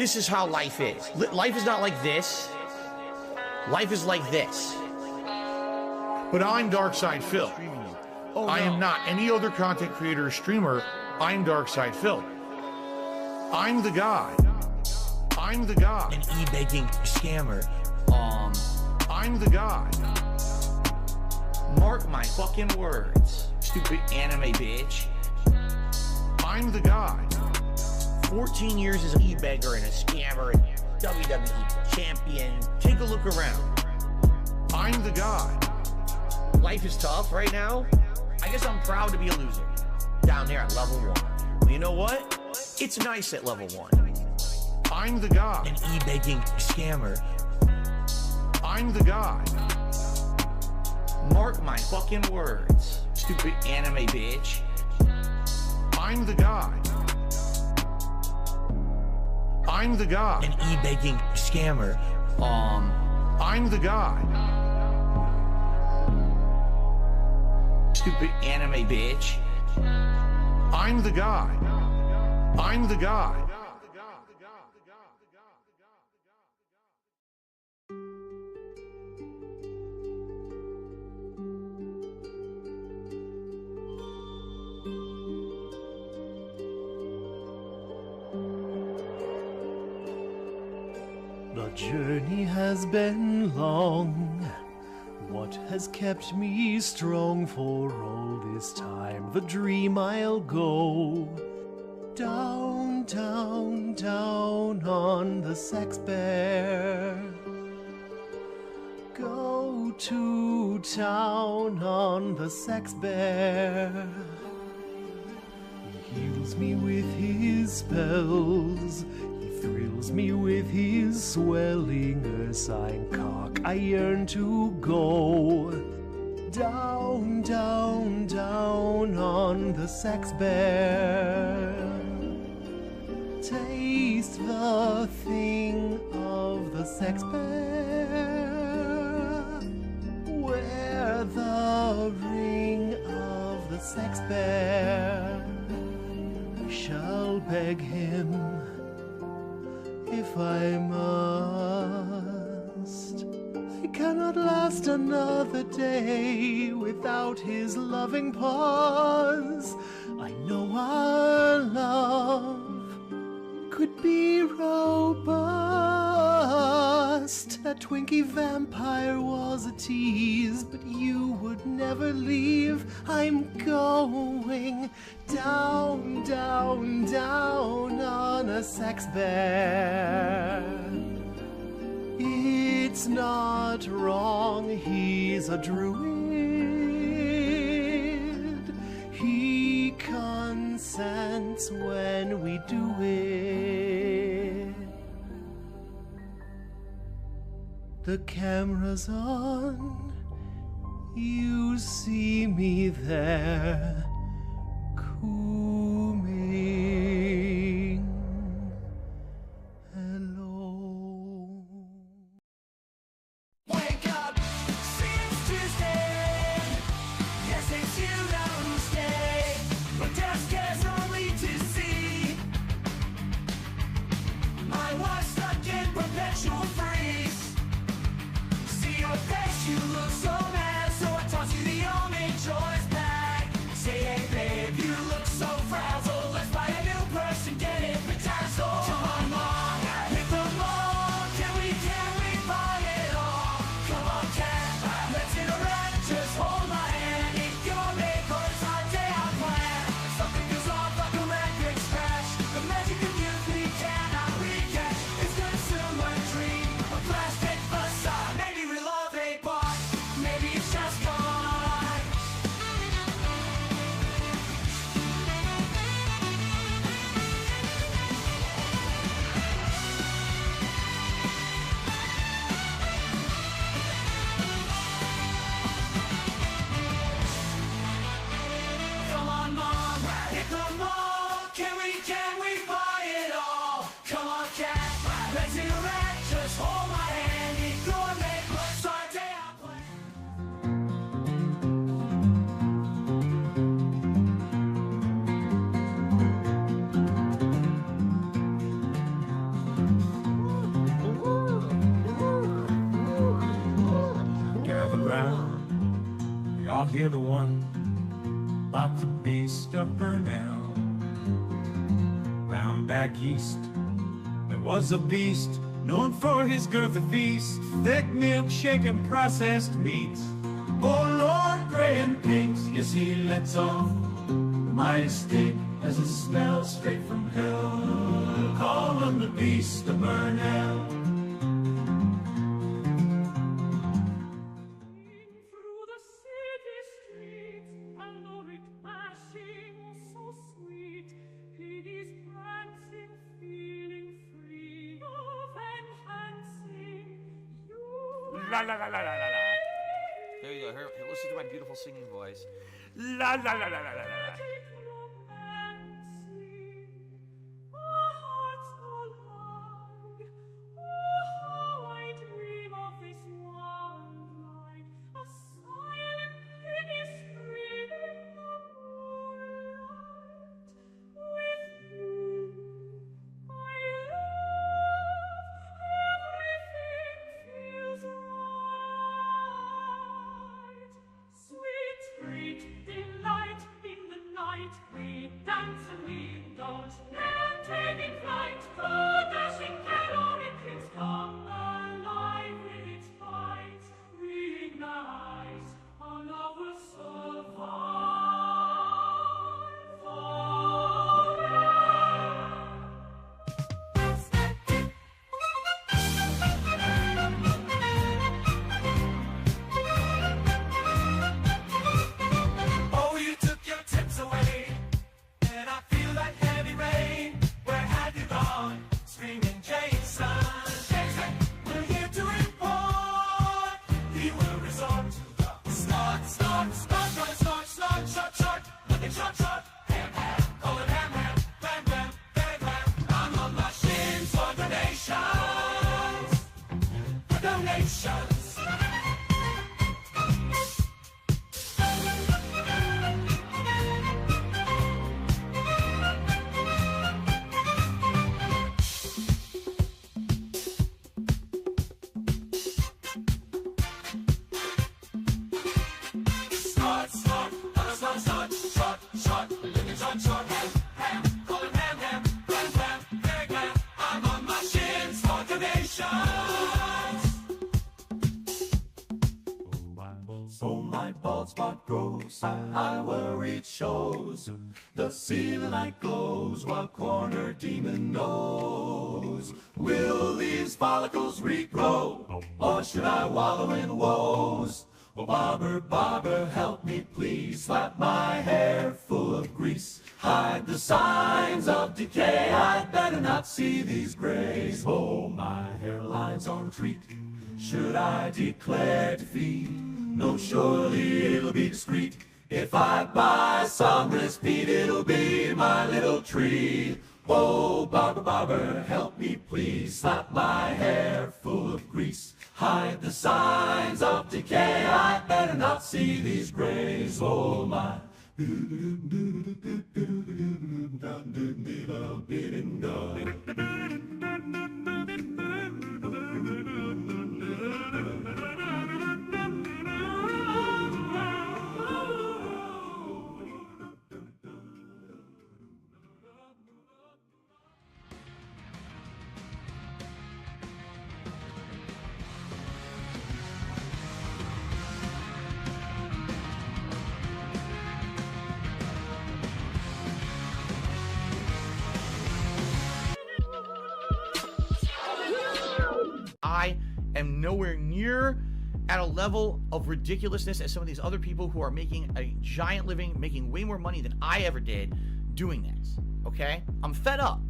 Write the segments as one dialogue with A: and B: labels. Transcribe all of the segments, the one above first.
A: This is how life is. Life is not like this. Life is like this.
B: But I'm Darkside Phil.
A: Oh,
B: I
A: no.
B: am not any other content creator or streamer. I'm Darkside Phil. I'm the guy. I'm the guy.
A: An e-banking scammer.
B: I'm the guy.
A: Mark my fucking words. Stupid anime bitch.
B: I'm the guy.
A: 14 years as an e-beggar and a scammer and WWE champion. Take a look around.
B: I'm the guy.
A: Life is tough right now. I guess I'm proud to be a loser. Down there at level 1. Well, you know what? It's nice at level 1.
B: I'm the guy.
A: An e-banking scammer.
B: I'm the guy.
A: Mark my fucking words. Stupid anime bitch.
B: I'm the guy. I'm the guy.
A: An e-banking scammer.
B: I'm the guy.
A: Stupid anime bitch.
B: I'm the guy. I'm the guy.
C: The journey has been long. What has kept me strong for all this time? The dream I'll go down, down, down on the sex bear. Go to town on the sex bear. He heals me with his spells. Thrills me with his swelling ursine cock. I yearn to go down, down, down on the sex bear. Taste the thing of the sex bear. Wear the ring of the sex bear. I shall beg him if I must. I cannot last another day without his loving paws. I know our love could be robust. That Twinkie vampire was a tease, but you would never leave. I'm going down, down, down on a sex bear. It's not wrong, he's a druid. He consents when we do it. The camera's on, you see me there, cooming. Hello.
D: Wake up, see it's Tuesday. Yes, it's you who stay. But death scares only to see. My wife's stuck in perpetual freeze. See your face, you look so mad. So I toss you the only choice back. Say
E: I'll hear the one about the beast of Burnell. Round back east, there was a beast known for his girthy feast, thick milkshake and processed meats. Oh Lord, gray and pinks, yes he lets off my steak as it smells straight from hell. Call him the beast of Burnell.
D: Through the city streets, a lorry passing so sweet. It is prancing, feeling free of enhancing you.
E: La la la la la la la.
A: There you go. Here, listen to my beautiful singing voice.
E: La la la la la la la.
D: We dance and we don't and taking flight. The dashing caloric kings come alive with its fight. Reignites another survival.
E: Oh, you took your tips away, and I feel like heavy rain. Where have you gone, screaming Jason? Jason, we're here to report. He will resort to the snort, snort, snort, snort, snort, snort, short, short, looking short, short, ham, ham, call it ham, ham, bam, bam, bam, bam. I'm on machines for donations, for donations. Snort, snort, snort, snort, short, short, looking short, short, ham, ham, call it ham, ham, bam, bam, bam, bam. I'm on machines for donations. So my bald spot grows, I worry it shows. The ceiling light glows while corner demon knows. Will these follicles regrow, or should I wallow in woes? Oh, barber, barber, help me please. Slap my hair full of grease. Hide the signs of decay. I'd better not see these grays. Oh, my hairline's on retreat. Should I declare defeat? No, surely it'll be discreet. If I buy some repeat, it'll be my little treat. Oh, barber, barber, help me please. Slap my hair full of grease. Hide the signs of decay. I'd better not see these grays. Oh, my.
A: I am nowhere near at a level of ridiculousness as some of these other people who are making a giant living, making way more money than I ever did doing this, okay? I'm fed up.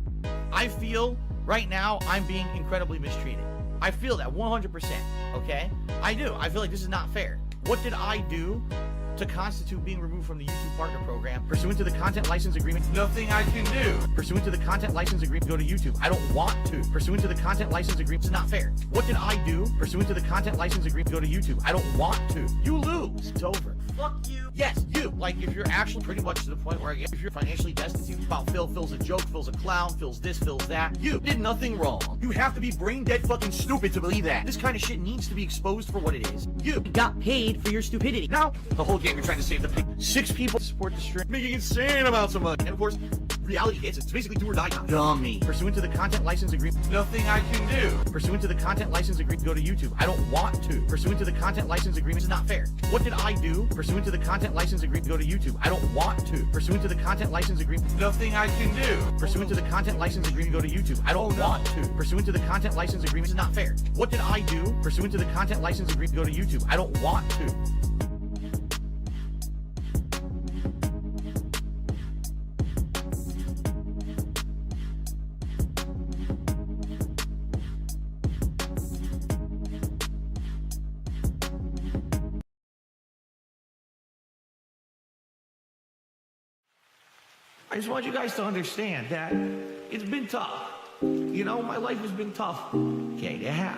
A: I feel right now I'm being incredibly mistreated. I feel that 100%, okay? I do. I feel like this is not fair. What did I do to constitute being removed from the YouTube Partner Program? Pursuant to the Content License Agreement, nothing I can do. Pursuant to the Content License Agreement, go to YouTube. I don't want to. Pursuant to the Content License Agreement, it's not fair. What did I do? Pursuant to the Content License Agreement, go to YouTube. I don't want to. You lose. It's over. fuck you. Yes, you. Like, if you're actually pretty much to the point where if you're financially destitute, about Phil's a joke, Phil's a clown, Phil's this, Phil's that, you did nothing wrong. You have to be brain dead fucking stupid to believe that. This kind of shit needs to be exposed for what it is. You got paid for your stupidity. Now, the whole game you're trying to save the pig. 6 people support the stream, making insane amounts of money. And of course, reality hits. It's basically do or die. Dummy. Pursuant to the content license agreement, nothing I can do. Pursuant to the content license agreement, go to YouTube. I don't want to. Pursuant to the content license agreement, it's not fair. What did I do? Pursuant to the content license agreement, go to YouTube. I don't want to. Pursuant to the content license agreement, nothing I can do. Pursuant to the content license agreement, go to YouTube. I don't want to. Pursuant to the content license agreement, it's not fair. What did I do? Pursuant to the content license agreement, go to YouTube. I don't want to. I just want you guys to understand that it's been tough. You know, my life has been tough. Okay, it has.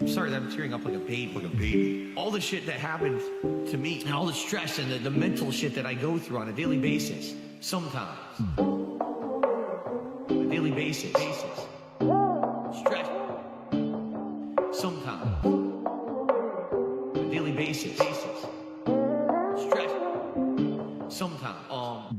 A: I'm sorry that I'm tearing up like a baby. All the shit that happened to me, and all the stress and the mental shit that I go through on a daily basis. Sometimes. On a daily basis. Stress. Sometimes. On a daily basis. Stress. Sometimes.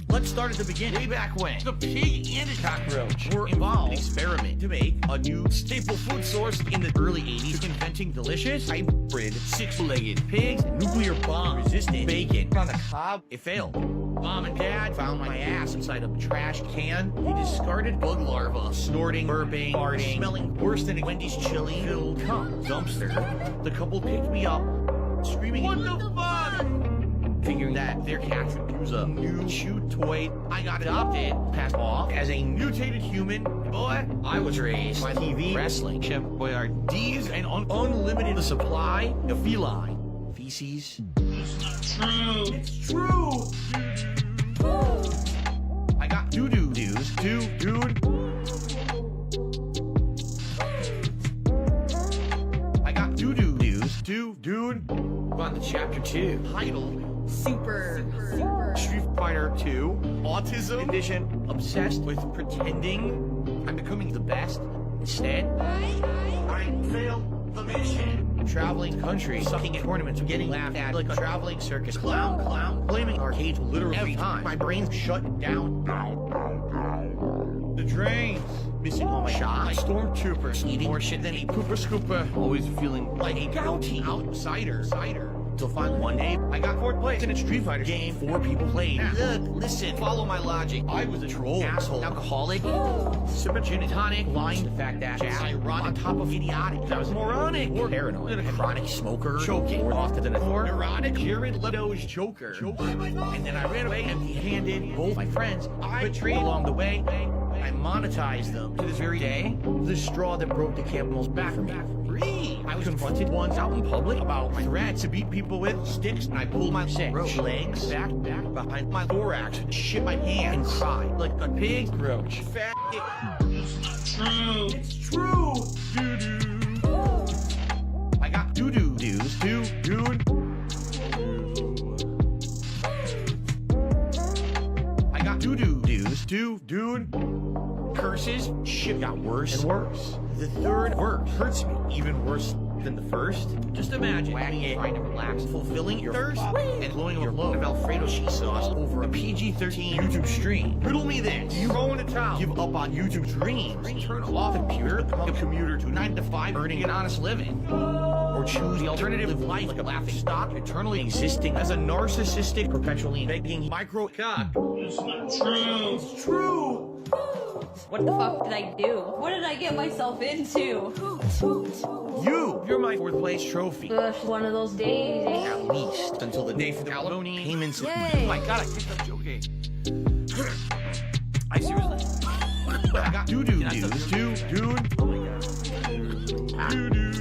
A: Let's start at the beginning. Way back when the pig and the cockroach were involved in an experiment to make a new staple food source in the early 80s, inventing delicious hybrid 6-legged pigs, nuclear bomb resistant bacon on the cob. It failed. Mom and Dad found my ass inside a trash can. A discarded bug larva, snorting, burping, farting, smelling worse than a Wendy's chili filled cum dumpster. The couple picked me up, screaming, "What the fuck?" Figuring that their cat would use a new chew toy. I got adopted, passed off as a mutated human. Boy, I was raised by TV, wrestling, Chef Boyardee's, and unlimited supply of feline feces. It's not true. It's true. I got doo-doo dudes, dude. I got doo-doo dudes, dude. On to chapter 2, titled Super Street Fighter 2 Autism Edition. Obsessed with pretending I'm becoming the best. Instead, I failed the mission. Traveling countries, sucking at tournaments, getting laughed at like a traveling circus clown, blaming arcades literally every time. My brain's shut down. The drains. Missing all my shots. Stormtroopers eating more shit than a pooper scooper. Always feeling like a gouty outsider. Till finally one day, I got 4th place in a Street Fighter game 4 people played. Look, listen, follow my logic. I was a troll, asshole, alcoholic, sipping gin and tonic, lying to the fact that ironic on top of idiotic. I was moronic, or paranoid, a chronic smoker, choking more often than before, neurotic, Jared Leto's Joker. And then I ran away empty-handed. Both my friends I betrayed along the way. I monetized them to this very day. The straw that broke the camel's back for me. I was confronted once out in public about my threat to beat people with sticks, and I pulled my legs back behind my thorax, shit my pants, and cried like a pig roach. Fat. It's not true. It's true. Doo-doo. I got doo-doo dudes, dude. I got doo-doo dudes, dude. Curses, shit got worse and worse. The 3rd verse hurts me even worse than the first. Just imagine wagging it, trying to relax, fulfilling your thirst, and blowing your load of Alfredo cheese sauce over a PG-13 YouTube stream. Riddle me this. Do you throw in a towel, give up on YouTube dreams, turn off the computer, become a commuter to 9 to 5, earning an honest living? Or choose the alternative life like a laughing stock, eternally existing as a narcissistic, perpetually begging micro cock? It's not true. It's true.
F: What the fuck did I do? What did I get myself into?
A: You're my 4th place trophy.
F: One of those days.
A: At least until the day for the alimony payments.
F: Yay.
A: Oh my god, I picked up Strokee. I seriously. I got doo-doo dudes, dude. Oh my god. Doo-doo.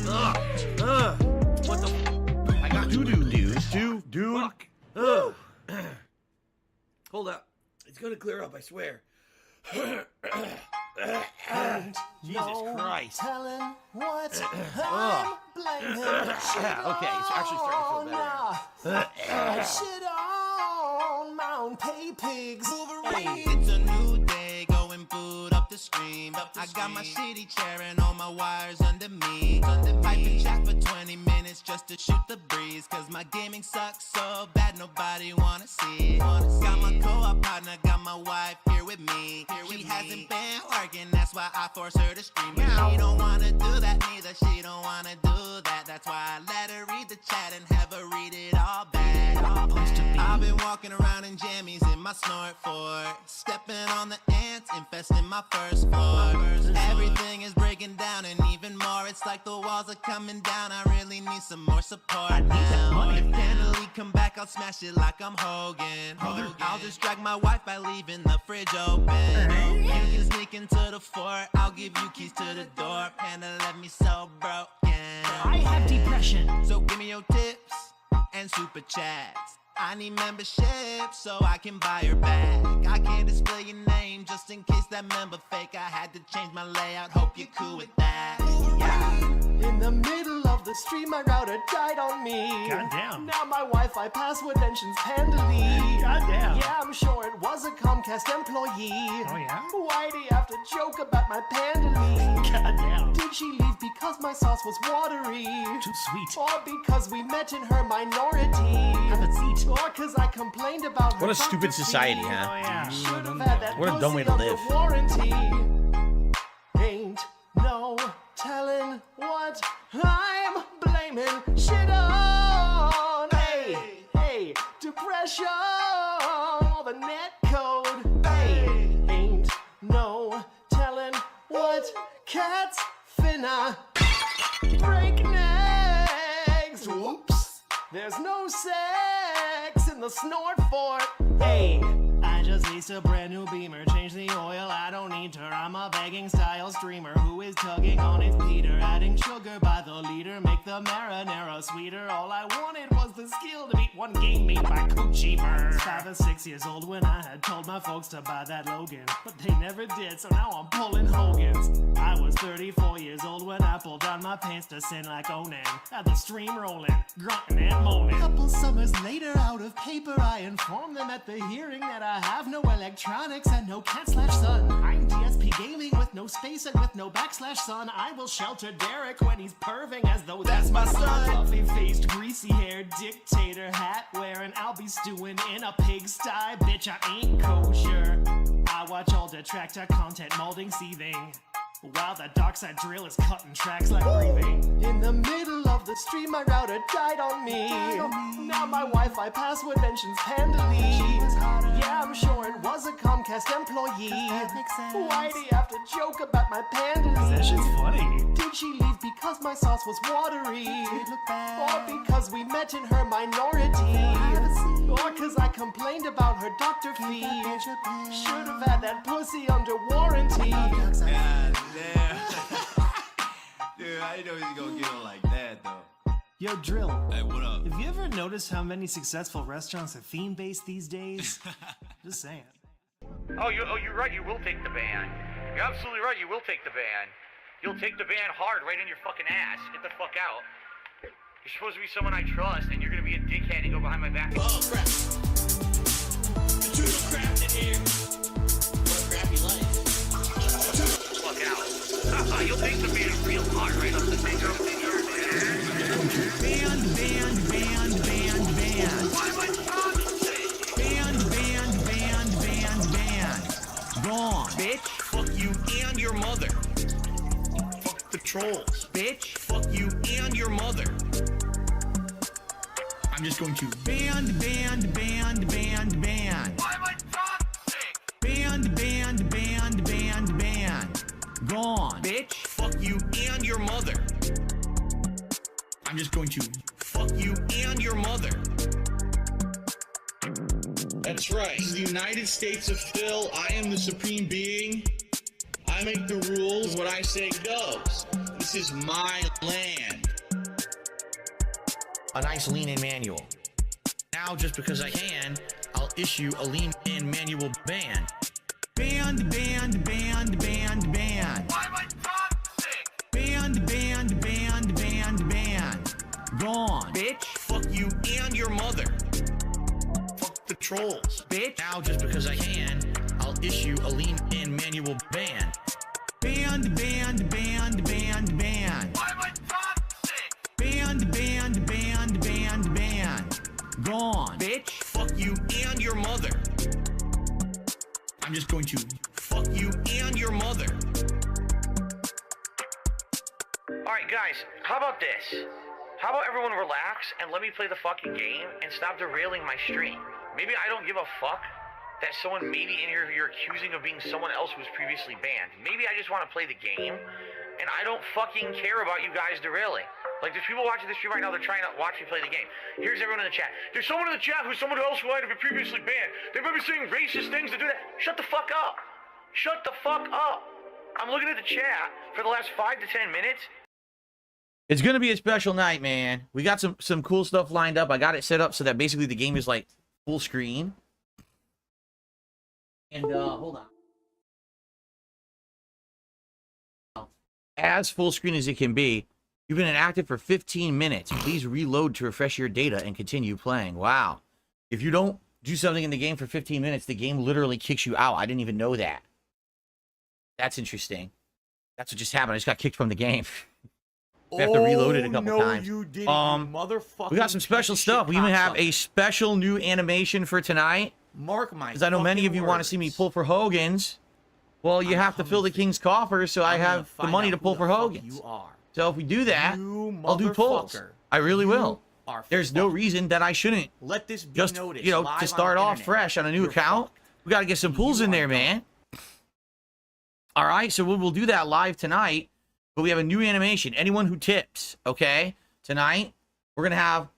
A: What the? I got doo-doo dudes, dude. Fuck. Hold up. It's gonna clear up, I swear. Jesus Christ.
C: Telling what I'm blaming.
A: Okay, it's actually starting to feel better.
C: I shit on Mount Pay Pigs.
G: It's a new day, going boot up the stream. I got my shitty chair and all my wires under me. Pipe and chat for 20 minutes just to shoot the breeze. Cause my gaming sucks so bad nobody wanna see it. Got my co-op partner, got my wife here with me. She hasn't been working, that's why I force her to stream. But she don't wanna do that, neither she don't wanna do that. That's why I let her read the chat and have her read it all back. I've been walking around in jammies in my snort fort, stepping on the ants, infesting my first floor. Everything is breaking down and even more. It's like the walls are coming down. I really need some more support now. If Candle come back, I'll smash it like I'm Hogan. I'll distract my wife by leaving the fridge open. You can sneak into the fort. I'll give you keys to the door. Panda left me so broken.
D: I have depression.
G: So give me your tips and super chats. I need membership so I can buy her back. I can't display your name just in case that member fake. I had to change my layout, hope you're cool with that. Yeah.
C: In the middle of the stream, my router died on me.
H: Goddamn.
C: Now my Wi-Fi password mentions Pandally.
H: Goddamn.
C: Yeah, I'm sure it was a Comcast employee.
H: Oh, yeah?
C: Why do you have to joke about my Pandally?
H: Goddamn.
C: Did she leave because my sauce was watery?
H: Too sweet.
C: Or because we met in her minority?
H: Have a seat.
C: Or because I complained about her
A: What a stupid
C: doctor
A: society,
C: fee?
A: huh?
H: Oh, yeah.
C: Should've had that
A: What a dumb way to
C: pussy
A: live.
C: under warranty. Ain't no telling what I'm blaming shit on. Hey, hey, depression or the net code. Hey, ain't no telling what cats finna break necks. Whoops, there's no sex in the snort fort. Hey, I just leased a brand new Beamer, change the oil, I don't need her. I'm a begging style streamer who is tugging on his Peter, adding sugar by the liter, make the marinara sweeter. All I wanted was the skill to beat one game made by Coochie Bird. 5 or 6 years old when I had told my folks to buy that Logan, but they never did, so now I'm pulling Hogan's. I was 34 years old when I pulled down my pants to sin like Onan, had the stream rolling, grunting and moaning. Couple summers later, out of paper, I informed them at the hearing that I have no electronics and no cat/son. I'm DSP gaming with no space and with no /son. I will shelter Derek when he's perving as though that's my son. Fluffy-faced, greasy-haired dictator hat wearing, I'll be stewing in a pigsty. Bitch, I ain't kosher. I watch all detractor content molding, seething, while the dark side drill is cutting tracks like breathing. In the middle of the stream, my router died on me. Now my Wi-Fi password mentions Pandally. Yeah, I'm sure it was a Comcast employee. Why do you have to joke about my Pandally?
H: That shit's funny.
C: Did she leave because my sauce was watery? Or because we met in her minority? Or because I complained about her doctor fee? Should've had that pussy under warranty.
G: God damn. Dude, I didn't know he was gonna get on like that though.
C: Yo, Drill.
G: Hey, what up?
C: Have you ever noticed how many successful restaurants are theme-based these days? Just saying.
B: Oh, you're right. You will take the ban. You're absolutely right. You will take the ban. You'll take the ban hard right in your fucking ass. Get the fuck out. You're supposed to be someone I trust, and you're gonna be a dickhead and go behind my back.
G: Oh, crap. The truth crap in here. What a crappy life.
B: Fuck out. You'll take the ban real hard right off the finger.
D: Banned.
B: Why am I
D: Banned. Gone.
A: Bitch, fuck you and your mother. Fuck the trolls. Bitch, fuck you and your mother. I'm just going to
D: Banned.
B: Why am I toxic?
D: Banned. Gone.
A: bitch, fuck you and your mother. I'm just going to fuck you and your mother. That's right. This is the United States of Phil. I am the supreme being. I make the rules. What I say goes. This is my land. A nice lean-in manual. Now, just because I can, I'll issue a lean-in manual ban.
D: Banned.
A: Gone.
B: Bitch. Fuck you and your mother. Fuck the trolls. Bitch.
A: Now, just because I can, I'll issue a lean and manual ban. Banned, banned, banned, banned, banned.
B: Why am I toxic?
A: Banned, banned, banned, banned, banned. Gone.
B: Bitch. Fuck you and your mother.
A: I'm just going to...
B: Fuck you and your mother. Alright guys, how about this? How about everyone relax and let me play the fucking game and stop derailing my stream? Maybe I don't give a fuck that someone maybe in here you're accusing of being someone else who was previously banned. Maybe I just want to play the game and I don't fucking care about you guys derailing. Like, there's people watching the stream right now, they're trying to watch me play the game. Here's everyone in the chat. There's someone in the chat who's someone else who might have been previously banned. They might be saying racist things to do that. Shut the fuck up. Shut the fuck up. I'm looking at the chat for the last 5 to 10 minutes.
A: It's going to be a special night, man. We got some cool stuff lined up. I got it set up so that basically the game is like full screen. And, hold on. As full screen as it can be. You've been inactive for 15 minutes. Please reload to refresh your data and continue playing. Wow. If you don't do something in the game for 15 minutes, the game literally kicks you out. I didn't even know that. That's interesting. That's what just happened. I just got kicked from the game. We have to reload it a couple times.
B: You didn't, motherfucker.
A: We got some special stuff. We even have a special new animation for tonight.
B: Mark my
A: Because I know many of you want to see me pull for Hogan's. Well, you have to fill the King's coffers, so I have the money to pull for Hogan's.
B: You are.
A: So if we do that, I'll do pulls. I really will. There's no reason that I shouldn't.
B: Let this be
A: Just,
B: noticed.
A: you know,
B: live
A: to
B: on
A: start
B: the
A: off
B: internet.
A: fresh on a new
B: You're
A: account,
B: fucked.
A: we got to get some pulls in there, man. All right, so we'll do that live tonight. But we have a new animation. Anyone who tips, okay, tonight, we're going to have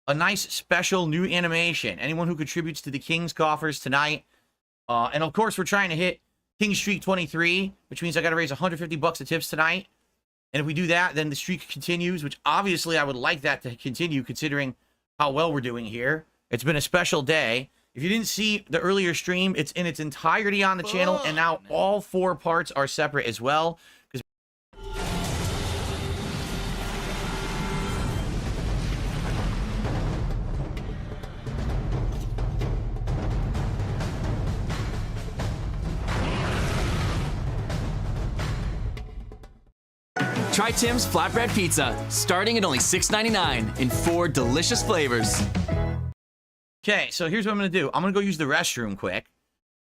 A: a nice special new animation. Anyone who contributes to the King's coffers tonight. And, of course, we're trying to hit King Streak 23, which means I got to raise $150 of tips tonight. And if we do that, then the streak continues, which obviously I would like that to continue considering how well we're doing here. It's been a special day. If you didn't see the earlier stream, it's in its entirety on the channel, and now all 4 parts are separate as well.
I: Try Tim's Flatbread Pizza, starting at only $6.99 in 4 delicious flavors.
A: Okay, so here's what I'm going to do. I'm going to go use the restroom quick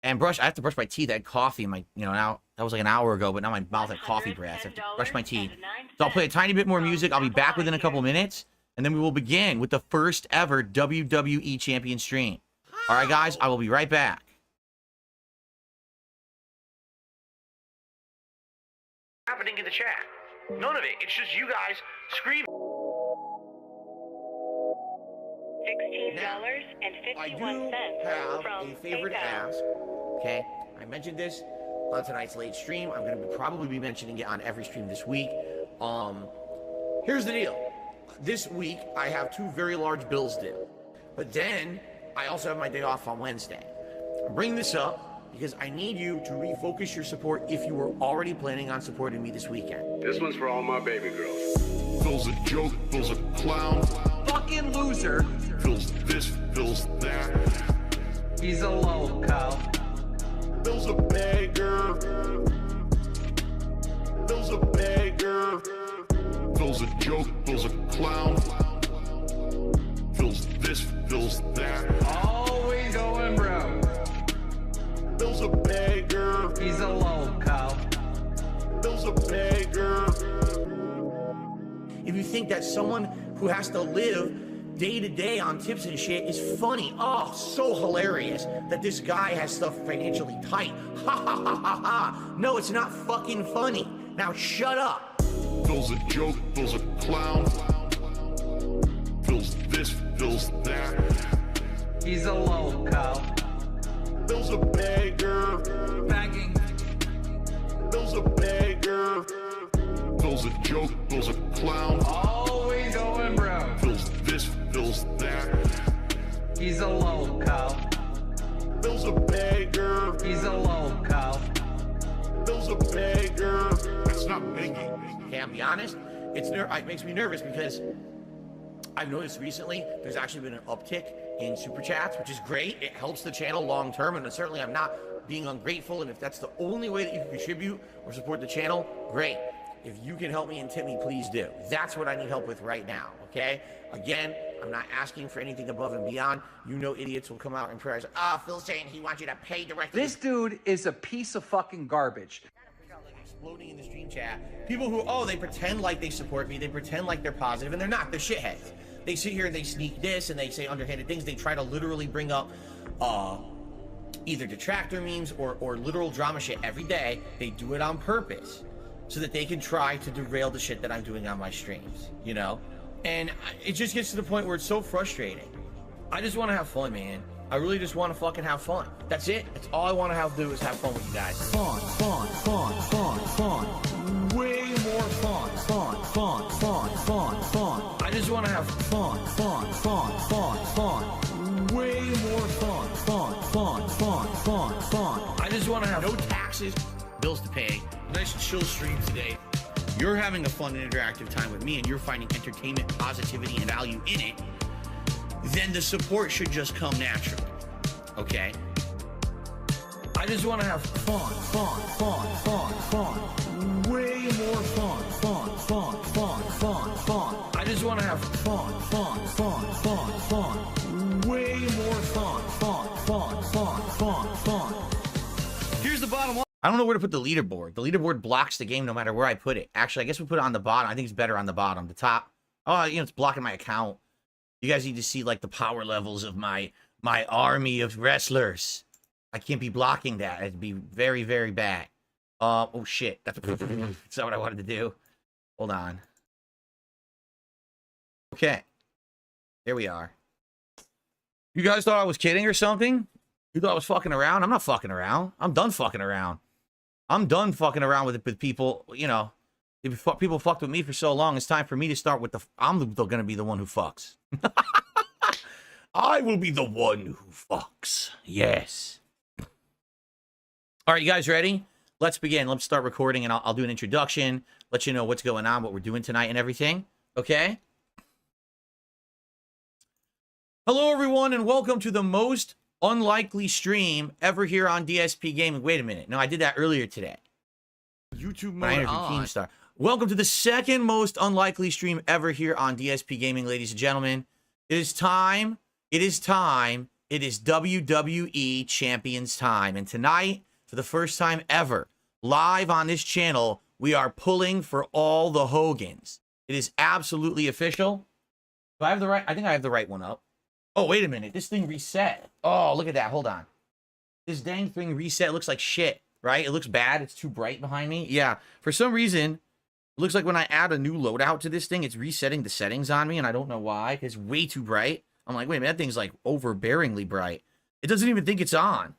A: and brush. I have to brush my teeth. I had coffee in my, now, that was like an hour ago, but now my mouth had coffee breath. I have to brush my teeth. So I'll play a tiny bit more music. I'll be back within a couple minutes, and then we will begin with the first ever WWE Champions stream. All right, guys, I will be right back.
B: Happening in the chat. None of it. It's just you guys screaming.
A: I do have a favor to ask. Okay, I mentioned this on tonight's late stream. I'm going to probably be mentioning it on every stream this week. Here's the deal. This week, I have 2 very large bills due. But then, I also have my day off on Wednesday. I bring this up because I need you to refocus your support if you were already planning on supporting me this weekend.
J: This one's for all my baby girls.
E: Phil's a joke, Phil's a clown.
D: Fucking loser.
E: Phil's this, Phil's that.
D: He's a loco.
E: Phil's a beggar. Phil's a beggar. Phil's a joke, Phil's a clown. Phil's this, Phil's that.
D: Always going broke.
E: Phil's a beggar.
D: He's a loco.
E: Phil's a beggar.
A: If you think that someone who has to live day to day on tips and shit is funny, oh, so hilarious that this guy has stuff financially tight. Ha ha ha ha ha. No, it's not fucking funny. Now shut up.
E: Phil's a joke, Phil's a clown. Phil's this, Phil's that.
D: He's a loco.
E: Phil's a beggar.
D: Begging.
E: Phil's a beggar. Phil's a joke, Phil's a clown.
D: Always going broke.
E: Phil's this, Phil's that.
D: He's a loco.
E: Phil's a beggar.
D: He's a loco.
E: Phil's a beggar. That's not begging.
A: Okay, I'll be honest. It makes me nervous because I've noticed recently there's actually been an uptick in super chats, which is great. It helps the channel long term, and certainly I'm not being ungrateful. And if that's the only way that you can contribute or support the channel, great. If you can help me and tip me, please do. That's what I need help with right now, okay? Again, I'm not asking for anything above and beyond. You know idiots will come out in prayers. Phil's saying he wants you to pay directly.
K: This dude is a piece of fucking garbage.
A: Exploding in the stream chat. People who, they pretend like they support me. They pretend like they're positive, and they're not. They're shitheads. They sit here and they sneak this, and they say underhanded things. They try to literally bring up either detractor memes or literal drama shit every day. They do it on purpose so that they can try to derail the shit that I'm doing on my streams, you know? And it just gets to the point where it's so frustrating. I just want to have fun, man. I really just want to fucking have fun. That's it. That's all I want to do is have fun with you guys. Fun. Way more fun. I just want to have fun. Way more fun. I just want to have no taxes, bills to pay. Nice chill stream today. You're having a fun and interactive time with me, and you're finding entertainment, positivity, and value in it. Then the support should just come naturally, okay? I just want to have fun. Way more fun. I just want to have fun. Way more fun. Here's the bottom line. I don't know where to put the leaderboard. The leaderboard blocks the game no matter where I put it. Actually, I guess we put it on the bottom. I think it's better on the bottom. The top, it's blocking my account. You guys need to see like the power levels of my army of wrestlers. I can't be blocking that. It'd be very, very bad. Oh shit. That's not what I wanted to do. Hold on. Okay. Here we are. You guys thought I was kidding or something? You thought I was fucking around? I'm not fucking around. I'm done fucking around. I'm done fucking around with people, you know. If people fucked with me for so long, it's time for me to start with I'm gonna be the one who fucks. I will be the one who fucks. Yes. All right, you guys ready? Let's begin. Let's start recording, and I'll do an introduction, let you know what's going on, what we're doing tonight, and everything. Okay? Hello, everyone, and welcome to the most unlikely stream ever here on DSP Gaming. Wait a minute. No, I did that earlier today. YouTube mode on. Keemstar. Welcome to the second most unlikely stream ever here on DSP Gaming, ladies and gentlemen. It is time. It is time. It is WWE Champions Time. And tonight, for the first time ever, live on this channel, we are pulling for all the Hogans. It is absolutely official. Do I have the right? I think I have the right one up. Oh, wait a minute. This thing reset. Oh, look at that. Hold on. This dang thing reset. It looks like shit, right? It looks bad. It's too bright behind me. Yeah. For some reason, it looks like when I add a new loadout to this thing, it's resetting the settings on me, and I don't know why. It's way too bright. I'm like, wait a minute. That thing's like overbearingly bright. It doesn't even think it's on.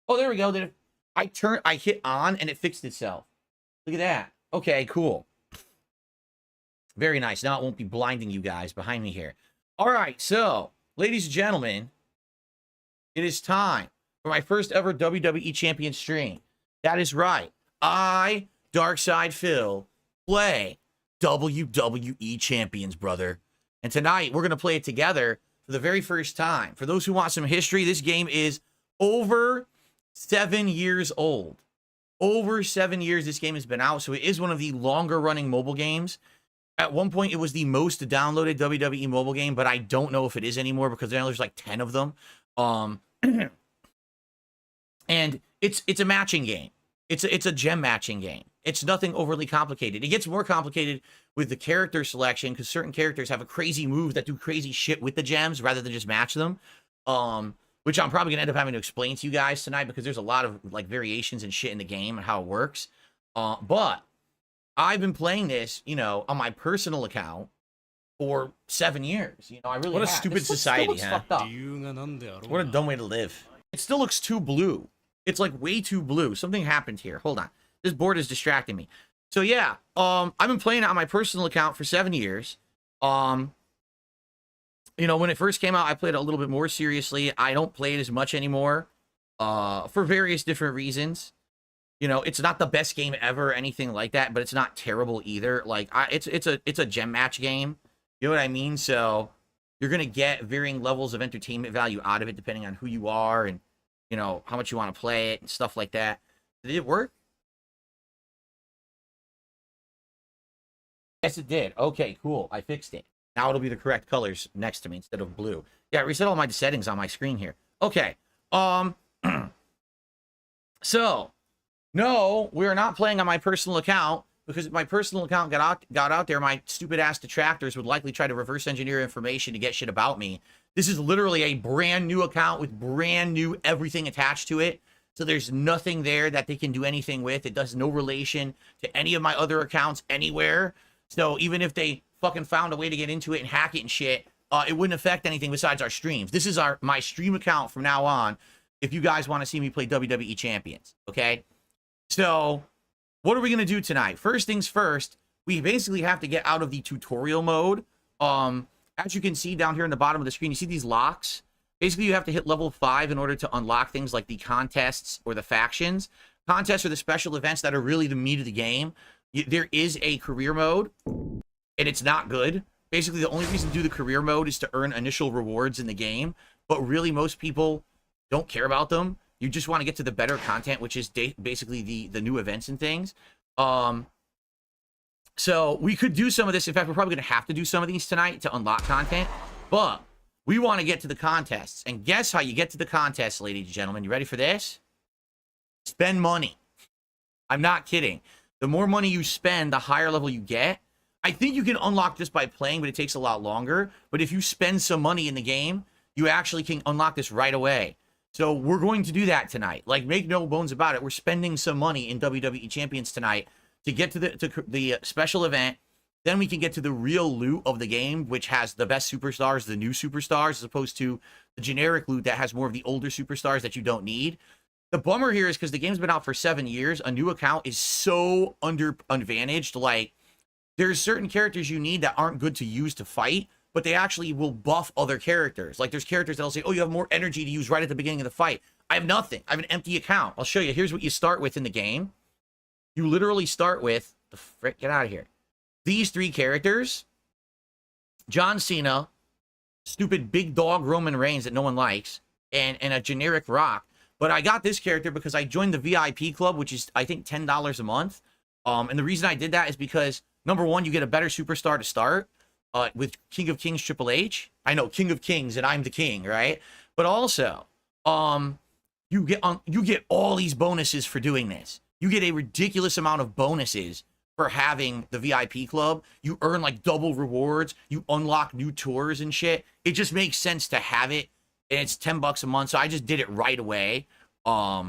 A: Oh, there we go. I hit on, and it fixed itself. Look at that. Okay, cool. Very nice. Now it won't be blinding you guys behind me here. All right, so ladies and gentlemen, it is time for my first ever WWE Champion stream. That is right. I, Darkside Phil, play WWE Champions, brother. And tonight, we're going to play it together for the very first time. For those who want some history, this game is over 7 years old. Over 7 years this game has been out, so it is one of the longer-running mobile games. At one point, it was the most downloaded WWE mobile game, but I don't know if it is anymore because there's like 10 of them. And it's a matching game. It's a gem matching game. It's nothing overly complicated. It gets more complicated with the character selection because certain characters have a crazy move that do crazy shit with the gems rather than just match them. Which I'm probably gonna end up having to explain to you guys tonight because there's a lot of like variations and shit in the game and how it works. But I've been playing this, you know, on my personal account for 7 years. You know, I really
C: What a
A: have.
C: stupid
A: This looks-
C: society,
A: still
C: huh?
A: looks fucked up. What a dumb way to live. It still looks too blue. It's like way too blue. Something happened here. Hold on. This board is distracting me. So yeah, I've been playing it on my personal account for 7 years. You know, when it first came out, I played it a little bit more seriously. I don't play it as much anymore, for various different reasons. You know, it's not the best game ever or anything like that, but it's not terrible either. Like, it's a gem match game. You know what I mean? So you're going to get varying levels of entertainment value out of it depending on who you are and, you know, how much you want to play it and stuff like that. Did it work? Yes, it did. Okay, cool. I fixed it. Now it'll be the correct colors next to me instead of blue. Yeah, I reset all my settings on my screen here. Okay. So, no, we are not playing on my personal account because if my personal account got out there, my stupid ass detractors would likely try to reverse engineer information to get shit about me. This is literally a brand new account with brand new everything attached to it. So there's nothing there that they can do anything with. It does no relation to any of my other accounts anywhere. So even if they fucking found a way to get into it and hack it and shit, it wouldn't affect anything besides our streams. This is my stream account from now on if you guys want to see me play WWE Champions, okay? So what are we going to do tonight? First things first, we basically have to get out of the tutorial mode. As you can see down here in the bottom of the screen, you see these locks? Basically, you have to hit level 5 in order to unlock things like the contests or the factions. Contests are the special events that are really the meat of the game. There is a career mode, and it's not good. Basically, the only reason to do the career mode is to earn initial rewards in the game, but really most people don't care about them. You just want to get to the better content, which is basically the new events and things. So we could do some of this. In fact, we're probably going to have to do some of these tonight to unlock content, but we want to get to the contests. And guess how you get to the contests, ladies and gentlemen? You ready for this? Spend money. I'm not kidding. The more money you spend, the higher level you get. I think you can unlock this by playing, but it takes a lot longer. But if you spend some money in the game, you actually can unlock this right away. So we're going to do that tonight. Like, make no bones about it. We're spending some money in WWE Champions tonight to get to the special event. Then we can get to the real loot of the game, which has the best superstars, the new superstars, as opposed to the generic loot that has more of the older superstars that you don't need. The bummer here is because the game's been out for 7 years, a new account is so advantaged. Like, there's certain characters you need that aren't good to use to fight, but they actually will buff other characters. Like, there's characters that'll say, oh, you have more energy to use right at the beginning of the fight. I have nothing. I have an empty account. I'll show you. Here's what you start with in the game. You literally start with, the frick, get out of here. These 3 characters, John Cena, stupid big dog Roman Reigns that no one likes, and a generic Rock. But I got this character because I joined the VIP club, which is, I think, $10 a month. And the reason I did that is because, number one, you get a better superstar to start with King of Kings Triple H. I know, King of Kings, and I'm the king, right? But also, you get all these bonuses for doing this. You get a ridiculous amount of bonuses for having the VIP club. You earn like double rewards. You unlock new tours and shit. It just makes sense to have it. And it's $10 a month. So I just did it right away. By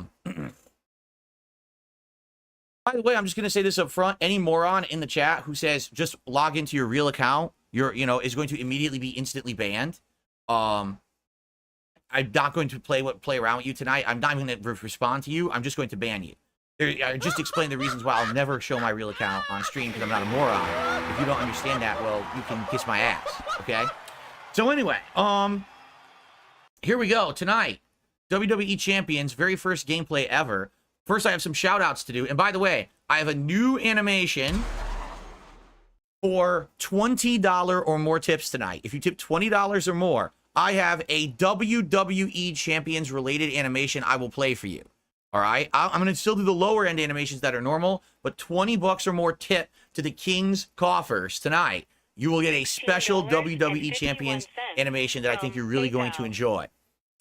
A: the way, I'm just going to say this up front. Any moron in the chat who says just log into your real account, is going to immediately be instantly banned. I'm not going to play around with you tonight. I'm not even going to respond to you. I'm just going to ban you. I just explained the reasons why I'll never show my real account on stream because I'm not a moron. If you don't understand that, well, you can kiss my ass, okay? So anyway, here we go. Tonight, WWE Champions, very first gameplay ever. First, I have some shout-outs to do. And by the way, I have a new animation for $20 or more tips tonight. If you tip $20 or more, I have a WWE Champions related animation I will play for you. All right, I'm going to still do the lower end animations that are normal, but $20 or more tip to the King's coffers tonight. You will get a special WWE Champions animation that I think you're really going to enjoy.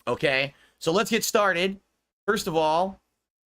A: Okay, so let's get started. First of all,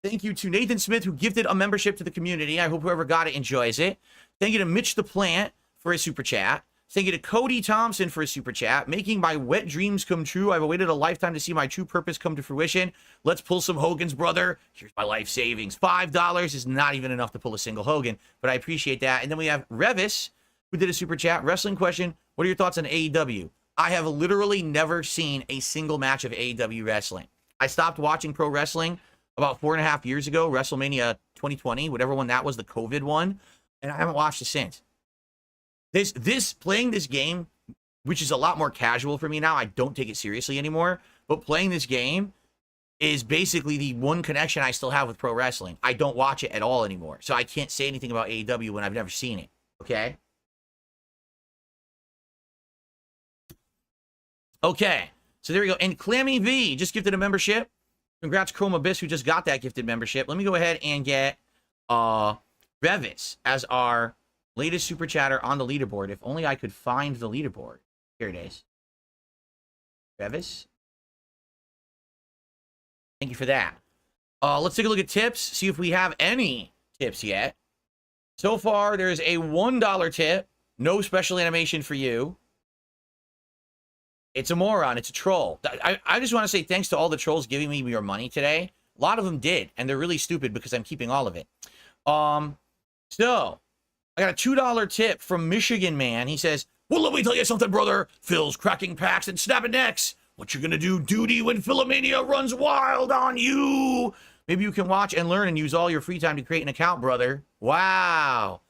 A: thank you to Nathan Smith, who gifted a membership to the community. I hope whoever got it enjoys it. Thank you to Mitch the Plant for a super chat. Thank you to Cody Thompson for a super chat. Making my wet dreams come true. I've awaited a lifetime to see my true purpose come to fruition. Let's pull some Hogans, brother. Here's my life savings. $5 is not even enough to pull a single Hogan, but I appreciate that. And then we have Revis, who did a super chat. Wrestling question. What are your thoughts on AEW? I have literally never seen a single match of AEW wrestling. I stopped watching pro wrestling about 4.5 years ago, WrestleMania 2020, whatever one that was, the COVID one, and I haven't watched it since. Playing this game, which is a lot more casual for me now, I don't take it seriously anymore, but playing this game is basically the one connection I still have with pro wrestling. I don't watch it at all anymore, so I can't say anything about AEW when I've never seen it, okay? Okay, so there we go. And Clammy V just gifted a membership. Congrats, Chrome Abyss, who just got that gifted membership. Let me go ahead and get Revis as our latest super chatter on the leaderboard. If only I could find the leaderboard. Here it is. Revis. Thank you for that. Let's take a look at tips, see if we have any tips yet. So far, there's a $1 tip. No special animation for you. It's a moron. It's a troll. I just want to say thanks to all the trolls giving me your money today. A lot of them did, and they're really stupid because I'm keeping all of it. So, I got a $2 tip from Michigan Man. He says, well, let me tell you something, brother. Phil's cracking packs and snapping necks. What you gonna do, duty, when Philomania runs wild on you? Maybe you can watch and learn and use all your free time to create an account, brother. Wow.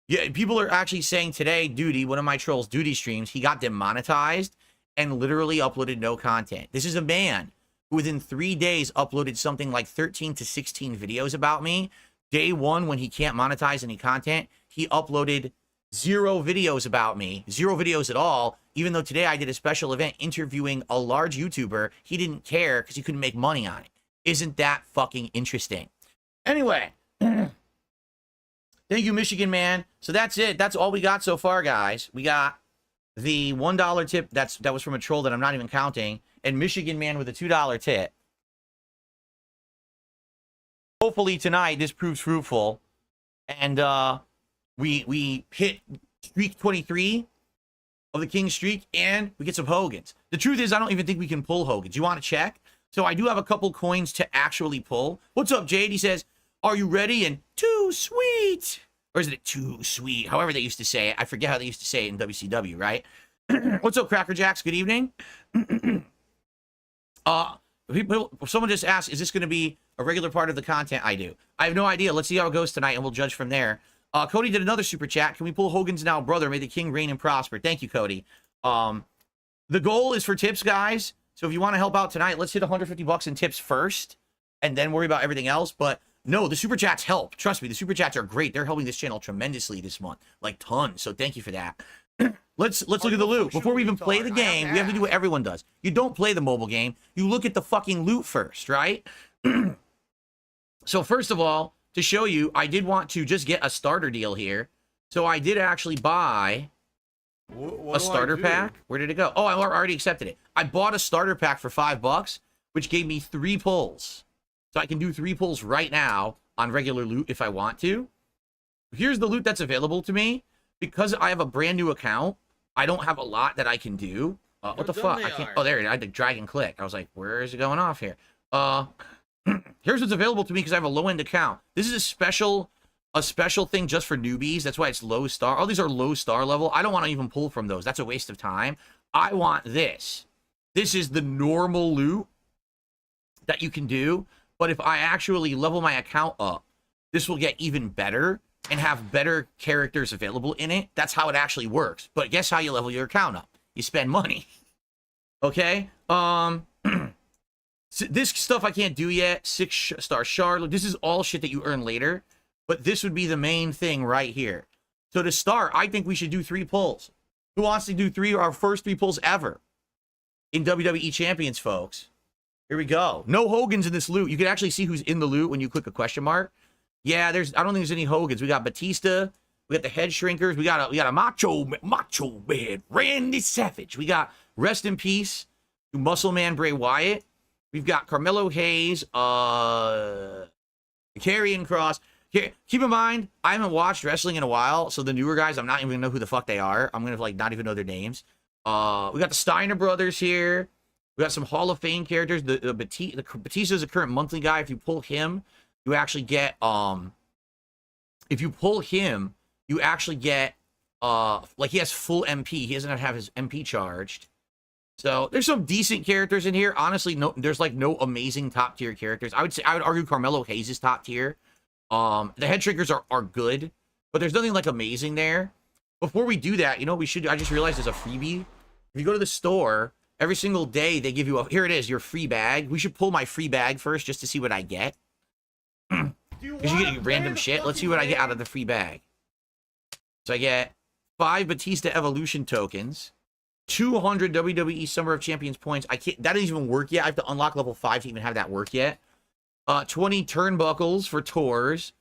A: Yeah, people are actually saying today, Duty, one of my trolls, Duty streams, he got demonetized and literally uploaded no content. This is a man who within 3 days uploaded something like 13 to 16 videos about me. Day one, when he can't monetize any content, he uploaded 0 videos about me, 0 videos at all. Even though today I did a special event interviewing a large YouTuber, he didn't care because he couldn't make money on it. Isn't that fucking interesting? Anyway, thank you, Michigan Man. So that's it. That's all we got so far, guys. We got the $1 tip that was from a troll that I'm not even counting, and Michigan Man with a $2 tip. Hopefully tonight this proves fruitful, and we hit streak 23 of the King streak, and we get some Hogans. The truth is, I don't even think we can pull Hogans. You want to check? So I do have a couple coins to actually pull. What's up, Jade? He says, are you ready? And too sweet. Or is it too sweet? However they used to say it. I forget how they used to say it in WCW, right? What's up, Cracker Jacks? Good evening. Someone just asked, is this going to be a regular part of the content? I do. I have no idea. Let's see how it goes tonight, and we'll judge from there. Cody did another super chat. Can we pull Hogan's now, brother? May the king reign and prosper. Thank you, Cody. The goal is for tips, guys. So if you want to help out tonight, let's hit 150 bucks in tips first, and then worry about everything else. But no, the super chats help. Trust me, the super chats are great. They're helping this channel tremendously this month, like tons. So thank you for that. Let's look at the loot before we even play the game. We have to do what everyone does. You don't play the mobile game. You look at the fucking loot first, right? So first of all, to show you, I did want to just get a starter deal here. So I did actually buy a starter pack. Where did it go? Oh, I already accepted it. I bought a starter pack for $5, which gave me 3 pulls. So I can do 3 pulls right now on regular loot if I want to. Here's the loot that's available to me. Because I have a brand new account, I don't have a lot that I can do. What the fuck? I can't. Oh, there it is. I had to drag and click. I was like, where is it going off here? Here's what's available to me because I have a low-end account. This is a special thing just for newbies. That's why it's low star. All these are low star level. I don't want to even pull from those. That's a waste of time. I want this. This is the normal loot that you can do. But if I actually level my account up, this will get even better and have better characters available in it. That's how it actually works. But guess how you level your account up? You spend money. Okay? So this stuff I can't do yet. 6-star Charlotte. This is all shit that you earn later. But this would be the main thing right here. So to start, I think we should do 3 pulls. Who wants to do our first 3 pulls ever in WWE Champions, folks? Here we go. No Hogans in this loot. You can actually see who's in the loot when you click a question mark. Yeah, I don't think there's any Hogans. We got Batista. We got the Head Shrinkers. We got a Macho Man, Randy Savage. We got Rest in Peace to Muscle Man Bray Wyatt. We've got Carmelo Hayes, Karrion Kross. Here, keep in mind, I haven't watched wrestling in a while, so the newer guys, I'm not even gonna know who the fuck they are. I'm gonna like not even know their names. We got the Steiner brothers here. We got some Hall of Fame characters. The Batista is a current monthly guy. If you pull him, you actually get if you pull him, you actually get like he has full MP. He doesn't have his MP charged. So there's some decent characters in here. Honestly, there's like no amazing top tier characters. I would argue Carmelo Hayes is top tier. The Head Shrinkers are good, but there's nothing like amazing there. Before we do that, you know what we should do? I just realized there's a freebie. If you go to the store, every single day they give you here it is, your free bag. We should pull my free bag first just to see what I get. Because you get random shit. Let's see what I get out of the free bag. So I get 5 Batista Evolution tokens. 200 WWE Summer of Champions points. I can't, that doesn't even work yet. I have to unlock level 5 to even have that work yet. 20 turnbuckles for tours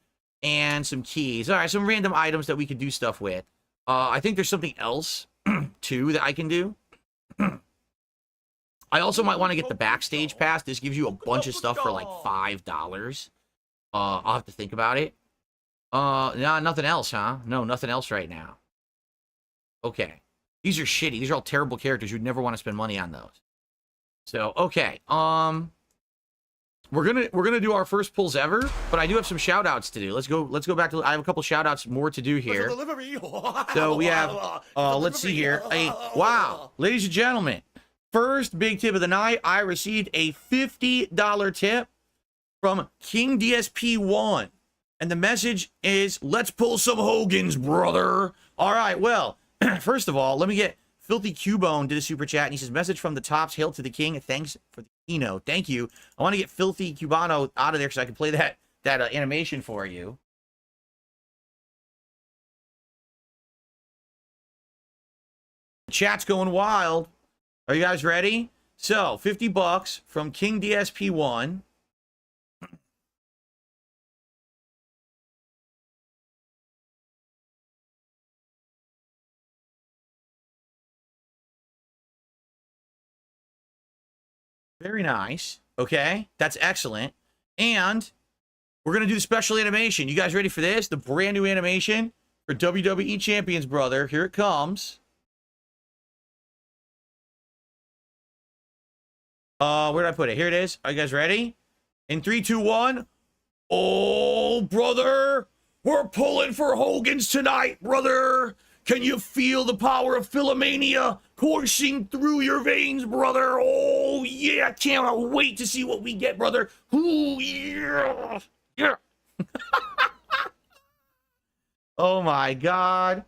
A: and some keys. All right, some random items that we could do stuff with. I think there's something else too that I can do. I also might want to get the backstage pass. This gives you a bunch of stuff for like $5. I'll have to think about it. No, nothing else, huh? No, nothing else right now. Okay. These are shitty. These are all terrible characters. You'd never want to spend money on those. So, okay. We're gonna do our first pulls ever, but I do have some shout outs to do. Let's go back to, I have a couple shout outs more to do here. So we have let's see here. Wow, ladies and gentlemen, first big tip of the night. I received a $50 tip from King DSP1. And the message is, let's pull some Hogans, brother. All right, well, first of all, let me get Filthy Cubone did a super chat, and he says, message from the tops, hail to the king, thanks for the keynote. Thank you. I want to get Filthy Cubano out of there so I can play that animation for you. The chat's going wild. Are you guys ready? So, $50 from King DSP1. Very nice. Okay, that's excellent. And we're going to do the special animation. You guys ready for this? The brand new animation for WWE Champions, brother. Here it comes. Where did I put it? Here it is. Are you guys ready? In 3, 2, 1. Oh, brother. We're pulling for Hogan's tonight, brother. Can you feel the power of Philomania coursing through your veins, brother? Oh, yeah. I can't wait to see what we get, brother. Ooh, yeah. Yeah. Oh, my God.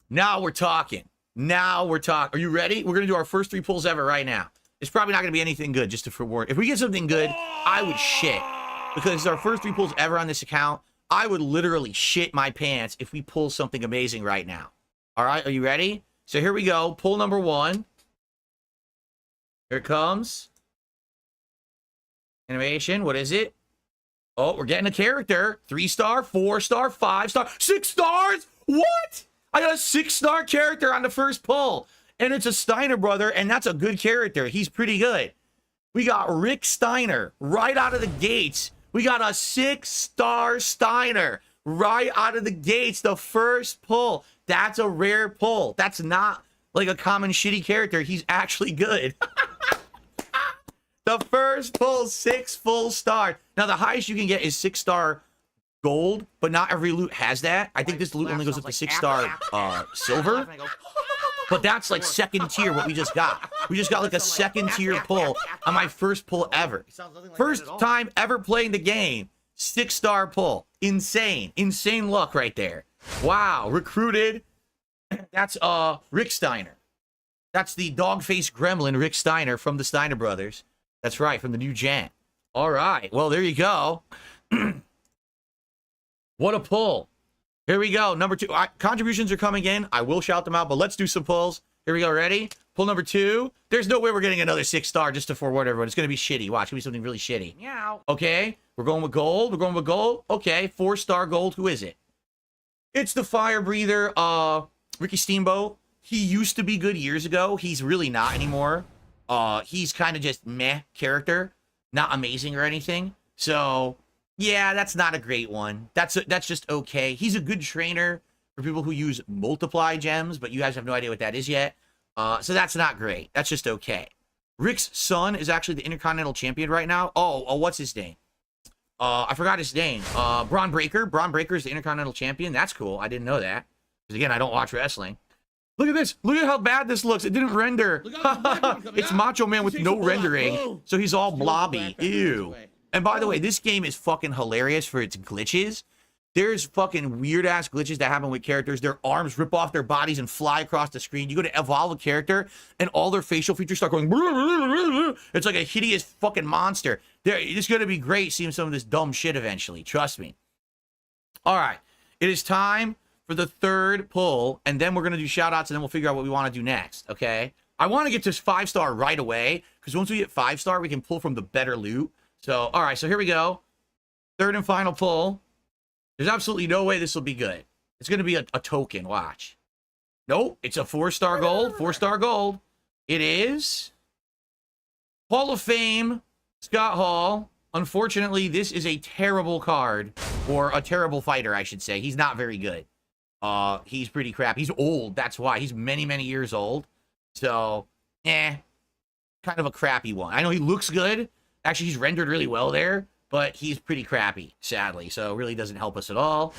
A: Now we're talking. Now we're talking. Are you ready? We're going to do our first 3 pulls ever right now. It's probably not going to be anything good, just to forewarn. If we get something good, I would shit. Because it's our first 3 pulls ever on this account. I would literally shit my pants if we pull something amazing right now. All right, are you ready? So here we go. Pull number 1. Here it comes. Animation. What is it? Oh, we're getting a character. 3-star, 4-star, 5-star, 6 stars. What? I got a 6-star character on the first pull. And it's a Steiner brother, and that's a good character. He's pretty good. We got Rick Steiner right out of the gates. We got a 6-star Steiner right out of the gates. The first pull. That's a rare pull. That's not like a common shitty character. He's actually good. The first pull, 6 full stars. Now, the highest you can get is 6-star gold, but not every loot has that. I think this loot only goes up to 6-star silver. But that's like second tier what we just got. We just got like a second tier pull on my first pull ever. First time ever playing the game. 6-star pull. Insane. Insane luck right there. Wow. Recruited. That's Rick Steiner. That's the dog-faced gremlin Rick Steiner from the Steiner Brothers. That's right, from the new gen. All right. Well, there you go. What a pull. Here we go. Number 2. Contributions are coming in. I will shout them out, but let's do some pulls. Here we go. Ready? Pull number 2. There's no way we're getting another 6-star, just to forewarn everyone. It's going to be shitty. Watch. It's going to be something really shitty.
B: Meow.
A: Okay. We're going with gold. We're going with gold. Okay. 4-star gold. Who is it? It's the fire breather, Ricky Steamboat. He used to be good years ago. He's really not anymore. He's kind of just meh character. Not amazing or anything. So... yeah, that's not a great one. That's just okay. He's a good trainer for people who use multiply gems, but you guys have no idea what that is yet. So that's not great. That's just okay. Rick's son is actually the Intercontinental Champion right now. Oh, what's his name? I forgot his name. Braun Breaker. Braun Breaker is the Intercontinental Champion. That's cool. I didn't know that. Because again, I don't watch wrestling. Look at this. Look at how bad this looks. It didn't render. It's Macho Man with no rendering. So he's all blobby. Ew. And by the way, this game is fucking hilarious for its glitches. There's fucking weird-ass glitches that happen with characters. Their arms rip off their bodies and fly across the screen. You go to evolve a character, and all their facial features start going... it's like a hideous fucking monster. It's going to be great seeing some of this dumb shit eventually. Trust me. All right. It is time for the third pull, and then we're going to do shout outs, and then we'll figure out what we want to do next, okay? I want to get to 5-star right away, because once we get 5-star, we can pull from the better loot. So, all right, so here we go. Third and final pull. There's absolutely no way this will be good. It's going to be a token, watch. Nope, it's a 4-star gold, 4-star gold. It is Hall of Fame, Scott Hall. Unfortunately, this is a terrible card, or a terrible fighter, I should say. He's not very good. He's pretty crap. He's old, that's why. He's many, many years old. So, kind of a crappy one. I know he looks good. Actually, he's rendered really well there, but he's pretty crappy, sadly. So, it really doesn't help us at all.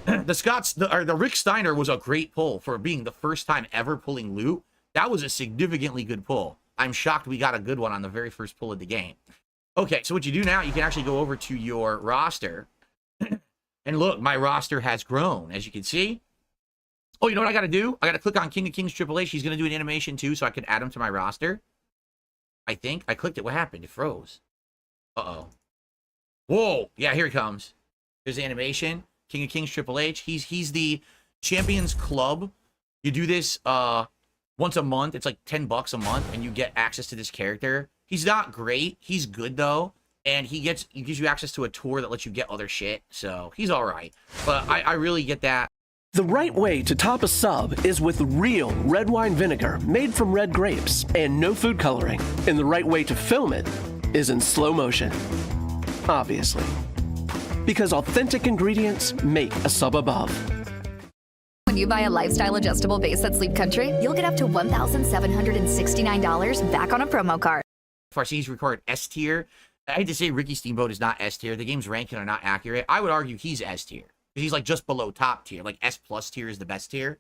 A: The Rick Steiner was a great pull for being the first time ever pulling loot. That was a significantly good pull. I'm shocked we got a good one on the very first pull of the game. Okay, so what you do now, you can actually go over to your roster. And look, my roster has grown, as you can see. Oh, you know what I got to do? I got to click on King of Kings Triple H. He's going to do an animation, too, so I can add him to my roster. I think. I clicked it. What happened? It froze. Uh-oh. Whoa. Yeah, here he comes. There's the animation. King of Kings Triple H. He's the Champions Club. You do this once a month. It's like $10 a month, and you get access to this character. He's not great. He's good, though. And he gives you access to a tour that lets you get other shit. So he's all right. But I really get that.
L: The right way to top a sub is with real red wine vinegar made from red grapes and no food coloring. And the right way to film it is in slow motion. Obviously. Because authentic ingredients make a sub above.
M: When you buy a lifestyle adjustable base at Sleep Country, you'll get up to $1,769 back on a promo card.
A: He's recorded S tier. I hate to say Ricky Steamboat is not S tier. The game's ranking are not accurate. I would argue he's S tier. He's like just below top tier. Like S+ tier is the best tier.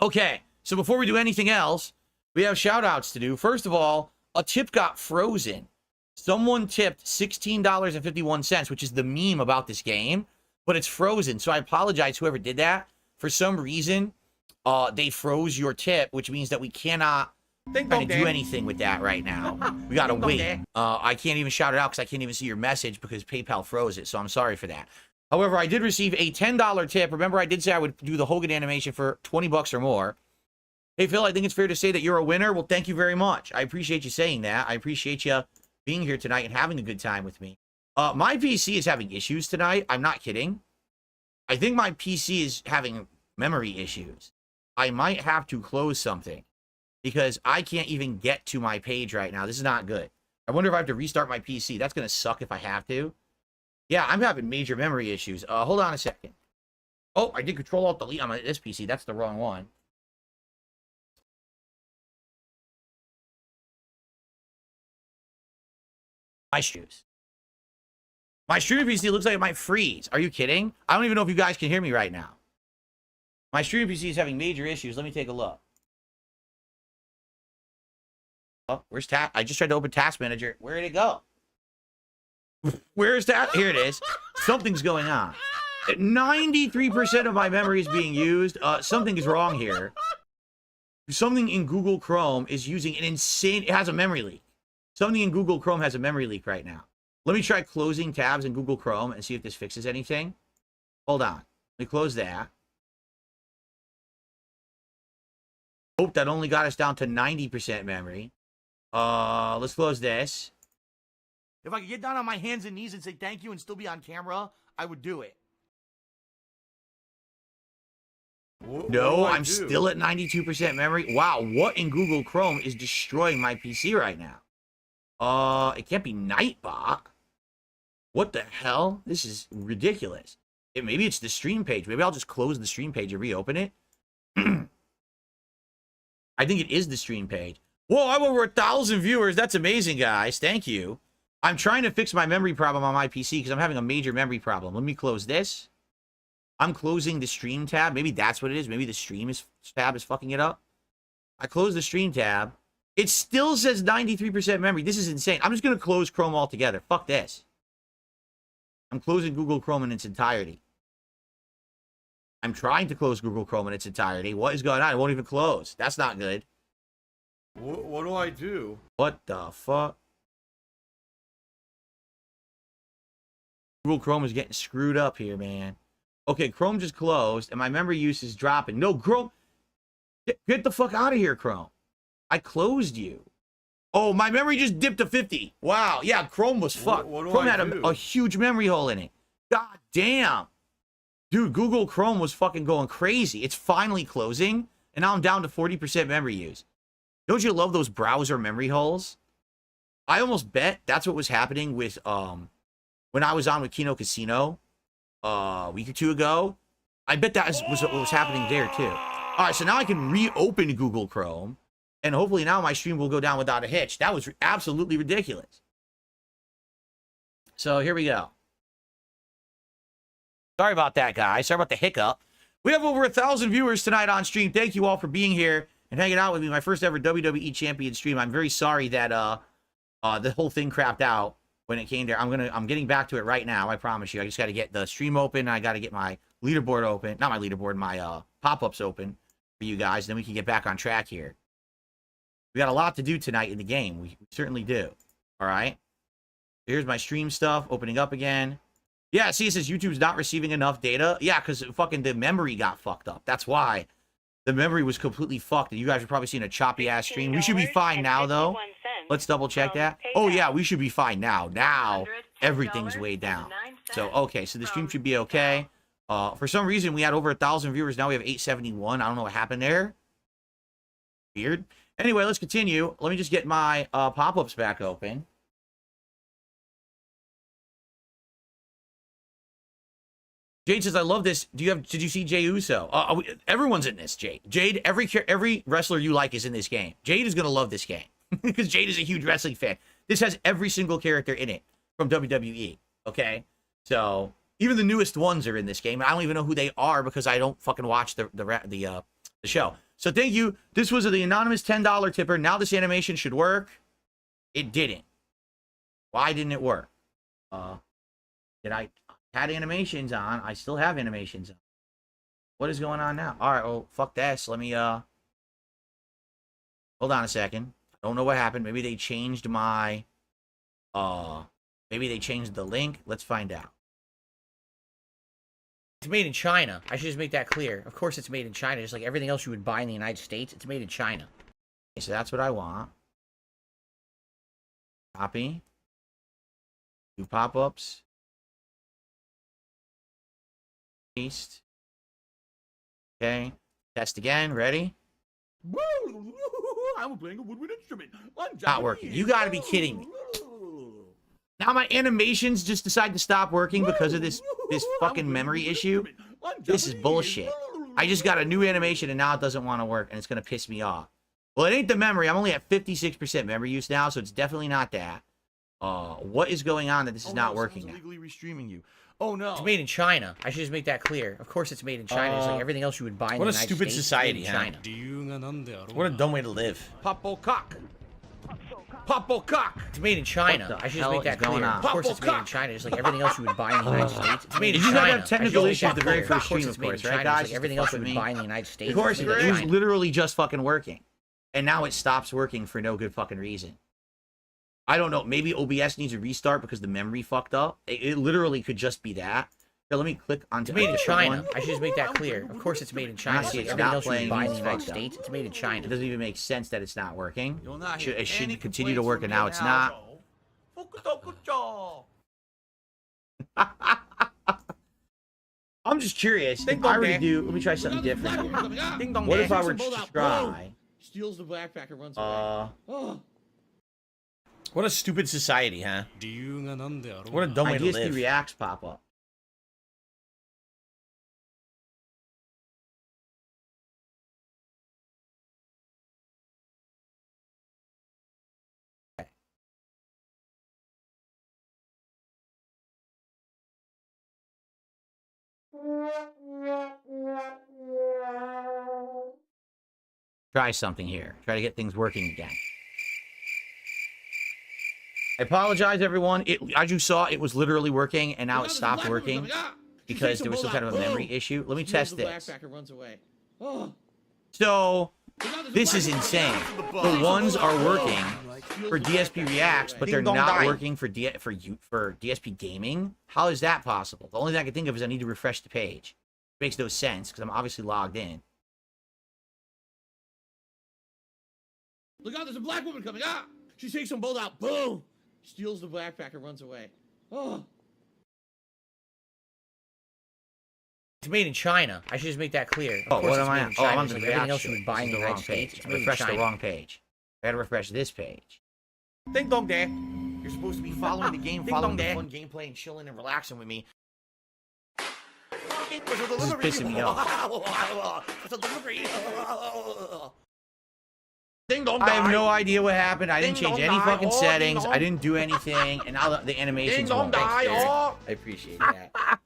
A: Okay, so before we do anything else, we have shout outs to do. First of all, a tip got frozen. Someone tipped $16.51, which is the meme about this game, but it's frozen. So I apologize whoever did that. For some reason, they froze your tip, which means that we cannot do anything with that right now. We gotta wait. I can't even shout it out because I can't even see your message because PayPal froze it, so I'm sorry for that. However, I did receive a $10 tip. Remember, I did say I would do the Hogan animation for $20 or more. Hey, Phil, I think it's fair to say that you're a winner. Well, thank you very much. I appreciate you saying that. I appreciate you being here tonight and having a good time with me. My PC is having issues tonight. I'm not kidding. I think my PC is having memory issues. I might have to close something because I can't even get to my page right now. This is not good. I wonder if I have to restart my PC. That's going to suck if I have to. Yeah, I'm having major memory issues. Hold on a second. Oh, I did Control-Alt-Delete on this PC. That's the wrong one. My shoes. My streaming PC looks like it might freeze. Are you kidding? I don't even know if you guys can hear me right now. My streaming PC is having major issues. Let me take a look. Oh, where's Task? I just tried to open Task Manager. Where did it go? Where is that? Here it is. Something's going on. 93% of my memory is being used. Something is wrong here. Something in Google Chrome is using an insane... It has a memory leak. Something in Google Chrome has a memory leak right now. Let me try closing tabs in Google Chrome and see if this fixes anything. Hold on. Let me close that. Oh, that only got us down to 90% memory. Let's close this. If I could get down on my hands and knees and say thank you and still be on camera, I would do it. No, I'm still at 92% memory. Wow, what in Google Chrome is destroying my PC right now? It can't be Nightbot. What the hell? This is ridiculous. Maybe it's the stream page. Maybe I'll just close the stream page and reopen it. I think it is the stream page. Whoa, I'm over 1,000 viewers. That's amazing, guys. Thank you. I'm trying to fix my memory problem on my PC because I'm having a major memory problem. Let me close this. I'm closing the stream tab. Maybe that's what it is. Maybe the stream tab is fucking it up. I close the stream tab. It still says 93% memory. This is insane. I'm just going to close Chrome altogether. Fuck this. I'm closing Google Chrome in its entirety. I'm trying to close Google Chrome in its entirety. What is going on? It won't even close. That's not good.
N: What do I do?
A: What the fuck? Google Chrome is getting screwed up here, man. Okay, Chrome just closed, and my memory use is dropping. No, Chrome, get the fuck out of here, Chrome. I closed you. Oh, my memory just dipped to 50. Wow, yeah, Chrome was fucked.
N: What do
A: Chrome
N: I
A: had
N: do?
A: a huge memory hole in it. God damn. Dude, Google Chrome was fucking going crazy. It's finally closing, and now I'm down to 40% memory use. Don't you love those browser memory holes? I almost bet that's what was happening with when I was on with Kino Casino a week or two ago. I bet that was what was happening there too. All right, so now I can reopen Google Chrome, and hopefully now my stream will go down without a hitch. That was absolutely ridiculous. So here we go. Sorry about that, guys. Sorry about the hiccup. We have over 1,000 viewers tonight on stream. Thank you all for being here and hanging out with me. My first ever WWE Champions stream. I'm very sorry that the whole thing crapped out when it came there. I'm getting back to it right now. I promise you. I just got to get the stream open. I got to get my leaderboard open. Not my leaderboard, my pop-ups open for you guys. Then we can get back on track here. We got a lot to do tonight in the game. We certainly do. All right. Here's my stream stuff opening up again. Yeah, see, it says YouTube's not receiving enough data. Yeah, because fucking the memory got fucked up. That's why. The memory was completely fucked. And you guys are probably seeing a choppy-ass stream. We should be fine now, though. Let's double-check that. Oh, yeah, we should be fine now. Now, everything's way down. So, okay, so the stream should be okay. For some reason, we had over 1,000 viewers. Now we have 871. I don't know what happened there. Weird. Anyway, let's continue. Let me just get my pop-ups back open. Jade says, I love this. Did you see Jay Uso? Everyone's in this, Jade. Jade, every wrestler you like is in this game. Jade is going to love this game because Jade is a huge wrestling fan. This has every single character in it from WWE, okay? So, even the newest ones are in this game. I don't even know who they are because I don't fucking watch the show. So, thank you. This was the anonymous $10 tipper. Now this animation should work. It didn't. Why didn't it work? Did I... had animations on. I still have animations on. What is going on now? All right, well, fuck this. Let me, hold on a second. I don't know what happened. Maybe they changed my, maybe they changed the link. Let's find out. It's made in China. I should just make that clear. Of course it's made in China. Just like everything else you would buy in the United States, it's made in China. Okay, so that's what I want. Copy. Do pop-ups. Paste. Okay. Test again. Ready?
N: I'm playing a woodwind instrument.
A: Not working. You gotta be kidding me. Now my animations just decide to stop working because of this fucking memory issue. This is bullshit. I just got a new animation and now it doesn't want to work and it's gonna piss me off. Well, it ain't the memory. I'm only at 56% memory use now, so it's definitely not that. What is going on that this is not working now?
N: Illegally restreaming you. Oh no.
A: It's made in China. I should just make that clear. Of course it's made in China. It's like everything else you would buy in the United States. What a stupid society, China. What a dumb way to live.
N: Popo cock. Popo cock.
A: It's made in China. I should just make that clear. Of course it's made in China. Just like everything else you would buy in the United States. It's made in China. You have technical issues the very first stream, of course, right, guys? Like everything else you would buy in the United States. Of course, it was literally just fucking working. And now it stops working for no good fucking reason. I don't know. Maybe OBS needs a restart because the memory fucked up. It literally could just be that. Here, let me click on. It's made in China. I should just make that clear. Of course, it's made in China. It's everything else you buy in the United States. It's made in China. It doesn't even make sense that it's not working. It should continue to work, and now it's not. I'm just curious. If I were to do, let me try something different. What if I were to try?
N: Steals the backpack and runs away.
A: What a stupid society, huh? What a dumb way to live. IDSD reacts pop up. Try something here. Try to get things working again. I apologize, everyone. As you saw, it was literally working, and now it stopped working because there was some kind of a memory issue. Let me test this. So, This is insane. The ones are working for DSP Reacts, but they're not working for DSP Gaming. How is that possible? The only thing I can think of is I need to refresh the page. Makes no sense because I'm obviously logged in.
N: Look out, there's a black woman coming. Ah! She takes them both out. Boom! Steals the backpack and runs away. Oh.
A: It's made in China. I should just make that clear.
O: Oh, what am I
A: on?
O: Oh, I'm on
A: Just
O: the
A: like everything
O: React
A: else you would buy in the United States. I refreshed the wrong page. I gotta refresh this page.
N: Ding dong there.
A: You're supposed to be following the game, following the fun gameplay, and chilling and relaxing with me. This is pissing me off.
N: Ding dong.
A: I have no idea what happened. I didn't change any fucking settings. I didn't do anything, and now the animation's wrong. I appreciate that.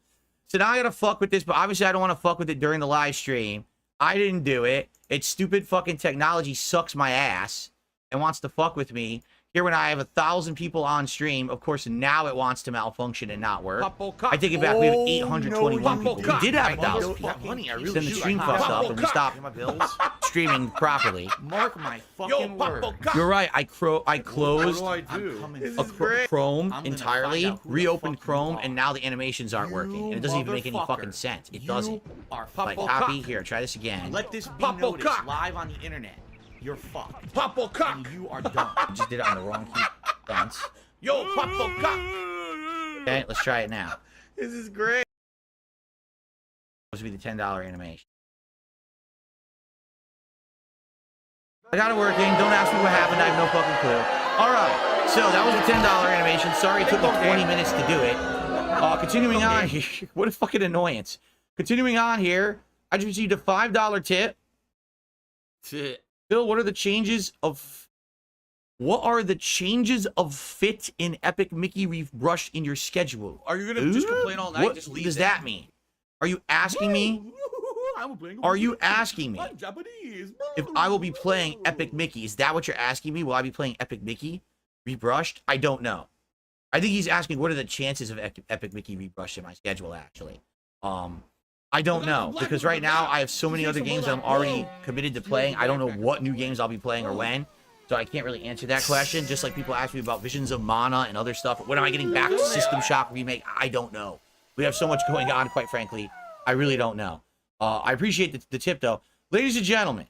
A: So now I gotta fuck with this, but obviously I don't want to fuck with it during the live stream. I didn't do it. It's stupid fucking technology sucks my ass and wants to fuck with me. Here when I have 1,000 people on stream, of course now it wants to malfunction and not work. I take it back. We have 821 people. We did have 1,000 people. Then the stream fucked up and we stopped streaming properly.
O: Mark my fucking word.
A: You're right. I closed Chrome
O: I'm
A: entirely, reopened Chrome, and now the animations aren't working. And it doesn't even make any fucking sense. It doesn't. Like, copy. Here, try this again.
O: Let this be noticed live on the internet. You're fucked.
N: Popple cock.
O: And you are done.
A: I just did it on the wrong key. Thanks.
N: Yo, popple cock.
A: Okay, let's try it now.
N: This is great.
A: Supposed to be the $10 animation. I got it working. Don't ask me what happened. I have no fucking clue. All right. So that was the $10 animation. Sorry it took me 20 minutes to do it. Continuing on here. What a fucking annoyance. Continuing on here. I just received a $5 tip. Bill, what are the changes of... What are the changes of fit in Epic Mickey Rebrush in your schedule?
N: Are you gonna just complain all night?
A: What
N: Just leave
A: does that mean? Are you asking me? Are you asking me if I will be playing Epic Mickey? Is that what you're asking me? Will I be playing Epic Mickey Rebrushed? I don't know. I think he's asking what are the chances of Epic Mickey Rebrushed in my schedule, actually. I don't know, because right now I have so many other games that I'm already committed to playing. I don't know what new games I'll be playing or when, so I can't really answer that question. Just like people ask me about Visions of Mana and other stuff. When am I getting back to System Shock Remake? I don't know. We have so much going on, quite frankly. I really don't know. I appreciate the tip, though. Ladies and gentlemen,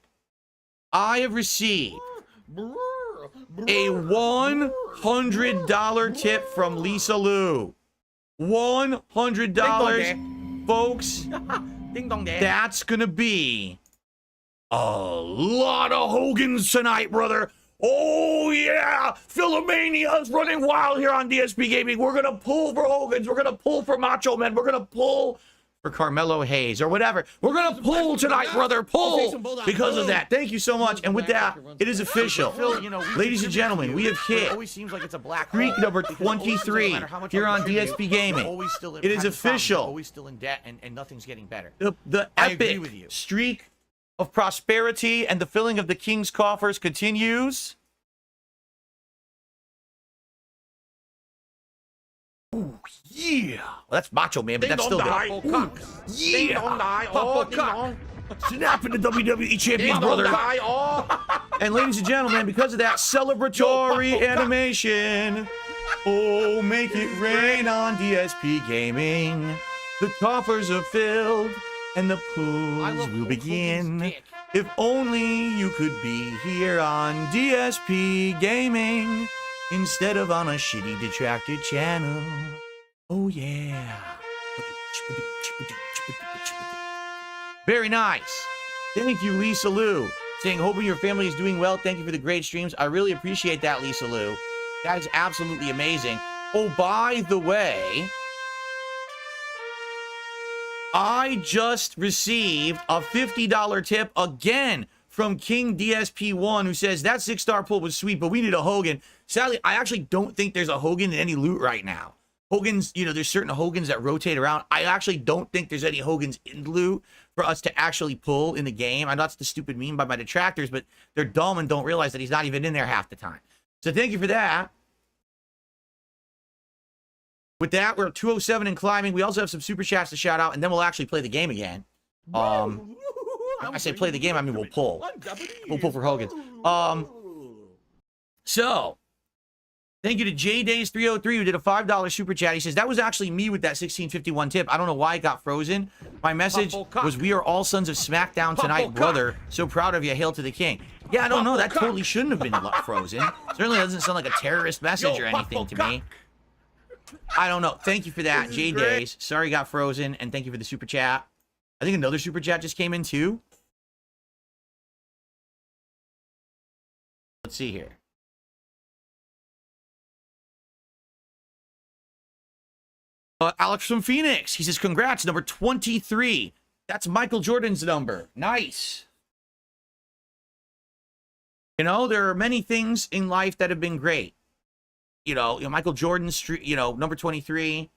A: I have received a $100 tip from Lisa Lou. $100. Folks,
N: ding dong there.
A: That's gonna be a lot of Hogans tonight, brother. Oh yeah, Philomania's running wild here on DSP Gaming. We're gonna pull for Hogans. We're gonna pull for Macho Men. We're gonna pull for Carmelo Hayes or whatever. We're gonna pull tonight, brother. Pull because of that. Thank you so much. And with that, it is official. Ladies and gentlemen, we have hit streak number 23 here on DSP Gaming. It is official.
O: Always still in debt and nothing's getting better.
A: The epic streak of prosperity and the filling of the king's coffers continues. Oh, yeah. Well, that's Macho Man, but that's still good. Yeah. Snapping the WWE Champions, brother. And ladies and gentlemen, because of that celebratory animation, oh, make it rain on DSP Gaming. The coffers are filled and the pools will begin. If only you could be here on DSP Gaming instead of on a shitty detracted channel. Oh yeah. Very nice. Thank you, Lisa Lou. Saying, hoping your family is doing well. Thank you for the great streams. I really appreciate that, Lisa Lou. That is absolutely amazing. Oh, by the way, I just received a $50 tip again from King DSP1, who says, that 6-star pull was sweet, but we need a Hogan. Sadly, I actually don't think there's a Hogan in any loot right now. Hogan's, you know, there's certain Hogans that rotate around. I actually don't think there's any Hogans in loot for us to actually pull in the game. I know that's the stupid meme by my detractors, but they're dumb and don't realize that he's not even in there half the time. So thank you for that. With that, we're at 207 and climbing. We also have some super chats to shout out, and then we'll actually play the game again. When I say play the game, I mean we'll pull. We'll pull for Hogan's. So, thank you to JDays303 who did a $5 super chat. He says, that was actually me with that 1651 tip. I don't know why it got frozen. My message was, we are all sons of SmackDown tonight, brother. So proud of you. Hail to the king. Yeah, I don't know. That totally shouldn't have been frozen. Certainly doesn't sound like a terrorist message or anything to me. I don't know. Thank you for that, JDays. Sorry it got frozen, and thank you for the super chat. I think another super chat just came in, too. Let's see here. Alex from Phoenix. He says, congrats, number 23. That's Michael Jordan's number. Nice. You know, there are many things in life that have been great. You know Michael Jordan's, number 23.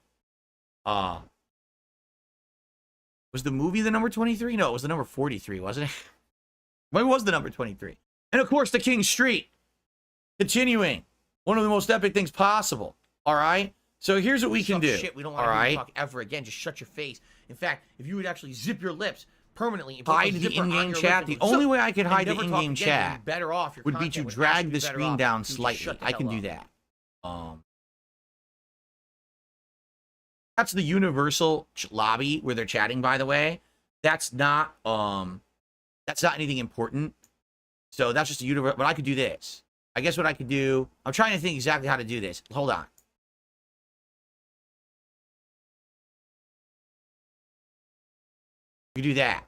A: Was the movie the number 23? No, it was the number 43, wasn't it? Maybe it was the number 23. And, of course, the King Street. Continuing. One of the most epic things possible. All right? So here's what we can do.
O: Shit, we don't want to hear you talk ever again. Just shut your face. In fact, if you would actually zip your lips permanently,
A: hide the in-game chat. The only way I could hide the in-game chat would be to drag the screen down slightly. I can do that. That's the universal lobby where they're chatting. By the way, that's not anything important. So that's just a universe. But I could do this. I guess what I could do. I'm trying to think exactly how to do this. Hold on. You do that.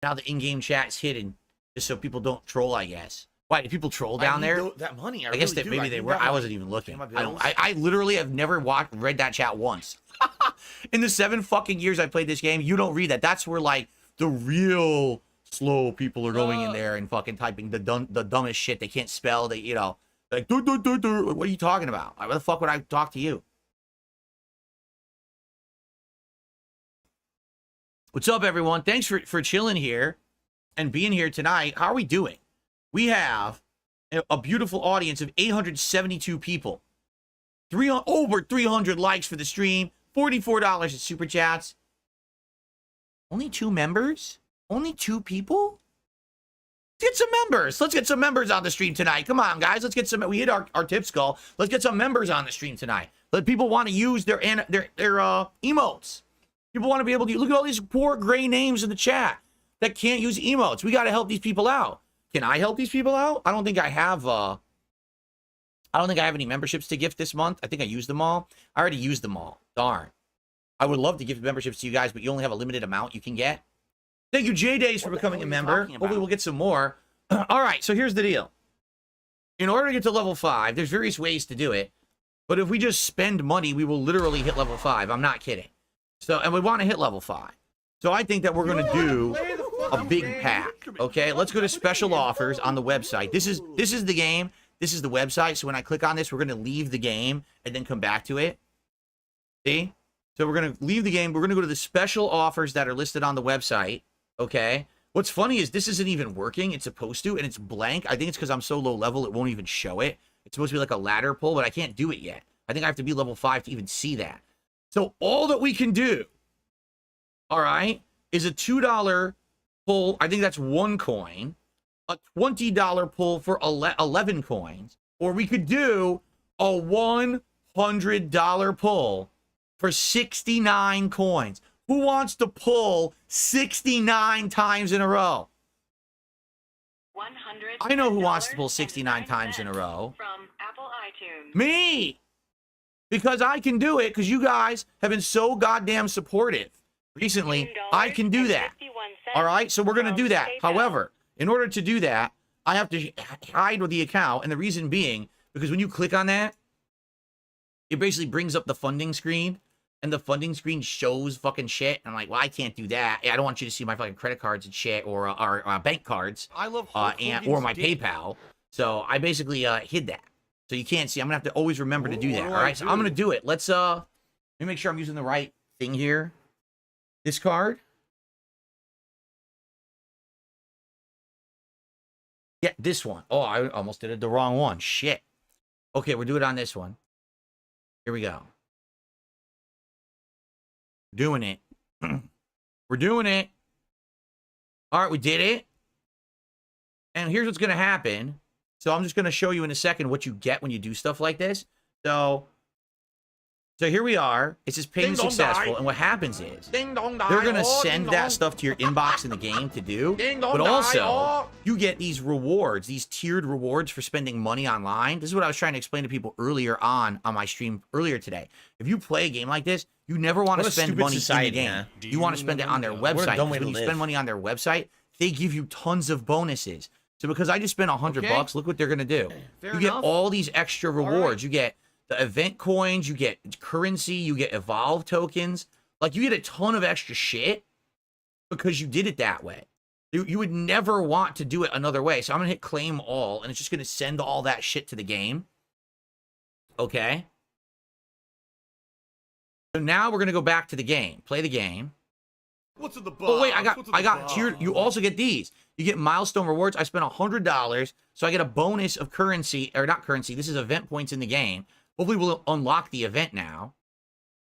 A: Now the in-game chat is hidden, just so people don't troll, I guess. Why, did people troll down there?
O: That money,
A: I guess that maybe they were. I wasn't even looking. I literally have never read that chat once. In the 7 fucking years I played this game, you don't read that. That's where, like, the real slow people are going in there and fucking typing the dumbest shit. They can't spell. They, like, what are you talking about? Why the fuck would I talk to you? What's up, everyone? Thanks for chilling here and being here tonight. How are we doing? We have a beautiful audience of 872 people. Over 300 likes for the stream. $44 in super chats. Only 2 members? Only 2 people? Let's get some members. Let's get some members on the stream tonight. Come on, guys. Let's get some. We hit our tip skull. Let's get some members on the stream tonight. Let people want to use their emotes. People want to be able to look at all these poor gray names in the chat that can't use emotes. We got to help these people out. Can I help these people out? I don't think I have. I don't think I have any memberships to gift this month. I think I used them all. I already used them all. Darn. I would love to give memberships to you guys, but you only have a limited amount you can get. Thank you, JDays, for becoming a member. Hopefully, we'll get some more. All right. So here's the deal. In order to get to level 5, there's various ways to do it. But if we just spend money, we will literally hit level 5. I'm not kidding. So, and we want to hit level 5. So I think that we're going to do a big pack. Okay, let's go to special offers on the website. This is the game. This is the website. So when I click on this, we're going to leave the game and then come back to it. See? So we're going to leave the game. We're going to go to the special offers that are listed on the website. Okay. What's funny is this isn't even working. It's supposed to, and it's blank. I think it's because I'm so low level, it won't even show it. It's supposed to be like a ladder pull, but I can't do it yet. I think I have to be level 5 to even see that. So all that we can do, all right, is a $2 pull. I think that's 1 coin, a $20 pull for 11 coins, or we could do a $100 pull for 69 coins. Who wants to pull 69 times in a row? I know who wants to pull 69 times in a row.
P: From Apple iTunes.
A: Me! Because I can do it, because you guys have been so goddamn supportive recently. I can do that. All right? So we're going to do that. However, in order to do that, I have to hide with the account. And the reason being, because when you click on that, it basically brings up the funding screen. And the funding screen shows fucking shit. And I'm like, well, I can't do that. I don't want you to see my fucking credit cards and shit, or bank cards,
O: I love
A: or my PayPal. So I basically hid that. So you can't see. I'm gonna have to always remember to do that. All right. So I'm gonna do it. Let me make sure I'm using the right thing here. This card. Yeah, this one. Oh, I almost did it the wrong one. Shit. Okay, we'll do it on this one. Here we go. Doing it. We're We're doing it. All right, we did it. And here's what's going to happen. So I'm just going to show you in a second what you get when you do stuff like this. So here we are. It says paying successful. And what happens is they're going to send that stuff to your inbox in the game to do. But also, you get these rewards, these tiered rewards for spending money online. This is what I was trying to explain to people earlier on my stream earlier today. If you play a game like this, you never want to spend money in the game. You want to spend it on their website. When you spend money on their website, they give you tons of bonuses. So because I just spent $100, look what they're going to do. You get all these extra rewards. You get the event coins, you get currency, you get evolve tokens. Like, you get a ton of extra shit because you did it that way. You would never want to do it another way. So I'm going to hit claim all, and it's just going to send all that shit to the game. Okay? So now we're going to go back to the game. Play the game.
N: What's in the box?
A: Oh, wait, I got tiered. You also get these. You get milestone rewards. I spent $100, so I get a bonus of currency, or not currency. This is event points in the game. Hopefully we'll unlock the event now.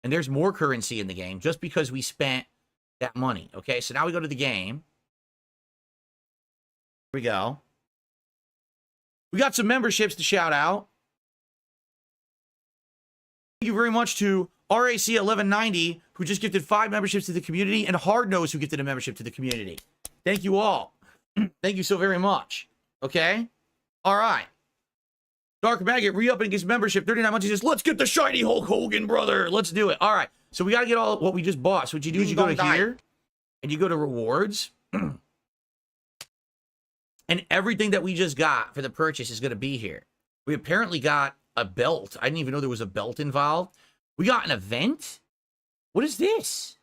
A: And there's more currency in the game just because we spent that money. Okay, so now we go to the game. Here we go. We got some memberships to shout out. Thank you very much to RAC1190, who just gifted 5 memberships to the community, and Hard Nose, who gifted a membership to the community. Thank you all. Thank you so very much. Okay? All right. Dark Maggot re-upping his membership, 39 months. He says, let's get the shiny Hulk Hogan, brother. Let's do it. All right. So we got to get all what we just bought. So what you do is you go to here, and you go to rewards. And everything that we just got for the purchase is going to be here. We apparently got a belt. I didn't even know there was a belt involved. We got an event. What is this?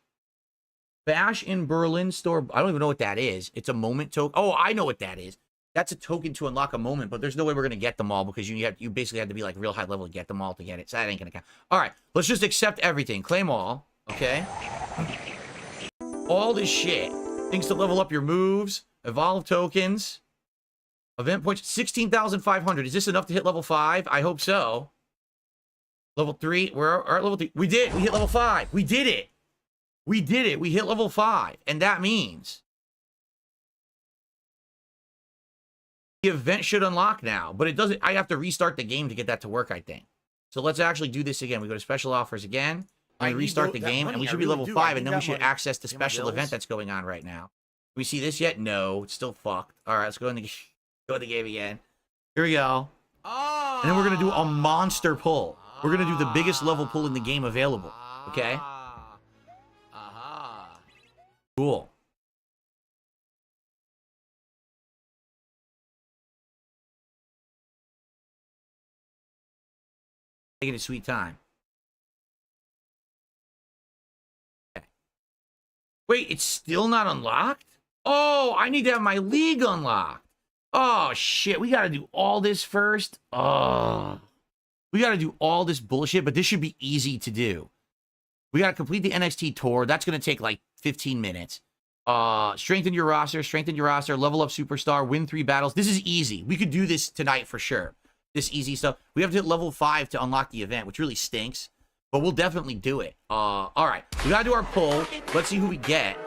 A: Bash in Berlin store. I don't even know what that is. It's a moment token. Oh, I know what that is. That's a token to unlock a moment, but there's no way we're going to get them all because you basically have to be like real high level to get them all to get it. So that ain't going to count. All right, let's just accept everything. Claim all, okay? All this shit. Things to level up your moves, evolve tokens, event points, 16,500. Is this enough to hit level 5? I hope so. Level 3, we're at level 3. We did, we hit level 5. We did it. We did it. We hit level 5. And that means the event should unlock now, but it doesn't. I have to restart the game to get that to work, I think. So let's actually do this again. We go to special offers again. I restart the game, and we should be level 5, and then we should access the special event that's going on right now. Do we see this yet? No, it's still fucked. All right, let's go in the game again. Here we go. And then we're gonna do a monster pull. We're gonna do the biggest level pull in the game available. Okay. Cool. Taking a sweet time. Okay. Wait, it's still not unlocked? Oh, I need to have my league unlocked. Oh, shit. We got to do all this first. Oh. We got to do all this bullshit, but this should be easy to do. We got to complete the NXT tour. That's going to take like 15 minutes. Strengthen your roster, level up superstar, win 3 battles. This is easy. We could do this tonight for sure. This easy stuff. We have to hit level 5 to unlock the event, which really stinks, but we'll definitely do it. All right. We got to do our pull. Let's see who we get.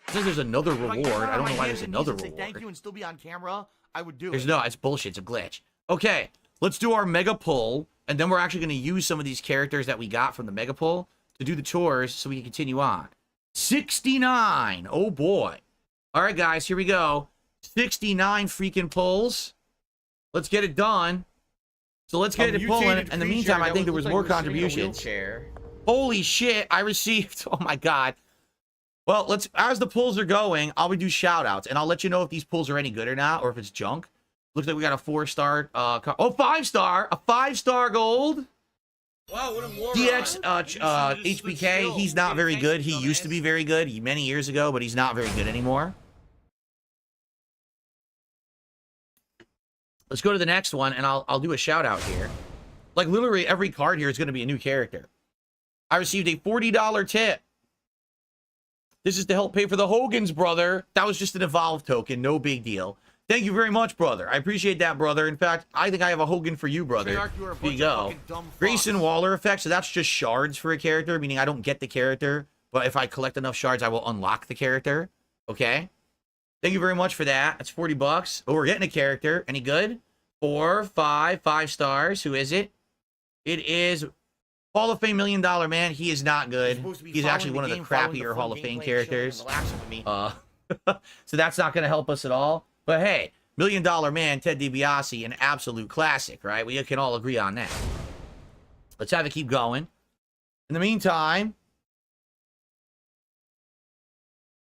A: It says there's another reward. I don't know why there's another reward.
O: Thank you and still be on camera. I would do it.
A: There's no, it's bullshit. It's a glitch. Okay. Let's do our mega pull, and then we're actually going to use some of these characters that we got from the mega pull to do the tours so we can continue on. 69. Oh, boy. All right, guys, here we go. 69 freaking pulls. Let's get it done. So let's get it pulling. In the meantime, I think there was more contributions. Holy shit, I received... Oh, my God. Well, let's... As the pulls are going, I'll do shout-outs, and I'll let you know if these pulls are any good or not, or if it's junk. Looks like we got a 4-star... Oh, 5-star! A 5-star gold!
N: Wow, what a moron.
A: DX HBK, he's not very good. He used to be very good many years ago, but he's not very good anymore. Let's go to the next one, and I'll do a shout-out here. Like, literally every card here is going to be a new character. I received a $40 tip. This is to help pay for the Hogan's, brother. That was just an Evolve token. No big deal. Thank you very much, brother. I appreciate that, brother. In fact, I think I have a Hogan for you, brother. Here you go. Grayson Waller effect. So that's just shards for a character, meaning I don't get the character, But if I collect enough shards, I will unlock the character. Okay. Thank you very much for that. That's 40 bucks. Oh, we're getting a character. Any good? 4, 5, 5 stars. Who is it? It is Hall of Fame $1 Million Man. He is not good. He's actually one of the crappier Hall of Fame characters. So that's not going to help us at all. But hey, $1 Million Man, Ted DiBiase, an absolute classic, right? We can all agree on that. Let's have it keep going. In the meantime,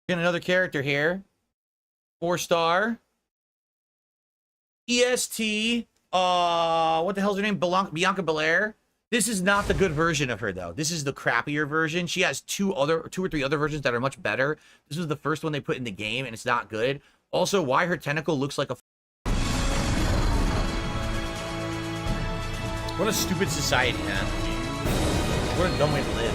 A: get another character here. 4-star. EST. What the hell's her name? Bianca Belair. This is not the good version of her, though. This is the crappier version. She has two or three other versions that are much better. This was the first one they put in the game, and it's not good. Also, why her tentacle looks like a... What a stupid society, man. What a dumb way to live.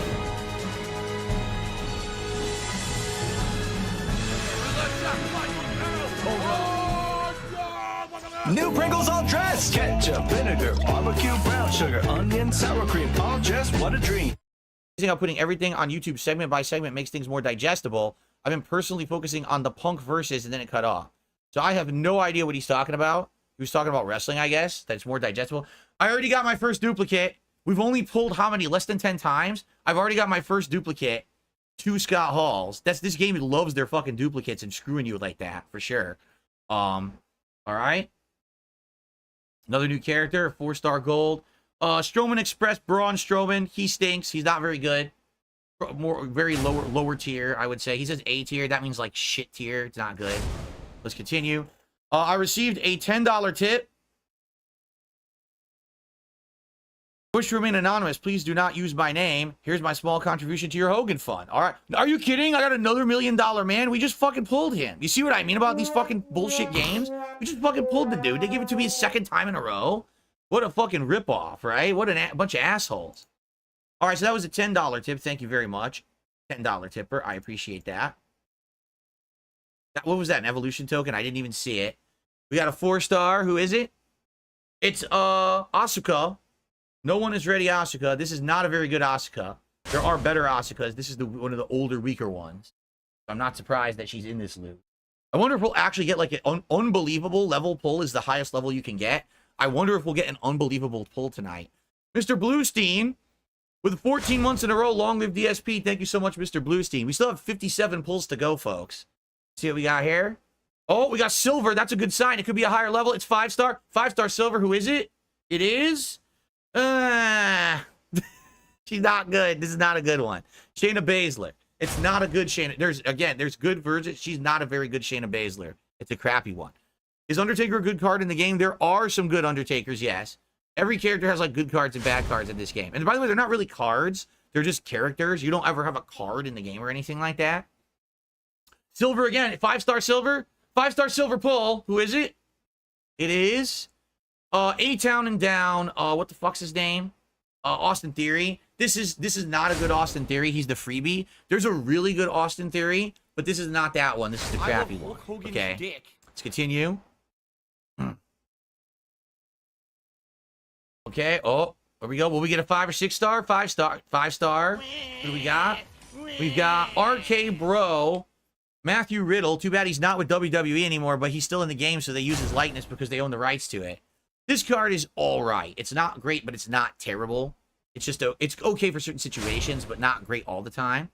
D: New Pringles all dressed. Ketchup, vinegar, barbecue, brown sugar, onion, sour cream, all just what a dream.
A: How putting everything on YouTube segment by segment makes things more digestible. I've been personally focusing on the Punk versus, and then it cut off. So I have no idea what he's talking about. He was talking about wrestling, I guess. That's more digestible. I already got my first duplicate. We've only pulled how many? Less than 10 times? I've already got my first duplicate. 2 Scott Halls. This game loves their fucking duplicates and screwing you like that, for sure. All right. Another new character, 4-star gold. Strowman Express, Braun Strowman. He stinks. He's not very good. Very lower tier, I would say. He says A tier. That means like shit tier. It's not good. Let's continue. I received a $10 tip. Wish to remain anonymous. Please do not use my name. Here's my small contribution to your Hogan fund. All right. Are you kidding? I got another $1 Million Man. We just fucking pulled him. You see what I mean about these fucking bullshit games? We just fucking pulled the dude. They give it to me a second time in a row. What a fucking ripoff, right? What a bunch of assholes. All right, so that was a $10 tip. Thank you very much. $10 tipper. I appreciate that. What was that? An evolution token? I didn't even see it. We got a 4-star. Who is it? It's Asuka. No one is ready, Asuka. This is not a very good Asuka. There are better Asukas. This is one of the older, weaker ones. I'm not surprised that she's in this loot. I wonder if we'll actually get like an unbelievable level pull is the highest level you can get. I wonder if we'll get an unbelievable pull tonight. Mr. Bluestein, with 14 months in a row, long live DSP. Thank you so much, Mr. Bluestein. We still have 57 pulls to go, folks. See what we got here? Oh, we got silver. That's a good sign. It could be a higher level. It's 5-star. 5-star silver. Who is it? It is... she's not good. This is not a good one. Shayna Baszler. It's not a good Shayna. There's good versions. She's not a very good Shayna Baszler. It's a crappy one. Is Undertaker a good card in the game? There are some good Undertakers, yes. Every character has like good cards and bad cards in this game. And by the way, they're not really cards. They're just characters. You don't ever have a card in the game or anything like that. Silver again. 5-star silver. 5-star silver pull. Who is it? It is... A-Town and Down, what the fuck's his name? Austin Theory. This is not a good Austin Theory. He's the freebie. There's a really good Austin Theory, but this is not that one. This is the crappy one. Okay, let's continue. Okay, oh, there we go. Will we get a 5 or 6-star? 5-star. 5-star. What do we got? We've got RK Bro, Matthew Riddle. Too bad he's not with WWE anymore, but he's still in the game, so they use his likeness because they own the rights to it. This card is all right. It's not great, but it's not terrible. It's just it's okay for certain situations, but not great all the time.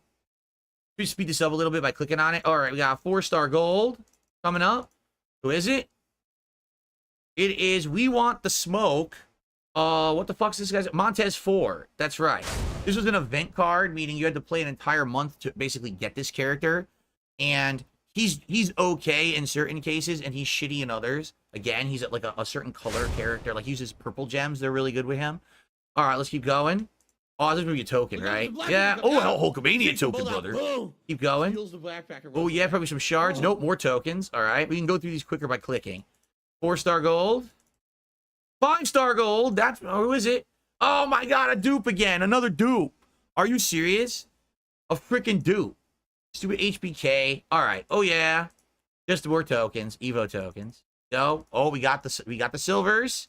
A: We speed this up a little bit by clicking on it. All right, we got a 4-star gold coming up. Who is it? It is We Want the Smoke. What the fuck's this guy's? Montez 4. That's right. This was an event card, meaning you had to play an entire month to basically get this character. And he's okay in certain cases, and he's shitty in others. Again, he's like a certain color character. Like, he uses purple gems. They're really good with him. All right, let's keep going. Oh, this is going to be a token, right? Yeah. Oh, Hulkamania token, brother. Keep going. Oh, yeah, probably some shards. Nope, more tokens. All right, we can go through these quicker by clicking. 4-star gold. 5-star gold. Who is it? Oh, my God, a dupe again. Another dupe. Are you serious? A freaking dupe. Stupid HBK. All right. Oh, yeah. Just more tokens. Evo tokens. No. Oh, we got the silvers.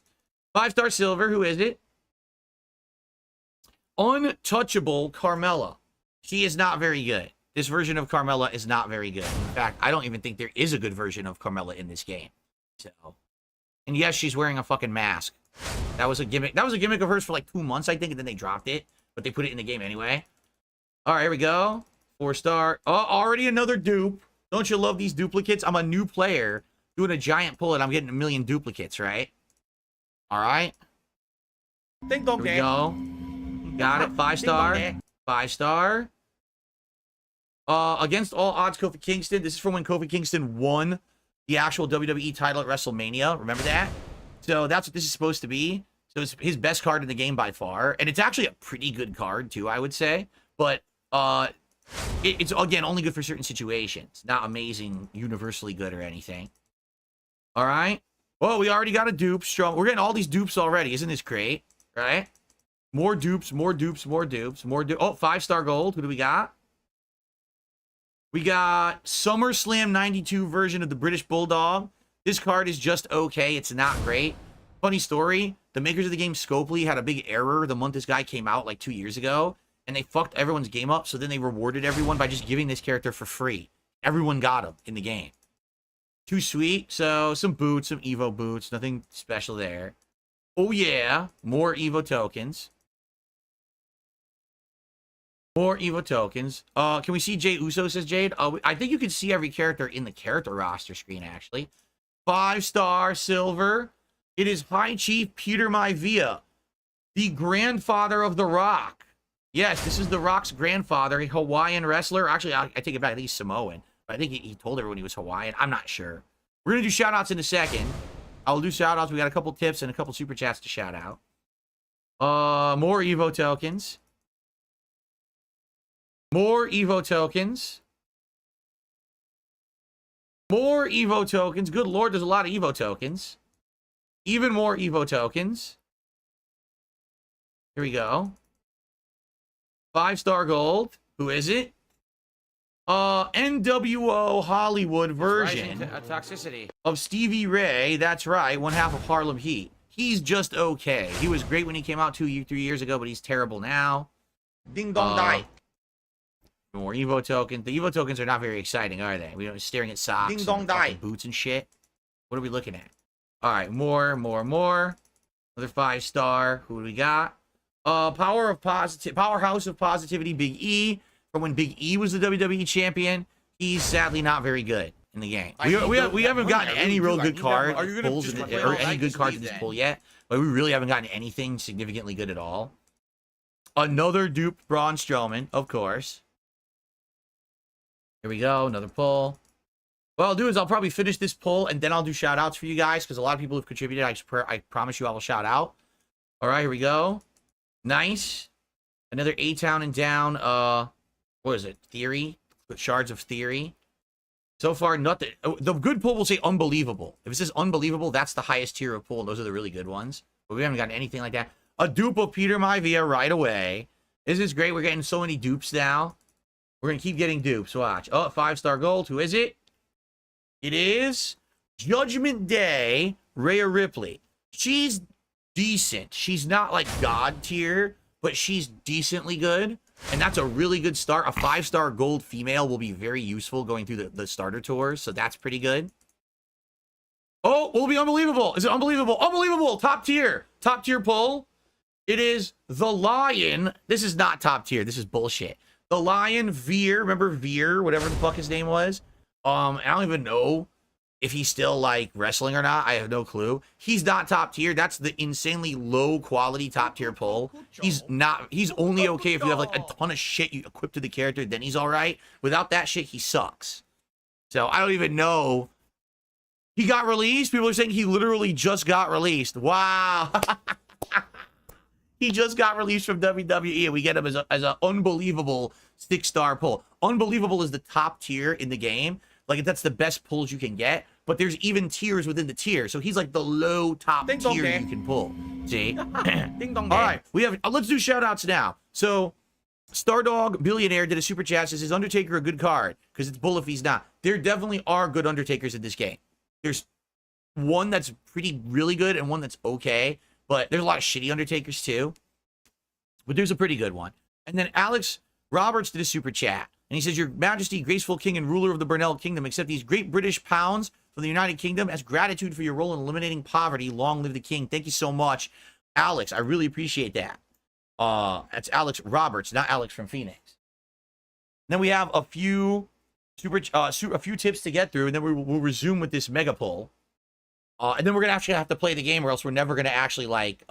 A: 5-star silver. Who is it? Untouchable Carmella. She is not very good. This version of Carmella is not very good. In fact, I don't even think there is a good version of Carmella in this game. So, and yes, she's wearing a fucking mask. That was a gimmick. That was a gimmick of hers for like 2 months, I think, and then they dropped it. But they put it in the game anyway. All right, here we go. 4-star. Oh, already another dupe. Don't you love these duplicates? I'm a new player doing a giant pull, and I'm getting a million duplicates, right? All right.
O: Ding dong,
A: here we go. Got it. 5-star. 5-star. Against all odds, Kofi Kingston. This is from when Kofi Kingston won the actual WWE title at WrestleMania. Remember that? So that's what this is supposed to be. So it's his best card in the game by far. And it's actually a pretty good card, too, I would say. But it's, again, only good for certain situations. Not amazing, universally good or anything. All right. Well, we already got a dupe. Strong. We're getting all these dupes already. Isn't this great? Right? More dupes, more dupes, more dupes, more dupes. Oh, 5-star gold. Who do we got? We got SummerSlam 92 version of the British Bulldog. This card is just okay. It's not great. Funny story. The makers of the game, Scopely, had a big error the month this guy came out like 2 years ago. And they fucked everyone's game up. So then they rewarded everyone by just giving this character for free. Everyone got him in the game. Too sweet. So some boots, some Evo boots. Nothing special there. Oh yeah. More Evo tokens. More Evo tokens. Can we see Jay Uso, says Jade? I think you can see every character in the character roster screen, actually. 5-star silver. It is High Chief Peter Maivia, the grandfather of The Rock. Yes, this is The Rock's grandfather, a Hawaiian wrestler. Actually, I take it back. I think he's Samoan. But I think he told everyone he was Hawaiian. I'm not sure. We're going to do shout-outs in a second. I'll do shout-outs. We got a couple tips and a couple super chats to shout out. More Evo tokens. More Evo tokens. More Evo tokens. Good Lord, there's a lot of Evo tokens. Even more Evo tokens. Here we go. 5-star gold. Who is it? NWO Hollywood version
O: toxicity
A: of Stevie Ray. That's right, one half of Harlem Heat. He's just okay. He was great when he came out 3 years ago, but he's terrible now.
O: Ding dong die.
A: More Evo tokens. The Evo tokens are not very exciting, are they? We're staring at socks,
O: ding dong
A: and
O: die,
A: boots and shit. What are we looking at? All right, more. Another 5-star. Who do we got? Powerhouse of Positivity, Big E. From when Big E was the WWE champion. He's sadly not very good in the game. We haven't gotten any real good cards or any good cards in this pool yet. But we really haven't gotten anything significantly good at all. Another dupe Braun Strowman, of course. Here we go, another pull. What I'll do is I'll probably finish this pull and then I'll do shout outs for you guys because a lot of people have contributed. I promise you I will shout out. All right, here we go. Nice. Another A-Town and down. What is it? Theory? Shards of Theory. So far, nothing. The good pull will say unbelievable. If it says unbelievable, that's the highest tier of pull. And those are the really good ones. But we haven't gotten anything like that. A dupe of Peter Maivia right away. This is great. We're getting so many dupes now. We're going to keep getting dupes. Watch. Oh, 5-star gold. Who is it? It is Judgment Day, Rhea Ripley. She's decent. She's not like God tier, but she's decently good. And that's a really good start. A 5-star gold female will be very useful going through the starter tours. So that's pretty good. Oh, will be unbelievable. Is it unbelievable? Unbelievable. Top tier. Top tier pull. It is the Lion. This is not top tier. This is bullshit. The Lion Veer. Remember Veer? Whatever the fuck his name was. I don't even know if he's still like wrestling or not. I have no clue. He's not top tier. That's the insanely low quality top tier pull. He's only okay if you have like a ton of shit you equip to the character, then he's all right. Without that shit, he sucks. So I don't even know. He got released. People are saying he literally just got released. Wow. He just got released from WWE and we get him as an unbelievable 6-star pull. Unbelievable is the top tier in the game. Like that's the best pulls you can get. But there's even tiers within the tier. So he's like the low top tier you can pull. See?
O: Ding dong.
A: All right. We have, let's do shout outs now. So Stardog Billionaire did a super chat. Says, is Undertaker a good card? Because it's bull if he's not. There definitely are good Undertakers in this game. There's one that's really good and one that's okay. But there's a lot of shitty Undertakers too. But there's a pretty good one. And then Alex Roberts did a super chat. And he says, Your Majesty, graceful king and ruler of the Burnell Kingdom, accept these great British pounds from the United Kingdom as gratitude for your role in eliminating poverty. Long live the king. Thank you so much, Alex. I really appreciate that. That's Alex Roberts, not Alex from Phoenix. Then we have a few a few tips to get through, and then we'll resume with this mega poll. And then we're gonna actually have to play the game, or else we're never gonna actually like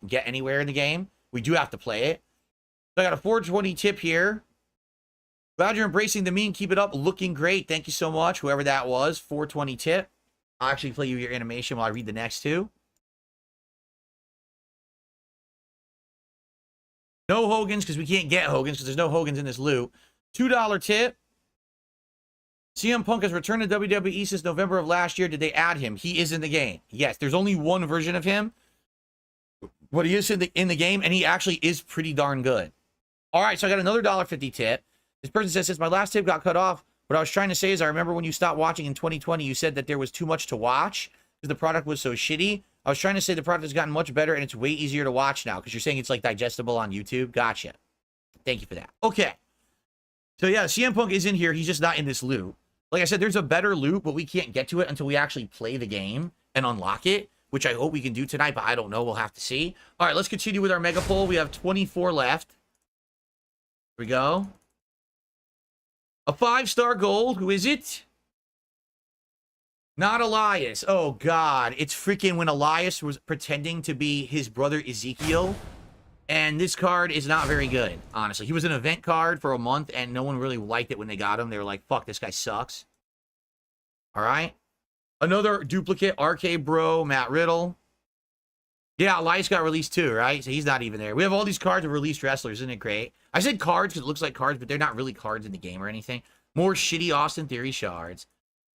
A: get anywhere in the game. We do have to play it. So I got a 420 tip here. Glad you're embracing the meme. Keep it up. Looking great. Thank you so much, whoever that was. 420 tip. I'll actually play you your animation while I read the next two. No Hogans, because we can't get Hogans, because there's no Hogans in this loot. $2 tip. CM Punk has returned to WWE since November of last year. Did they add him? He is in the game. Yes, there's only one version of him. But he is in the game, and he actually is pretty darn good. All right, so I got another $1.50 tip. This person says, since my last tip got cut off, what I was trying to say is I remember when you stopped watching in 2020, you said that there was too much to watch because the product was so shitty. I was trying to say the product has gotten much better, and it's way easier to watch now because you're saying it's like digestible on YouTube. Gotcha. Thank you for that. Okay. So yeah, CM Punk is in here. He's just not in this loot. Like I said, there's a better loot, but we can't get to it until we actually play the game and unlock it, which I hope we can do tonight, but I don't know. We'll have to see. All right, let's continue with our mega poll. We have 24 left. Here we go. A 5-star gold. Who is it? Not Elias. Oh, God. It's freaking when Elias was pretending to be his brother Ezekiel. And this card is not very good, honestly. He was an event card for a month, and no one really liked it when they got him. They were like, fuck, this guy sucks. All right. Another duplicate, RK Bro, Matt Riddle. Yeah, Elias got released too, right? So he's not even there. We have all these cards of released wrestlers. Isn't it great? I said cards because it looks like cards, but they're not really cards in the game or anything. More shitty Austin Theory shards.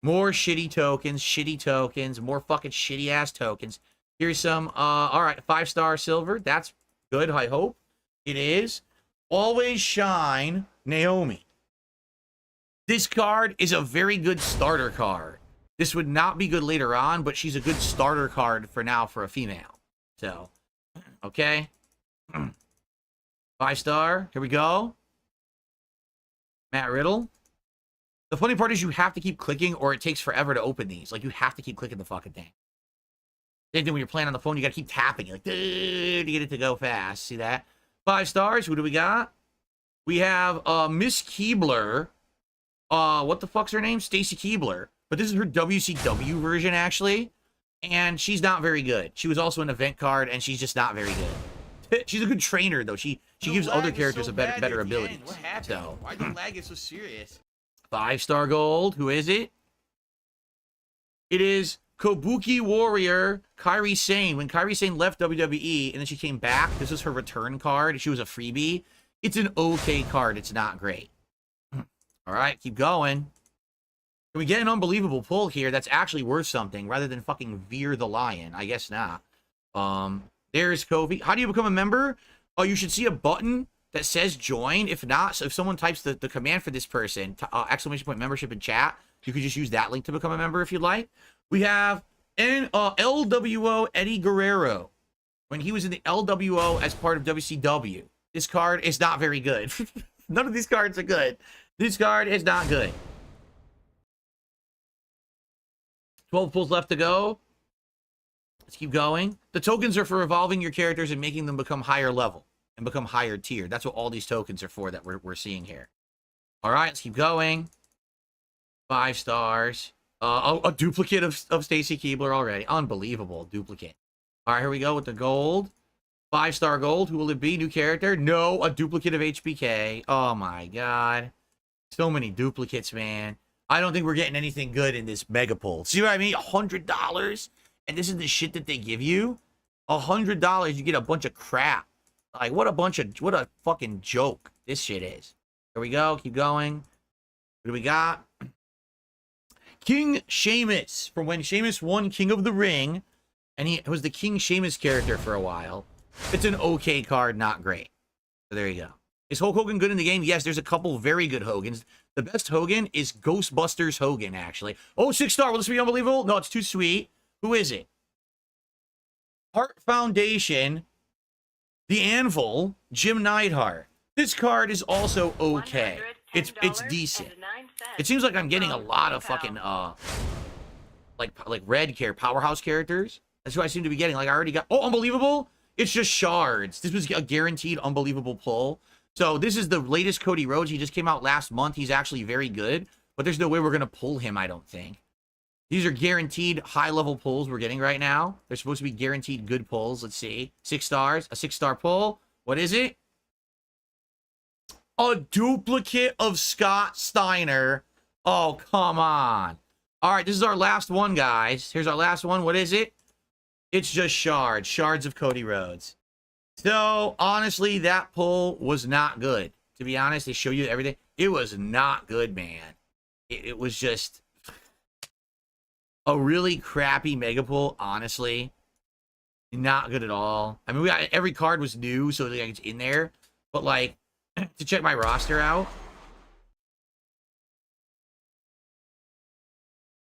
A: More shitty tokens, more fucking shitty-ass tokens. Here's some, all right, 5-star silver. That's good, I hope. It is. Always Shine, Naomi. This card is a very good starter card. This would not be good later on, but she's a good starter card for now for a female. So, okay. 5-star. Here we go. Matt Riddle. The funny part is you have to keep clicking or it takes forever to open these. Like, you have to keep clicking the fucking thing. Same thing when you're playing on the phone. You got to keep tapping. Like, to get it to go fast. See that? 5 stars. Who do we got? We have Miss Keebler. What the fuck's her name? Stacy Keebler. But this is her WCW version, actually. And she's not very good. She was also an event card, and she's just not very good. She's a good trainer, though. She gives other characters a better abilities. What happened?
O: So,
A: Why did the lag get so serious?
O: 5-star gold. Who is it? It is Kabuki Warrior Kairi Sane. When Kairi Sane left WWE and then she came back, this is her return card. She was a freebie. It's an okay card. It's not great. All right, keep going. Can we get an unbelievable pull here that's actually worth something rather than fucking Veer the Lion? I guess not. There's Kofi. How do you become a member? Oh, you should see a button that says join. If not, so if someone types the command for this person, exclamation point membership in chat, you could just use that link to become a member if you'd like. We have LWO Eddie Guerrero. When he was in the LWO as part of WCW. This card is not very good. None of these cards are good. This card is not good. 12 pulls left to go. Let's keep going. The tokens are for evolving your characters and making them become higher level and become higher tier. That's what all these tokens are for that we're seeing here. All right, let's keep going. 5 stars. A duplicate of Stacy Keebler already. Unbelievable duplicate. All right, here we go with the gold. 5-star gold. Who will it be? New character? No, a duplicate of HBK. Oh my god. So many duplicates, man. I don't think we're getting anything good in this mega pull. See what I mean? $100, and this is the shit that they give you. $100, you get a bunch of crap. Like, what a fucking joke this shit is. Here we go. Keep going. What do we got? King Sheamus, from when Sheamus won King of the Ring, and he was the King Sheamus character for a while. It's an okay card, not great. So there you go. Is Hulk Hogan good in the game? Yes, there's a couple very good Hogans. The best Hogan is Ghostbusters Hogan, actually. Oh, 6-star. Will this be unbelievable? No, it's too sweet. Who is it? Heart Foundation, The Anvil, Jim Neidhart. This card is also okay. It's decent. It seems like I'm getting a lot of fucking like red powerhouse characters. That's who I seem to be getting. Like I already got unbelievable. It's just shards. This was a guaranteed unbelievable pull. So this is the latest Cody Rhodes. He just came out last month. He's actually very good, but there's no way we're gonna pull him, I don't think. These are guaranteed high-level pulls we're getting right now. They're supposed to be guaranteed good pulls. Let's see. 6 stars. A 6-star pull. What is it? A duplicate of Scott Steiner. Oh, come on. All right, this is our last one, guys. Here's our last one. What is it? It's just shards. Shards of Cody Rhodes. So, honestly, that pull was not good. To be honest, they show you everything. It was not good, man. It was just a really crappy mega pull, honestly. Not good at all. I mean, we got every card was new, so like, it's in there. But like, to check my roster out.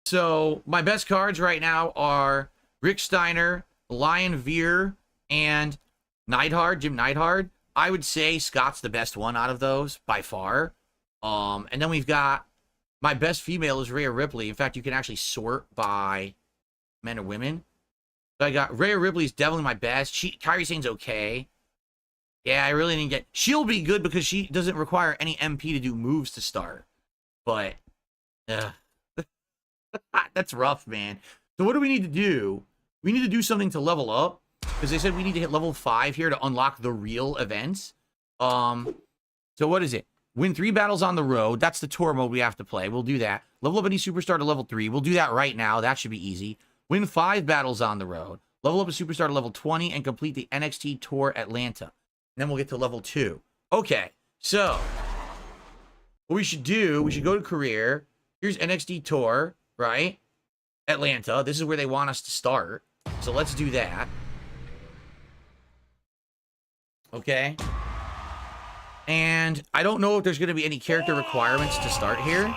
O: So my best cards right now are Rick Steiner, Lion Veer, and Neidhard, Jim Neidhard. I would say Scott's the best one out of those by far. And then we've got my best female is Rhea Ripley. In fact, you can actually sort by men or women. So I got Rhea Ripley's definitely my best. Kairi Sane's okay. Yeah, I really didn't get... She'll be good because she doesn't require any MP to do moves to start. But, that's rough, man. So what do we need to do? We need to do something to level up. Because they said we need to hit level 5 here to unlock the real events. So what is it? Win 3 battles on the road. That's the tour mode we have to play. We'll do that. Level up any superstar to level 3. We'll do that right now. That should be easy. Win 5 battles on the road. Level up a superstar to level 20 and complete the NXT Tour Atlanta. And then we'll get to level 2. Okay, so what we should do, we should go to career. Here's NXT Tour, right? Atlanta. This is where they want us to start. So let's do that. Okay. And I don't know if there's going to be any character requirements to start here,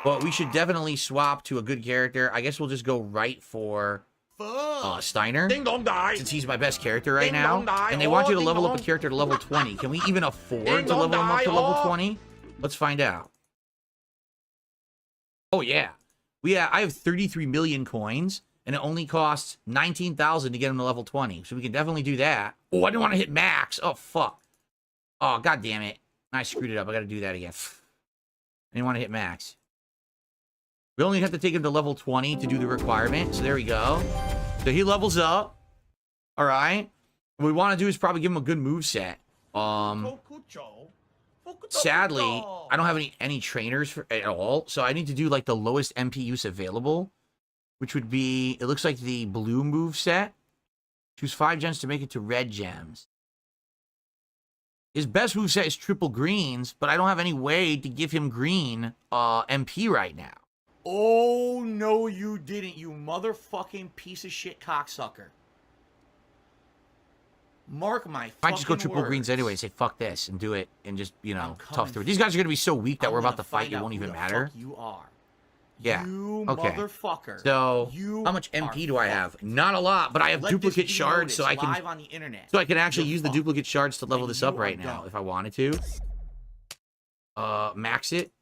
O: but we should definitely swap to a good character. I guess we'll just go right for Steiner, since he's my best character right now. And they want you to level up a character to level 20. Can we even afford to level him up to level 20? Let's find out. Oh, yeah. I have 33 million coins, and it only costs 19,000 to get him to level 20. So we can definitely do that. Oh, I didn't want to hit max. Oh, fuck. Oh, god damn it. I screwed it up. I gotta do that again. I didn't want to hit max. We only have to take him to level 20 to do the requirement. So there we go. So he levels up. Alright. What we want to do is probably give him a good move set. Sadly, I don't have any trainers at all. So I need to do like the lowest MP use available. Which would be, it looks like the blue move set. Choose 5 gems to make it to red gems. His best moveset is triple greens, but I don't have any way to give him green MP right now.
A: Oh, no, you didn't, you motherfucking piece of shit cocksucker. Mark my fucking
O: I might just go triple
A: words.
O: greens anyway, say fuck this, and do it, and just, you know, tough through it. These guys are going to be so weak that we're about to fight, it won't even matter.
A: You are.
O: Yeah.
A: You
O: okay.
A: motherfucker.
O: So, how much MP do I have? Not a lot, but I have duplicate shards, so I can
A: live on the internet.
O: So I can actually use the duplicate shards to level this up right now if I wanted to. Max it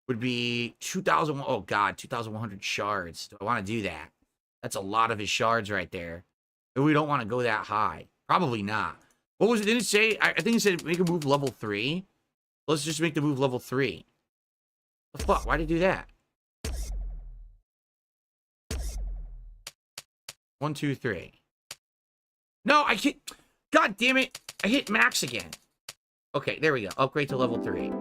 O: would be 2,000. Oh god, 2,100 shards. Do I want to do that? That's a lot of his shards right there. But we don't want to go that high. Probably not. What was it? Didn't it say? I think it said make a move level 3. Let's just make the move level 3. The fuck? Why'd it do that? 1, 2, 3. No, I can't. God damn it. I hit max again. Okay, there we go. Upgrade to level 3.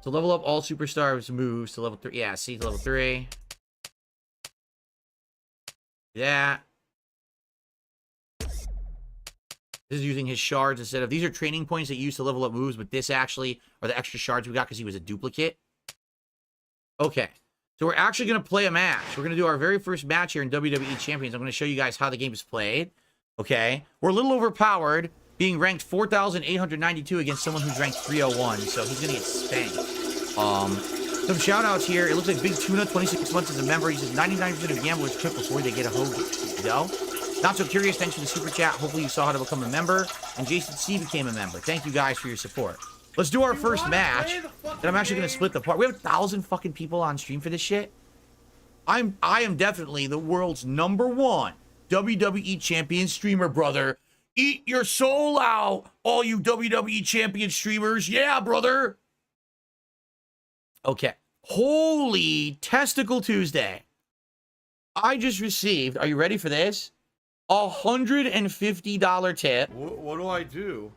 O: So level up all superstars moves to level 3. Yeah, see, to level 3. Yeah. This is using his shards instead of... These are training points that you use to level up moves, but this actually are the extra shards we got because he was a duplicate. Okay. So we're actually going to play a match. We're going to do our very first match here in WWE Champions. I'm going to show you guys how the game is played. Okay. We're a little overpowered, being ranked 4,892 against someone who's ranked 301. So he's going to get spanked. Some shout-outs here. It looks like Big Tuna, 26 months as a member. He says 99% of gamblers quit before they get a hoagie. You know? Not So Curious, thanks for the super chat. Hopefully you saw how to become a member. And Jason C became a member. Thank you guys for your support. Let's do our first match. And I'm actually going to split the part. We have 1,000 fucking people on stream for this shit. I am definitely the world's #1 WWE Champion streamer, brother. Eat your soul out, all you WWE Champion streamers. Yeah, brother. Okay. Holy Testicle Tuesday. I just received, are you ready for this? $150 tip.
A: What do I do?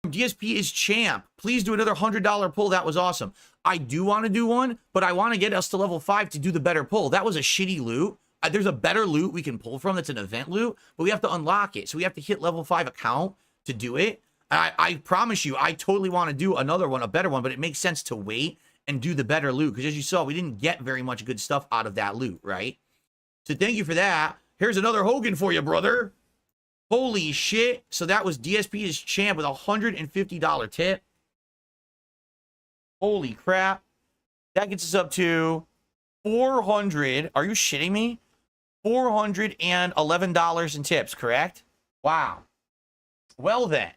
O: DSP is champ. Please do another $100 pull. That was awesome. I do want to do one, but I want to get us to level 5 to do the better pull. That was a shitty loot. There's a better loot we can pull from that's an event loot, but we have to unlock it. So we have to hit level 5 account to do it. I promise you, I totally want to do another one, a better one, but it makes sense to wait and do the better loot. Because as you saw, we didn't get very much good stuff out of that loot, right? So thank you for that. Here's another Hogan for you, brother. Holy shit. So that was DSP is champ with a $150 tip. Holy crap. That gets us up to 400. Are you shitting me? $411 in tips, correct? Wow. Well then.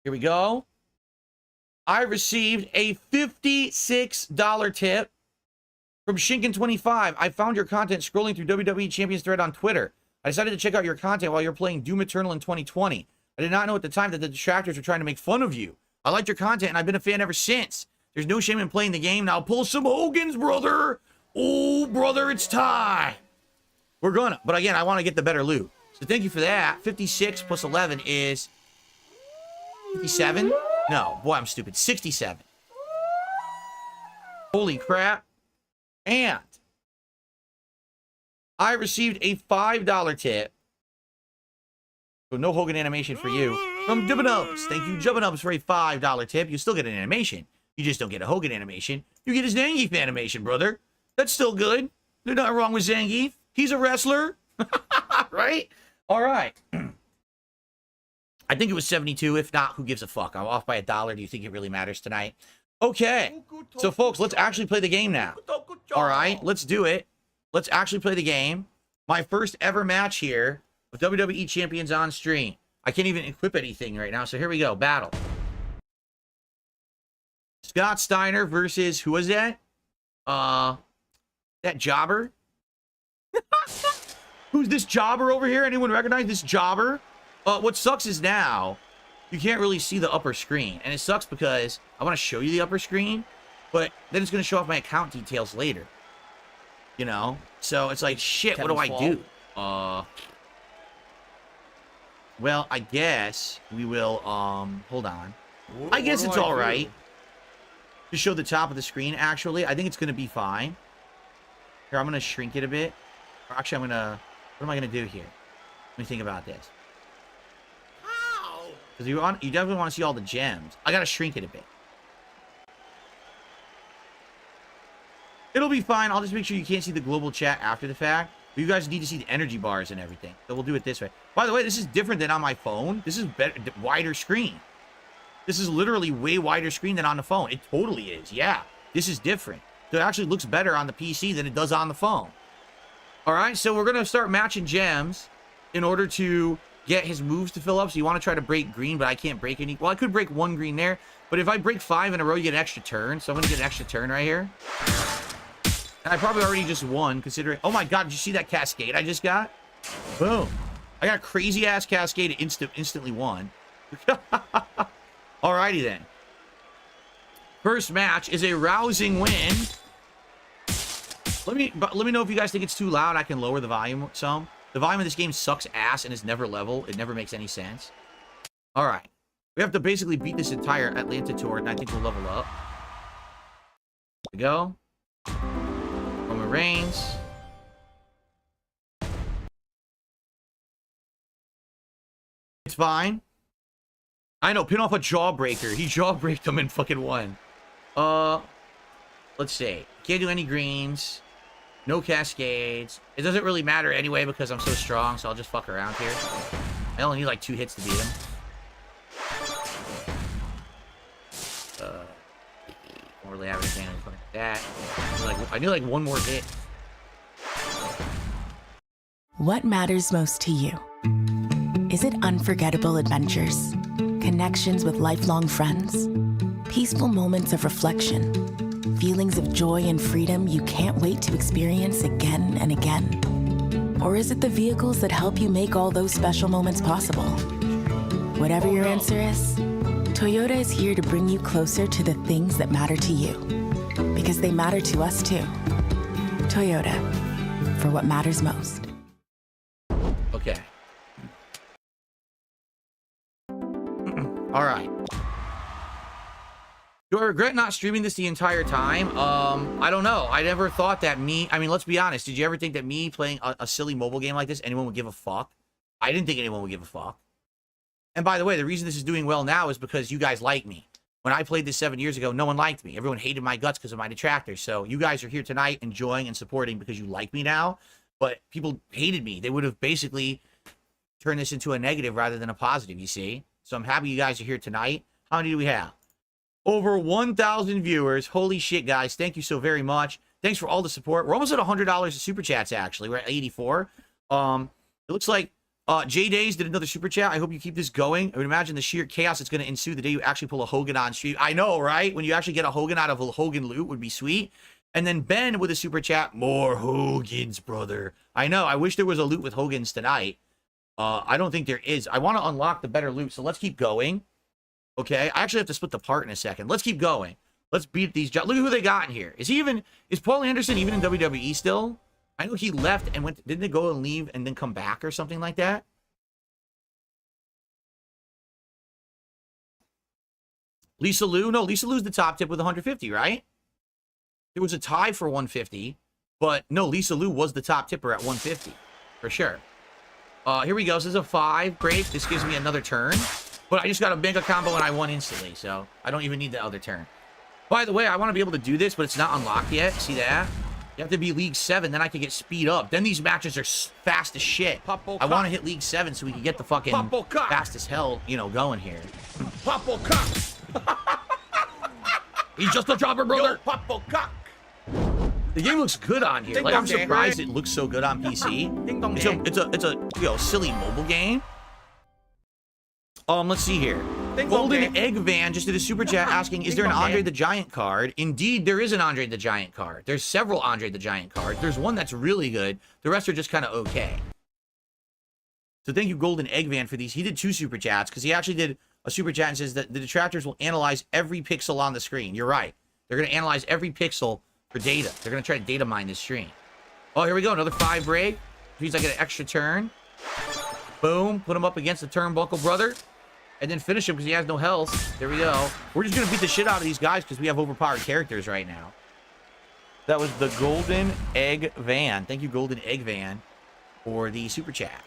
O: Here we go. I received a $56 tip from Shinkin25. I found your content scrolling through WWE Champions thread on Twitter. I decided to check out your content while you're playing Doom Eternal in 2020. I did not know at the time that the detractors were trying to make fun of you. I liked your content, and I've been a fan ever since. There's no shame in playing the game. Now pull some Hogans, brother. Oh, brother, it's time. We're gonna. But again, I want to get the better loot. So thank you for that. 56 plus 11 is 57? No, boy, I'm stupid. 67. Holy crap. And I received a $5 tip. So no Hogan animation for you. From Jubbinubs. Thank you, Jubbinubs, for a $5 tip. You still get an animation. You just don't get a Hogan animation. You get his Zangief animation, brother. That's still good. There's nothing wrong with Zangief. He's a wrestler. Right? All right. I think it was 72. If not, who gives a fuck? I'm off by $1. Do you think it really matters tonight? Okay. So, folks, let's actually play the game now. All right. Let's do it. Let's actually play the game. My first ever match here with WWE Champions on stream. I can't even equip anything right now. So, here we go. Battle. Scott Steiner versus, who was that? That jobber? Who's this jobber over here? Anyone recognize this jobber? What sucks is now you can't really see the upper screen. And it sucks because I want to show you the upper screen, but then it's going to show off my account details later. You know? So it's like, shit, what do I do? Well, I guess we will, hold on. I guess it's all right to show the top of the screen, actually. I think it's going to be fine. Here, I'm going to shrink it a bit. Or actually, I'm going to... What am I going to do here? Let me think about this. Because you definitely want to see all the gems. I got to shrink it a bit. It'll be fine. I'll just make sure you can't see the global chat after the fact. But you guys need to see the energy bars and everything. So we'll do it this way. By the way, this is different than on my phone. This is better, wider screen. This is literally way wider screen than on the phone. It totally is. Yeah. This is different. So it actually looks better on the PC than it does on the phone. All right. So we're going to start matching gems in order to get his moves to fill up. So you want to try to break green, but I can't break any. Well, I could break one green there, but if I break 5 in a row, you get an extra turn. So I'm going to get an extra turn right here. And I probably already just won, considering... Oh my god, did you see that cascade I just got? Boom. I got a crazy-ass cascade, instantly won. Alrighty then. First match is a rousing win. Let me know if you guys think it's too loud. I can lower the volume some. The volume of this game sucks ass and is never level. It never makes any sense. All right. We have to basically beat this entire Atlanta tour, and I think we'll level up. Here we go. Roman Reigns. It's fine. I know, pin off a jawbreaker. He jawbreaked him and fucking won. Let's see. Can't do any greens. No cascades. It doesn't really matter anyway because I'm so strong, so I'll just fuck around here. I only need like 2 hits to beat him. Don't really have anything like that. I need like one more hit.
P: What matters most to you? Is it unforgettable adventures, connections with lifelong friends, peaceful moments of reflection, feelings of joy and freedom you can't wait to experience again and again? Or is it the vehicles that help you make all those special moments possible? Whatever your answer is, Toyota is here to bring you closer to the things that matter to you. Because they matter to us too. Toyota, for what matters most.
O: Okay. All right. Do I regret not streaming this the entire time? I don't know. I never thought that I mean, let's be honest. Did you ever think that me playing a silly mobile game like this, anyone would give a fuck? I didn't think anyone would give a fuck. And by the way, the reason this is doing well now is because you guys like me. When I played this 7 years ago, no one liked me. Everyone hated my guts because of my detractors. So you guys are here tonight enjoying and supporting because you like me now. But people hated me. They would have basically turned this into a negative rather than a positive, you see? So I'm happy you guys are here tonight. How many do we have? Over 1,000 viewers. Holy shit, guys. Thank you so very much. Thanks for all the support. We're almost at $100 of super chats, actually. We're at 84. It looks like J Days did another super chat. I hope you keep this going. I would imagine the sheer chaos that's going to ensue the day you actually pull a Hogan on stream. I know, right? When you actually get a Hogan out of a Hogan loot would be sweet. And then Ben with a super chat. More Hogans, brother. I know. I wish there was a loot with Hogans tonight. I don't think there is. I want to unlock the better loot, so let's keep going. Okay? I actually have to split the part in a second. Let's keep going. Let's beat these. Look at who they got in here. Is Paul Anderson even in WWE still? I know he left and went. Didn't they go and leave and then come back or something like that? Lisa Lou? No, Lisa Lou's the top tip with 150, right? There was a tie for 150, but no, Lisa Lou was the top tipper at 150 for sure. Here we go. This is a 5. Great. This gives me another turn. But I just got a mega combo and I won instantly, so I don't even need the other turn. By the way, I want to be able to do this, but it's not unlocked yet. See that? You have to be League 7, then I can get speed up. Then these matches are fast as shit. I want to hit League 7 so we can get the fucking fast as hell, you know, going here.
N: Popo cock.
O: He's just a jobber, brother.
N: Yo, Popo cock.
O: The game looks good on here. Like, I'm surprised it looks so good on PC. It's a you know, silly mobile game. Let's see here. Golden Egg Van just did a super chat asking, is there an Andre the Giant card? Indeed, there is an Andre the Giant card. There's several Andre the Giant cards. There's one that's really good. The rest are just kind of okay. So thank you, Golden Egg Van, for these. He did 2 super chats because he actually did a super chat and says that the detractors will analyze every pixel on the screen. You're right. They're going to analyze every pixel for data. They're going to try to data mine this stream. Oh, here we go. Another 5 break. Means I get an extra turn. Boom. Put him up against the turnbuckle, brother. And then finish him because he has no health. There we go. We're just going to beat the shit out of these guys because we have overpowered characters right now. That was the Golden Egg Van. Thank you, Golden Egg Van, for the super chat.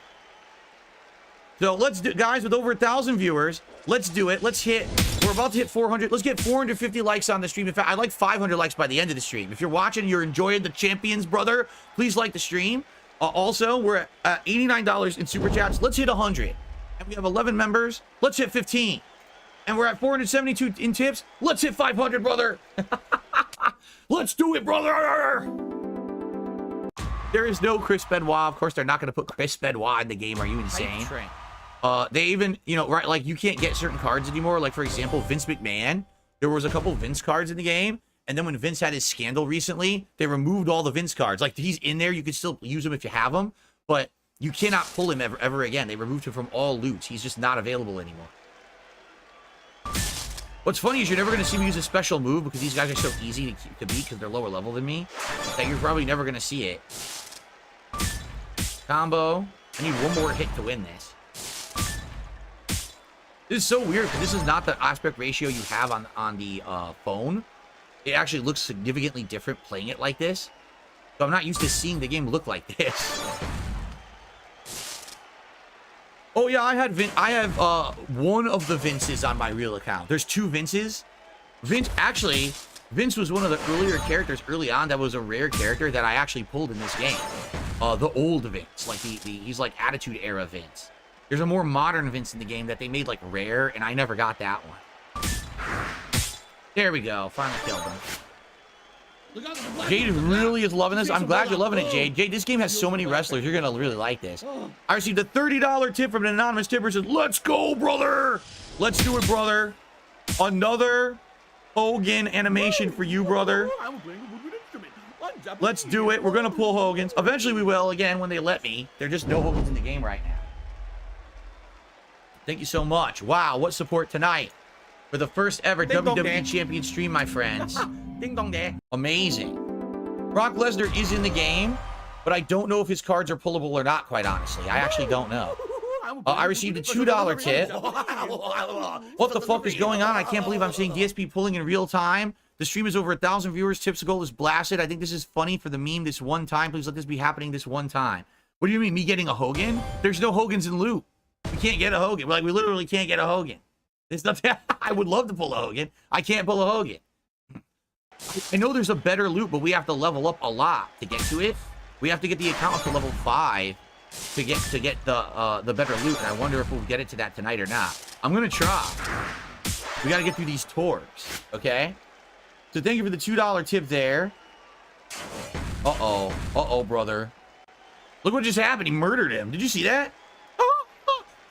O: So let's do, guys, with over 1,000 viewers, let's do it. We're about to hit 400. Let's get 450 likes on the stream. In fact, I'd like 500 likes by the end of the stream. If you're watching and you're enjoying the champions, brother, please like the stream. Also, we're at $89 in super chats. Let's hit 100. And we have 11 members. Let's hit 15. And we're at 472 in tips. Let's hit 500, brother. Let's do it, brother. There is no Chris Benoit. Of course, they're not going to put Chris Benoit in the game. Are you insane? They even, you know, right, like you can't get certain cards anymore. Like, for example, Vince McMahon. There was a couple Vince cards in the game. And then when Vince had his scandal recently, they removed all the Vince cards. Like, he's in there. You can still use them if you have them. But you cannot pull him ever again. They removed him from all loots. He's just not available anymore. What's funny is you're never going to see me use a special move because these guys are so easy to beat because they're lower level than me that you're probably never going to see it. Combo. I need one more hit to win this. This is so weird because this is not the aspect ratio you have on the phone. It actually looks significantly different playing it like this. So I'm not used to seeing the game look like this. Oh yeah, I have one of the Vinces on my real account. There's 2 Vinces. Vince was one of the earlier characters early on that was a rare character that I actually pulled in this game. The old Vince, like he's like Attitude Era Vince. There's a more modern Vince in the game that they made like rare, and I never got that one. There we go. Finally killed him.
A: Jade really is loving this. I'm glad you're loving it, Jade. Jade, this game has so many wrestlers. You're going to really like this. I received a $30 tip from an anonymous tipper. Says, let's go, brother. Let's do it, brother. Another Hogan animation for you, brother. Let's do it. We're going to pull Hogan's. Eventually we will, again, when they let me. There are just no Hogan's in the game right now. Thank you so much. Wow, what support tonight. For the first ever WWE Champions stream, my friends. Ding dong day. Amazing. Brock Lesnar is in the game, but I don't know if his cards are pullable or not, quite honestly. I actually don't know. I received a $2 tip. What the fuck is going on? I can't believe I'm seeing DSP pulling in real time. The stream is over 1,000 viewers. Tips goal is blasted. I think this is funny for the meme this one time. Please let this be happening this one time. What do you mean, me getting a Hogan? There's no Hogans in loot. We can't get a Hogan. Like, we literally can't get a Hogan. There's nothing. I would love to pull a Hogan. I can't pull a Hogan. I know there's a better loot, but we have to level up a lot to get to it. We have to get the account up to level 5 to get the better loot, and I wonder if we'll get it to that tonight or not. I'm gonna try. We gotta get through these tours, okay? So thank you for the $2 tip there. Uh-oh, brother. Look what just happened. He murdered him. Did you see that?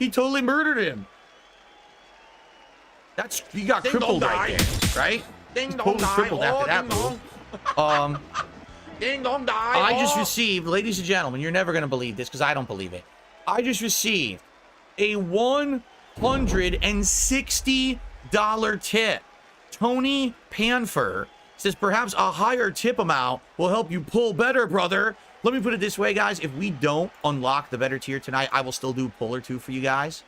A: He totally murdered him. He got crippled right there, right? Ding dong totally crippled after that move. Ding dong die. I just received, ladies and gentlemen, you're never gonna believe this because I don't believe it. I just received a $160 tip. Tony Panfer says perhaps a higher tip amount will help you pull better, brother. Let me put it this way, guys. If we don't unlock the better tier tonight, I will still do pull or two for you guys.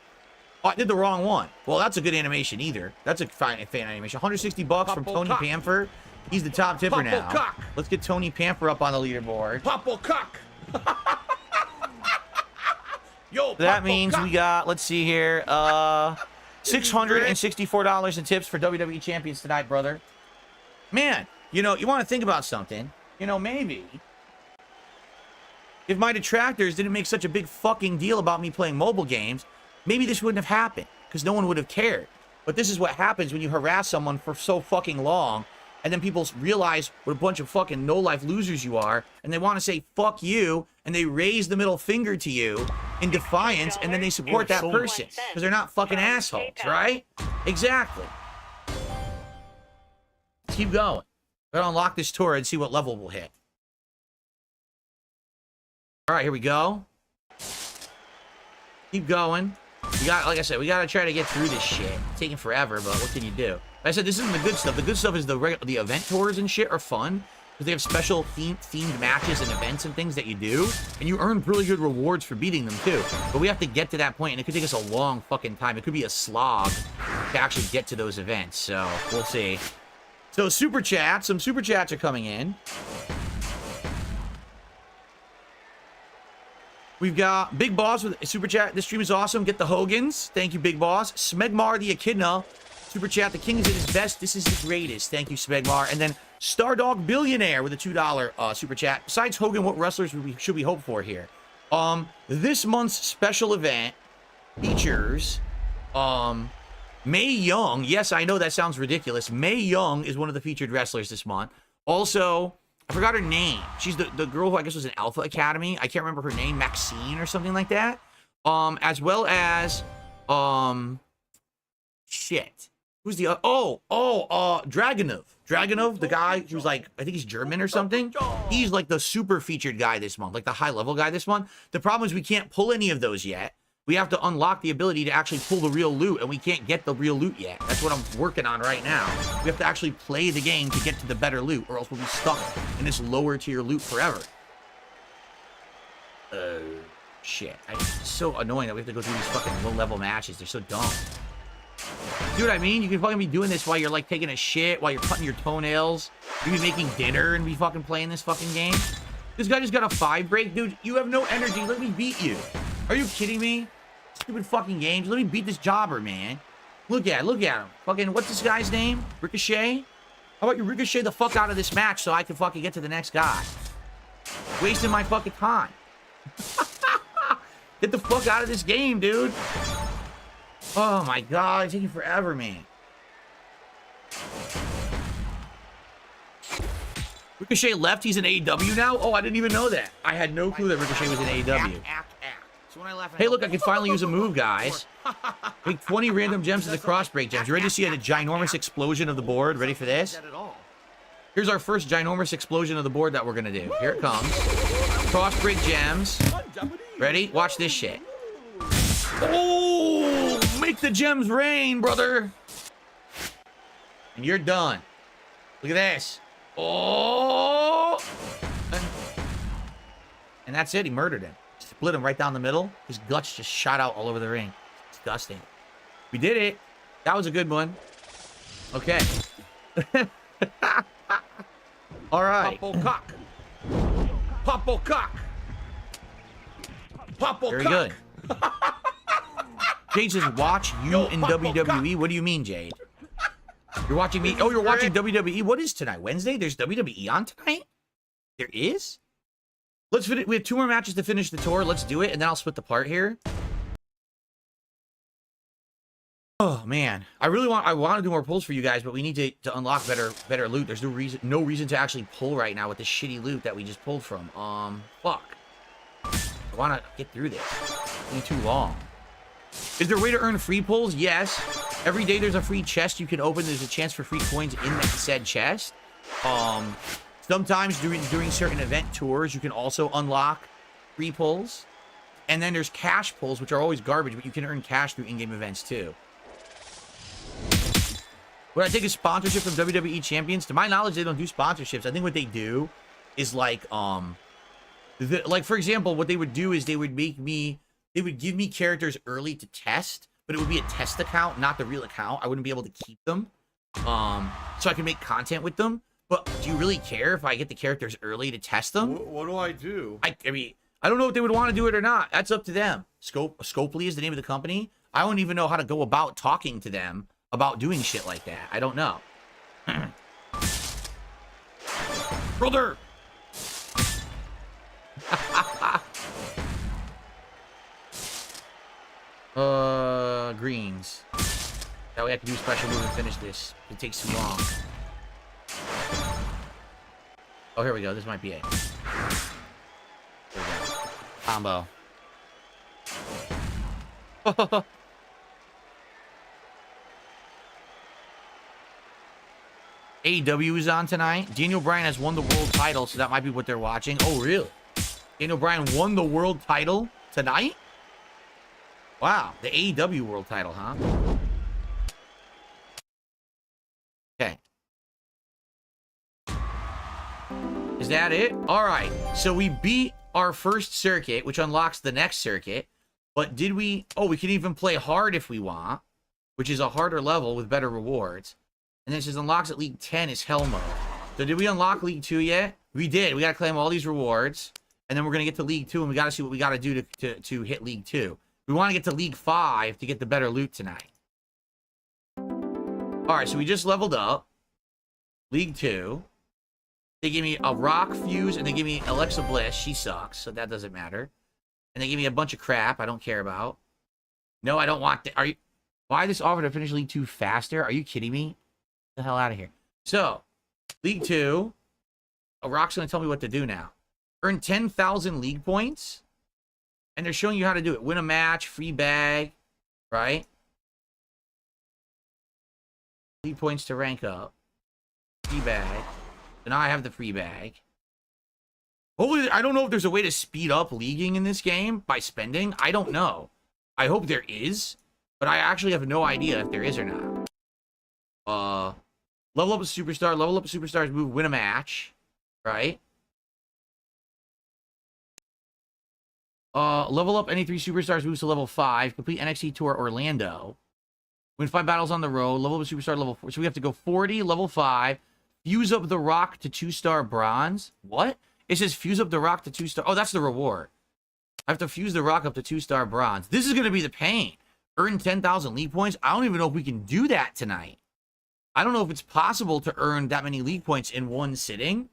A: Oh, I did the wrong one. Well, that's a good animation either. That's a fine fan animation. 160 bucks from Tony Panfer. He's the top tipper now. Let's get Tony Panfer up on the leaderboard.
N: Popple cock. Yo,
A: that means we got, let's see here, $664 in tips for WWE Champions tonight, brother. Man, you know, you want to think about something. You know, maybe if my detractors didn't make such a big fucking deal about me playing mobile games, maybe this wouldn't have happened because no one would have cared. But this is what happens when you harass someone for so fucking long, and then people realize what a bunch of fucking no-life losers you are, and they want to say fuck you, and they raise the middle finger to you in defiance, and then they support that person because they're not fucking assholes, right? Exactly. Let's keep going. We're gonna unlock this tour and see what level we'll hit. All right, here we go. Keep going. We got, like I said, we gotta try to get through this shit. It's taking forever, but what can you do? Like I said, this isn't the good stuff. The good stuff is the event tours and shit are fun because they have special themed matches and events and things that you do, and you earn really good rewards for beating them too. But we have to get to that point, and it could take us a long fucking time. It could be a slog to actually get to those events. So we'll see. So super chat, some super chats are coming in. We've got Big Boss with a super chat. This stream is awesome. Get the Hogans. Thank you, Big Boss. Smegmar the Echidna. Super chat. The king is at his best. This is the greatest. Thank you, Smegmar. And then Stardog Billionaire with a $2 super chat. Besides Hogan, what wrestlers should we hope for here? This month's special event features Mae Young. Yes, I know that sounds ridiculous. Mae Young is one of the featured wrestlers this month. Also, I forgot her name. She's the girl who I guess was in Alpha Academy. I can't remember her name. Maxine or something like that. As well as, shit. Who's the, Dragunov. Dragunov, the guy who's like, I think he's German or something. He's like the super featured guy this month, like the high level guy this month. The problem is we can't pull any of those yet. We have to unlock the ability to actually pull the real loot, and we can't get the real loot yet. That's what I'm working on right now. We have to actually play the game to get to the better loot, or else we'll be stuck in this lower tier loot forever. Shit. It's so annoying that we have to go through these fucking low-level matches. They're so dumb. See what I mean? You can fucking be doing this while you're like taking a shit, while you're cutting your toenails. You be making dinner and be fucking playing this fucking game. This guy just got a 5 break. Dude, you have no energy. Let me beat you. Are you kidding me? Stupid fucking games. Let me beat this jobber, man. Look at him. Fucking, what's this guy's name? Ricochet? How about you ricochet the fuck out of this match so I can fucking get to the next guy? Wasting my fucking time. Get the fuck out of this game, dude. Oh my god, it's taking forever, man.
O: Ricochet left. He's in AEW now. Oh, I didn't even know that. I had no clue that Ricochet was in AEW.
A: So when I laugh,
O: Hey, look, I can finally use a move, guys. Make 20 random gems in the cross break gems. You ready to see a ginormous explosion of the board? Ready for this? Here's our first ginormous explosion of the board that we're gonna do. Here it comes. Cross break gems. Ready? Watch this shit. Oh, make the gems rain, brother. And you're done. Look at this. Oh. And that's it. He murdered him. Split him right down the middle. His guts just shot out all over the ring. Disgusting. We did it. That was a good one. Okay. All right.
A: Popo cock. Popo cock. Popo
O: Very
A: cock.
O: good. Jade says, watch you in WWE. What do you mean, Jade? You're watching me? Oh, you're watching WWE. What is tonight? Wednesday? There's WWE on tonight? There is? Let's finish. We have 2 more matches to finish the tour. Let's do it, and then I'll split the part here. Oh man, I want to do more pulls for you guys, but we need to unlock better loot. There's no reason to actually pull right now with this shitty loot that we just pulled from. Fuck. I want to get through this. It's been too long. Is there a way to earn free pulls? Yes. Every day there's a free chest you can open. There's a chance for free coins in that said chest. Sometimes during certain event tours, you can also unlock free pulls. And then there's cash pulls, which are always garbage, but you can earn cash through in-game events too. Would I take a sponsorship from WWE Champions? To my knowledge, they don't do sponsorships. I think what they do is like, like for example, what they would do is they would give me characters early to test, but it would be a test account, not the real account. I wouldn't be able to keep them, so I can make content with them. But do you really care if I get the characters early to test them?
A: What do I do?
O: I mean, I don't know if they would want to do it or not. That's up to them. Scopely is the name of the company. I don't even know how to go about talking to them about doing shit like that. I don't know. Brother! Greens. That way I can do a special move and finish this. It takes too long. Oh, here we go. This might be it. Here we go. Combo. AEW is on tonight. Daniel Bryan has won the world title, so that might be what they're watching. Oh, really? Daniel Bryan won the world title tonight? Wow, the AEW world title, huh? Okay. Is that it? All right. So we beat our first circuit, which unlocks the next circuit. But did we... Oh, we can even play hard if we want, which is a harder level with better rewards. And then it says unlocks at League 10 is Hell Mode. So did we unlock League 2 yet? We did. We got to claim all these rewards. And then we're going to get to League 2, and we got to see what we got to do to hit League 2. We want to get to League 5 to get the better loot tonight. All right, so we just leveled up. League 2. They gave me a Rock Fuse, and they gave me Alexa Bliss. She sucks, so that doesn't matter. And they gave me a bunch of crap I don't care about. No, I don't want... Are you... Why this offer to finish League 2 faster? Are you kidding me? Get the hell out of here. So, League 2. A Rock's going to tell me what to do now. Earn 10,000 league points. And they're showing you how to do it. Win a match, free bag, right? League points to rank up. Free bag. So now I have the free bag. Hopefully, I don't know if there's a way to speed up leaguing in this game by spending. I don't know. I hope there is. But I actually have no idea if there is or not. Level up a superstar. Level up a superstar's move. Win a match. Right? Level up any 3 superstars moves to level 5. Complete NXT Tour Orlando. Win 5 battles on the road. Level up a superstar level 4. So we have to go 40, level 5. Fuse up the Rock to 2-star bronze. What? It says fuse up the Rock to 2-star. Oh, that's the reward. I have to fuse the Rock up to 2-star bronze. This is going to be the pain. Earn 10,000 league points. I don't even know if we can do that tonight. I don't know if it's possible to earn that many league points in one sitting.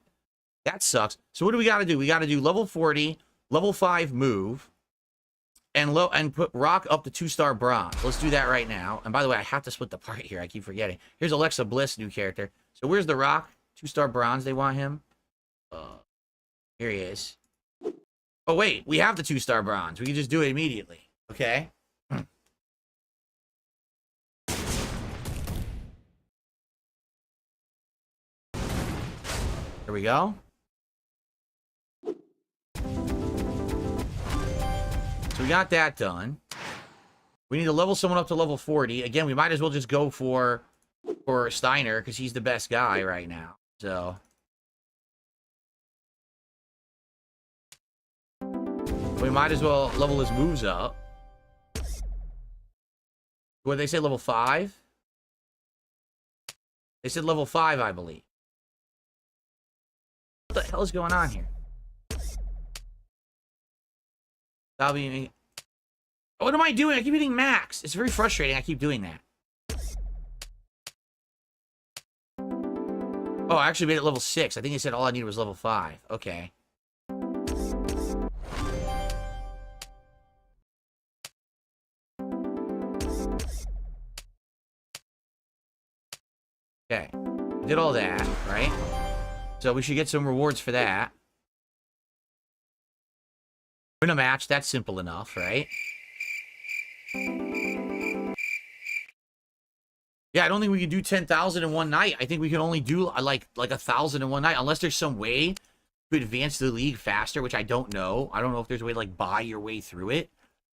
O: That sucks. So what do we got to do? We got to do level 40, level 5 move, and put Rock up to 2-star bronze. Let's do that right now. And by the way, I have to split the part here. I keep forgetting. Here's Alexa Bliss, new character. So where's the Rock? 2-star bronze. They want him. Here he is. Oh, wait. We have the 2-star bronze. We can just do it immediately. Okay? There we go. So we got that done. We need to level someone up to level 40. Again, we might as well just go for Steiner because he's the best guy right now. So we might as well level his moves up. What did they say, level 5? They said level 5, I believe. What the hell is going on here? That'll be me. What am I doing? I keep hitting max. It's very frustrating. I keep doing that. Oh, I actually made it level 6. I think they said all I needed was level 5. Okay. Okay. We did all that, right? So we should get some rewards for that. Win a match. That's simple enough, right? Yeah, I don't think we can do 10,000 in one night. I think we can only do like 1,000 in one night, unless there's some way to advance the league faster, which I don't know. I don't know if there's a way to like buy your way through it.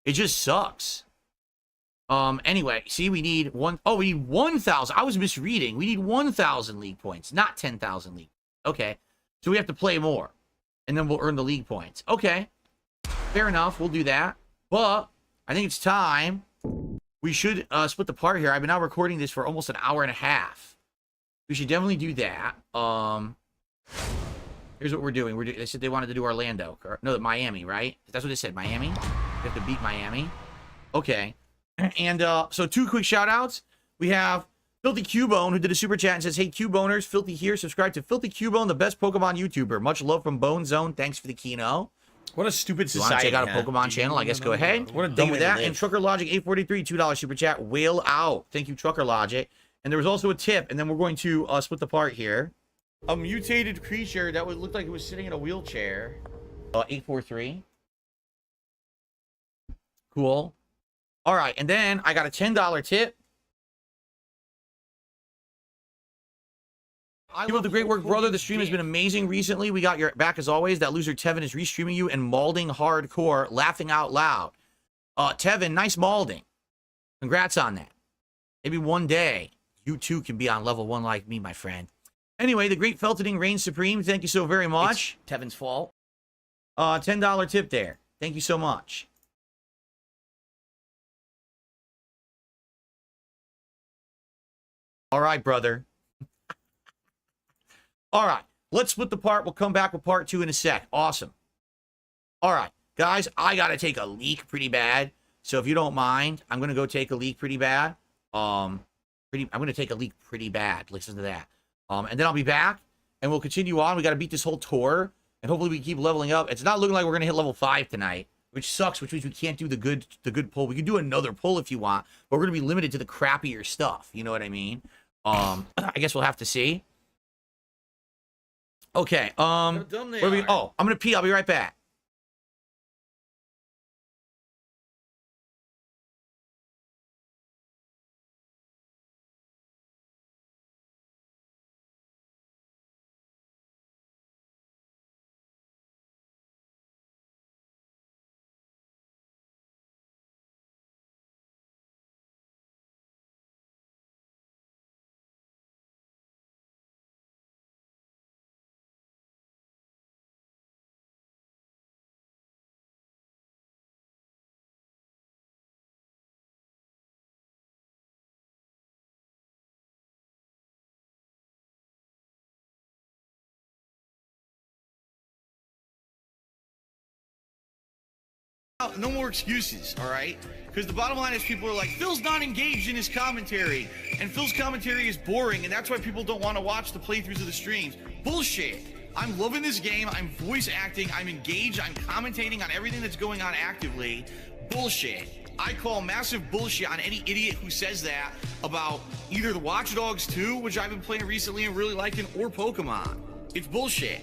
O: It just sucks. Anyway, see, we need we need 1,000. I was misreading. We need 1,000 league points, not 10,000 league. Okay, so we have to play more, and then we'll earn the league points. Okay, fair enough. We'll do that. But I think it's time. We should split the part here. I've been now recording this for almost an hour and a half. We should definitely do that. Here's what we're doing. They said they wanted to do Orlando. No, Miami, right? That's what they said, Miami. We have to beat Miami. Okay. And so 2 quick shout-outs. We have Filthy Cubone, who did a super chat and says, hey, Cuboners, Filthy here. Subscribe to Filthy Cubone, the best Pokemon YouTuber. Much love from Bone Zone. Thanks for the Kino.
A: What a stupid
O: society. You want to check out a Pokemon channel? I guess go ahead.
A: What a
O: Thank
A: dumb
O: you
A: way
O: for
A: to
O: that.
A: live.
O: And Trucker Logic 843, $2 super chat. Whale out. Thank you, Trucker Logic. And there was also a tip, and then we're going to split the part here. A mutated creature that would look like it was sitting in a wheelchair. 843. Cool. All right, and then I got a $10 tip. Keep up the great work, brother. The stream has been amazing recently. We got your back as always. That loser Tevin is restreaming you and malding hardcore, laughing out loud. Tevin, nice malding. Congrats on that. Maybe one day you too can be on level 1 like me, my friend. Anyway, the great Feltoning reigns supreme. Thank you so very much.
A: It's Tevin's fault.
O: $10 tip there. Thank you so much. All right, brother. All right, let's split the part. We'll come back with part 2 in a sec. Awesome. All right, guys, I got to take a leak pretty bad. So if you don't mind, I'm going to go take a leak pretty bad. I'm going to take a leak pretty bad. Listen to that. And then I'll be back, and we'll continue on. We got to beat this whole tour, and hopefully we keep leveling up. It's not looking like we're going to hit level 5 tonight, which sucks, which means we can't do the good pull. We can do another pull if you want, but we're going to be limited to the crappier stuff. You know what I mean? I guess we'll have to see. Okay, I'm gonna pee. I'll be right back.
A: No more excuses, all right? Because the bottom line is people are like, Phil's not engaged in his commentary, and Phil's commentary is boring, and that's why people don't want to watch the playthroughs of the streams. Bullshit. I'm loving this game. I'm voice acting. I'm engaged. I'm commentating on everything that's going on actively. Bullshit. I call massive bullshit on any idiot who says that about either the Watch Dogs 2, which I've been playing recently and really liking, or Pokemon. It's bullshit.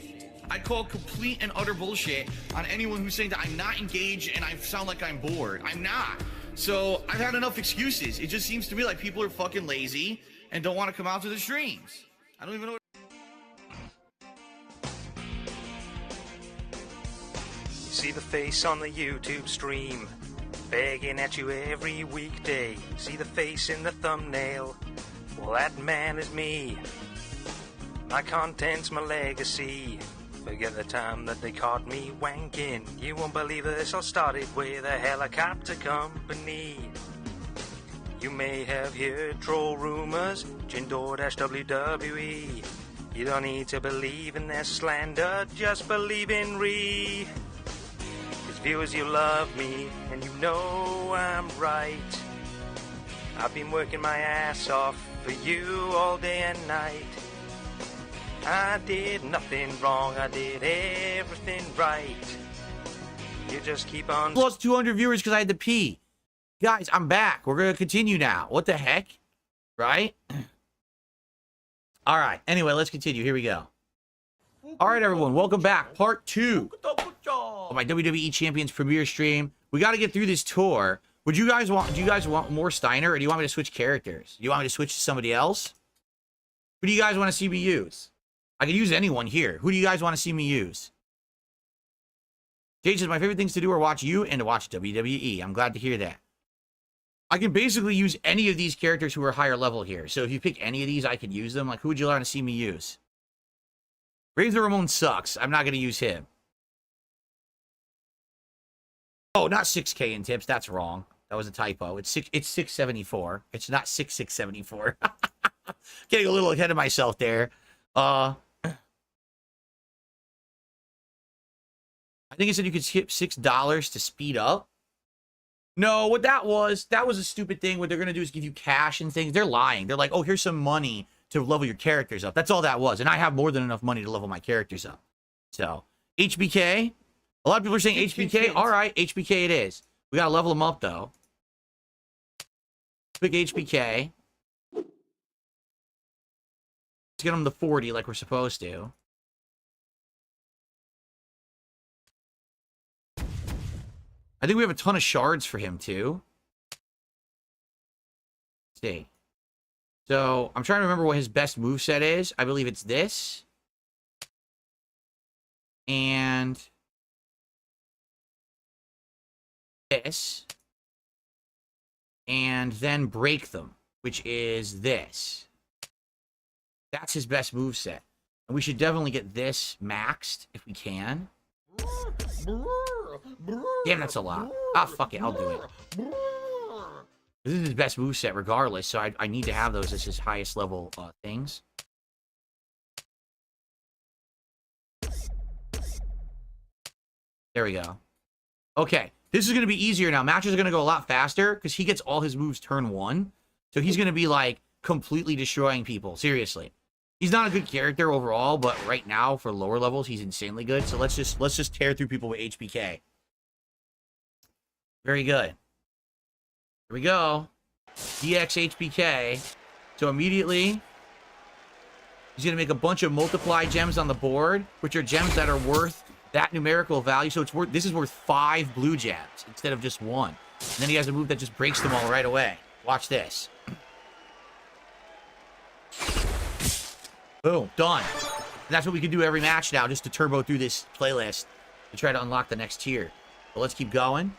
A: I call complete and utter bullshit on anyone who's saying that I'm not engaged and I sound like I'm bored. I'm not. So I've had enough excuses. It just seems to me like people are fucking lazy and don't want to come out to the streams. I don't even know what...
Q: See the face on the YouTube stream, begging at you every weekday. See the face in the thumbnail, well that man is me. My content's my legacy. Forget the time that they caught me wanking. You won't believe this all started with a helicopter company. You may have heard troll rumors, Jindor WWE. You don't need to believe in their slander, just believe in Ree. Viewers, you love me, and you know I'm right. I've been working my ass off for you all day and night. I did nothing wrong, I did everything right. You just keep on...
A: Lost 200 viewers because I had to pee. Guys, I'm back. We're going to continue now. What the heck? Right? All right. Anyway, let's continue. Here we go. All right, everyone. Welcome back. Part 2 of my WWE Champions premiere stream. We got to get through this tour. Do you guys want more Steiner, or do you want me to switch characters? Do you want me to switch to somebody else? Who do you guys want to see me use? I could use anyone here. Who do you guys want to see me use? Jade says, my favorite things to do are watch you and to watch WWE. I'm glad to hear that. I can basically use any of these characters who are higher level here. So if you pick any of these, I could use them. Like, who would you want to see me use? Razor Ramon sucks. I'm not going to use him. Oh, not 6K in tips. That's wrong. That was a typo. It's 674. It's not 6674. Getting a little ahead of myself there. I think it said you could skip $6 to speed up. No, what that was a stupid thing. What they're going to do is give you cash and things. They're lying. They're like, oh, here's some money to level your characters up. That's all that was. And I have more than enough money to level my characters up. So, HBK. A lot of people are saying HBK. All right, HBK it is. We got to level them up, though. Pick HBK. Let's get them to 40 like we're supposed to. I think we have a ton of shards for him, too. Let's see. So, I'm trying to remember what his best moveset is. I believe it's this. And this. And then break them, which is this. That's his best moveset. And we should definitely get this maxed if we can. Damn, that's a lot. Ah, fuck it, I'll do it. This is his best moveset regardless, so I need to have those as his highest level things. There we go. Okay, this is going to be easier now. Matches are going to go a lot faster because he gets all his moves turn 1. So he's going to be, like, completely destroying people. Seriously. He's not a good character overall, but right now, for lower levels, he's insanely good. So let's just tear through people with HBK. Very good. Here we go. DX HBK. So immediately, he's going to make a bunch of multiply gems on the board, which are gems that are worth that numerical value. So it's worth, this is worth 5 blue gems instead of just 1. And then he has a move that just breaks them all right away. Watch this. Boom, done. And that's what we can do every match now, just to turbo through this playlist to try to unlock the next tier. But let's keep going.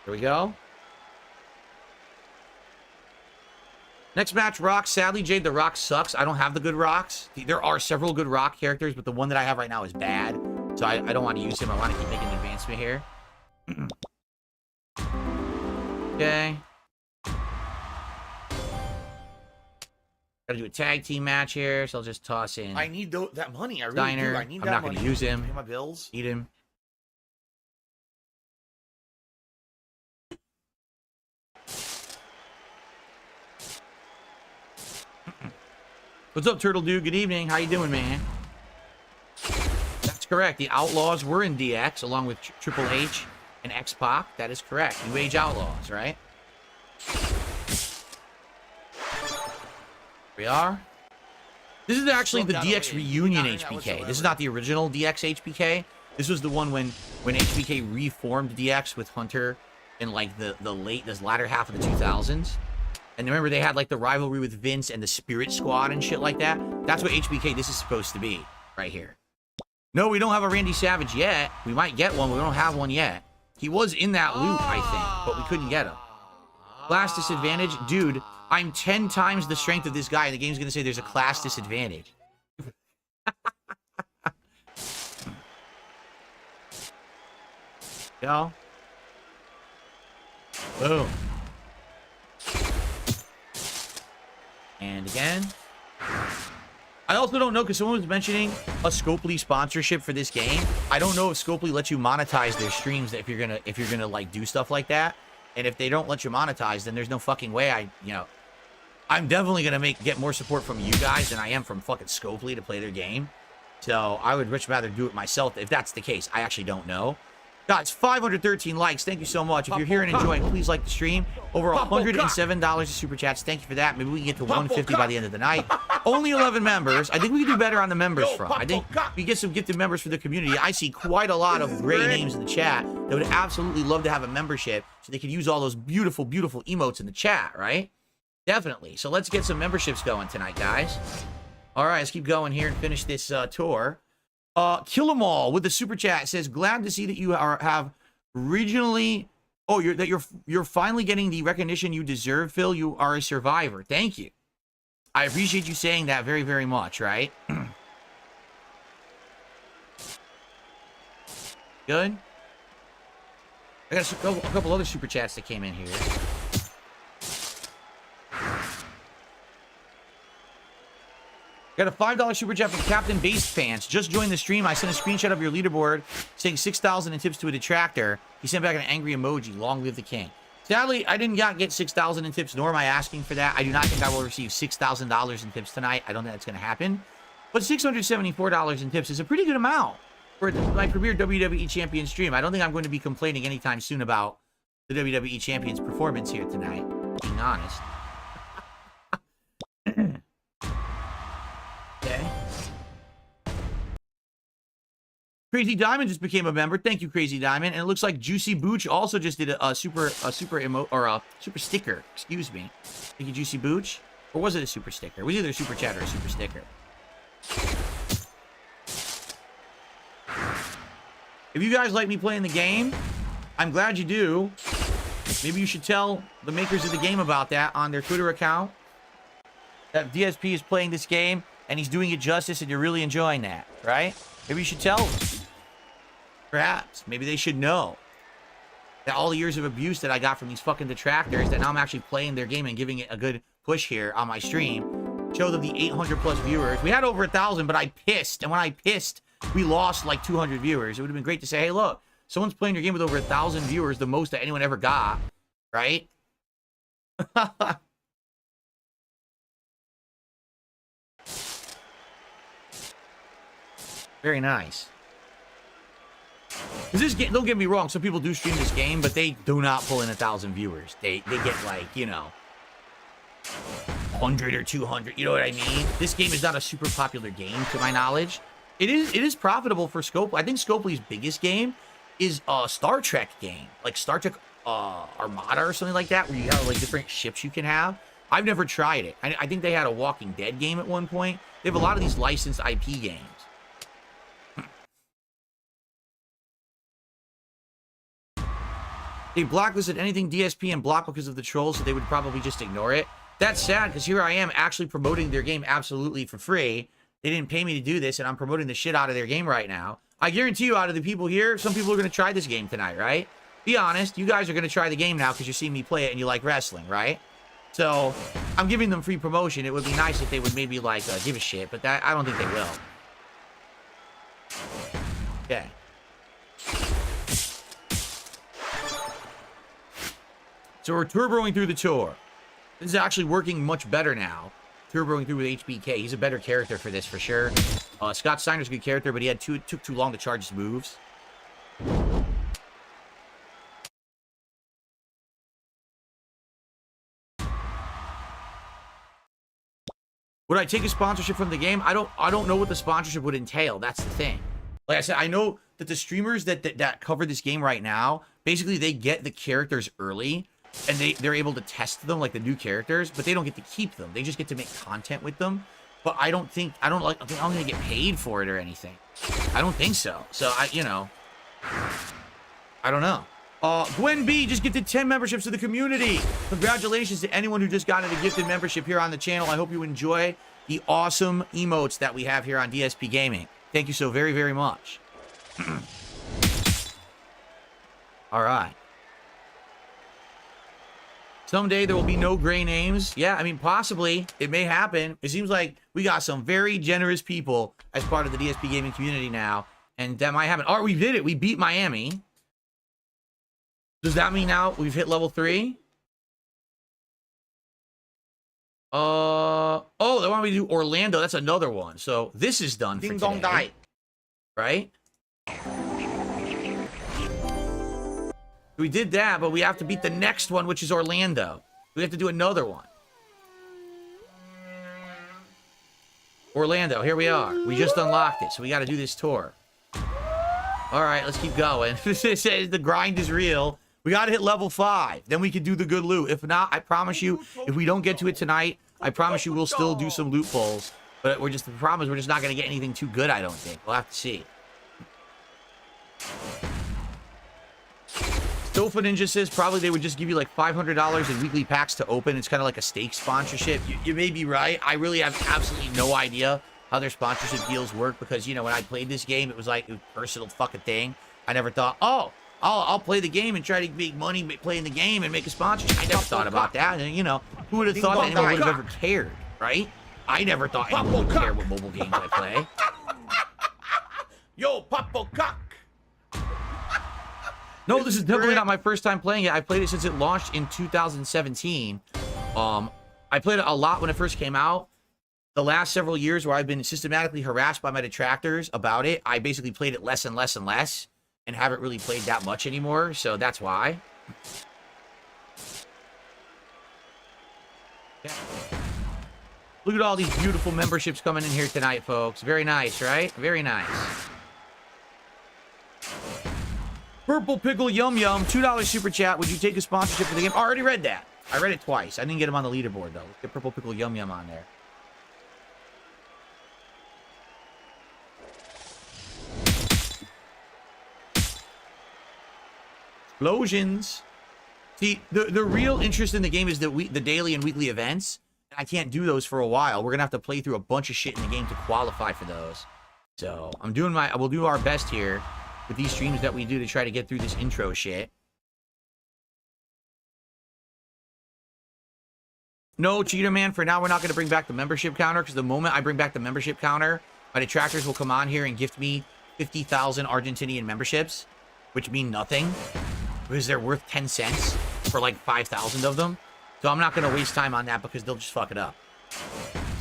A: There we go. Next match, Rock. Sadly, Jade, the Rock sucks. I don't have the good Rocks. There are several good Rock characters, but the one that I have right now is bad. So I don't want to use him. I want to keep making an advancement here. Okay. Gotta do a tag team match here, so I'll just toss in. I need that money. I really
O: Steiner.
A: do. I need
O: I'm
A: that
O: not
A: money.
O: going to use him.
A: Pay my bills.
O: Eat him. What's up, Turtle Dude? Good evening. How you doing, man? That's correct. The Outlaws were in DX, along with Triple H and X-Pac. That is correct. New Age Outlaws, right? Here we are. This is actually the DX Reunion HBK. This is not the original DX HBK. This was the one when HBK reformed DX with Hunter in like the latter half of the 2000s. And remember they had like the rivalry with Vince and the Spirit Squad and shit like that. That's what HBK this is supposed to be right here. No, we don't have a Randy Savage yet. We might get one, but we don't have one yet. He was in that loot, I think, but we couldn't get him. Class disadvantage? Dude, I'm 10 times the strength of this guy, and the game's going to say there's a class disadvantage. Go. Boom. And again. I also don't know, because someone was mentioning a Scopely sponsorship for this game. I don't know if Scopely lets you monetize their streams if you're gonna like do stuff like that. And if they don't let you monetize, then there's no fucking way I'm definitely gonna get more support from you guys than I am from fucking Scopely to play their game. So I would much rather do it myself if that's the case. I actually don't know. Guys, 513 likes. Thank you so much. If you're here and enjoying, please like the stream. Over $107 of super chats. Thank you for that. Maybe we can get to 150 by the end of the night. Only 11 members. I think we can do better on the members front. I think we get some gifted members for the community. I see quite a lot of great names in the chat that would absolutely love to have a membership so they could use all those beautiful, beautiful emotes in the chat, right? Definitely. So let's get some memberships going tonight, guys. All right, let's keep going here and finish this tour. Kill 'em all with the super chat says, glad to see that you have regionally. Oh, you're finally getting the recognition you deserve, Phil. You are a survivor. Thank you. I appreciate you saying that very, very much. Right? Good. I got a couple other super chats that came in here. Got a $5 super chat from Captain Base Pants. Just joined the stream. I sent a screenshot of your leaderboard saying 6,000 in tips to a detractor. He sent back an angry emoji. Long live the king. Sadly, I didn't get 6,000 in tips, nor am I asking for that. I do not think I will receive $6,000 in tips tonight. I don't think that's going to happen. But $674 in tips is a pretty good amount for my premier WWE Champions stream. I don't think I'm going to be complaining anytime soon about the WWE Champions performance here tonight, being honest. Okay. Crazy Diamond just became a member. Thank you, Crazy Diamond. And it looks like Juicy Booch also just did a super emote or a super sticker. Excuse me. Thank you, Juicy Booch. Or was it a super sticker? It was either a super chat or a super sticker. If you guys like me playing the game, I'm glad you do. Maybe you should tell the makers of the game about that on their Twitter account. That DSP is playing this game and he's doing it justice and you're really enjoying that, right? Maybe you should tell them. Perhaps. Maybe they should know that all the years of abuse that I got from these fucking detractors, that now I'm actually playing their game and giving it a good push here on my stream. Show them the 800 plus viewers. We had over 1,000, but I pissed. And when I pissed, we lost like 200 viewers. It would have been great to say, hey, look, someone's playing your game with over 1,000 viewers, the most that anyone ever got, right? Very nice. This game, don't get me wrong, some people do stream this game, but they do not pull in 1,000 viewers. They get like, 100 or 200, you know what I mean? This game is not a super popular game to my knowledge. It is profitable for Scope. I think Scopely's biggest game is a Star Trek game, like Star Trek Armada or something like that, where you have like different ships you can have. I've never tried it. I think they had a Walking Dead game at one point. They have a lot of these licensed IP games. They blacklisted anything DSP and block because of the trolls, so they would probably just ignore it. That's sad, because here I am actually promoting their game absolutely for free. They didn't pay me to do this, and I'm promoting the shit out of their game right now. I guarantee you, out of the people here, some people are going to try this game tonight, right? Be honest, you guys are going to try the game now because you're seeing me play it and you like wrestling, right? So, I'm giving them free promotion. It would be nice if they would maybe, like, give a shit, but that I don't think they will. Okay. So we're turboing through the tour. This is actually working much better now. Turboing through with HBK. He's a better character for this, for sure. Scott Steiner's a good character, but he took too long to charge his moves. Would I take a sponsorship from the game? I don't know what the sponsorship would entail. That's the thing. Like I said, I know that the streamers that cover this game right now, basically they get the characters early and they're able to test them, like the new characters, but they don't get to keep them. They just get to make content with them. But I don't think I'm gonna get paid for it or anything. I don't think so. So I don't know. Gwen B just gifted 10 memberships to the community. Congratulations to anyone who just got a gifted membership here on the channel. I hope you enjoy the awesome emotes that we have here on DSP Gaming. Thank you so very, very much. All right. Someday there will be no gray names. Yeah, I mean, possibly. It may happen. It seems like we got some very generous people as part of the DSP Gaming community now. And that might happen. All right, we did it. We beat Miami. Does that mean now we've hit level 3? Oh, they want me to do Orlando. That's another one. So this is done
A: Ding
O: for
A: dong
O: today.
A: die.
O: Right? We did that, but we have to beat the next one, which is Orlando. We have to do another one. Orlando, here we are. We just unlocked it, so we got to do this tour. All right, let's keep going. It says the grind is real. We got to hit level 5. Then we can do the good loot. If not, I promise you, if we don't get to it tonight, I promise you we'll still do some loot pulls. But the problem is we're just not going to get anything too good, I don't think. We'll have to see. Sofa Ninja says probably they would just give you like $500 in weekly packs to open. It's kind of like a stake sponsorship. You may be right. I really have absolutely no idea how their sponsorship deals work because, you know, when I played this game, it was like a personal fucking thing. I never thought, oh, I'll play the game and try to make money playing the game and make a sponsorship. I never thought about that. And, you know, who would have thought that anyone would have ever cared, right? I never thought anyone would care what mobile games I play.
A: Yo, Papo Cock.
O: No, this is definitely not my first time playing it. I played it since it launched in 2017. I played it a lot when it first came out. The last several years where I've been systematically harassed by my detractors about it, I basically played it less and less and less and haven't really played that much anymore, so that's why. Yeah. Look at all these beautiful memberships coming in here tonight, folks. Very nice, right? Very nice. Purple Pickle Yum Yum, $2 super chat. Would you take a sponsorship for the game? I already read that. I read it twice. I didn't get him on the leaderboard, though. Let's get Purple Pickle Yum Yum on there. Explosions. See, the real interest in the game is the daily and weekly events. I can't do those for a while. We're going to have to play through a bunch of shit in the game to qualify for those. So, we'll do our best here with these streams that we do to try to get through this intro shit. No, Cheater Man, for now we're not going to bring back the membership counter because the moment I bring back the membership counter, my detractors will come on here and gift me 50,000 Argentinian memberships, which mean nothing because they're worth 10 cents for like 5,000 of them. So I'm not going to waste time on that because they'll just fuck it up.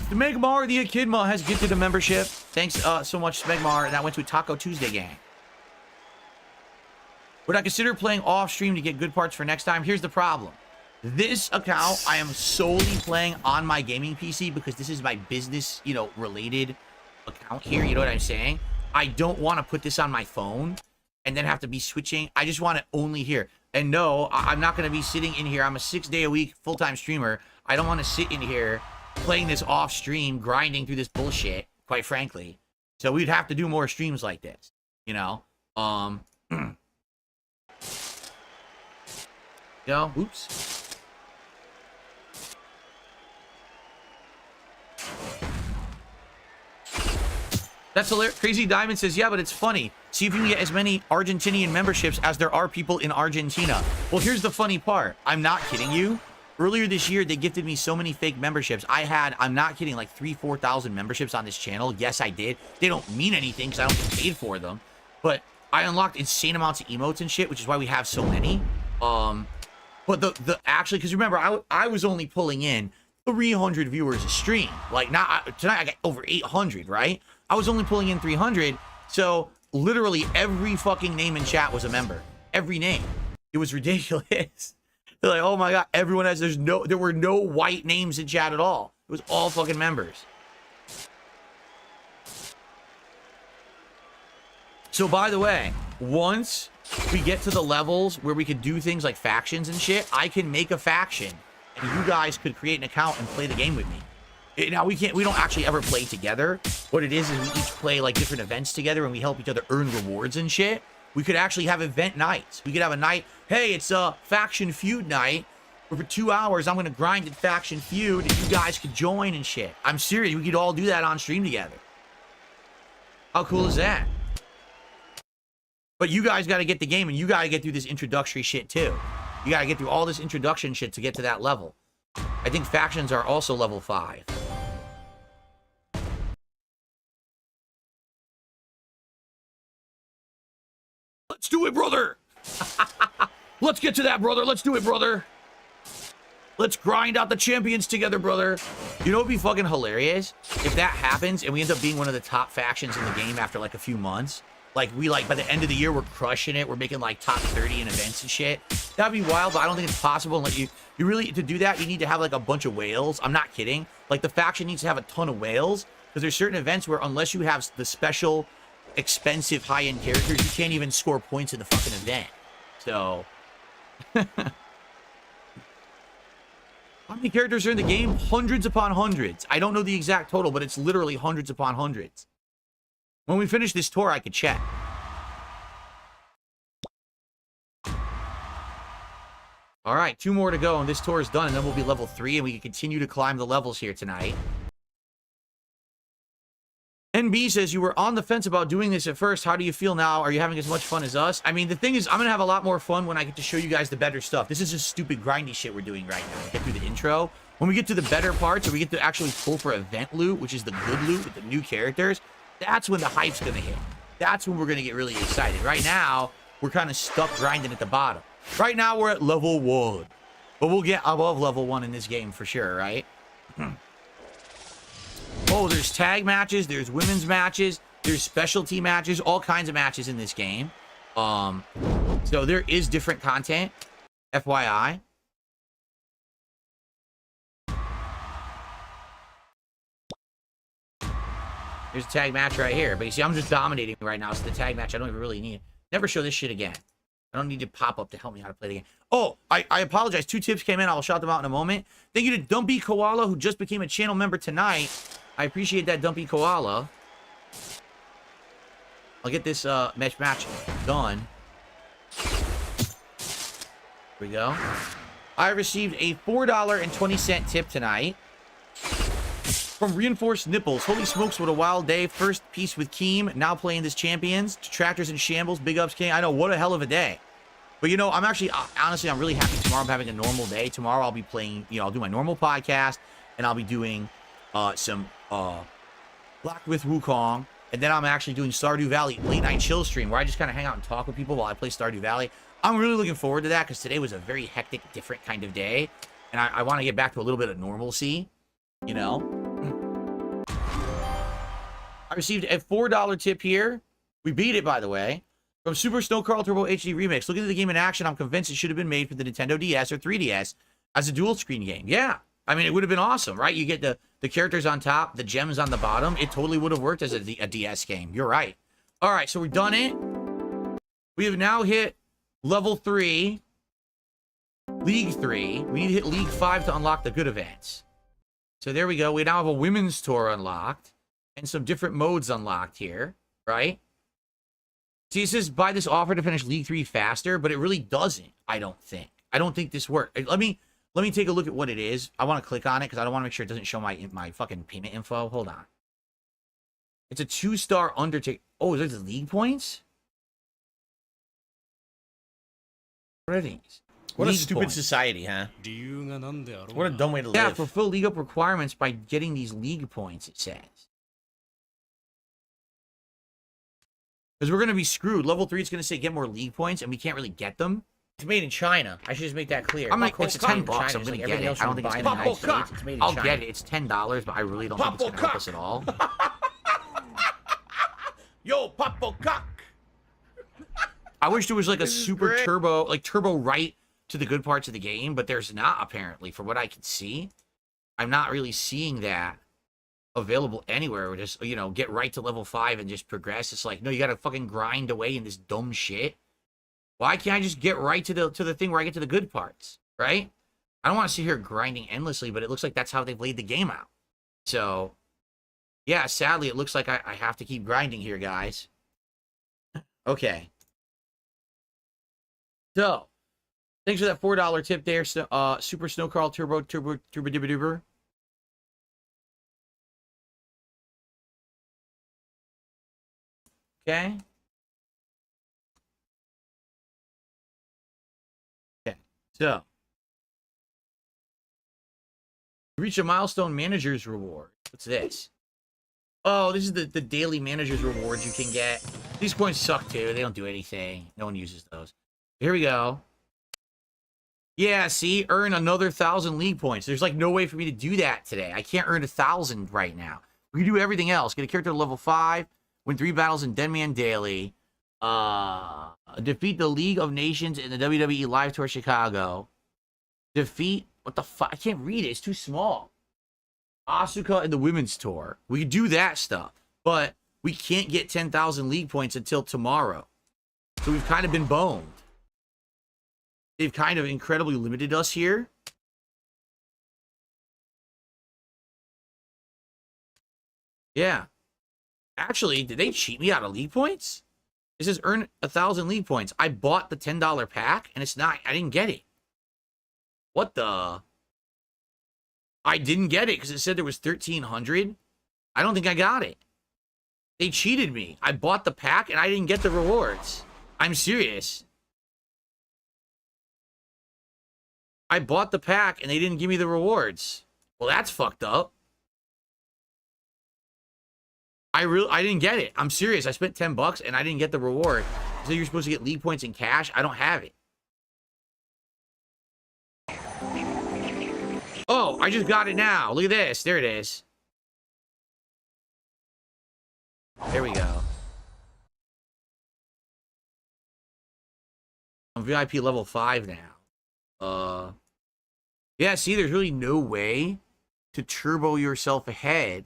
O: Smegmar the Echidna has gifted a membership. Thanks so much, Smegmar. And that went to Taco Tuesday Gang. Would I consider playing off stream to get good parts for next time? Here's the problem. This account, I am solely playing on my gaming PC because this is my business, you know, related account here. You know what I'm saying? I don't want to put this on my phone and then have to be switching. I just want it only here. And no, I'm not going to be sitting in here. I'm a 6-day-a-week full-time streamer. I don't want to sit in here playing this off stream, grinding through this bullshit, quite frankly. So we'd have to do more streams like this, you know? Yo, oops. That's hilarious. Crazy Diamond says, yeah, but it's funny. See if you can get as many Argentinian memberships as there are people in Argentina. Well, here's the funny part. I'm not kidding you. Earlier this year, they gifted me so many fake memberships. I'm not kidding, like 4,000 memberships on this channel. Yes, I did. They don't mean anything because I don't get paid for them. But I unlocked insane amounts of emotes and shit, which is why we have so many. But actually, because remember, I was only pulling in 300 viewers a stream. Like, not tonight, I got over 800, right? I was only pulling in 300, so literally every fucking name in chat was a member. Every name. It was ridiculous. They're like, oh my god, everyone has, there were no white names in chat at all. It was all fucking members. So by the way, once we get to the levels where we could do things like factions and shit, I can make a faction and you guys could create an account and play the game with me. Now we don't actually ever play together. What it is we each play like different events together and we help each other earn rewards and shit. We could actually have event nights. We could have a night, hey, it's a faction feud night. Where for 2 hours, I'm going to grind at faction feud and you guys could join and shit. I'm serious. We could all do that on stream together. How cool is that? But you guys got to get the game and you got to get through this introductory shit too. You got to get through all this introduction shit to get to that level. I think factions are also level 5. Let's do it, brother. Let's get to that, brother. Let's do it, brother. Let's grind out the champions together, brother. You know what would be fucking hilarious? If that happens and we end up being one of the top factions in the game after like a few months. Like by the end of the year, we're crushing it. We're making like top 30 in events and shit. That'd be wild, but I don't think it's possible. Unless you really, to do that, you need to have like a bunch of whales. I'm not kidding. Like the faction needs to have a ton of whales. Because there's certain events where unless you have the special, expensive, high-end characters, you can't even score points in the fucking event. So... How many characters are in the game? Hundreds upon hundreds. I don't know the exact total, but it's literally hundreds upon hundreds. When we finish this tour, I could check. All right, 2 more to go, and this tour is done, and then we'll be level 3, and we can continue to climb the levels here tonight. NB says, you were on the fence about doing this at first. How do you feel now? Are you having as much fun as us? I mean, the thing is, I'm going to have a lot more fun when I get to show you guys the better stuff. This is just stupid grindy shit we're doing right now. Get through the intro. When we get to the better parts, or we get to actually pull for event loot, which is the good loot with the new characters, that's when the hype's going to hit. That's when we're going to get really excited. Right now, we're kind of stuck grinding at the bottom. Right now, we're at level 1. But we'll get above level 1 in this game for sure, right? Oh, there's tag matches, there's women's matches, there's specialty matches, all kinds of matches in this game. So there is different content, FYI. There's a tag match right here. But you see, I'm just dominating right now. So the tag match, I don't even really need it. Never show this shit again. I don't need to pop up to help me how to play the game. Oh, I apologize. 2 tips came in. I'll shout them out in a moment. Thank you to Dumpy Koala, who just became a channel member tonight. I appreciate that, Dumpy Koala. I'll get this match done. Here we go. I received a $4.20 tip tonight from Reinforced Nipples. Holy smokes, what a wild day. First piece with Keem, now playing this Champions. Detractors in shambles, big ups, King. I know, what a hell of a day. But, you know, I'm actually, honestly, I'm really happy tomorrow I'm having a normal day. Tomorrow I'll be playing, you know, I'll do my normal podcast, and I'll be doing some Black with Wukong, and then I'm actually doing Stardew Valley late night chill stream, where I just kind of hang out and talk with people while I play Stardew Valley. I'm really looking forward to that, because today was a very hectic, different kind of day, and I want to get back to a little bit of normalcy, you know? I received a $4 tip here. We beat it, by the way. From Super Snow Carl Turbo HD Remix. Looking at the game in action, I'm convinced it should have been made for the Nintendo DS or 3DS as a dual screen game. Yeah. I mean, it would have been awesome, right? You get the characters on top, the gems on the bottom. It totally would have worked as a DS game. You're right. All right, so we've done it. We have now hit level 3. League 3. We need to hit League 5 to unlock the good events. So there we go. We now have a women's tour unlocked. And some different modes unlocked here, right? See, it says buy this offer to finish League 3 faster, but it really doesn't, I don't think. I don't think this works. Let me take a look at what it is. I want to click on it because I don't want to make sure it doesn't show my fucking payment info. Hold on. It's a 2-star Undertaker. Oh, is those league points? What are these?
A: What a
O: League
A: stupid
O: points.
A: society, huh? What a dumb way to live.
O: Yeah, fulfill league up requirements by getting these league points, it says. Because we're going to be screwed. Level 3 is going to say get more league points, and we can't really get them. It's made in China. I should just make that clear. I'm like, it's $10. I'm going to get it. I don't think it's in the United States. It's made in China. I'll get it. It's $10, but I really don't think it's going to help us at all.
A: Yo, Papo Cock!
O: I wish there was like a super turbo, like turbo right to the good parts of the game, but there's not, apparently, from what I can see. I'm not really seeing that available anywhere. Or just, you know, get right to level 5 and just progress. It's like, no, you gotta fucking grind away in this dumb shit. Why can't I just get right to the thing where I get to the good parts, right? I don't want to sit here grinding endlessly, but it looks like that's how they've laid the game out. So, yeah, sadly, it looks like I have to keep grinding here, guys. Okay. So, thanks for that $4 tip there, Super Snowcrawl Turbo Dibba Dibber. Okay. Okay. So, reach a milestone manager's reward. What's this? Oh, this is the daily manager's rewards you can get. These coins suck too. They don't do anything. No one uses those. Here we go. Yeah, see? Earn another 1,000 league points. There's like no way for me to do that today. I can't earn 1,000 right now. We can do everything else. Get a character to level 5. Win 3 battles in Deadman Daily. Defeat the League of Nations in the WWE Live Tour Chicago. Defeat... What the fuck? I can't read it. It's too small. Asuka in the Women's Tour. We can do that stuff. But we can't get 10,000 league points until tomorrow. So we've kind of been boned. They've kind of incredibly limited us here. Yeah. Actually, did they cheat me out of league points? It says earn 1,000 league points. I bought the $10 pack, and it's not... I didn't get it. What the... I didn't get it because it said there was 1,300. I don't think I got it. They cheated me. I bought the pack and I didn't get the rewards. I'm serious. I bought the pack and they didn't give me the rewards. Well, that's fucked up. I didn't get it. I'm serious. I spent 10 bucks and I didn't get the reward. So you're supposed to get league points in cash? I don't have it. Oh, I just got it now. Look at this. There it is. There we go. I'm VIP level 5 now. Yeah, see, there's really no way to turbo yourself ahead.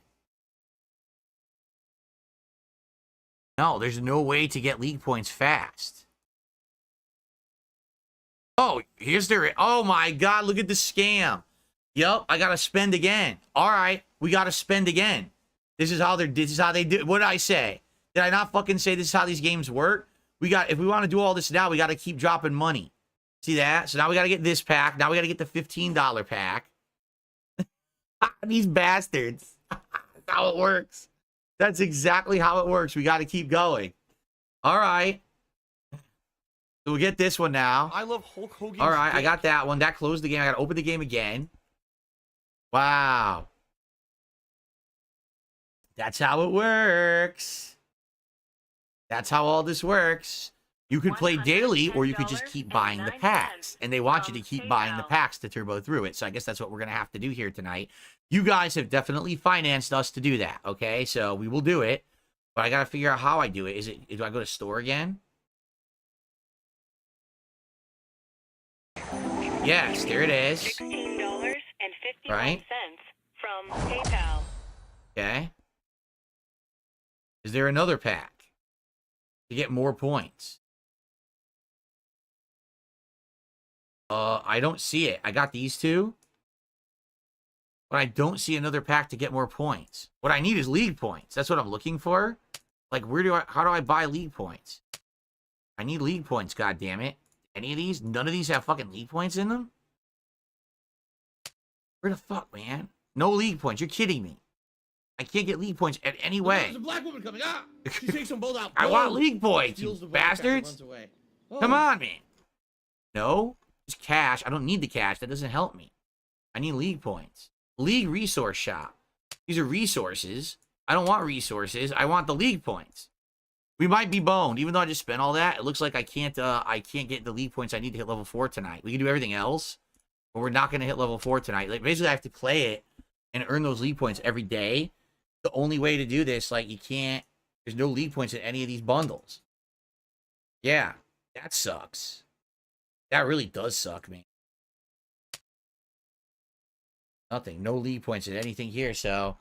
O: No, there's no way to get league points fast. Oh, here's their... Oh my god, look at the scam. Yep, I gotta spend again. All right, we gotta spend again. This is how they do. What did I say? Did I not fucking say this is how these games work? If we want to do all this now, we gotta keep dropping money. See that? So now we gotta get this pack. Now we gotta get the $15 pack. These bastards. That's how it works. That's exactly how it works. We gotta keep going. All right. So we'll get this one now.
A: I love Hulk Hogan.
O: All right, I got that one. That closed the game. I gotta open the game again. Wow. That's how it works. That's how all this works. You could play daily, or you could just keep buying the packs. And they want you to keep buying the packs to turbo through it. So I guess that's what we're going to have to do here tonight. You guys have definitely financed us to do that, okay? So we will do it. But I got to figure out how I do it. Do I go to store again? Yes, there it is.
R: $16.51
O: right
R: from PayPal.
O: Okay. Is there another pack to get more points? I don't see it. I got these two, but I don't see another pack to get more points. What I need is league points. That's what I'm looking for. Like, how do I buy league points? I need league points, god damn it. Any of these? None of these have fucking league points in them? Where the fuck, man? No league points. You're kidding me. I can't get league points at any way.
N: There's a black woman coming. Ah! She takes them both out.
O: I want league points, you bastards. Come on, man. No? Just cash. I don't need the cash. That doesn't help me. I need league points. League resource shop. These are resources. I don't want resources. I want the league points. We might be boned. Even though I just spent all that, it looks like I can't get the league points I need to hit level 4 tonight. We can do everything else, but we're not going to hit level 4 tonight. Like, basically, I have to play it and earn those league points every day. The only way to do this, like, you can't... There's no league points in any of these bundles. Yeah, that sucks. That really does suck, man. Nothing. No league points in anything here, so...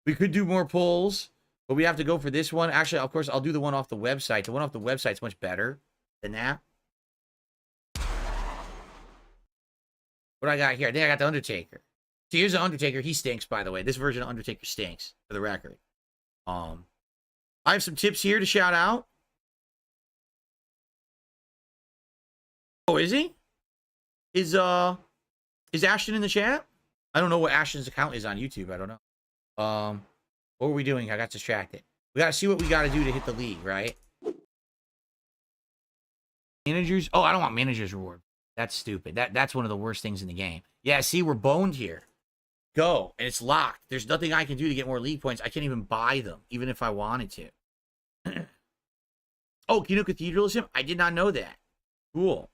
O: We could do more pulls, but we have to go for this one. Actually, of course, I'll do the one off the website. The one off the website's much better than that. What do I got here? I think I got the Undertaker. So here's the Undertaker. He stinks, by the way. This version of Undertaker stinks, for the record. I have some tips here to shout out. Oh, is he? Is Ashton in the chat? I don't know what Ashton's account is on YouTube. I don't know. What were we doing? I got distracted. We got to see what we got to do to hit the league, right? Managers? Oh, I don't want managers reward. That's stupid. That's one of the worst things in the game. Yeah, see, we're boned here. Go. And it's locked. There's nothing I can do to get more league points. I can't even buy them, even if I wanted to. Oh, Kino Cathedral is him? I did not know that. Cool.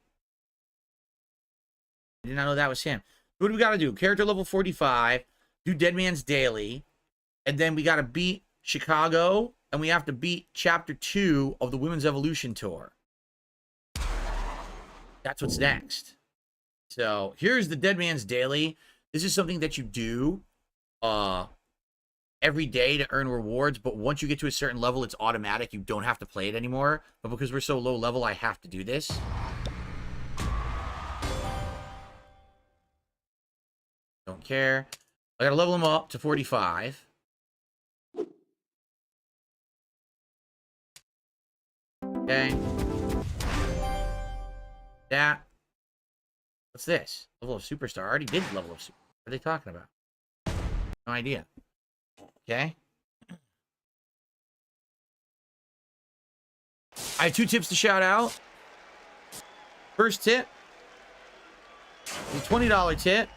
O: I did not know that was him. What do we got to do? Character level 45. Do Dead Man's Daily. And then we got to beat Chicago. And we have to beat Chapter 2 of the Women's Evolution Tour. That's what's next. So here's the Dead Man's Daily. This is something that you do every day to earn rewards. But once you get to a certain level, it's automatic. You don't have to play it anymore. But because we're so low level, I have to do this. Don't care. I gotta level him up to 45. Okay. That. What's this? Level of Superstar. I already did level of Super. What are they talking about? No idea. Okay. I have 2 tips to shout out. First tip. The $20 tip.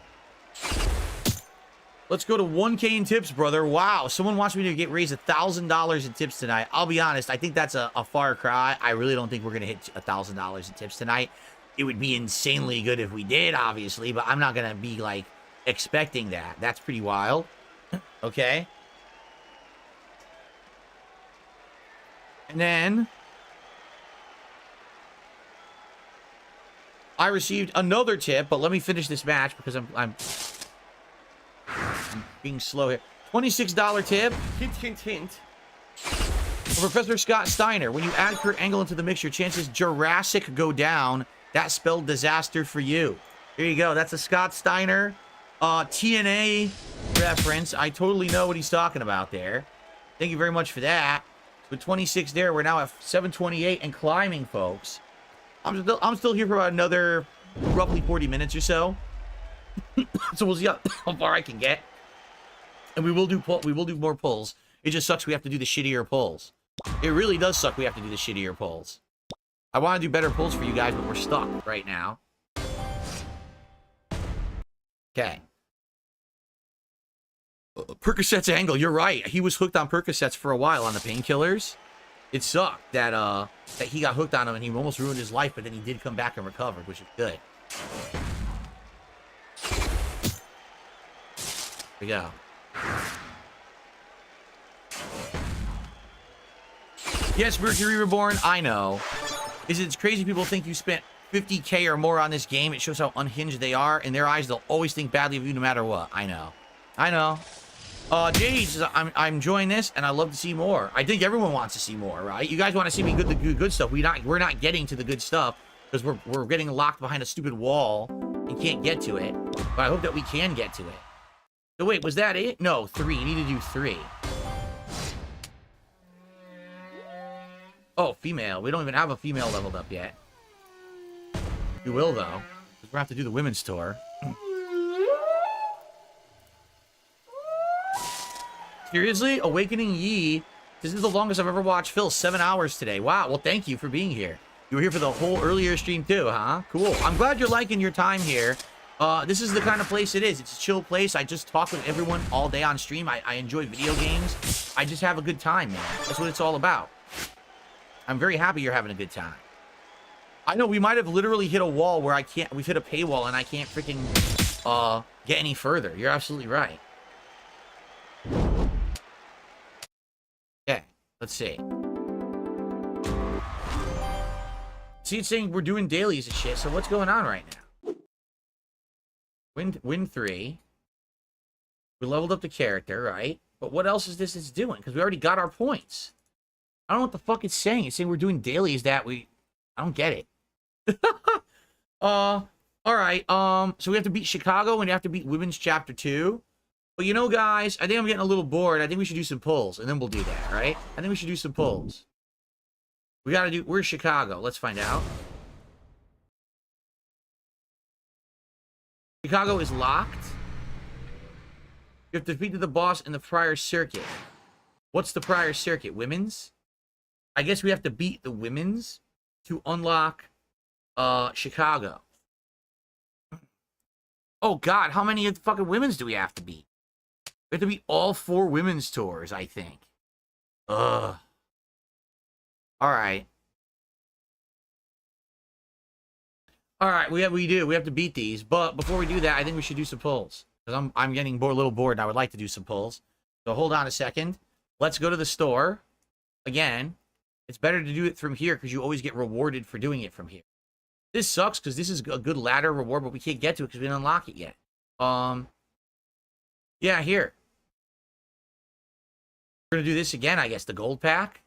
O: Let's go to 1K in tips, brother. Wow, someone wants me to get raised $1,000 in tips tonight. I'll be honest, I think that's a far cry. I really don't think we're gonna hit $1,000 in tips tonight. It would be insanely good if we did, obviously, but I'm not gonna be like expecting that. That's pretty wild. Okay. And then I received another tip, but let me finish this match because I'm being slow here. $26 tip.
N: Hint, hint, hint.
O: Professor Scott Steiner. When you add Kurt Angle into the mix, your chances Jurassic go down. That spelled disaster for you. Here you go. That's a Scott Steiner TNA reference. I totally know what he's talking about there. Thank you very much for that. With 26 there, we're now at 728 and climbing, folks. I'm still here for about another roughly 40 minutes or so. So we'll see how far I can get. And we will do more pulls. It just sucks we have to do the shittier pulls. It really does suck we have to do the shittier pulls. I want to do better pulls for you guys, but we're stuck right now. Okay. Percocets Angle, you're right. He was hooked on Percocets for a while on the painkillers. It sucked that that he got hooked on them and he almost ruined his life, but then he did come back and recovered, which is good. Here we go. Yes, Mercury Reborn, I know. It's crazy people think you spent 50K or more on this game. It shows how unhinged they are. In their eyes, they'll always think badly of you no matter what. I know. I know. Jade says, I'm enjoying this, and I love to see more. I think everyone wants to see more, right? You guys want to see me the good stuff. We're not getting to the good stuff because we're getting locked behind a stupid wall and can't get to it. But I hope that we can get to it. So wait, was that it? No, 3. You need to do 3. Oh, female. We don't even have a female leveled up yet. We will, though. Because we're going to have to do the women's tour. Seriously? Awakening Yi. This is the longest I've ever watched Phil. 7 hours today. Wow. Well, thank you for being here. You were here for the whole earlier stream, too, huh? Cool. I'm glad you're liking your time here. This is the kind of place it is. It's a chill place. I just talk with everyone all day on stream. I enjoy video games. I just have a good time, man. That's what it's all about. I'm very happy you're having a good time. I know we might have literally hit a wall where we've hit a paywall and I can't freaking get any further. You're absolutely right. Okay, let's see. See, it's saying we're doing dailies and shit, so what's going on right now? Win 3. We leveled up the character, right? But what else is this doing? Because we already got our points. I don't know what the fuck it's saying. It's saying we're doing dailies that we... I don't get it. All right. So we have to beat Chicago and we have to beat Women's Chapter 2. But you know, guys, I think I'm getting a little bored. I think we should do some pulls, and then we'll do that, right? I think we should do some pulls. We got to do... Where's Chicago? Let's find out. Chicago is locked. You have to defeat the boss in the prior circuit. What's the prior circuit? Women's? I guess we have to beat the women's to unlock Chicago. Oh, God. How many of the fucking women's do we have to beat? We have to beat all 4 women's tours, I think. Ugh. All right. All right, we have to beat these. But before we do that, I think we should do some pulls. Because I'm getting a little bored, and I would like to do some pulls. So hold on a second. Let's go to the store. Again, it's better to do it from here because you always get rewarded for doing it from here. This sucks because this is a good ladder reward, but we can't get to it because we didn't unlock it yet. Yeah, here. We're going to do this again, I guess, the gold pack.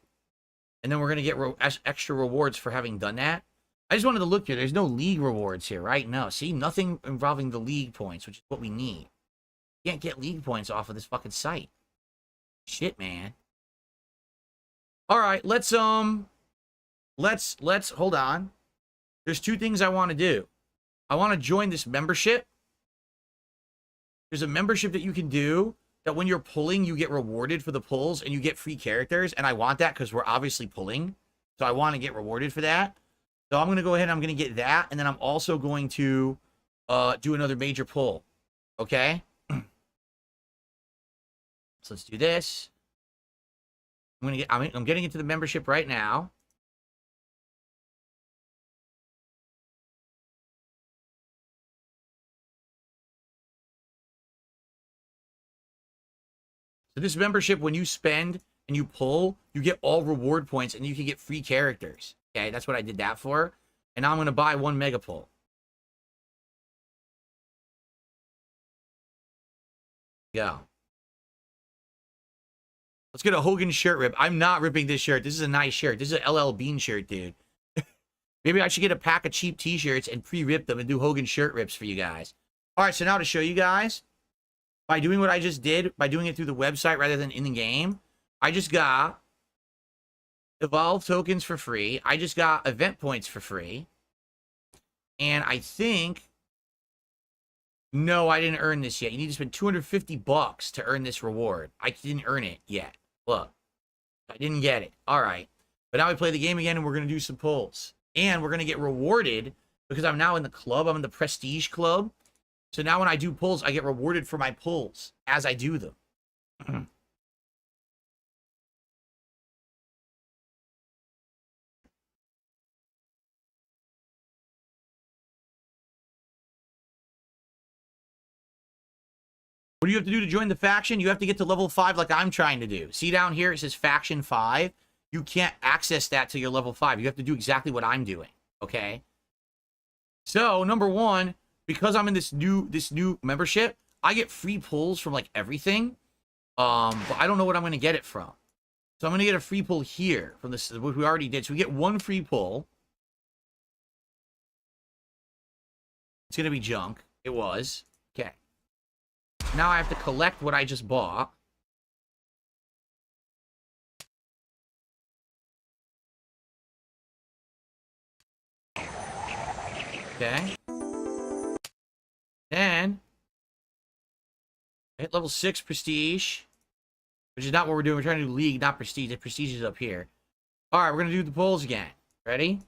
O: And then we're going to get extra rewards for having done that. I just wanted to look here. There's no league rewards here, right? No. See, nothing involving the league points, which is what we need. You can't get league points off of this fucking site. Shit, man. All right, let's hold on. There's 2 things I want to do. I want to join this membership. There's a membership that you can do that when you're pulling, you get rewarded for the pulls and you get free characters. And I want that because we're obviously pulling. So I want to get rewarded for that. So I'm going to go ahead and I'm going to get that. And then I'm also going to do another major pull. Okay? So let's do this. I'm getting into the membership right now. So this membership, when you spend and you pull, you get all reward points and you can get free characters. Okay, that's what I did that for. And now I'm going to buy 1 mega pull. Go. Let's get a Hogan shirt rip. I'm not ripping this shirt. This is a nice shirt. This is an LL Bean shirt, dude. Maybe I should get a pack of cheap t-shirts and pre-rip them and do Hogan shirt rips for you guys. All right, so now to show you guys, by doing what I just did, by doing it through the website rather than in the game, I just got Evolve tokens for free. I just got event points for free. And I think... No, I didn't earn this yet. You need to spend $250 to earn this reward. I didn't earn it yet. Look. I didn't get it. All right. But now we play the game again, and we're going to do some pulls. And we're going to get rewarded because I'm now in the club. I'm in the Prestige Club. So now when I do pulls, I get rewarded for my pulls as I do them. What do you have to do to join the faction? You have to get to level 5 like I'm trying to do. See down here, it says Faction 5. You can't access that till you're level 5. You have to do exactly what I'm doing, okay? So, number 1, because I'm in this new membership, I get free pulls from, like, everything. But I don't know what I'm going to get it from. So I'm going to get a free pull here from this, which we already did. So we get 1 free pull. It's going to be junk. It was. Okay. Now I have to collect what I just bought. Okay. Then, hit level 6 prestige, which is not what we're doing. We're trying to do league, not prestige. The prestige is up here. All right, we're going to do the polls again. Ready?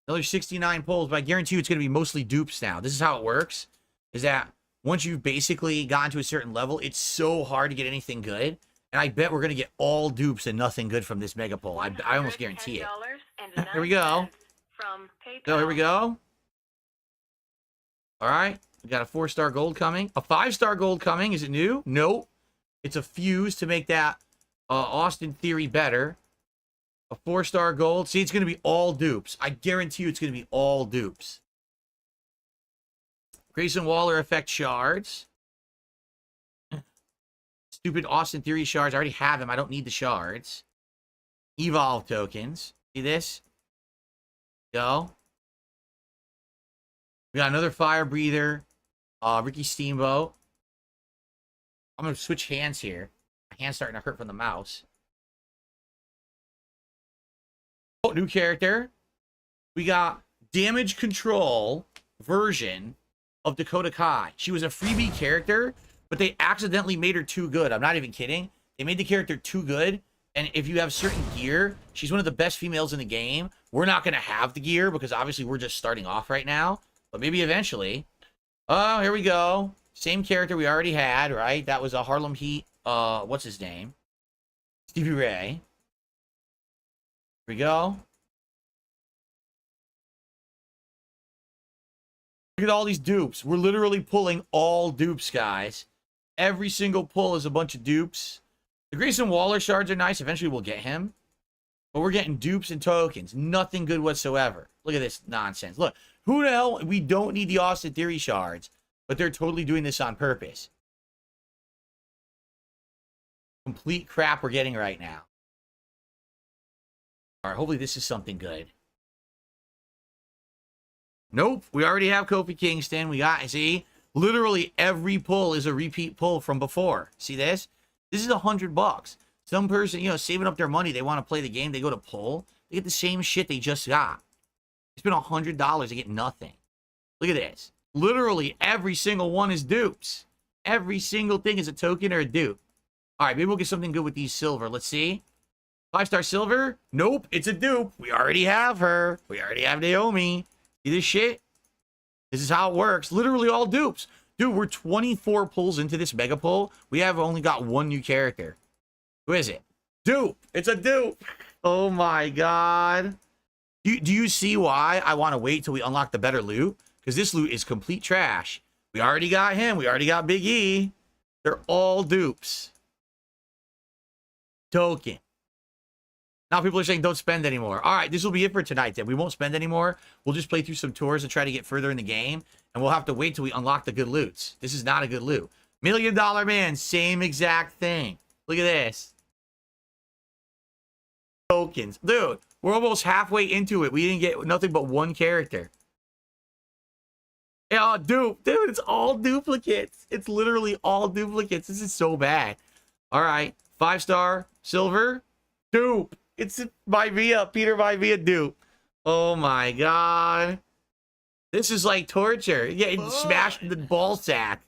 O: Another 69 polls, but I guarantee you it's going to be mostly dupes now. This is how it works, is that once you've basically gotten to a certain level, it's so hard to get anything good. And I bet we're going to get all dupes and nothing good from this mega poll. I almost guarantee it. Here we go. So here we go. All right. We got a 4-star gold coming. A 5-star gold coming. Is it new? Nope. It's a fuse to make that Austin Theory better. A 4-star gold. See, it's going to be all dupes. I guarantee you it's going to be all dupes. Grayson Waller effect shards. Stupid Austin Theory shards. I already have him. I don't need the shards. Evolve tokens. See this? Go. We got another Fire Breather. Ricky Steamboat. I'm going to switch hands here. My hand's starting to hurt from the mouse. Oh, new character. We got Damage Control version of Dakota Kai. She was a freebie character, but they accidentally made her too good. I'm not even kidding. They made the character too good. And if you have certain gear, she's one of the best females in the game. We're not going to have the gear because obviously we're just starting off right now. But maybe eventually. Oh, here we go. Same character we already had, right? That was a Harlem Heat. What's his name? Stevie Ray. Here we go. Look at all these dupes. We're literally pulling all dupes, guys. Every single pull is a bunch of dupes. The Grayson Waller shards are nice. Eventually we'll get him. But we're getting dupes and tokens. Nothing good whatsoever. Look at this nonsense. Look, who the hell? We don't need the Austin Theory shards. But they're totally doing this on purpose. Complete crap we're getting right now. All right, hopefully this is something good. Nope, we already have Kofi Kingston. We got, see, literally every pull is a repeat pull from before. See this? This is $100. Some person, you know, saving up their money, they want to play the game, they go to pull, they get the same shit they just got. They spend $100 to get nothing. Look at this. Literally every single one is dupes. Every single thing is a token or a dupe. All right, maybe we'll get something good with these silver. Let's see. 5-star silver? Nope, it's a dupe. We already have her. We already have Naomi. See this shit? This is how it works. Literally all dupes. Dude, we're 24 pulls into this mega pull. We have only got one new character. Who is it? Dupe. It's a dupe. Oh my god. Do you see why I want to wait till we unlock the better loot? Because this loot is complete trash. We already got him. We already got Big E. They're all dupes. Token. Now people are saying don't spend anymore. All right, this will be it for tonight then. We won't spend anymore. We'll just play through some tours and try to get further in the game. And we'll have to wait till we unlock the good loots. This is not a good loot. $1 Million Man, same exact thing. Look at this. Tokens. Dude, we're almost halfway into it. We didn't get nothing but one character. Yeah, dude, it's all duplicates. It's literally all duplicates. This is so bad. All right, 5-star silver dupe. It's Vivia, Peter Vivia dupe. Oh my god, this is like torture. Yeah, it smashed the ball sack.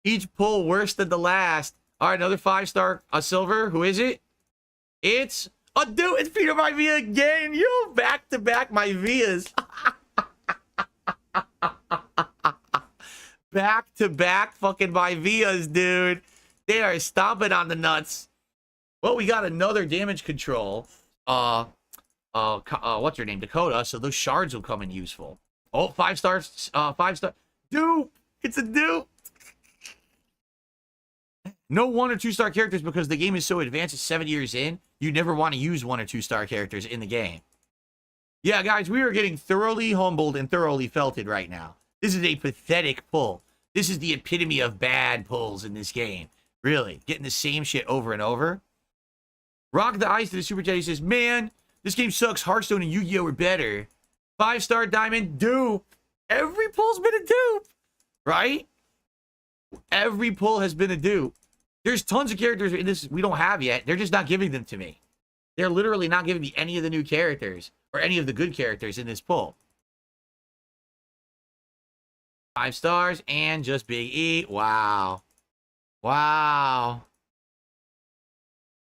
O: Each pull worse than the last. All right, another 5-star silver. Who is it? It's a dupe. It's Peter Vivia again. Yo, back to back Vivias. Back to back fucking Vivias, dude. They are stomping on the nuts. Well, we got another damage control. What's her name? Dakota. So those shards will come in useful. Oh, 5 stars. 5-star. Dupe. It's a dupe. No 1 or 2-star characters because the game is so advanced. It's 7 years in. You never want to use 1 or 2-star characters in the game. Yeah, guys, we are getting thoroughly humbled and thoroughly felted right now. This is a pathetic pull. This is the epitome of bad pulls in this game. Really, getting the same shit over and over. Rock the Ice to the Super Chat. He says, man, this game sucks. Hearthstone and Yu-Gi-Oh! Are better. 5-star diamond dupe. Every pull's been a dupe, right? Every pull has been a dupe. There's tons of characters in this we don't have yet. They're just not giving them to me. They're literally not giving me any of the new characters or any of the good characters in this pull. 5 stars and just Big E. Wow. Wow.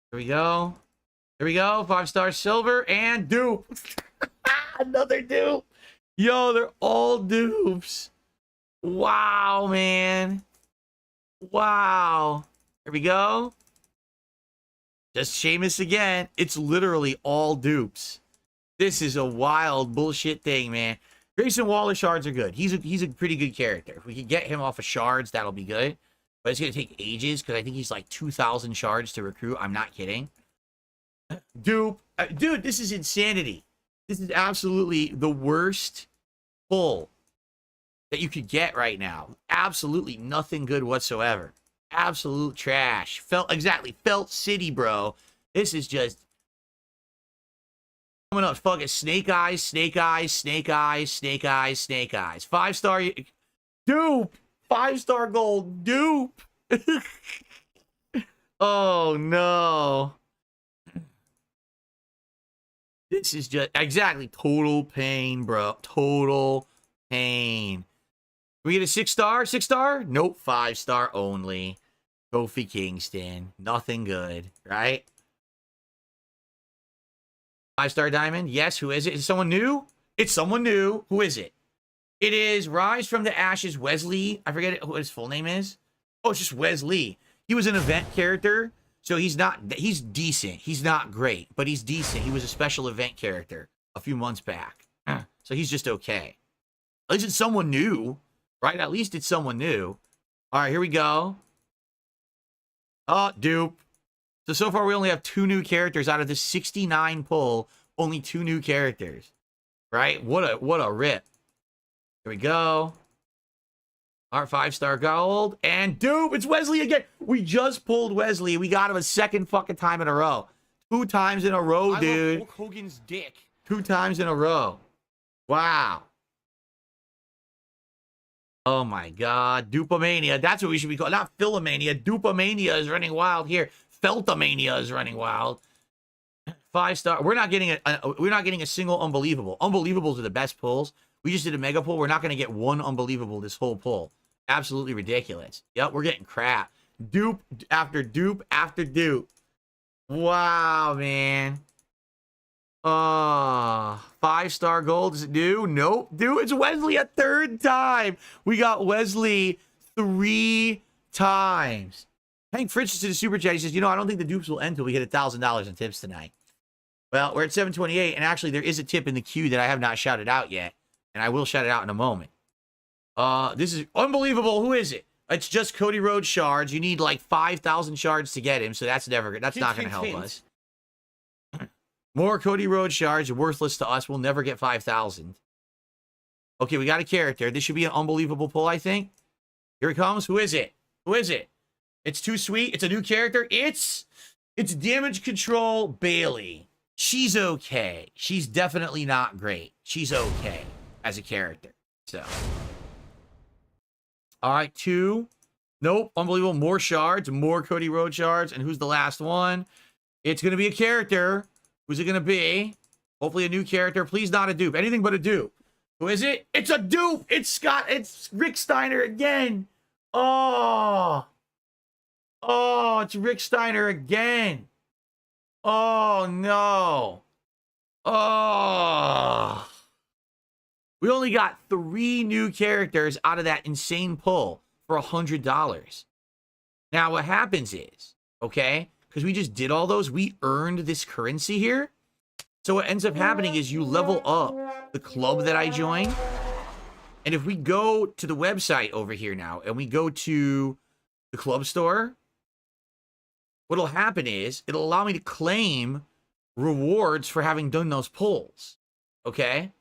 O: Here we go. Here we go. 5-star silver and dupe. Another dupe. Yo, they're all dupes. Wow, man. Wow. Here we go. Just Sheamus again. It's literally all dupes. This is a wild bullshit thing, man. Grayson Waller shards are good. He's a pretty good character. If we can get him off of shards, that'll be good. But it's going to take ages because I think he's like 2,000 shards to recruit. I'm not kidding. Dupe. Dude, this is insanity. This is absolutely the worst pull that you could get right now. Absolutely nothing good whatsoever. Absolute trash. Felt City, bro. This is just coming up. Fucking Snake Eyes, Snake Eyes, Snake Eyes, Snake Eyes, Snake Eyes. 5-star dupe. 5-star gold dupe. Oh no. This is just exactly total pain, bro. Total pain. We get a 6-star? 6-star? Nope, 5-star only. Kofi Kingston. Nothing good, right? 5-star diamond? Yes, who is it? Is it someone new? It's someone new. Who is it? It is Rise from the Ashes Wesley. I forget what his full name is. Oh, it's just Wesley. He was an event character, so he's decent. He's not great, but he's decent. He was a special event character a few months back. So he's just okay. At least it's someone new, right? At least it's someone new. All right, here we go. Oh, dupe. So far we only have 2 new characters out of the 69 pull. Only 2 new characters, right? What a rip. Here we go. Our 5-star gold. And dupe, it's Wesley again. We just pulled Wesley. We got him a second fucking time in a row. 2 times in a row, dude.
A: Hulk Hogan's dick.
O: 2 times in a row. Wow. Oh my God. Dupamania. That's what we should be called. Not Philomania. Dupamania is running wild here. Feltomania is running wild. 5-star. We're not getting a single unbelievable. Unbelievables are the best pulls. We just did a mega pull. We're not going to get one unbelievable this whole pull. Absolutely ridiculous. Yep, we're getting crap. Dupe after dupe after dupe. Wow, man. 5-star gold. Is it new? Nope. Dude, it's Wesley a 3rd time. We got Wesley 3 times. Hank Fritz to the super chat. He says, I don't think the dupes will end until we hit $1,000 in tips tonight. Well, we're at 728, and actually there is a tip in the queue that I have not shouted out yet, and I will shout it out in a moment. This is unbelievable. Who is it? It's just Cody Rhodes shards. You need like 5,000 shards to get him, so that's not going to help us. More Cody Rhodes shards are worthless to us. We'll never get 5,000. Okay, we got a character. This should be an unbelievable pull, I think. Here it comes. Who is it? Who is it? It's too sweet. It's a new character. It's Damage Control Bailey. She's okay. She's definitely not great. She's okay as a character. So, all right, 2. Nope, unbelievable. More shards, more Cody Rhodes shards. And who's the last one? It's going to be a character. Who's it going to be? Hopefully a new character. Please not a dupe. Anything but a dupe. Who is it? It's a dupe. It's Rick Steiner again. Oh, it's Rick Steiner again. Oh, no. Oh. We only got 3 new characters out of that insane pull for $100. Now, what happens is, okay, because we just did all those, we earned this currency here. So what ends up happening is you level up the club that I joined. And if we go to the website over here now, and we go to the club store, what'll happen is it'll allow me to claim rewards for having done those pulls. Okay?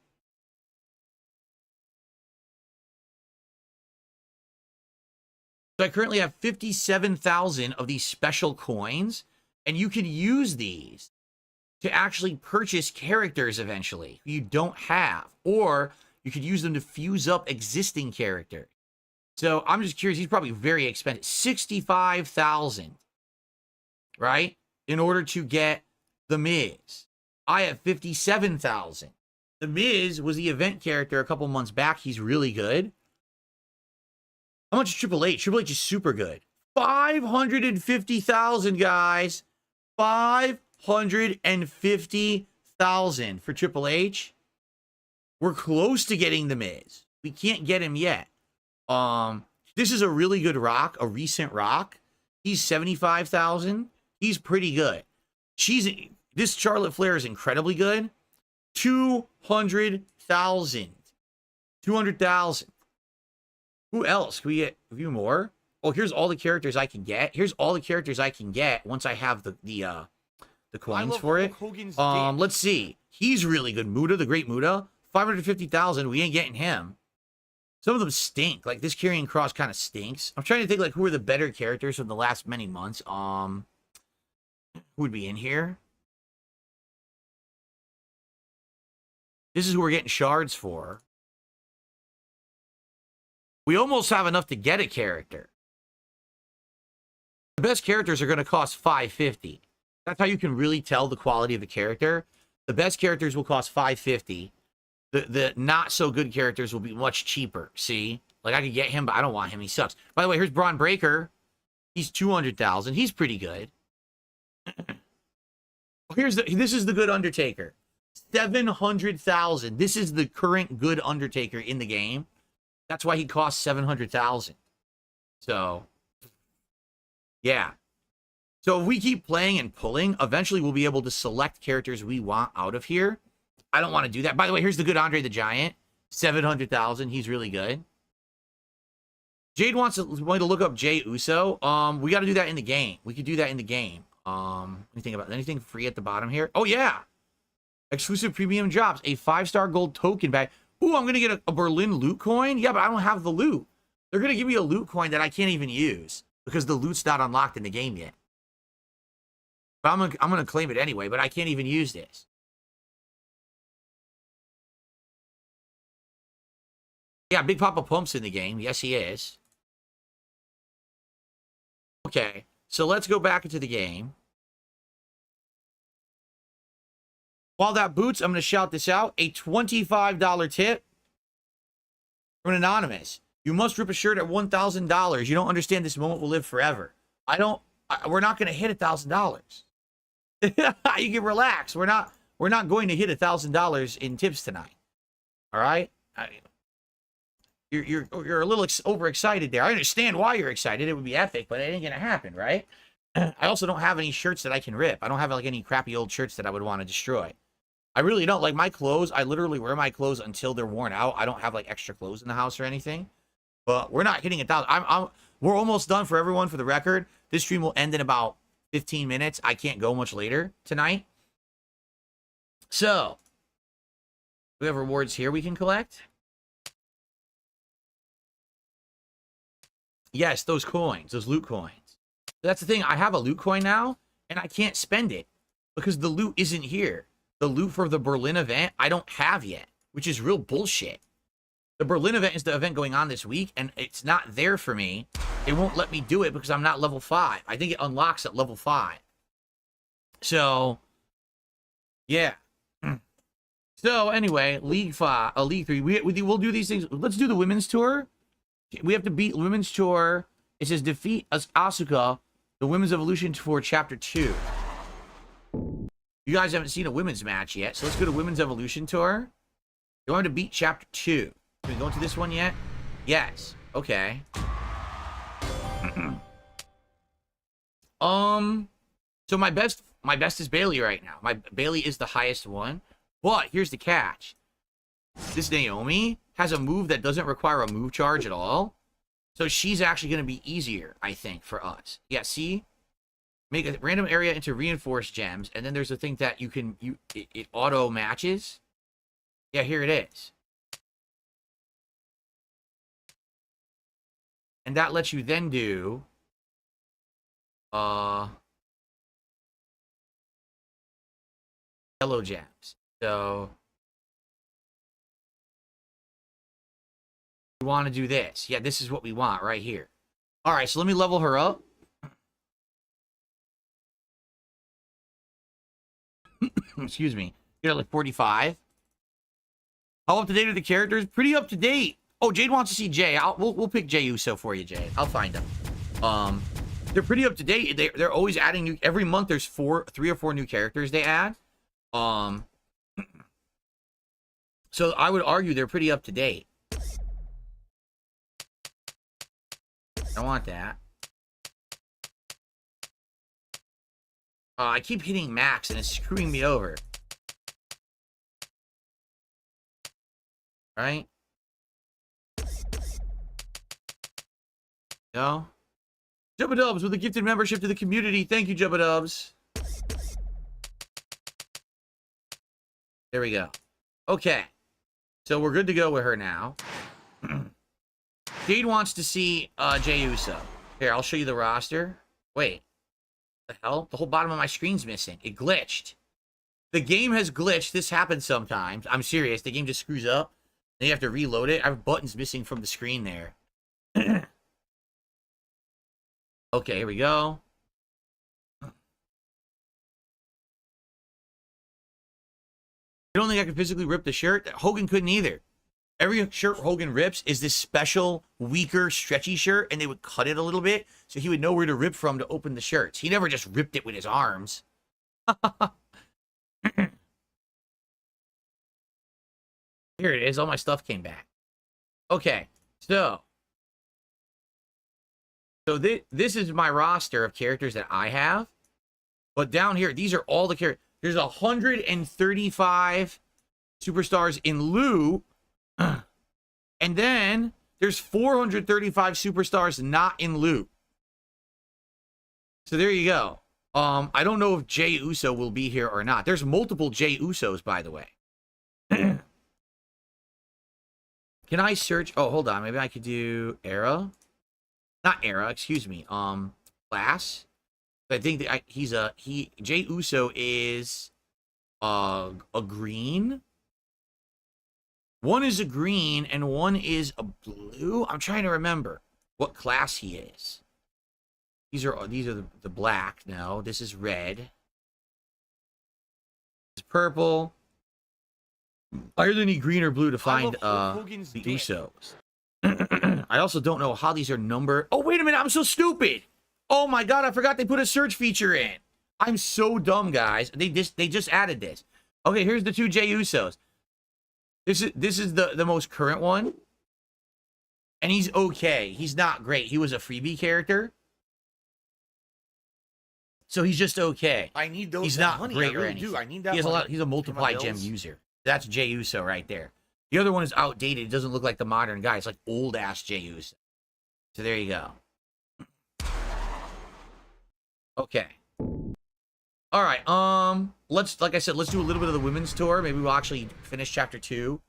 O: So I currently have 57,000 of these special coins, and you can use these to actually purchase characters eventually you don't have, or you could use them to fuse up existing characters. So I'm just curious, he's probably very expensive. 65,000, right? In order to get The Miz. I have 57,000. The Miz was the event character a couple months back. He's really good. How much is Triple H? Triple H is super good. 550,000, guys. 550,000 for Triple H. We're close to getting The Miz. We can't get him yet. This is a really good rock, a recent rock. He's 75,000. He's pretty good. This Charlotte Flair is incredibly good. 200,000. 200,000. Who else? Can we get a few more? Oh, here's all the characters I can get. Here's all the characters I can get once I have the coins for it. Let's see. He's really good. Muda, the great Muda. 550,000. We ain't getting him. Some of them stink. Like, this Karrion Kross kind of stinks. I'm trying to think, like, who are the better characters from the last many months. Who would be in here? This is who we're getting shards for. We almost have enough to get a character. The best characters are going to cost $550. That's how you can really tell the quality of the character. The best characters will cost $550. The not so good characters will be much cheaper. See? Like, I could get him, but I don't want him. He sucks. By the way, here's Braun Breaker. He's 200,000. He's pretty good. This is the good Undertaker. 700,000. This is the current good Undertaker in the game. That's why he costs 700,000. So, yeah. So if we keep playing and pulling, eventually we'll be able to select characters we want out of here. I don't want to do that. By the way, here's the good Andre the Giant. 700,000. He's really good. Jade wants to look up Jey Uso. We got to do that in the game. We could do that in the game. Anything free at the bottom here? Oh, yeah. Exclusive premium drops. A 5-star gold token bag. Ooh, I'm going to get a Berlin loot coin? Yeah, but I don't have the loot. They're going to give me a loot coin that I can't even use because the loot's not unlocked in the game yet. But I'm going to claim it anyway, but I can't even use this. Yeah, Big Papa Pump's in the game. Yes, he is. Okay, so let's go back into the game. While that boots, I'm going to shout this out. A $25 tip from an anonymous. You must rip a shirt at $1,000. You don't understand this moment will live forever. We're not going to hit $1,000. You can relax. We're not going to hit $1,000 in tips tonight. All right? You're a little overexcited there. I understand why you're excited. It would be epic, but it ain't going to happen, right? I also don't have any shirts that I can rip. I don't have like any crappy old shirts that I would want to destroy. I really don't. Like my clothes, I literally wear my clothes until they're worn out. I don't have like extra clothes in the house or anything. But we're not hitting 1,000. We're almost done for everyone for the record. This stream will end in about 15 minutes. I can't go much later tonight. So, we have rewards here we can collect. Yes, those coins, those loot coins. That's the thing. I have a loot coin now, and I can't spend it because the loot isn't here. The loot for the Berlin event, I don't have yet, which is real bullshit. The Berlin event is the event going on this week, and it's not there for me. It won't let me do it because I'm not level 5. I think it unlocks at level 5. So, yeah. So, anyway, League 3. We'll do these things. Let's do the women's tour. We have to beat women's tour. It says defeat Asuka, the women's evolution tour, chapter 2. You guys haven't seen a women's match yet, so let's go to women's evolution tour. You want to beat chapter 2. Can we go into this one yet? Yes. Okay. So my best is Bailey right now. Bailey is the highest one. But here's the catch. This Naomi has a move that doesn't require a move charge at all. So she's actually going to be easier, I think, for us. Yeah, see? Make a random area into reinforced gems, and then there's a thing that it auto matches. Yeah, here it is. And that lets you then do yellow gems. So we want to do this. Yeah, this is what we want right here. All right, so let me level her up. Excuse me. You're at like 45. How up to date are the characters? Pretty up to date. Oh, Jade wants to see Jay. We'll pick Jey Uso for you, Jade. I'll find him. They're pretty up to date. They're always adding new. Every month there's 3 or 4 new characters they add. So I would argue they're pretty up to date. I want that. I keep hitting max and it's screwing me over. Right? No? Jubba Dubs with a gifted membership to the community. Thank you, Jubba Dubs. There we go. Okay. So we're good to go with her now. Jade wants to see Jey Uso. Here, I'll show you the roster. Wait. The hell? The whole bottom of my screen's missing. It glitched. The game has glitched. This happens sometimes. I'm serious. The game just screws up. Then you have to reload it. I have buttons missing from the screen there. Okay, here we go. I don't think I could physically rip the shirt. Hogan couldn't either. Every shirt Hogan rips is this special, weaker, stretchy shirt, and they would cut it a little bit so he would know where to rip from to open the shirts. He never just ripped it with his arms. Here it is. All my stuff came back. Okay, so this is my roster of characters that I have. But down here, these are all the characters. There's 135 superstars in lieu. And then there's 435 superstars not in lieu. So there you go. I don't know if Jey Uso will be here or not. There's multiple Jey Usos, by the way. Can I search? Oh, hold on. Maybe I could do era. Not era, excuse me. Class. I think that Jey Uso is a green. One is a green and one is a blue. I'm trying to remember what class he is. These are the black. No, this is red. This is purple. I really need green or blue to find the Usos. I also don't know how these are numbered. Oh, wait a minute. I'm so stupid. Oh, my God. I forgot they put a search feature in. I'm so dumb, guys. They just added this. Okay, here's the two Jey Usos. This is the most current one. And he's okay. He's not great. He was a freebie character. So he's just okay.
A: I need those.
O: He's not
A: money.
O: great
A: I really
O: or anything.
A: do. I need that.
O: He has a
A: money.
O: lot. He's a multiply gem
A: bills.
O: user. That's Jey Uso right there. The other one is outdated. It doesn't look like the modern guy. It's like old ass Jey Uso. So there you go. Okay. All right. Like I said, let's do a little bit of the women's tour. Maybe we'll actually finish chapter 2,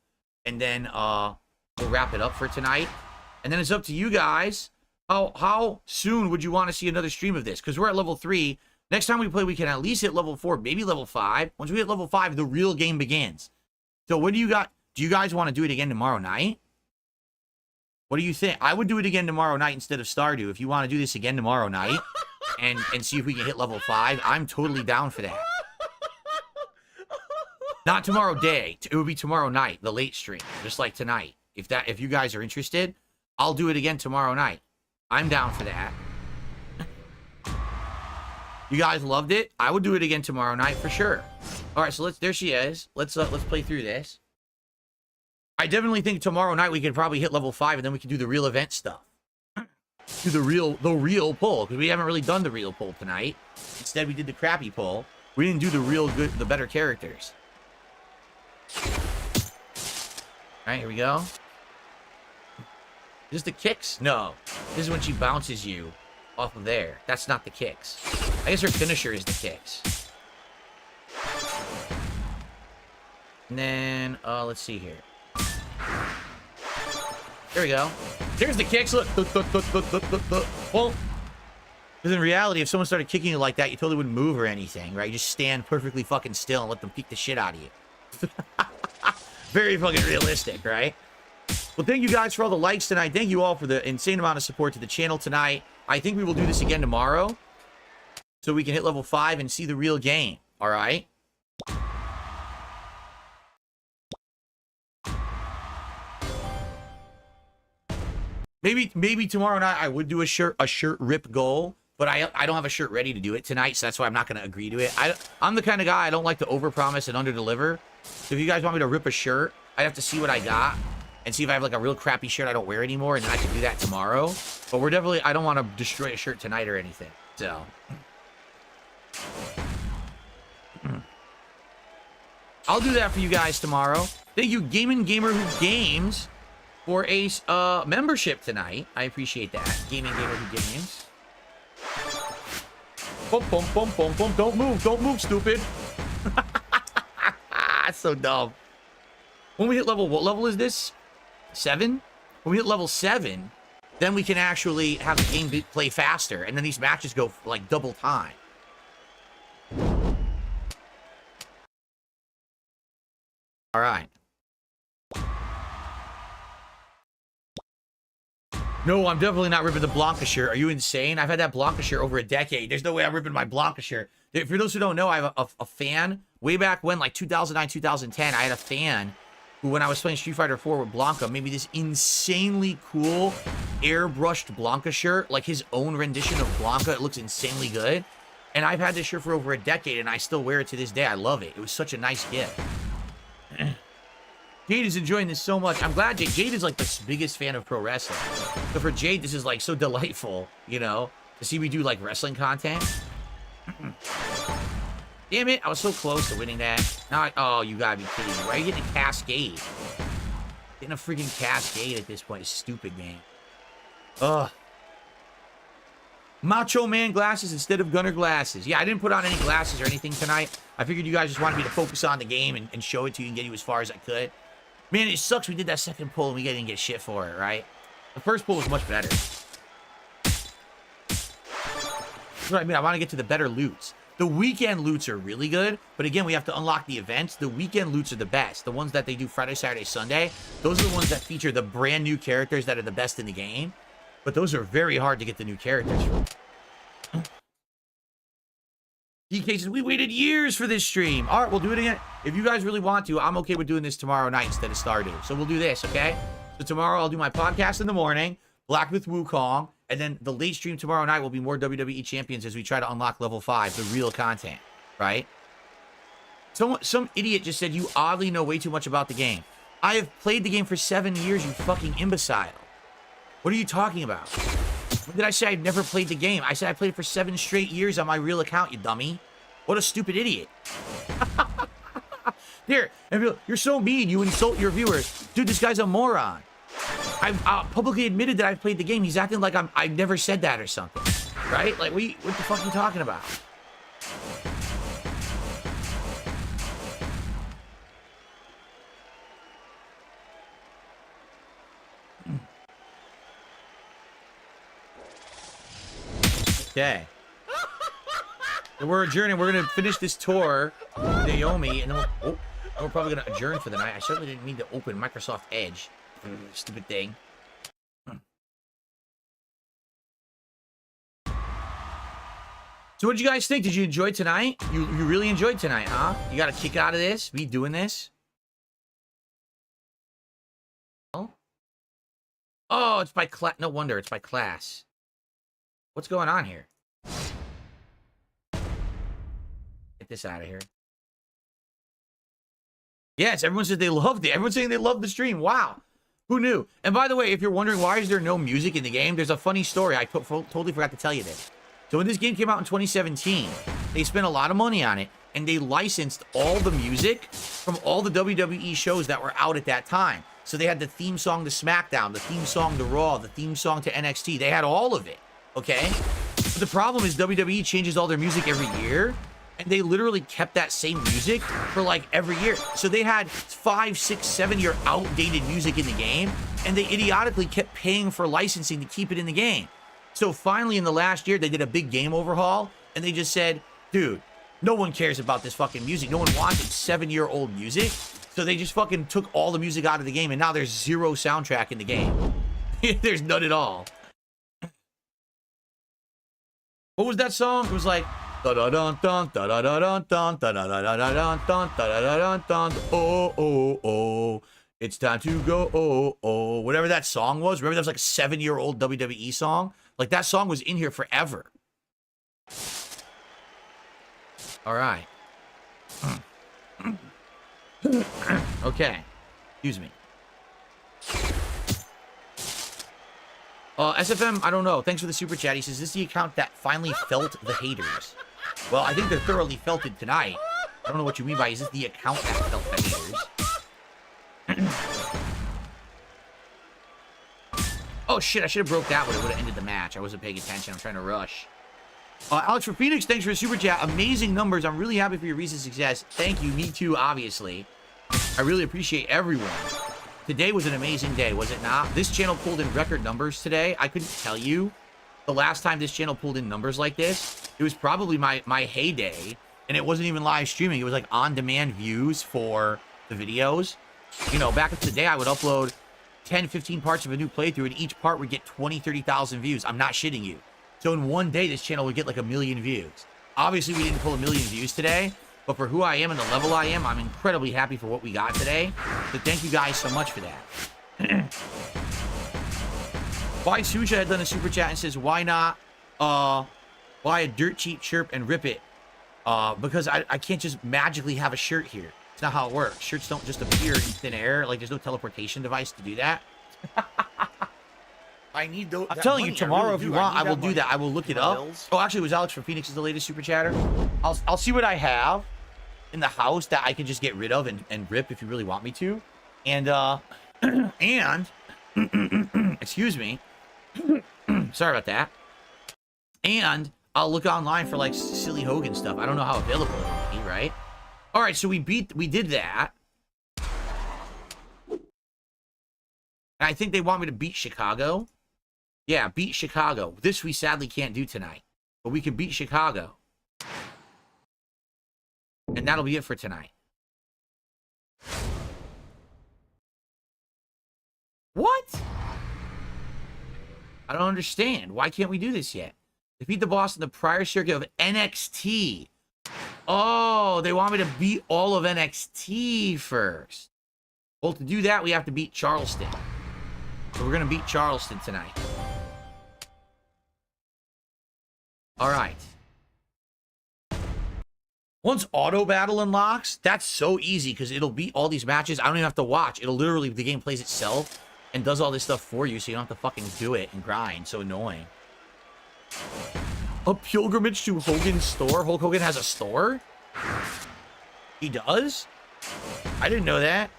O: and then we'll wrap it up for tonight. And then it's up to you guys. How soon would you want to see another stream of this? Because we're at level 3. Next time we play, we can at least hit level 4, maybe level 5. Once we hit level 5, the real game begins. So what do you got? Do you guys want to do it again tomorrow night? What do you think? I would do it again tomorrow night instead of Stardew. If you want to do this again tomorrow night and see if we can hit level 5, I'm totally down for that. Not tomorrow day. It would be tomorrow night, the late stream, just like tonight. If you guys are interested, I'll do it again tomorrow night. I'm down for that. You guys loved it. I would do it again tomorrow night for sure. All right, so there she is. Let's play through this. I definitely think tomorrow night we could probably hit level 5 and then we can do the real event stuff. Do the real pull, because we haven't really done the real pull tonight. Instead, we did the crappy pull. We didn't do the better characters. All right, here we go. Is this the kicks? No. This is when she bounces you off of there. That's not the kicks. I guess her finisher is the kicks. And then, let's see here. There we go. There's the kicks. Look. Well, because in reality, if someone started kicking you like that, you totally wouldn't move or anything, right? You just stand perfectly fucking still and let them kick the shit out of you. Very fucking realistic, right? Well, thank you guys for all the likes tonight. Thank you all for the insane amount of support to the channel tonight. I think we will do this again tomorrow, so we can hit level 5 and see the real game. All right? Maybe tomorrow night I would do a shirt rip goal, but I don't have a shirt ready to do it tonight, so that's why I'm not going to agree to it. I'm the kind of guy, I don't like to overpromise and underdeliver. So if you guys want me to rip a shirt, I'd have to see what I got and see if I have like a real crappy shirt I don't wear anymore, and then I can do that tomorrow. But I don't want to destroy a shirt tonight or anything. So I'll do that for you guys tomorrow. Thank you, Gamin' Gamer Who Games, for a membership tonight. I appreciate that. Gaming Gamer Who Games. Boom, boom, boom, boom, boom. Don't move, stupid. That's so dumb. When we hit level, what level is this? 7? When we hit level 7, then we can actually have the game play faster, and then these matches go like double time. All right. No, I'm definitely not ripping the Blanca shirt. Are you insane? I've had that Blanca shirt over a decade. There's no way I'm ripping my Blanca shirt. For those who don't know, I have a fan. Way back when, like 2009, 2010, I had a fan who, when I was playing Street Fighter 4 with Blanca, made me this insanely cool airbrushed Blanca shirt, like his own rendition of Blanca. It looks insanely good. And I've had this shirt for over a decade, and I still wear it to this day. I love it. It was such a nice gift. Jade is enjoying this so much. I'm glad Jade is like the biggest fan of pro wrestling. So for Jade, this is like so delightful, you know, to see me do like wrestling content. Damn it, I was so close to winning that. Now oh, you gotta be kidding me. Why are you getting a cascade? Getting a freaking cascade at this point is stupid, man. Ugh. Macho Man glasses instead of Gunner glasses. Yeah, I didn't put on any glasses or anything tonight. I figured you guys just wanted me to focus on the game and show it to you and get you as far as I could. Man, it sucks we did that second pull and we didn't get shit for it, right? The first pull was much better. That's what I mean. I want to get to the better loots. The weekend loots are really good, but again, we have to unlock the events. The weekend loots are the best. The ones that they do Friday, Saturday, Sunday. Those are the ones that feature the brand new characters that are the best in the game. But those are very hard to get the new characters from. DK says, we waited years for this stream. All right, we'll do it again. If you guys really want to, I'm okay with doing this tomorrow night instead of Stardew. So we'll do this, okay? So tomorrow I'll do my podcast in the morning, Black with Wukong, and then the late stream tomorrow night will be more WWE Champions as we try to unlock level 5, the real content, right? Some idiot just said you oddly know way too much about the game. I have played the game for 7 years, you fucking imbecile. What are you talking about? When did I say I've never played the game? I said I played it for 7 straight years on my real account, you dummy. What a stupid idiot. Here, you're so mean, you insult your viewers. Dude, this guy's a moron. I've publicly admitted that I've played the game. He's acting like I've never said that or something. Right? Like, what the fuck are you talking about? Okay. So we're adjourning. We're going to finish this tour with Naomi, and then we're probably going to adjourn for the night. I certainly didn't mean to open Microsoft Edge. Stupid thing. So what did you guys think? Did you enjoy tonight? You really enjoyed tonight, huh? You got a kick out of this? Me doing this? Oh, it's by class. No wonder it's by class. What's going on here? Get this out of here. Yes, everyone said they loved it. Everyone's saying they loved the stream. Wow. Who knew? And by the way, if you're wondering why is there no music in the game, there's a funny story. I totally forgot to tell you this. So when this game came out in 2017, they spent a lot of money on it, and they licensed all the music from all the WWE shows that were out at that time. So they had the theme song to SmackDown, the theme song to Raw, the theme song to NXT. They had all of it, okay? But the problem is WWE changes all their music every year, and they literally kept that same music for like every year. So they had 5, 6, 7 year outdated music in the game, and they idiotically kept paying for licensing to keep it in the game. So finally in the last year, they did a big game overhaul, and they just said, dude, no one cares about this fucking music. No one wanted 7-year-old music. So they just fucking took all the music out of the game, and now there's 0 soundtrack in the game. There's none at all. What was that song? It was like, da-da-dun-dun, da-da-da-dun-dun, da-da-da-da-dun-dun, da-da-da-dun-dun, oh, oh, oh, it's time to go, oh, oh. Whatever that song was. Remember that was like a 7-year-old WWE song? Like, that song was in here forever. All right. Okay. Excuse me. SFM, I don't know. Thanks for the super chat. He says, this is the account that finally felt the haters. Well, I think they're thoroughly felted tonight. I don't know what you mean by, is this the account that felt the haters? Oh, shit, I should have broke that one. It would have ended the match. I wasn't paying attention. I'm trying to rush. Alex for Phoenix, thanks for the super chat. Amazing numbers. I'm really happy for your recent success. Thank you. Me too, obviously. I really appreciate everyone Today was an amazing day, was it not? This channel pulled in record numbers today. I couldn't tell you the last time this channel pulled in numbers like this. It was probably my heyday, and it wasn't even live streaming. It was like on-demand views for the videos. You know, back in the day, I would upload 10, 15 parts of a new playthrough, and each part would get 20, 30,000 views. I'm not shitting you. So in one day, this channel would get like 1 million views. Obviously, we didn't pull 1 million views today, but for who I am and the level I am, I'm incredibly happy for what we got today. So thank you guys so much for that. Why Susha had done a super chat and says, why not buy a dirt cheap chirp and rip it? Because I can't just magically have a shirt here. It's not how it works. Shirts don't just appear in thin air. Like, there's no teleportation device to do that.
A: I need those.
O: I'm telling you, tomorrow, if you want, I will do that. I will look it up.
A: Bills.
O: Oh, actually, it was Alex from Phoenix is the latest super chatter. I'll see what I have in the house that I can just get rid of and rip if you really want me to. And, excuse me. Sorry about that. And I'll look online for, like, silly Hogan stuff. I don't know how available it will be, right? All right, so we did that. And I think they want me to beat Chicago. Yeah, beat Chicago. This we sadly can't do tonight. But we can beat Chicago. And that'll be it for tonight. What? I don't understand. Why can't we do this yet? Defeat the boss in the prior circuit of NXT. Oh, they want me to beat all of NXT first. Well, to do that, we have to beat Charleston. So we're going to beat Charleston tonight. All right. Once auto battle unlocks, that's so easy because it'll beat all these matches. I don't even have to watch. It'll literally, the game plays itself and does all this stuff for you, so you don't have to fucking do it and grind. So annoying. A pilgrimage to Hogan's store? Hulk Hogan has a store? He does? I didn't know that.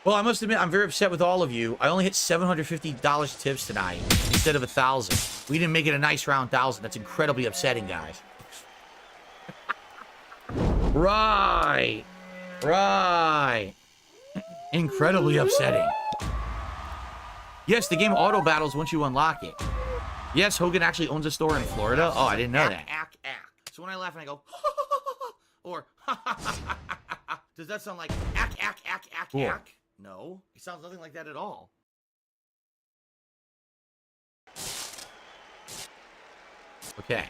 O: Well, I must admit, I'm very upset with all of you. I only hit $750 tips tonight instead of 1,000. We didn't make it a nice round 1,000. That's incredibly upsetting, guys. Right. Right. Incredibly upsetting. Yes, the game auto battles once you unlock it. Yes, Hogan actually owns a store in Florida. Oh, I didn't know that.
A: Ack. So when I laugh and I go, or does that sound like ack?
O: Cool.
A: No, it sounds nothing like that at all.
O: Okay.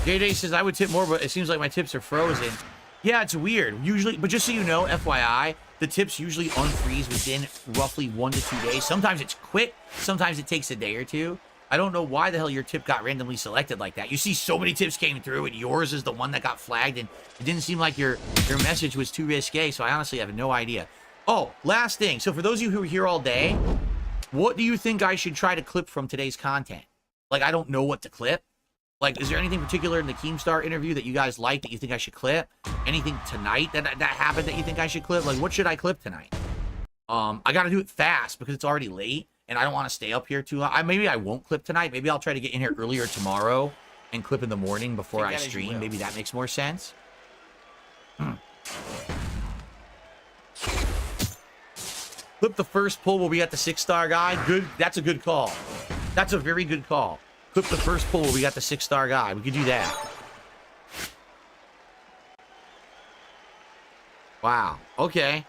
O: JJ says, I would tip more, but it seems like my tips are frozen. Yeah, it's weird. Usually, but just so you know, FYI, the tips usually unfreeze within roughly 1 to 2 days. Sometimes it's quick. Sometimes it takes a day or two. I don't know why the hell your tip got randomly selected like that. You see so many tips came through, and yours is the one that got flagged, and it didn't seem like your message was too risque, so I honestly have no idea. Oh, last thing. So for those of you who are here all day, what do you think I should try to clip from today's content? Like, I don't know what to clip. Like, is there anything particular in the Keemstar interview that you guys like that you think I should clip? Anything tonight that happened that you think I should clip? Like, what should I clip tonight? I got to do it fast because it's already late, and I don't want to stay up here too long. Maybe I won't clip tonight. Maybe I'll try to get in here earlier tomorrow and clip in the morning before I stream. Maybe that makes more sense. Clip the first pull where we got the 6-star guy. Good. That's a good call. That's a very good call. Clip the first pull where we got the 6-star guy. We could do that. Wow. Okay.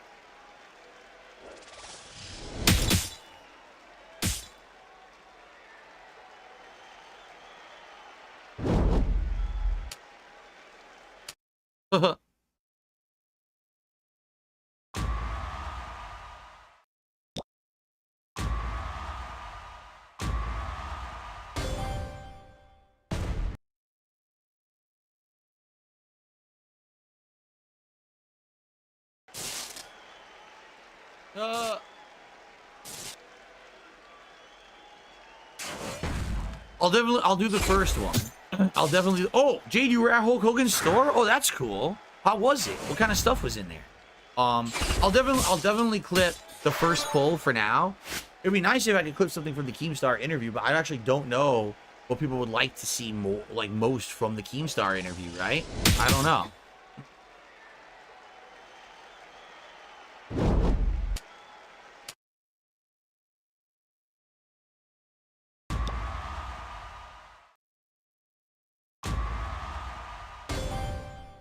O: I'll do the first one. I'll definitely. Oh, Jade, you were at Hulk Hogan's store? Oh, that's cool. How was it? What kind of stuff was in there? I'll definitely clip the first pull for now,
A: It'd be nice if I could clip something from the Keemstar interview, but I actually don't know what people would like to see more, like most from the Keemstar interview, right? I don't know.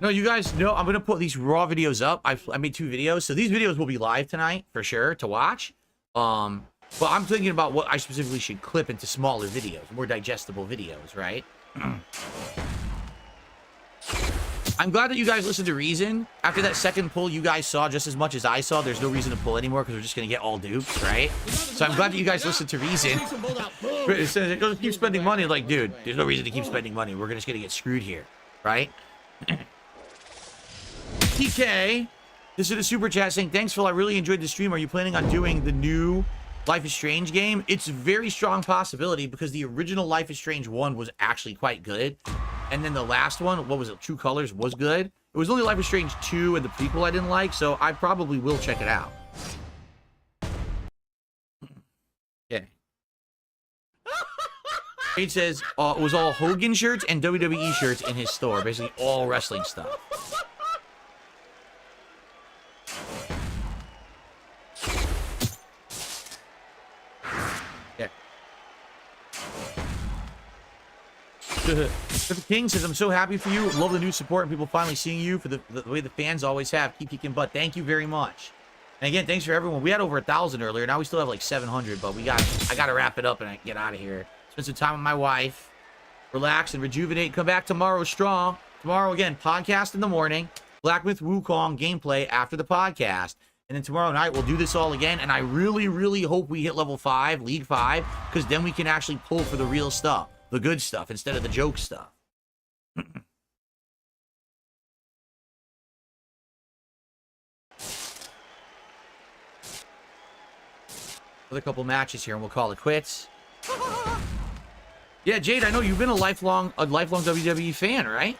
A: No, you guys know I'm gonna put these raw videos up. I made 2 videos, so these videos will be live tonight for sure to watch. But I'm thinking about what I specifically should clip into smaller videos, more digestible videos, right? I'm glad that you guys listened to Reason. After that second pull, you guys saw just as much as I saw. There's no reason to pull anymore because we're just gonna get all dupes, right? So I'm glad that you guys listened to Reason. It says, "Don't keep spending money." Like, dude, there's no reason to keep spending money. We're just gonna get screwed here, right? TK, this is a super chat saying, "Thanks, Phil. I really enjoyed the stream. Are you planning on doing the new Life is Strange game?" It's a very strong possibility because the original Life is Strange 1 was actually quite good. And then the last one, what was it? True Colors was good. It was only Life is Strange 2 and the prequel I didn't like, so I probably will check it out. Okay. It says it was all Hogan shirts and WWE shirts in his store. Basically all wrestling stuff. The King says, "I'm so happy for you. Love the new support and people finally seeing you for the way the fans always have. Keep kicking butt." Thank you very much. And again, thanks for everyone. We had over 1,000 earlier. Now we still have like 700, but I got to wrap it up and get out of here. Spend some time with my wife. Relax and rejuvenate. Come back tomorrow strong. Tomorrow, again, podcast in the morning. Black Myth Wukong gameplay after the podcast. And then tomorrow night, we'll do this all again. And I really, really hope we hit level 5, League 5, because then we can actually pull for the real stuff. The good stuff instead of the joke stuff. Another couple matches here and we'll call it quits. Yeah, Jade, I know you've been a lifelong WWE fan, right?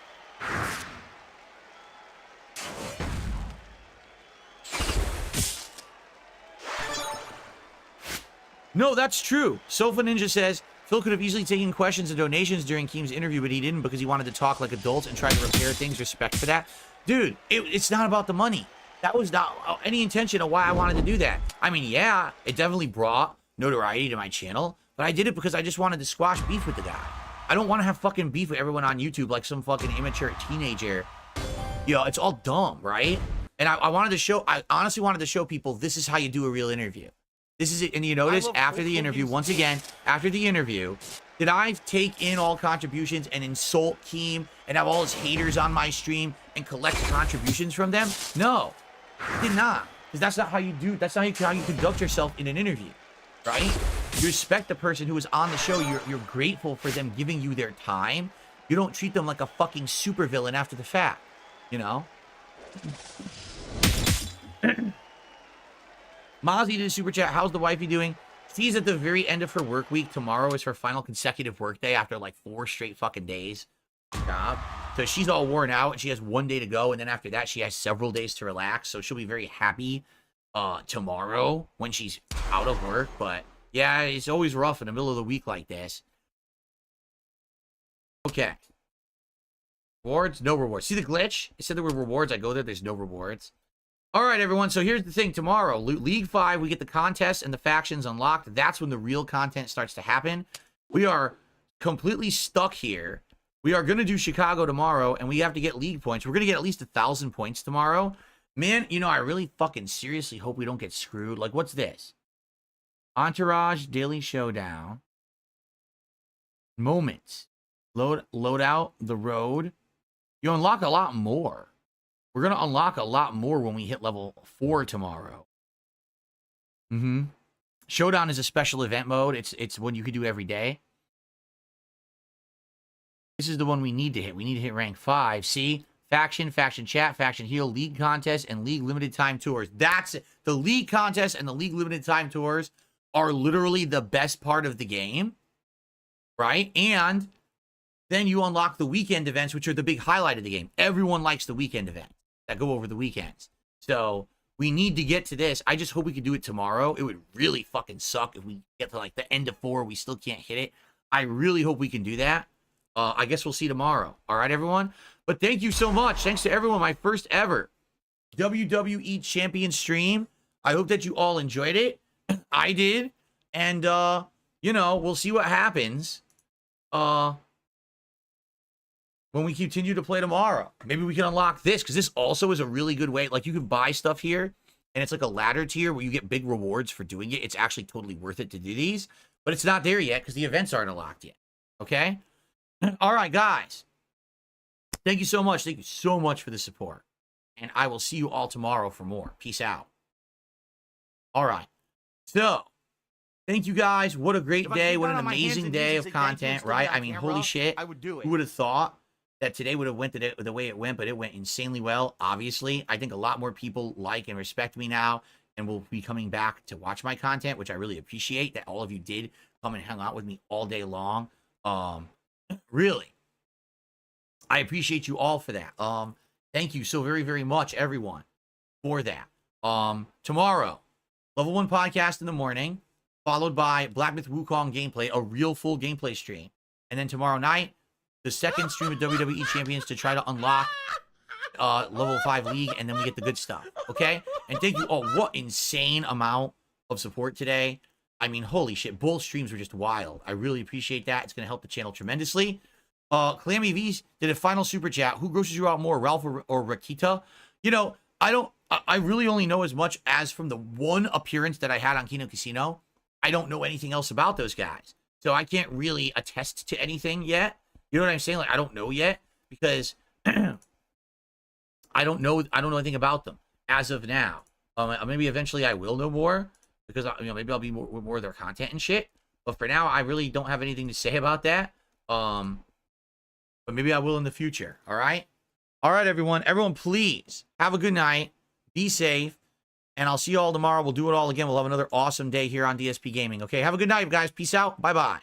A: No, that's true. Sofa Ninja says, "Phil could have easily taken questions and donations during Keem's interview, but he didn't because he wanted to talk like adults and try to repair things. Respect for that." Dude, it's not about the money. That was not any intention of why I wanted to do that. I mean, yeah, it definitely brought notoriety to my channel, but I did it because I just wanted to squash beef with the guy. I don't want to have fucking beef with everyone on YouTube like some fucking immature teenager. You know, it's all dumb, right? And I honestly wanted to show people this is how you do a real interview. This is it. And you notice after the interview, once again, after the interview, did I take in all contributions and insult Keem and have all his haters on my stream and collect contributions from them? No, I did not. Because that's not how you do, that's not how you conduct yourself in an interview, right? You respect the person who is on the show. You're grateful for them giving you their time. You don't treat them like a fucking supervillain after the fact, you know? Mozzie did a super chat. "How's the wifey doing?" She's at the very end of her work week. Tomorrow is her final consecutive work day after like 4 straight fucking days. Job. So she's all worn out and she has 1 day to go. And then after that, she has several days to relax. So she'll be very happy tomorrow when she's out of work. But yeah, it's always rough in the middle of the week like this. Okay. Rewards? No rewards. See the glitch? It said there were rewards. I go there. There's no rewards. All right, everyone. So here's the thing. Tomorrow, League 5, we get the contests and the factions unlocked. That's when the real content starts to happen. We are completely stuck here. We are going to do Chicago tomorrow, and we have to get league points. We're going to get at least 1,000 points tomorrow. Man, you know, I really fucking seriously hope we don't get screwed. Like, what's this? Entourage Daily Showdown. Moments. Load out the road. You unlock a lot more. We're going to unlock a lot more when we hit level 4 tomorrow. Showdown is a special event mode. It's one you can do every day. This is the one we need to hit. We need to hit rank 5. See? Faction, faction chat, faction heal, league contest, and league limited time tours. That's it. The league contest and the league limited time tours are literally the best part of the game. Right? And then you unlock the weekend events, which are the big highlight of the game. Everyone likes the weekend events that go over the weekends. So
O: We need to get to this. I just hope we could do it tomorrow. It would really fucking suck if we get to like the end of 4, we still can't hit it. I really hope we can do that. I guess we'll see tomorrow. All right, everyone? But thank you so much. Thanks to everyone. My first ever WWE Champions stream. I hope that you all enjoyed it. I did. And, you know, we'll see what happens when we continue to play tomorrow. Maybe we can unlock this, because this also is a really good way. Like, you can buy stuff here, and it's like a ladder tier where you get big rewards for doing it. It's actually totally worth it to do these. But it's not there yet because the events aren't unlocked yet. Okay? All right, guys. Thank you so much. Thank you so much for the support. And I will see you all tomorrow for more. Peace out. All right. So, thank you guys. What a great day. What an amazing day of content, right? I mean, holy shit.
A: I would do it.
O: Who would have thought that today would have went the way it went, but it went insanely well, obviously. I think a lot more people like and respect me now and will be coming back to watch my content, which I really appreciate that all of you did come and hang out with me all day long. Really. I appreciate you all for that. Thank you so very, very much, everyone, for that. Tomorrow, Level 1 podcast in the morning, followed by Black Myth Wukong gameplay, a real full gameplay stream. And then tomorrow night, the second stream of WWE Champions to try to unlock Level 5 League, and then we get the good stuff, okay? And thank you all. What insane amount of support today. I mean, holy shit, both streams were just wild. I really appreciate that. It's going to help the channel tremendously. Clammy V's did a final super chat. Who grosses you out more, Ralph or Rakita? You know, I really only know as much as from the one appearance that I had on Kino Casino. I don't know anything else about those guys. So I can't really attest to anything yet. You know what I'm saying? Like, I don't know yet because I don't know anything about them as of now. Maybe eventually I will know more because, you know, maybe I'll be more of their content and shit. But for now, I really don't have anything to say about that. But maybe I will in the future. All right. All right, everyone. Everyone, please have a good night. Be safe. And I'll see you all tomorrow. We'll do it all again. We'll have another awesome day here on DSP Gaming. Okay. Have a good night, guys. Peace out. Bye-bye.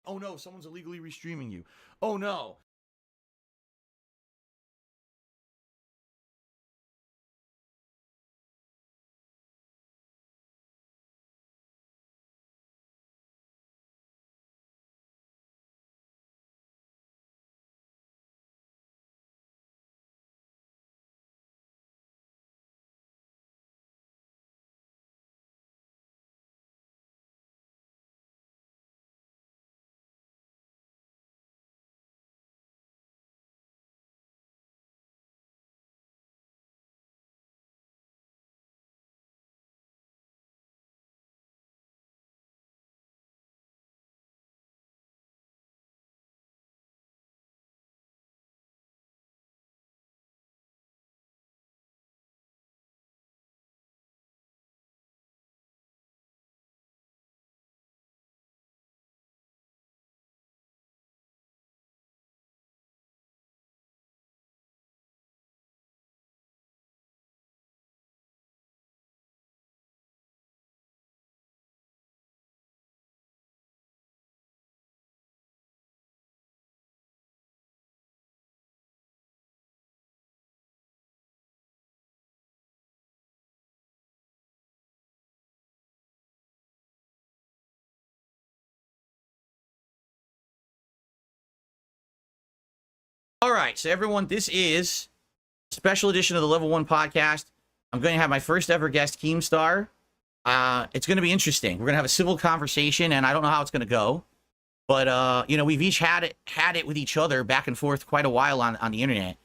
O: Oh no, someone's illegally restreaming you. Oh no. All right, so everyone, this is a special edition of the Level 1 podcast. I'm going to have my first ever guest, Keemstar. It's going to be interesting. We're going to have a civil conversation, and I don't know how it's going to go. But, you know, we've each had it with each other back and forth quite a while on the internet.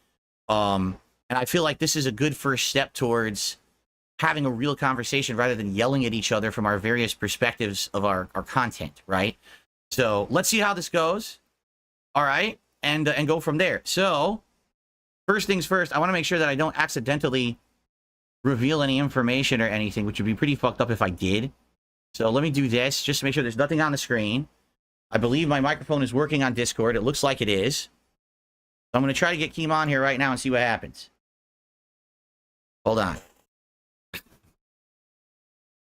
O: And I feel like this is a good first step towards having a real conversation rather than yelling at each other from our various perspectives of our content, right? So let's see how this goes. All right. and go from there. So, first things first, I want to make sure that I don't accidentally reveal any information or anything, which would be pretty fucked up if I did. So let me do this, just to make sure there's nothing on the screen. I believe my microphone is working on Discord. It looks like it is. So I'm going to try to get Keem on here right now and see what happens. Hold on.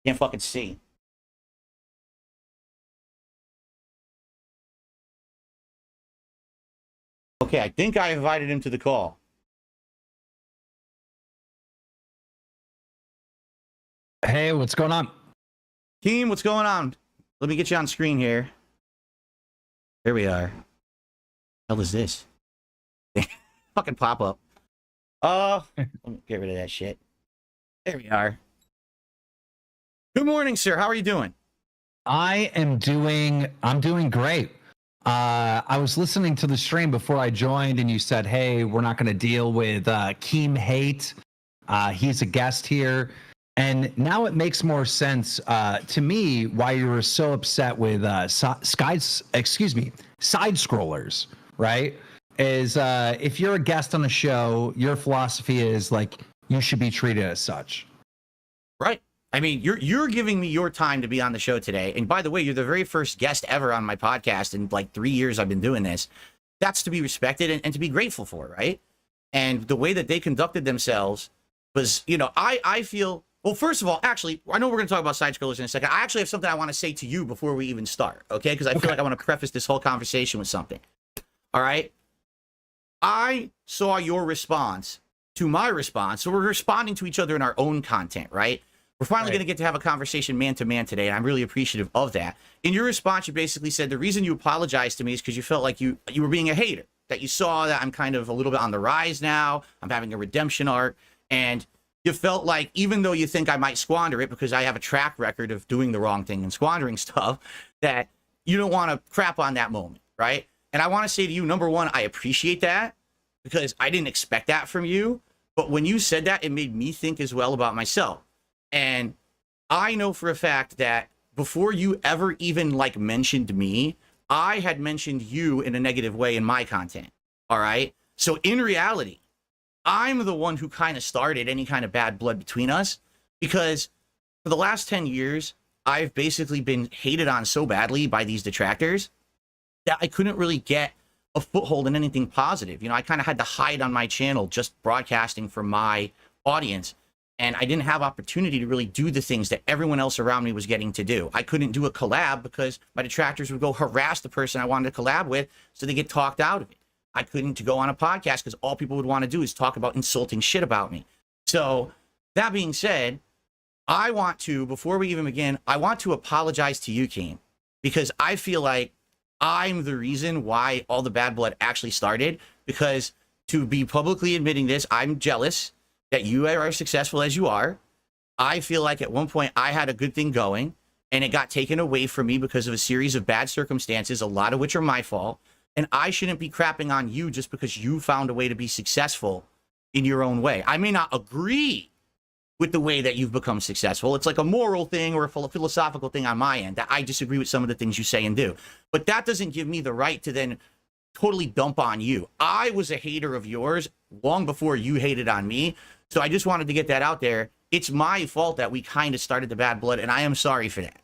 O: Can't fucking see. Okay, I think I invited him to the call.
S: Hey, what's going on?
O: Keem, what's going on? Let me get you on screen here. There we are. What the hell is this? Fucking pop up. Let me get rid of that shit. There we are. Good morning, sir. How are you doing?
S: I'm doing great. I was listening to the stream before I joined, and you said, hey, we're not going to deal with Keem Hate. He's a guest here. And now it makes more sense to me why you were so upset with side scrollers, right? Is if you're a guest on a show, your philosophy is like you should be treated as such.
O: Right. I mean, you're giving me your time to be on the show today. And by the way, you're the very first guest ever on my podcast in like 3 years I've been doing this. That's to be respected and to be grateful for, right? And the way that they conducted themselves was, you know, I feel... Well, first of all, actually, I know we're going to talk about side scrollers in a second. I actually have something I want to say to you before we even start, okay? Because I feel like I want to preface this whole conversation with something. All right? I saw your response to my response, so we're responding to each other in our own content, right? We're finally going to get to have a conversation man-to-man today, and I'm really appreciative of that. In your response, you basically said the reason you apologized to me is because you felt like you were being a hater, that you saw that I'm kind of a little bit on the rise now, I'm having a redemption arc, and... you felt like even though you think I might squander it because I have a track record of doing the wrong thing and squandering stuff, that you don't want to crap on that moment, right? And I want to say to you, number one, I appreciate that because I didn't expect that from you. But when you said that, it made me think as well about myself. And I know for a fact that before you ever even like mentioned me, I had mentioned you in a negative way in my content. All right. So in reality, I'm the one who kind of started any kind of bad blood between us because for the last 10 years, I've basically been hated on so badly by these detractors that I couldn't really get a foothold in anything positive. You know, I kind of had to hide on my channel just broadcasting for my audience. And I didn't have opportunity to really do the things that everyone else around me was getting to do. I couldn't do a collab because my detractors would go harass the person I wanted to collab with so they get talked out of it. I couldn't go on a podcast because all people would want to do is talk about insulting shit about me. So that being said, I want to, before we even begin, I want to apologize to you, Keem, because I feel like I'm the reason why all the bad blood actually started, because to be publicly admitting this, I'm jealous that you are as successful as you are. I feel like at one point I had a good thing going and it got taken away from me because of a series of bad circumstances, a lot of which are my fault. And I shouldn't be crapping on you just because you found a way to be successful in your own way. I may not agree with the way that you've become successful. It's like a moral thing or a philosophical thing on my end that I disagree with some of the things you say and do. But that doesn't give me the right to then totally dump on you. I was a hater of yours long before you hated on me. So I just wanted to get that out there. It's my fault that we kind of started the bad blood, and I am sorry for that.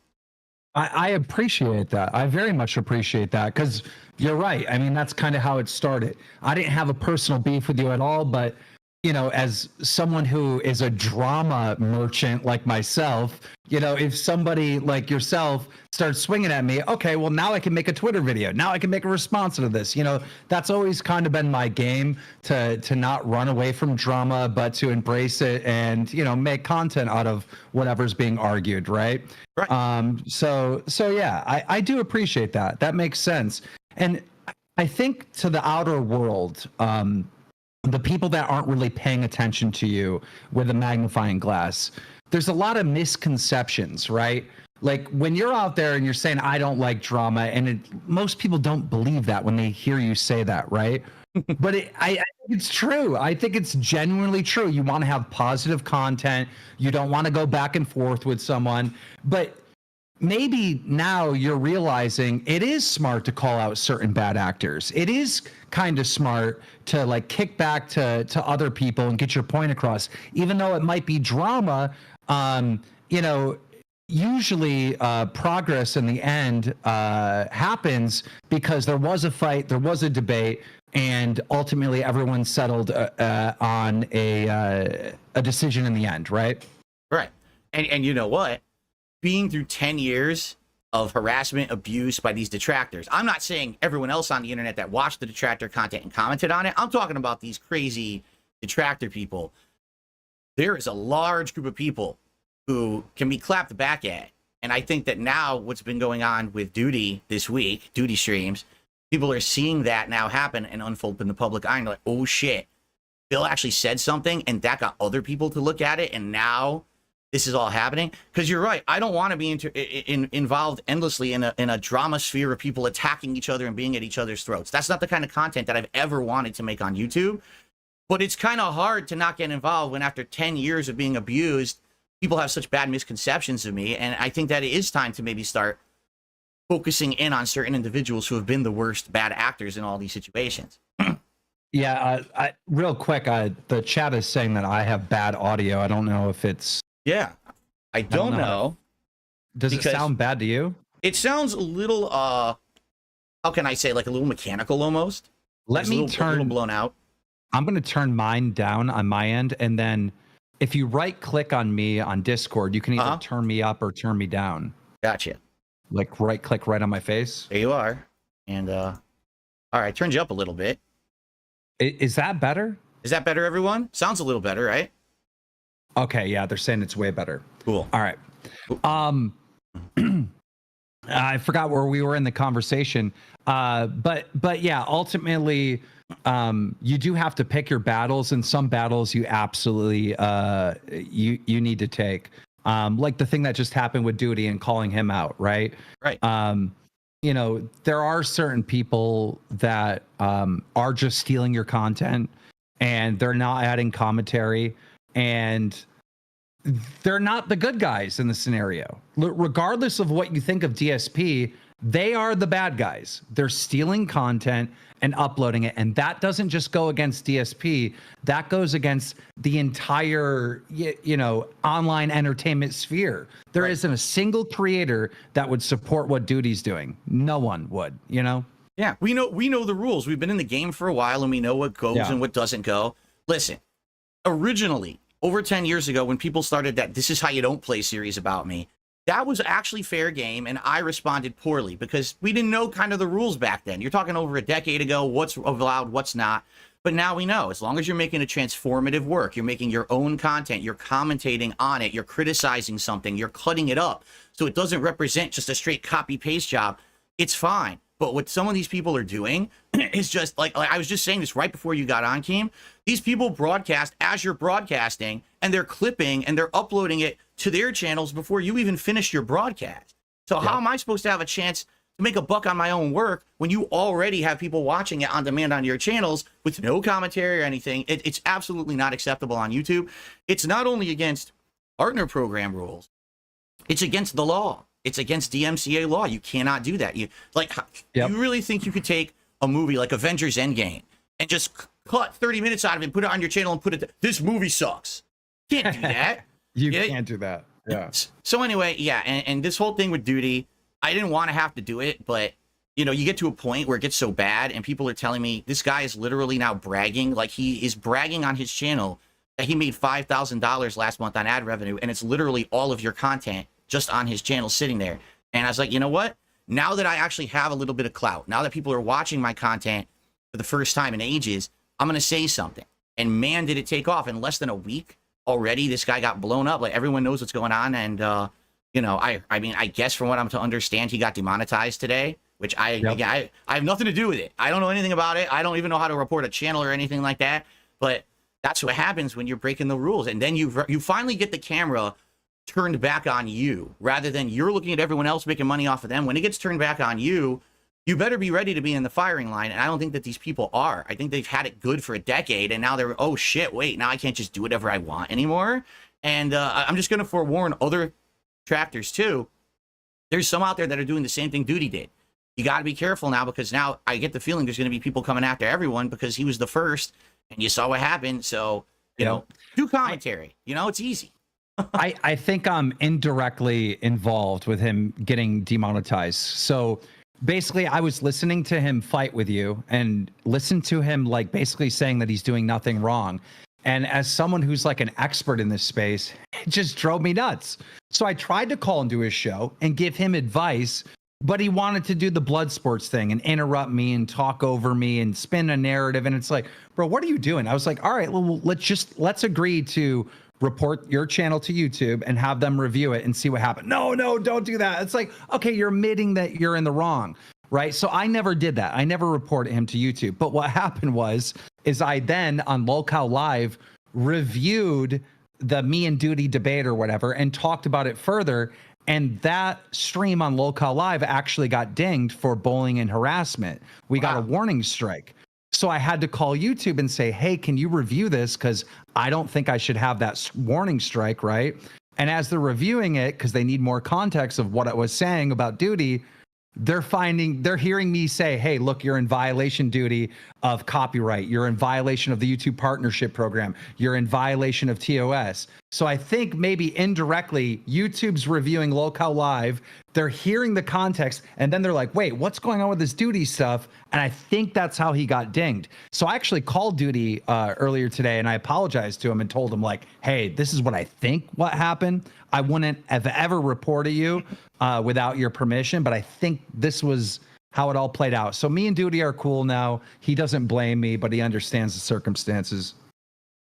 S: I appreciate that. I very much appreciate that because you're right. I mean, that's kind of how it started. I didn't have a personal beef with you at all, but, you know, as someone who is a drama merchant like myself, you know, if somebody like yourself starts swinging at me, okay, well, now I can make a Twitter video. Now I can make a response to this. You know, that's always kind of been my game, to not run away from drama, but to embrace it and, you know, make content out of whatever's being argued, right? Right. So yeah, I do appreciate that. That makes sense. And I think to the outer world, the people that aren't really paying attention to you with a magnifying glass, there's a lot of misconceptions, right? Like when you're out there and you're saying, I don't like drama, and most people don't believe that when they hear you say that, right? But I think it's true. I think it's genuinely true. You want to have positive content. You don't want to go back and forth with someone. But maybe now you're realizing it is smart to call out certain bad actors. It is kind of smart to like kick back to other people and get your point across, even though it might be drama. You know, usually progress in the end happens because there was a fight, there was a debate, and ultimately everyone settled on a decision in the end, right?
A: Right. And you know what? Being through 10 years of harassment, abuse by these detractors. I'm not saying everyone else on the internet that watched the detractor content and commented on it. I'm talking about these crazy detractor people. There is a large group of people who can be clapped back at. And I think that now what's been going on with Duty this week, Duty streams, people are seeing that now happen and unfold in the public eye. And they're like, oh shit, Bill actually said something and that got other people to look at it. And now this is all happening. Because you're right. I don't want to be involved endlessly in a drama sphere of people attacking each other and being at each other's throats. That's not the kind of content that I've ever wanted to make on YouTube. But it's kind of hard to not get involved when after 10 years of being abused, people have such bad misconceptions of me. And I think that it is time to maybe start focusing in on certain individuals who have been the worst bad actors in all these situations.
S: Yeah, real quick, the chat is saying that I have bad audio. I don't know if it's...
A: Yeah, I don't know.
S: Does it sound bad to you?
A: It sounds a little, how can I say, like a little mechanical almost.
S: Let me turn...
A: A little blown out.
S: I'm going to turn mine down on my end, and then if you right-click on me on Discord, you can either turn me up or turn me down.
A: Gotcha.
S: Like right-click right on my face.
A: There you are. And, all right, turned you up a little bit.
S: Is that better?
A: Is that better, everyone? Sounds a little better, right?
S: Okay, yeah, they're saying it's way better.
A: Cool.
S: All right. I forgot where we were in the conversation. But yeah, ultimately, you do have to pick your battles, and some battles you absolutely you need to take. Like the thing that just happened with Duty and calling him out, right?
A: Right.
S: You know, there are certain people that are just stealing your content, and they're not adding commentary, and they're not the good guys in the scenario. Regardless of what you think of DSP, they are the bad guys. They're stealing content and uploading it. And that doesn't just go against DSP. That goes against the entire, you know, online entertainment sphere. There isn't a single creator that would support what Duty's doing. No one would, you know?
A: Yeah, we know the rules. We've been in the game for a while and we know what goes and what doesn't go. Listen, originally, over 10 years ago, when people started that "this is how you don't play" series about me, that was actually fair game, and I responded poorly because we didn't know kind of the rules back then. You're talking over a decade ago, what's allowed, what's not. But now we know, as long as you're making a transformative work, you're making your own content, you're commentating on it, you're criticizing something, you're cutting it up so it doesn't represent just a straight copy-paste job, it's fine. But what some of these people are doing is just like I was just saying this right before you got on, Keem. These people broadcast as you're broadcasting, and they're clipping and they're uploading it to their channels before you even finish your broadcast. So how am I supposed to have a chance to make a buck on my own work when you already have people watching it on demand on your channels with no commentary or anything? It's absolutely not acceptable on YouTube. It's not only against partner program rules, it's against the law. It's against DMCA law. You cannot do that. You you really think you could take a movie like Avengers Endgame and just cut 30 minutes out of it and put it on your channel and put it, this movie sucks? Can't do that.
S: You can't do that. Yeah.
A: So anyway, yeah, and this whole thing with Duty, I didn't want to have to do it, but you know, you get to a point where it gets so bad and people are telling me this guy is literally now bragging, like he is bragging on his channel that he made $5,000 last month on ad revenue, and it's literally all of your content just on his channel sitting there. And I was like, you know what? Now that I actually have a little bit of clout, now that people are watching my content for the first time in ages, I'm going to say something. And man, did it take off. In less than a week already, this guy got blown up. Like, everyone knows what's going on. And, you know, I mean, I guess from what I'm to understand, he got demonetized today, which I have nothing to do with it. I don't know anything about it. I don't even know how to report a channel or anything like that. But that's what happens when you're breaking the rules. And then you finally get the camera turned back on you, rather than you're looking at everyone else making money off of them. When it gets turned back on you, you better be ready to be in the firing line. And I don't think that these people are. I think they've had it good for a decade, and now they're, oh shit, wait, now I can't just do whatever I want anymore. And I'm just going to forewarn other detractors too,
O: there's some out there that are doing the same thing Duty did. You got to be careful now, because now I get the feeling there's going to be people coming after everyone because he was the first, and you saw what happened. So, you know, do commentary. You know, it's easy.
S: I think I'm indirectly involved with him getting demonetized. So basically, I was listening to him fight with you and listened to him like basically saying that he's doing nothing wrong. And as someone who's like an expert in this space, it just drove me nuts. So I tried to call into his show and give him advice, but he wanted to do the blood sports thing and interrupt me and talk over me and spin a narrative. And it's like, bro, what are you doing? I was like, all right, well, let's agree to report your channel to YouTube and have them review it and see what happened. No, don't do that. It's like, okay, you're admitting that you're in the wrong, right? So I never did that. I never reported him to YouTube. But what happened is I then on Lolcow Live reviewed the Me and Duty debate or whatever and talked about it further. And that stream on Lolcow Live actually got dinged for bullying and harassment. We got a warning strike. So I had to call YouTube and say, hey, can you review this? Because I don't think I should have that warning strike, right? And as they're reviewing it, because they need more context of what I was saying about Duty, they're hearing me say, hey, look, you're in violation, Duty, of copyright. You're in violation of the YouTube partnership program. You're in violation of TOS. So I think maybe indirectly, YouTube's reviewing Lolcow Live. They're hearing the context, and then they're like, wait, what's going on with this Duty stuff? And I think that's how he got dinged. So I actually called Duty earlier today, and I apologized to him and told him, like, hey, this is what I think what happened. I wouldn't have ever reported you without your permission, but I think this was how it all played out. So me and Duty are cool now. He doesn't blame me, but he understands the circumstances.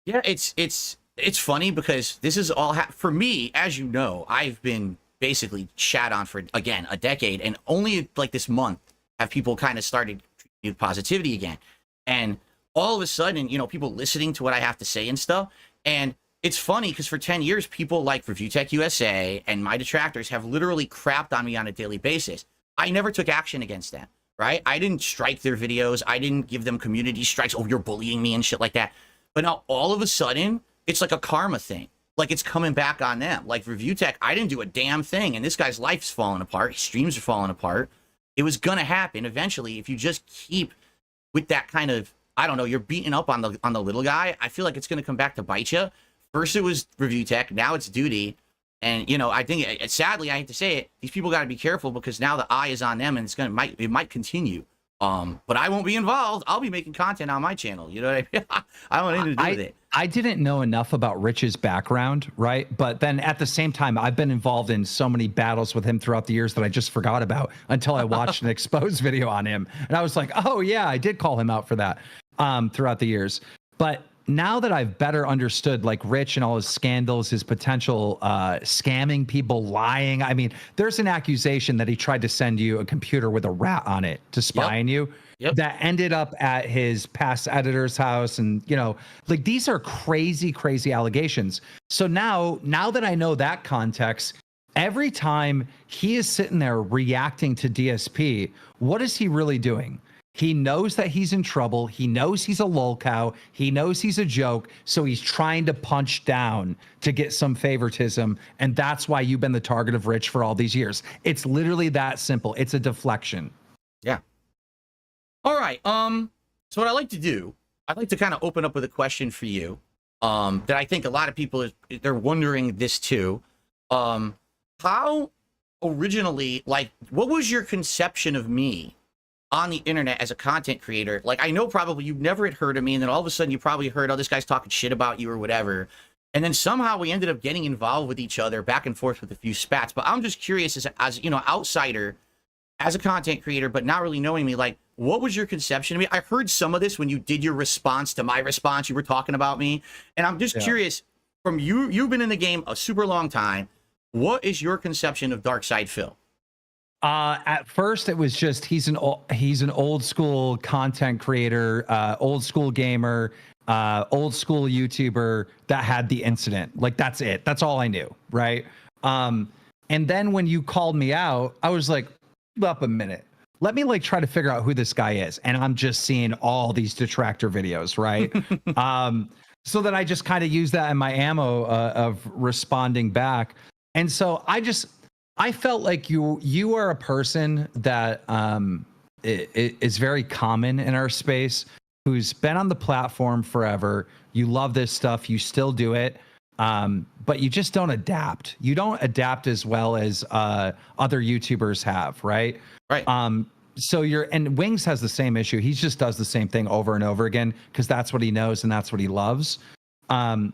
O: Yeah, it's funny because this is all for me, as you know, I've been basically shat on for, again, a decade, and only like this month have people kind of started with positivity again. And all of a sudden, you know, people listening to what I have to say and stuff. And it's funny because for 10 years, people like Review Tech USA and my detractors have literally crapped on me on a daily basis. I never took action against them, right? I didn't strike their videos. I didn't give them community strikes. Oh, you're bullying me and shit like that. But now all of a sudden, it's like a karma thing. Like it's coming back on them. Like Review Tech, I didn't do a damn thing, and this guy's life's falling apart. His streams are falling apart. It was gonna happen eventually if you just keep with that kind of, I don't know, you're beating up on the little guy. I feel like it's gonna come back to bite you. First it was Review Tech, now it's Duty, and you know I think sadly I hate to say it, these people got to be careful because now the eye is on them, and it might continue. But I won't be involved. I'll be making content on my channel. You know what I mean? I don't want anything to do with it.
S: I didn't know enough about Rich's background, right? But then at the same time, I've been involved in so many battles with him throughout the years that I just forgot about until I watched an exposed video on him. And I was like, oh yeah, I did call him out for that throughout the years. But now that I've better understood like Rich and all his scandals, his potential scamming people, lying. I mean, there's an accusation that he tried to send you a computer with a rat on it to spy on you. Yep. That ended up at his past editor's house. And, you know, like these are crazy, crazy allegations. So now that I know that context, every time he is sitting there reacting to DSP, what is he really doing? He knows that he's in trouble. He knows he's a lolcow. He knows he's a joke. So he's trying to punch down to get some favoritism. And that's why you've been the target of Rich for all these years. It's literally that simple. It's a deflection.
O: Yeah. All right. So what I like to do, I'd like to kind of open up with a question for you. That I think a lot of people, they're wondering this too. How originally, like, what was your conception of me on the internet as a content creator? Like, I know probably you've never had heard of me, and then all of a sudden you probably heard, oh, this guy's talking shit about you or whatever. And then somehow we ended up getting involved with each other, back and forth with a few spats. But I'm just curious, as you know, outsider, as a content creator, but not really knowing me, like, what was your conception of me? I heard some of this when you did your response to my response. You were talking about me. And I'm just curious, from you, you've been in the game a super long time. What is your conception of Dark Side Phil?
S: At first, it was just he's an old school content creator, old school gamer, old school YouTuber that had the incident. Like, that's it. That's all I knew, right? And then when you called me out, I was like, up a minute. Let me like try to figure out who this guy is. And I'm just seeing all these detractor videos, right? So then I just kind of use that in my ammo of responding back. And so I just, I felt like you are a person that is very common in our space, who's been on the platform forever. You love this stuff, you still do it, but you just don't adapt. You don't adapt as well as other YouTubers have, right?
O: Right.
S: So and Wings has the same issue. He just does the same thing over and over again because that's what he knows and that's what he loves.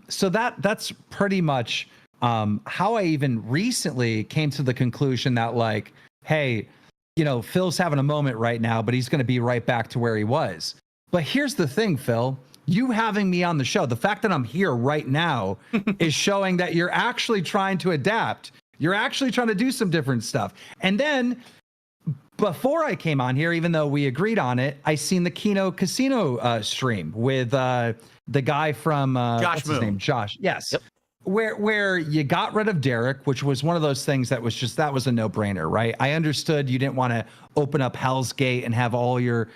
S: So that's pretty much how I even recently came to the conclusion that, like, hey, you know, Phil's having a moment right now, but he's going to be right back to where he was. But here's the thing, Phil, you having me on the show, the fact that I'm here right now is showing that you're actually trying to adapt. You're actually trying to do some different stuff. And then before I came on here, even though we agreed on it, I seen the Kino Casino stream with the guy from what's his name? Josh. Yes. Yep. Where you got rid of Derek, which was one of those things that was a no-brainer, right? I understood you didn't want to open up Hell's Gate and have all your,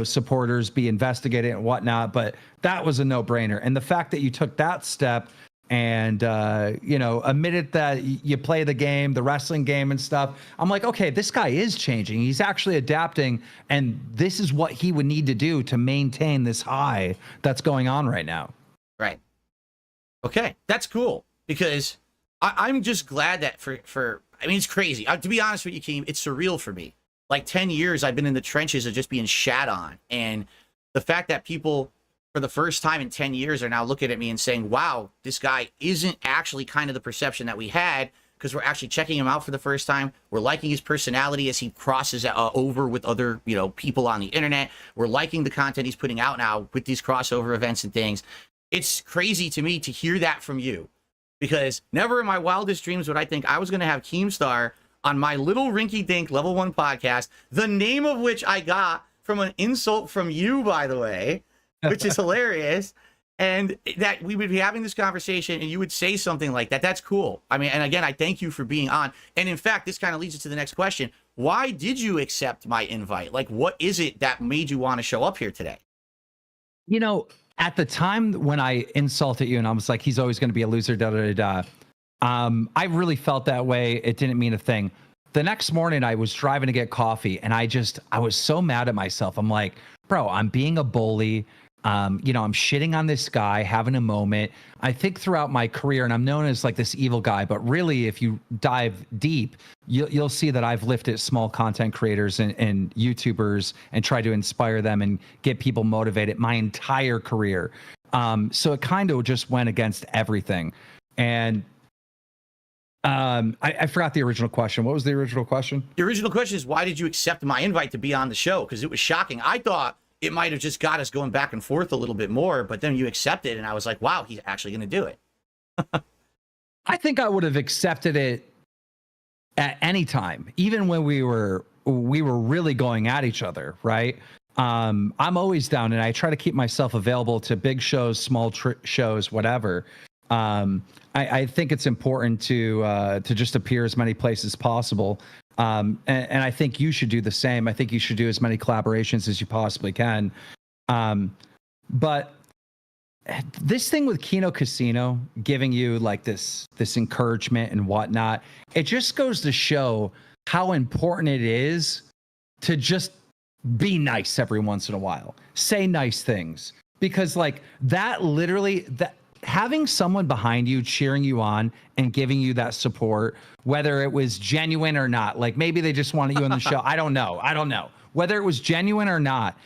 S: supporters be investigated and whatnot, but that was a no-brainer. And the fact that you took that step and admitted that you play the game, the wrestling game and stuff, I'm like, okay, this guy is changing. He's actually adapting, and this is what he would need to do to maintain this high that's going on right now.
O: Right. Okay, that's cool, because I'm just glad that I mean, it's crazy. To be honest with you, Keem, it's surreal for me. Like 10 years I've been in the trenches of just being shat on. And the fact that people, for the first time in 10 years, are now looking at me and saying, wow, this guy isn't actually kind of the perception that we had, because we're actually checking him out for the first time. We're liking his personality as he crosses over with other, people on the internet. We're liking the content he's putting out now with these crossover events and things. It's crazy to me to hear that from you, because never in my wildest dreams would I think I was going to have Keemstar on my little rinky-dink level 1 podcast, the name of which I got from an insult from you, by the way, which is hilarious, and that we would be having this conversation and you would say something like that. That's cool. I mean, and again, I thank you for being on. And in fact, this kind of leads us to the next question. Why did you accept my invite? Like, what is it that made you want to show up here today?
S: At the time when I insulted you and I was like, he's always going to be a loser, I really felt that way. It didn't mean a thing. The next morning I was driving to get coffee and I was so mad at myself. I'm like, bro, I'm being a bully. I'm shitting on this guy, having a moment. I think throughout my career, and I'm known as like this evil guy, but really if you dive deep, you'll see that I've lifted small content creators and YouTubers and tried to inspire them and get people motivated my entire career. So it kind of just went against everything. And I forgot the original question. What was the original question?
O: The original question is, why did you accept my invite to be on the show? Because it was shocking. I thought it might have just got us going back and forth a little bit more, but then you accepted, and I was like, wow, he's actually going to do it.
S: I think I would have accepted it at any time, even when we were really going at each other, right? I'm always down, and I try to keep myself available to big shows, small shows, whatever. I think it's important to just appear as many places as possible. And I think you should do the same. I think you should do as many collaborations as you possibly can. But this thing with Kino Casino giving you like this encouragement and whatnot, it just goes to show how important it is to just be nice every once in a while. Say nice things, because like that literally having someone behind you cheering you on and giving you that support, whether it was genuine or not, like maybe they just wanted you on the show. I don't know. Whether it was genuine or not,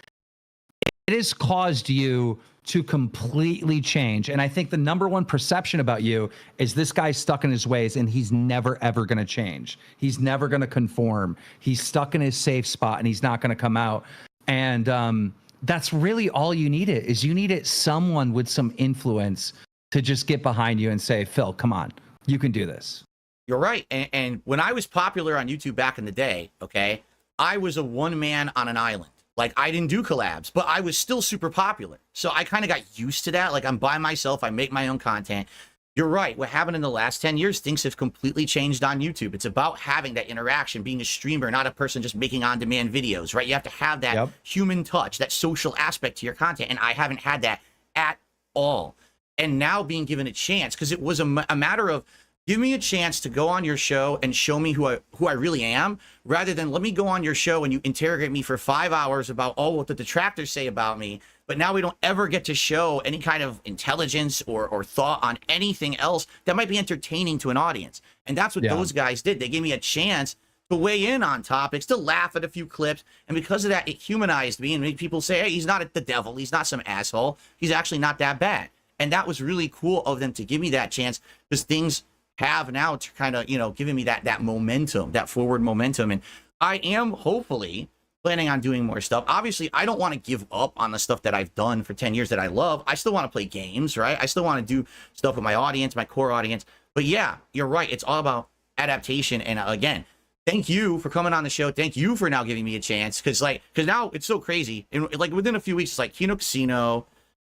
S: it has caused you to completely change. And I think the number one perception about you is this guy's stuck in his ways and he's never, ever going to change. He's never going to conform. He's stuck in his safe spot and he's not going to come out. And that's really all you needed, is you needed someone with some influence to just get behind you and say, Phil, come on, you can do this.
O: You're right. And when I was popular on YouTube back in the day, okay, I was a one man on an island. Like, I didn't do collabs, but I was still super popular. So I kind of got used to that. Like, I'm by myself. I make my own content. You're right. What happened in the last 10 years, things have completely changed on YouTube. It's about having that interaction, being a streamer, not a person just making on-demand videos, right? You have to have that human touch, that social aspect to your content. And I haven't had that at all. And now being given a chance, because it was a matter of
A: Give me a chance to go on your show and show me who I really am, rather than let me go on your show and you interrogate me for 5 hours about what the detractors say about me, but now we don't ever get to show any kind of intelligence or thought on anything else that might be entertaining to an audience. And that's what those guys did. They gave me a chance to weigh in on topics, to laugh at a few clips, and because of that, it humanized me and made people say, hey, he's not the devil, he's not some asshole, he's actually not that bad. And that was really cool of them to give me that chance, because things have now to kind of, giving me that momentum, that forward momentum. And I am hopefully planning on doing more stuff. Obviously, I don't want to give up on the stuff that I've done for 10 years that I love. I still want to play games, right? I still want to do stuff with my audience, my core audience. But yeah, you're right. It's all about adaptation. And again, thank you for coming on the show. Thank you for now giving me a chance. Because now it's so crazy. And like within a few weeks, it's like Kino Casino,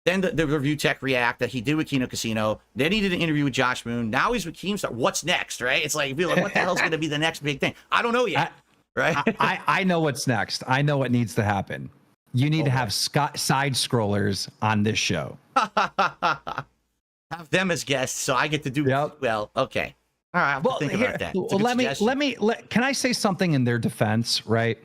A: then the Review Tech React that he did with Kino Casino. Then he did an interview with Josh Moon. Now he's with Keemstar. What's next, right? It's like, you feel like, what the hell's going to be the next big thing? I don't know yet, right?
S: I know what's next. I know what needs to happen. You need to have side scrollers on this show.
A: Have them as guests, so I get to do well. Okay, all right. I'll think about that.
S: Well, can I say something in their defense, right?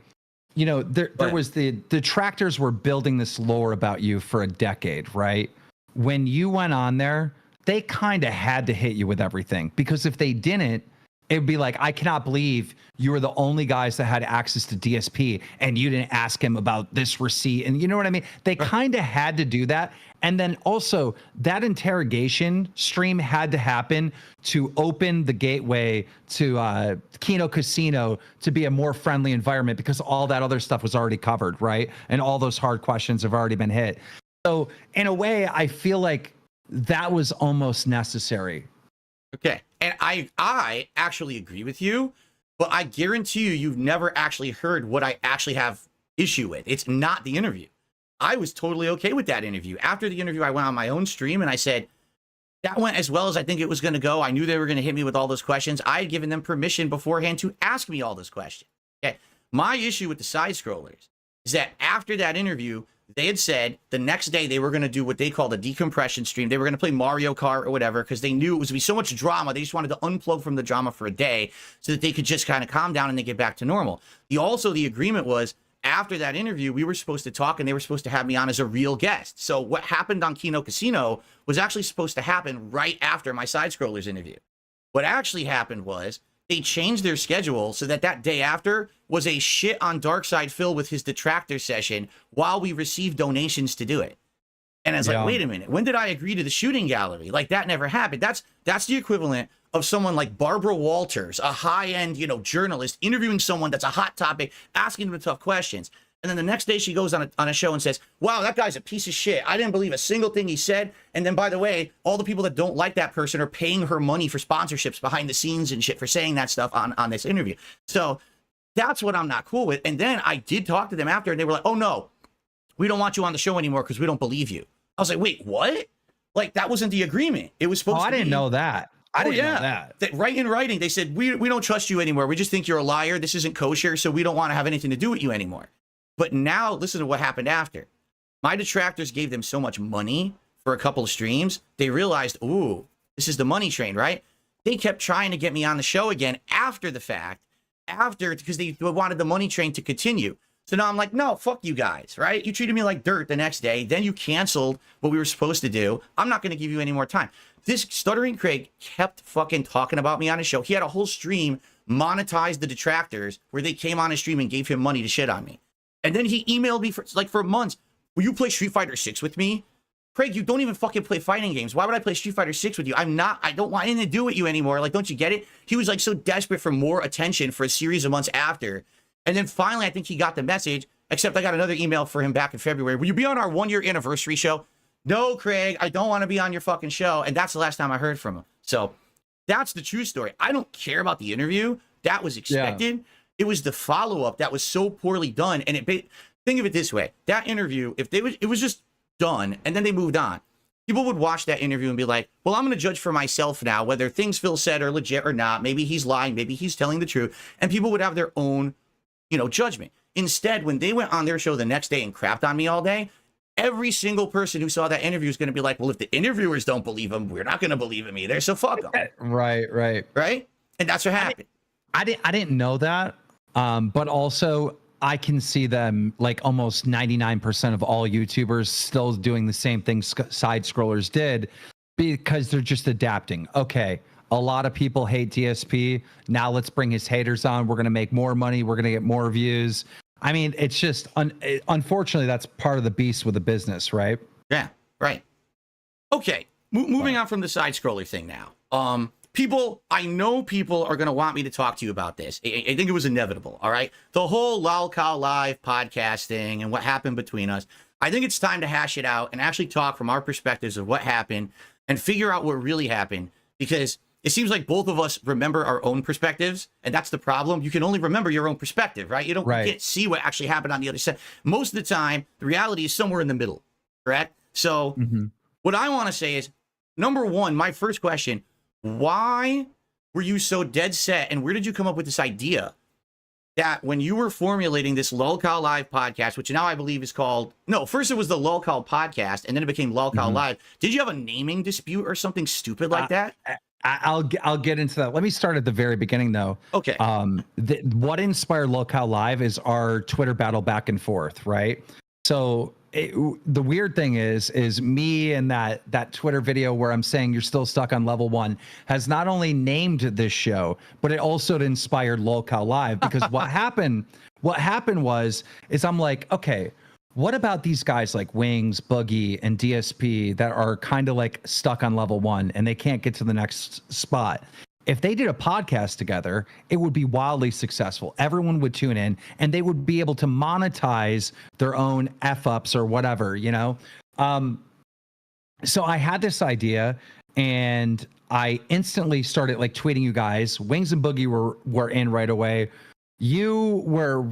S: There was the detractors were building this lore about you for a decade, right? When you went on there, they kind of had to hit you with everything, because if they didn't, it would be like, I cannot believe you were the only guys that had access to DSP and you didn't ask him about this receipt. And you know what I mean? They kind of had to do that. And then also that interrogation stream had to happen to open the gateway to Kino Casino to be a more friendly environment, because all that other stuff was already covered, right? And all those hard questions have already been hit. So in a way, I feel like that was almost necessary.
A: Okay. And I actually agree with you, but I guarantee you've never actually heard what I actually have issue with. It's not the interview. I was totally okay with that interview. After the interview, I went on my own stream and I said, that went as well as I think it was going to go. I knew they were going to hit me with all those questions. I had given them permission beforehand to ask me all those questions. Okay. My issue with the side scrollers is that after that interview, they had said the next day they were going to do what they called a decompression stream. They were going to play Mario Kart or whatever, because they knew it was going to be so much drama. They just wanted to unplug from the drama for a day so that they could just kind of calm down and they get back to normal. The agreement was, after that interview, we were supposed to talk and they were supposed to have me on as a real guest. So what happened on Kino Casino was actually supposed to happen right after my side scrollers interview. What actually happened was they changed their schedule so that day after was a shit on Darkside Phil with his detractor session while we received donations to do it. And I was like, wait a minute, when did I agree to the shooting gallery? Like, that never happened. That's the equivalent of someone like Barbara Walters, a high-end, journalist, interviewing someone that's a hot topic, asking them tough questions. And then the next day she goes on a show and says, wow, that guy's a piece of shit. I didn't believe a single thing he said. And then, by the way, all the people that don't like that person are paying her money for sponsorships behind the scenes and shit for saying that stuff on this interview. So that's what I'm not cool with. And then I did talk to them after, and they were like, oh, no, we don't want you on the show anymore because we don't believe you. I was like, wait, what? Like, that wasn't the agreement. It was supposed to be.
S: I didn't know that. I didn't know that.
A: Right in writing, they said, we don't trust you anymore. We just think you're a liar. This isn't kosher, so we don't want to have anything to do with you anymore. But now, listen to what happened after. My detractors gave them so much money for a couple of streams, they realized, ooh, this is the money train, right? They kept trying to get me on the show again after the fact, because they wanted the money train to continue. So now I'm like, no, fuck you guys, right? You treated me like dirt the next day. Then you canceled what we were supposed to do. I'm not going to give you any more time. This Stuttering Craig kept fucking talking about me on his show. He had a whole stream monetized the detractors where they came on his stream and gave him money to shit on me. And then he emailed me for months. Will you play Street Fighter 6 with me? Craig, you don't even fucking play fighting games. Why would I play Street Fighter 6 with you? I don't want anything to do with you anymore. Like, don't you get it? He was like so desperate for more attention for a series of months after. And then finally, I think he got the message, except I got another email for him back in February. Will you be on our 1-year anniversary show? No, Craig, I don't want to be on your fucking show. And that's the last time I heard from him. So that's the true story. I don't care about the interview. That was expected. Yeah. It was the follow-up that was so poorly done. And think of it this way. That interview, it was just done, and then they moved on. People would watch that interview and be like, well, I'm going to judge for myself now, whether things Phil said are legit or not. Maybe he's lying. Maybe he's telling the truth. And people would have their own, judgment. Instead, when they went on their show the next day and crapped on me all day, every single person who saw that interview is going to be like, well, if the interviewers don't believe him, we're not going to believe him either. So fuck them.
S: Right.
A: Right. And that's what happened.
S: I didn't know that. But also I can see them, like almost 99% of all YouTubers still doing the same thing side scrollers did, because they're just adapting. Okay, a lot of people hate DSP. Now let's bring his haters on. We're going to make more money. We're going to get more views. I mean, it's just, unfortunately, that's part of the beast with the business, right?
A: Yeah, right. Okay, moving on from the side scroller thing now. I know people are going to want me to talk to you about this. I think it was inevitable, all right? The whole LolCal Live podcasting and what happened between us. I think it's time to hash it out and actually talk from our perspectives of what happened and figure out what really happened, because it seems like both of us remember our own perspectives, and that's the problem. You can only remember your own perspective, right? You can't see what actually happened on the other side. Most of the time, the reality is somewhere in the middle, correct? So what I want to say is, number one, my first question, why were you so dead set, and where did you come up with this idea that when you were formulating this LolCal Live podcast, which now I believe is called, no, first it was the LolCal podcast, and then it became LolCal Live. Did you have a naming dispute or something stupid like that?
S: I'll get into that. Let me start at the very beginning, though.
A: Okay.
S: What inspired LolCal Live is our Twitter battle back and forth, right? So the weird thing is me and that Twitter video where I'm saying you're still stuck on level 1 has not only named this show, but it also inspired LolCal Live, because what happened is I'm like, okay, what about these guys like Wings, Boogie, and DSP that are kind of like stuck on level 1 and they can't get to the next spot? If they did a podcast together, it would be wildly successful. Everyone would tune in and they would be able to monetize their own F-ups or whatever, you know? So I had this idea and I instantly started like tweeting you guys. Wings and Boogie were in right away. You were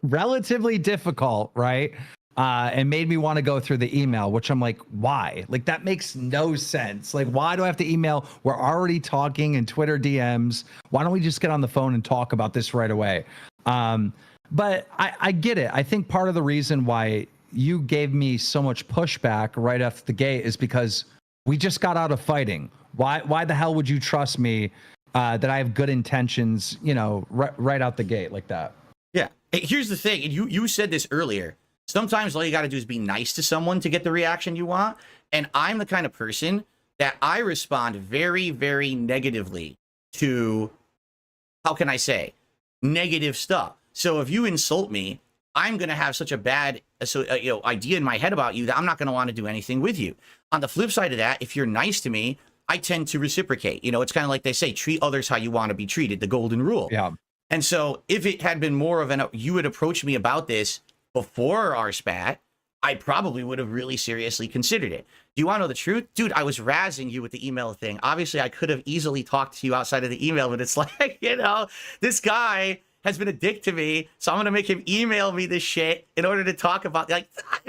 S: relatively difficult, right? And made me want to go through the email, which I'm like, why? Like, that makes no sense. Like, why do I have to email? We're already talking in Twitter DMs. Why don't we just get on the phone and talk about this right away? But I get it. I think part of the reason why you gave me so much pushback right off the gate is because we just got out of fighting. Why the hell would you trust me that I have good intentions, you know, right out the gate like that?
A: Yeah. Hey, here's the thing. And you said this earlier. Sometimes all you got to do is be nice to someone to get the reaction you want. And I'm the kind of person that I respond very, very negatively to, how can I say, negative stuff. So if you insult me, I'm going to have such a bad idea in my head about you that I'm not going to want to do anything with you. On the flip side of that, if you're nice to me, I tend to reciprocate. You know, it's kind of like they say, treat others how you want to be treated, the golden rule.
S: Yeah.
A: And so if it had been more of you had approached me about this before our spat, I probably would have really seriously considered it. Do you want to know the truth? Dude, I was razzing you with the email thing. Obviously, I could have easily talked to you outside of the email, but it's like, you know, this guy has been a dick to me, so I'm going to make him email me this shit in order to talk about, like,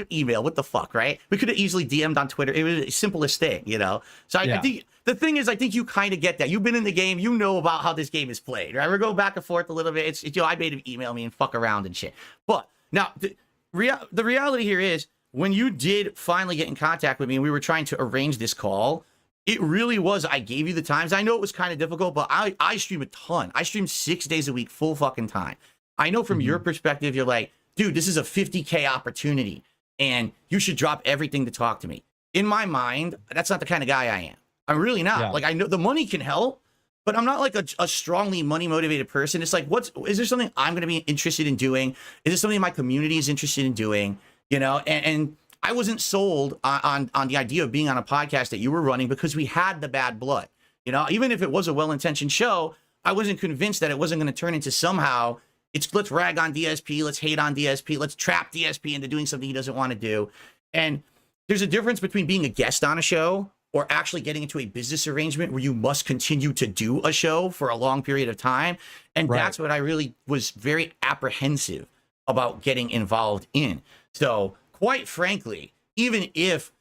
A: email, what the fuck, right? We could have easily DM'd on Twitter. It was the simplest thing, you know? So I think, the thing is, I think you kind of get that. You've been in the game. You know about how this game is played, right? We're going back and forth a little bit. It's you know, I made him email me and fuck around and shit. But now, the reality here is, when you did finally get in contact with me and we were trying to arrange this call, it really was, I gave you the times. I know it was kind of difficult, but I stream a ton. I stream 6 days a week, full fucking time. I know from your perspective, you're like, dude, this is a 50K opportunity and you should drop everything to talk to me. In my mind, that's not the kind of guy I am. I'm really not.
S: Yeah.
A: Like, I know the money can help, but I'm not like a strongly money motivated person. It's like, is there something I'm going to be interested in doing? Is there something my community is interested in doing? You know, and I wasn't sold on the idea of being on a podcast that you were running because we had the bad blood. You know, even if it was a well-intentioned show, I wasn't convinced that it wasn't going to turn into somehow, let's rag on DSP, let's hate on DSP, let's trap DSP into doing something he doesn't want to do. And there's a difference between being a guest on a show or actually getting into a business arrangement where you must continue to do a show for a long period of time. And that's what I really was very apprehensive about getting involved in. So quite frankly, even if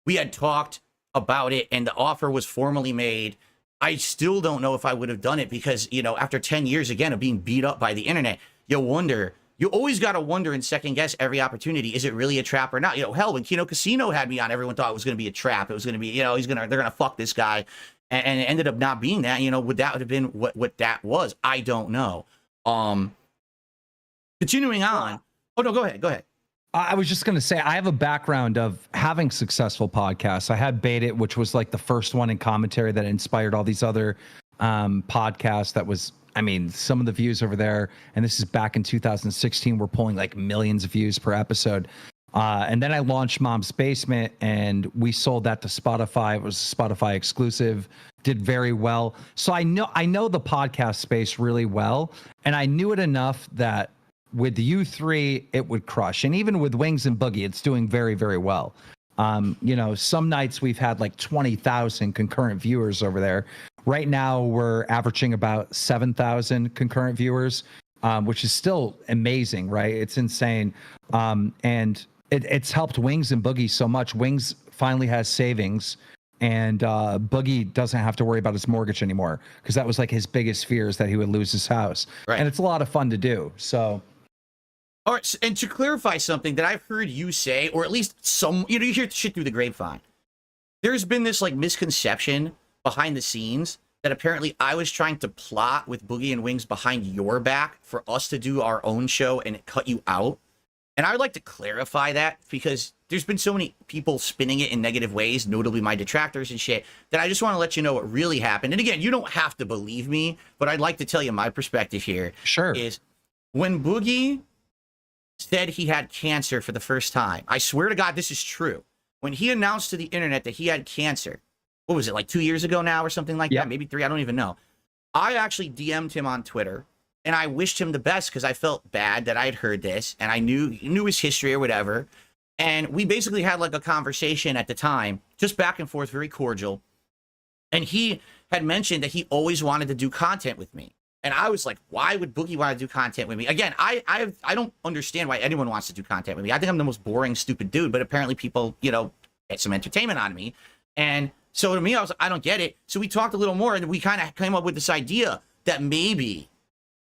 A: we had talked about it and the offer was formally made, I still don't know if I would have done it because, you know, after 10 years again of being beat up by the internet, you wonder you always got to wonder and second guess every opportunity. Is it really a trap or not? You know, hell, when Kino Casino had me on, everyone thought it was going to be a trap. It was going to be, you know, they're going to fuck this guy. And it ended up not being that. You know, would that have been what that was? I don't know. Continuing on. Oh, no, go ahead.
S: I was just going to say, I have a background of having successful podcasts. I had Bait It, which was like the first one in commentary that inspired all these other podcasts. That was, I mean, some of the views over there, and this is back in 2016, we're pulling like millions of views per episode. And then I launched Mom's Basement, and we sold that to Spotify. It was a Spotify exclusive, did very well. So I know the podcast space really well, and I knew it enough that with you three, it would crush. And even with Wings and Boogie, it's doing very, very well. You know, some nights we've had like 20,000 concurrent viewers over there. Right now, we're averaging about 7,000 concurrent viewers, which is still amazing, right? It's insane. And it's helped Wings and Boogie so much. Wings finally has savings, and Boogie doesn't have to worry about his mortgage anymore, because that was like his biggest fear, is that he would lose his house.
A: Right.
S: And it's a lot of fun to do. So.
A: All right, and to clarify something that I've heard you say, or at least some, you know, you hear shit through the grapevine. There's been this like misconception behind the scenes that apparently I was trying to plot with Boogie and Wings behind your back for us to do our own show and cut you out. And I would like to clarify that, because there's been so many people spinning it in negative ways, notably my detractors and shit, that I just want to let you know what really happened. And again, you don't have to believe me, but I'd like to tell you my perspective here.
S: Sure.
A: Is when Boogie said he had cancer for the first time, I swear to God, this is true. When he announced to the internet that he had cancer, what was it, like 2 years ago now or something like that? Maybe 3, I don't even know. I actually DM'd him on Twitter, and I wished him the best, because I felt bad that I had heard this, and I knew his history or whatever. And we basically had like a conversation at the time, just back and forth, very cordial. And he had mentioned that he always wanted to do content with me. And I was like, why would Boogie want to do content with me? Again, I don't understand why anyone wants to do content with me. I think I'm the most boring, stupid dude, but apparently people, you know, get some entertainment out of me. And so to me, I was like, I don't get it. So we talked a little more, and we kind of came up with this idea that maybe,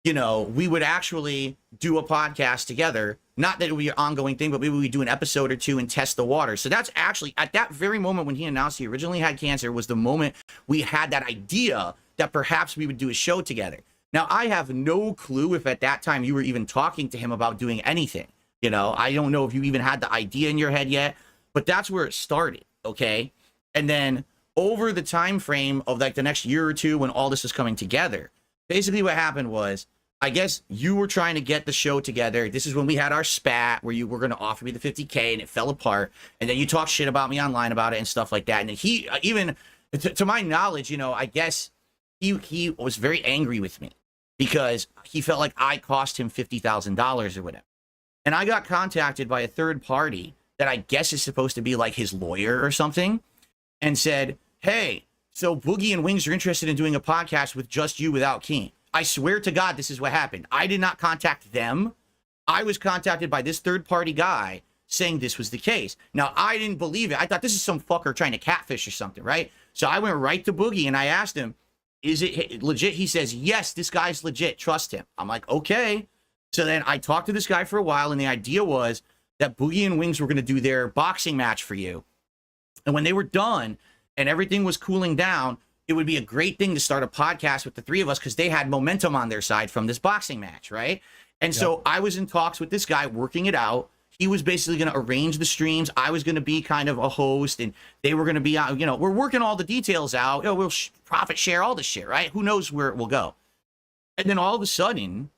A: you know, we would actually do a podcast together. Not that it would be an ongoing thing, but maybe we do an episode or two and test the water. So that's actually, at that very moment when he announced he originally had cancer, was the moment we had that idea that perhaps we would do a show together. Now, I have no clue if at that time you were even talking to him about doing anything. You know, I don't know if you even had the idea in your head yet, but that's where it started, okay? And then over the time frame of like the next year or two, when all this was coming together, basically what happened was, I guess you were trying to get the show together. This is when we had our spat where you were going to offer me the 50K, and it fell apart. And then you talked shit about me online about it and stuff like that. And then he, even to my knowledge, you know, I guess he was very angry with me, because he felt like I cost him $50,000 or whatever. And I got contacted by a third party that I guess is supposed to be like his lawyer or something, and said, hey, so Boogie and Wings are interested in doing a podcast with just you without Keen. I swear to God, this is what happened. I did not contact them. I was contacted by this third party guy saying this was the case. Now, I didn't believe it. I thought this is some fucker trying to catfish or something, right? So I went right to Boogie and I asked him, is it legit? He says, yes, this guy's legit. Trust him. I'm like, okay. So then I talked to this guy for a while, and the idea was that Boogie and Wings were going to do their boxing match for you. And when they were done and everything was cooling down, it would be a great thing to start a podcast with the three of us, because they had momentum on their side from this boxing match, right? And so I was in talks with this guy, working it out. He was basically going to arrange the streams. I was going to be kind of a host, and they were going to be, you know, we're working all the details out. You know, we'll profit share all this shit, right? Who knows where it will go? And then all of a sudden,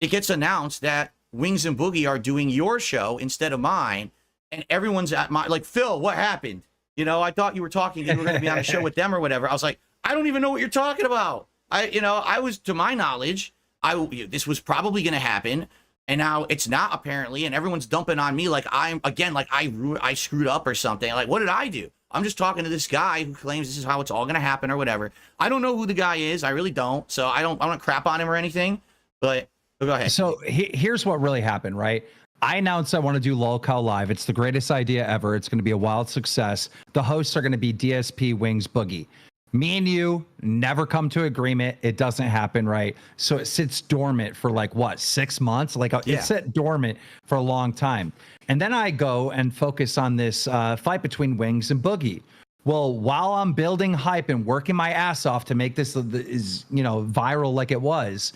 A: it gets announced that Wings and Boogie are doing your show instead of mine, and everyone's at my, like, Phil, what happened? You know, I thought you were talking, you were going to be on a show with them or whatever. I was like, I don't even know what you're talking about. I was, to my knowledge, this was probably going to happen. And now it's not, apparently, and everyone's dumping on me like I'm, again, like I screwed up or something. Like, what did I do? I'm just talking to this guy who claims this is how it's all going to happen or whatever. I don't know who the guy is. I really don't. So I don't crap on him or anything, but go ahead.
S: So here's what really happened, right? I announced I want to do LOLCOW Live. It's the greatest idea ever. It's going to be a wild success. The hosts are going to be DSP, Wings, Boogie. Me and you never come to agreement. It doesn't happen, right? So it sits dormant for like what, 6 months? Like it sat dormant for a long time. And then I go and focus on this fight between Wings and Boogie. Well, while I'm building hype and working my ass off to make this viral like it was,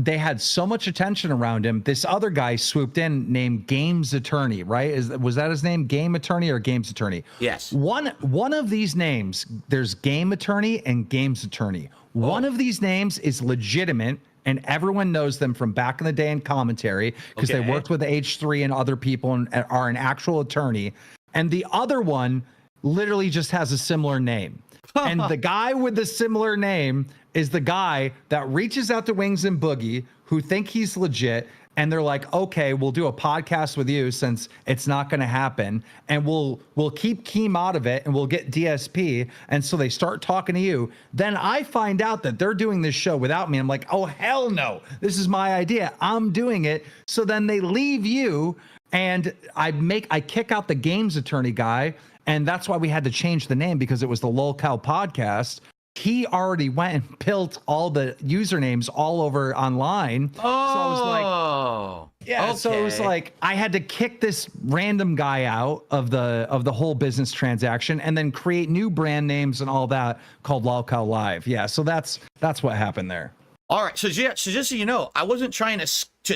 S: they had so much attention around him. This other guy swooped in named Games Attorney, right? Was that his name? Game Attorney or Games Attorney?
O: Yes.
S: One of these names, there's Game Attorney and Games Attorney. One of these names is legitimate, and everyone knows them from back in the day in commentary because they worked with H3 and other people and are an actual attorney. And the other one literally just has a similar name. And the guy with the similar name is the guy that reaches out to Wings and Boogie, who think he's legit, and they're like, okay, we'll do a podcast with you since it's not going to happen, and we'll keep Keem out of it, and we'll get DSP. And so they start talking to you. Then I find out that they're doing this show without me. I'm like, oh hell no, this is my idea. I'm doing it. So then they leave you, and I kick out the Games Attorney guy. And that's why we had to change the name, because it was the Lolcow podcast. He already went and built all the usernames all over online. So I was like, yeah. Okay. So it was like I had to kick this random guy out of the whole business transaction, and then create new brand names and all that called Lolcow Live. Yeah. So that's what happened there.
O: All right. So just so you know, I wasn't trying to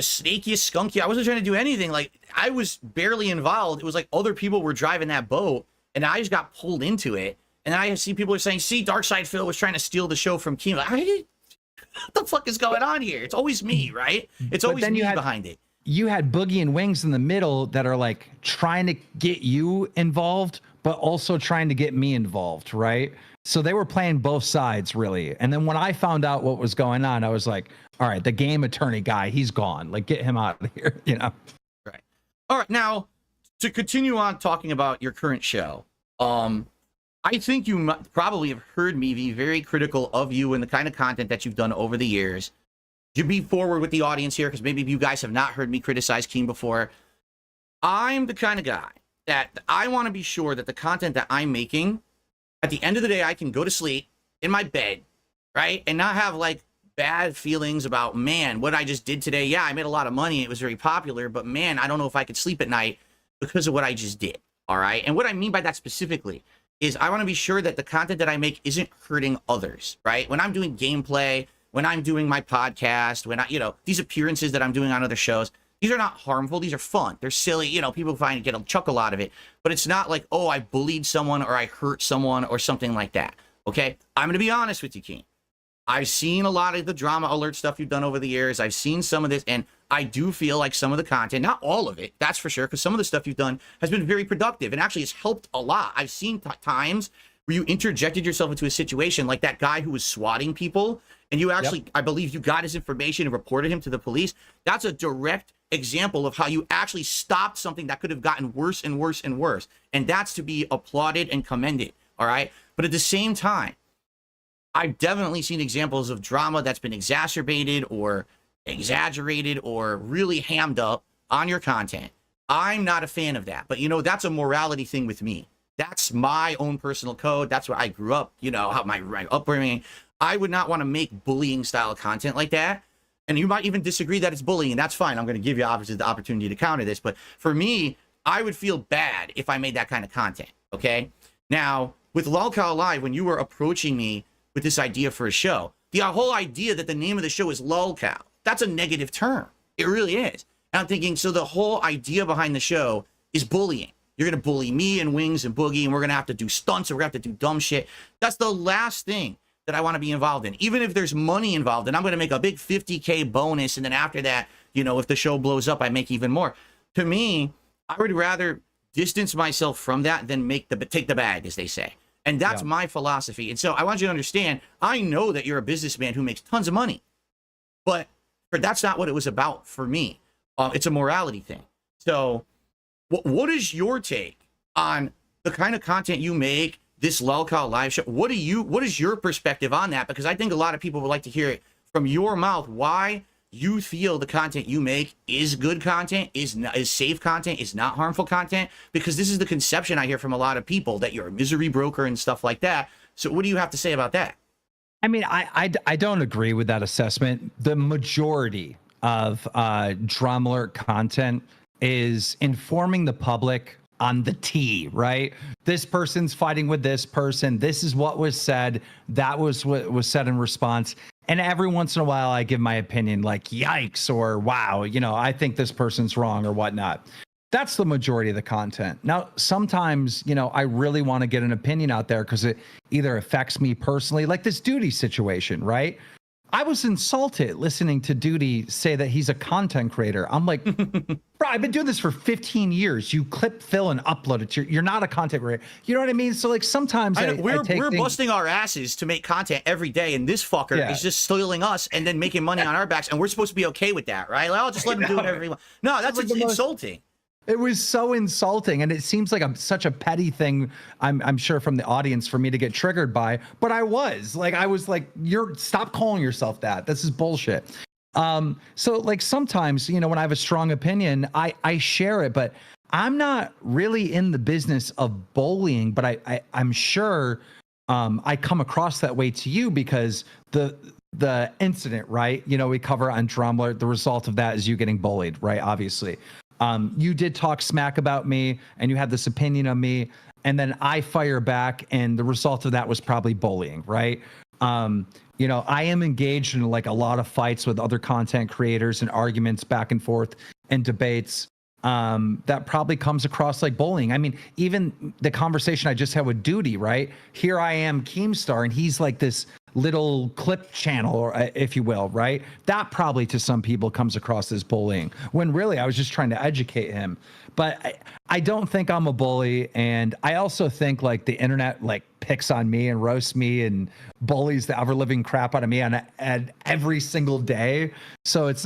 O: snake you, skunk you. I wasn't trying to do anything. Like, I was barely involved. It was like other people were driving that boat, and I just got pulled into it. And I see people are saying, see, Darkside Phil was trying to steal the show from Keem. Like, what the fuck is going on here? It's always me, right? It's always me behind it.
S: You had Boogie and Wings in the middle that are like trying to get you involved, but also trying to get me involved, right? So they were playing both sides, really. And then when I found out what was going on, I was like, all right, the Game Attorney guy, he's gone. Like, get him out of here, you know?
O: Right. All right, now, to continue on talking about your current show, I think you probably have heard me be very critical of you and the kind of content that you've done over the years. To be forward with the audience here, because maybe you guys have not heard me criticize Keem before. I'm the kind of guy that I want to be sure that the content that I'm making, at the end of the day, I can go to sleep in my bed, right? And not have like bad feelings about, man, what I just did today. Yeah, I made a lot of money. It was very popular, but man, I don't know if I could sleep at night because of what I just did. All right. And what I mean by that specifically is I want to be sure that the content that I make isn't hurting others, right? When I'm doing gameplay, when I'm doing my podcast, when these appearances that I'm doing on other shows, these are not harmful. These are fun. They're silly. People get a chuckle out of it, but it's not like, oh, I bullied someone or I hurt someone or something like that. Okay. I'm going to be honest with you, Keem. I've seen a lot of the drama alert stuff you've done over the years. I've seen some of this, and I do feel like some of the content, not all of it, that's for sure, because some of the stuff you've done has been very productive and actually has helped a lot. I've seen times where you interjected yourself into a situation like that guy who was swatting people, and you actually, I believe you got his information and reported him to the police. That's a direct example of how you actually stopped something that could have gotten worse and worse and worse. And that's to be applauded and commended, all right? But at the same time, I've definitely seen examples of drama that's been exacerbated or exaggerated or really hammed up on your content. I'm not a fan of that. But, that's a morality thing with me. That's my own personal code. That's where I grew up, how my upbringing. I would not want to make bullying style content like that. And you might even disagree that it's bullying, and that's fine. I'm going to give you obviously the opportunity to counter this. But for me, I would feel bad if I made that kind of content, okay? Now, with Lolcow Live, when you were approaching me with this idea for a show, the whole idea that the name of the show is Lolcow, that's a negative term. It really is. And I'm thinking, so the whole idea behind the show is bullying. You're going to bully me and Wings and Boogie, and we're going to have to do stunts, and we're going to have to do dumb shit. That's the last thing that I want to be involved in. Even if there's money involved, and I'm going to make a big 50K bonus, and then after that, if the show blows up, I make even more. To me, I would rather distance myself from that than take the bag, as they say. And that's my philosophy. And so I want you to understand, I know that you're a businessman who makes tons of money, but that's not what it was about for me. It's a morality thing. So what is your take on the kind of content you make, this Lolcow Live show? What is your perspective on that? Because I think a lot of people would like to hear it from your mouth. Why you feel the content you make is good content, is safe content, is not harmful content, because this is the conception I hear from a lot of people, that you're a misery broker and stuff like that. So what do you have to say about that?
S: I mean, I don't agree with that assessment. The majority of Drama Alert content is informing the public on the T, right? This person's fighting with this person. This is what was said. That was what was said in response. And every once in a while, I give my opinion, like, yikes, or wow, you know, I think this person's wrong, or whatnot. That's the majority of the content. Now, sometimes, you know, I really want to get an opinion out there because it either affects me personally, like this Duty situation, right? I was insulted listening to Duty say that he's a content creator. I'm like, bro, I've been doing this for 15 years. You clip, fill, and upload it. You're not a content creator. You know what I mean? So like sometimes
O: we're busting our asses to make content every day, and this fucker is just stealing us and then making money on our backs, and we're supposed to be okay with that, right? Like, I'll just let him do whatever he wants. No, that's insulting.
S: It was so insulting, and it seems like I'm such a petty thing, I'm sure, from the audience for me to get triggered by, but I was like, stop calling yourself that. This is bullshit. So like sometimes, you know, when I have a strong opinion, I share it, but I'm not really in the business of bullying, but I'm sure I come across that way to you because the incident, right? You know, we cover on Drama Alert, the result of that is you getting bullied, right? Obviously. You did talk smack about me and you had this opinion of me, and then I fire back, and the result of that was probably bullying, right? You know, I am engaged in like a lot of fights with other content creators and arguments back and forth and debates that probably comes across like bullying. I mean, even the conversation I just had with Duty, right? Here I am, Keemstar, and he's like this little clip channel, or if you will, right? That probably to some people comes across as bullying, when really I was just trying to educate him. But I don't think I'm a bully, and I also think like the internet like picks on me and roasts me and bullies the ever living crap out of me on every single day. So it's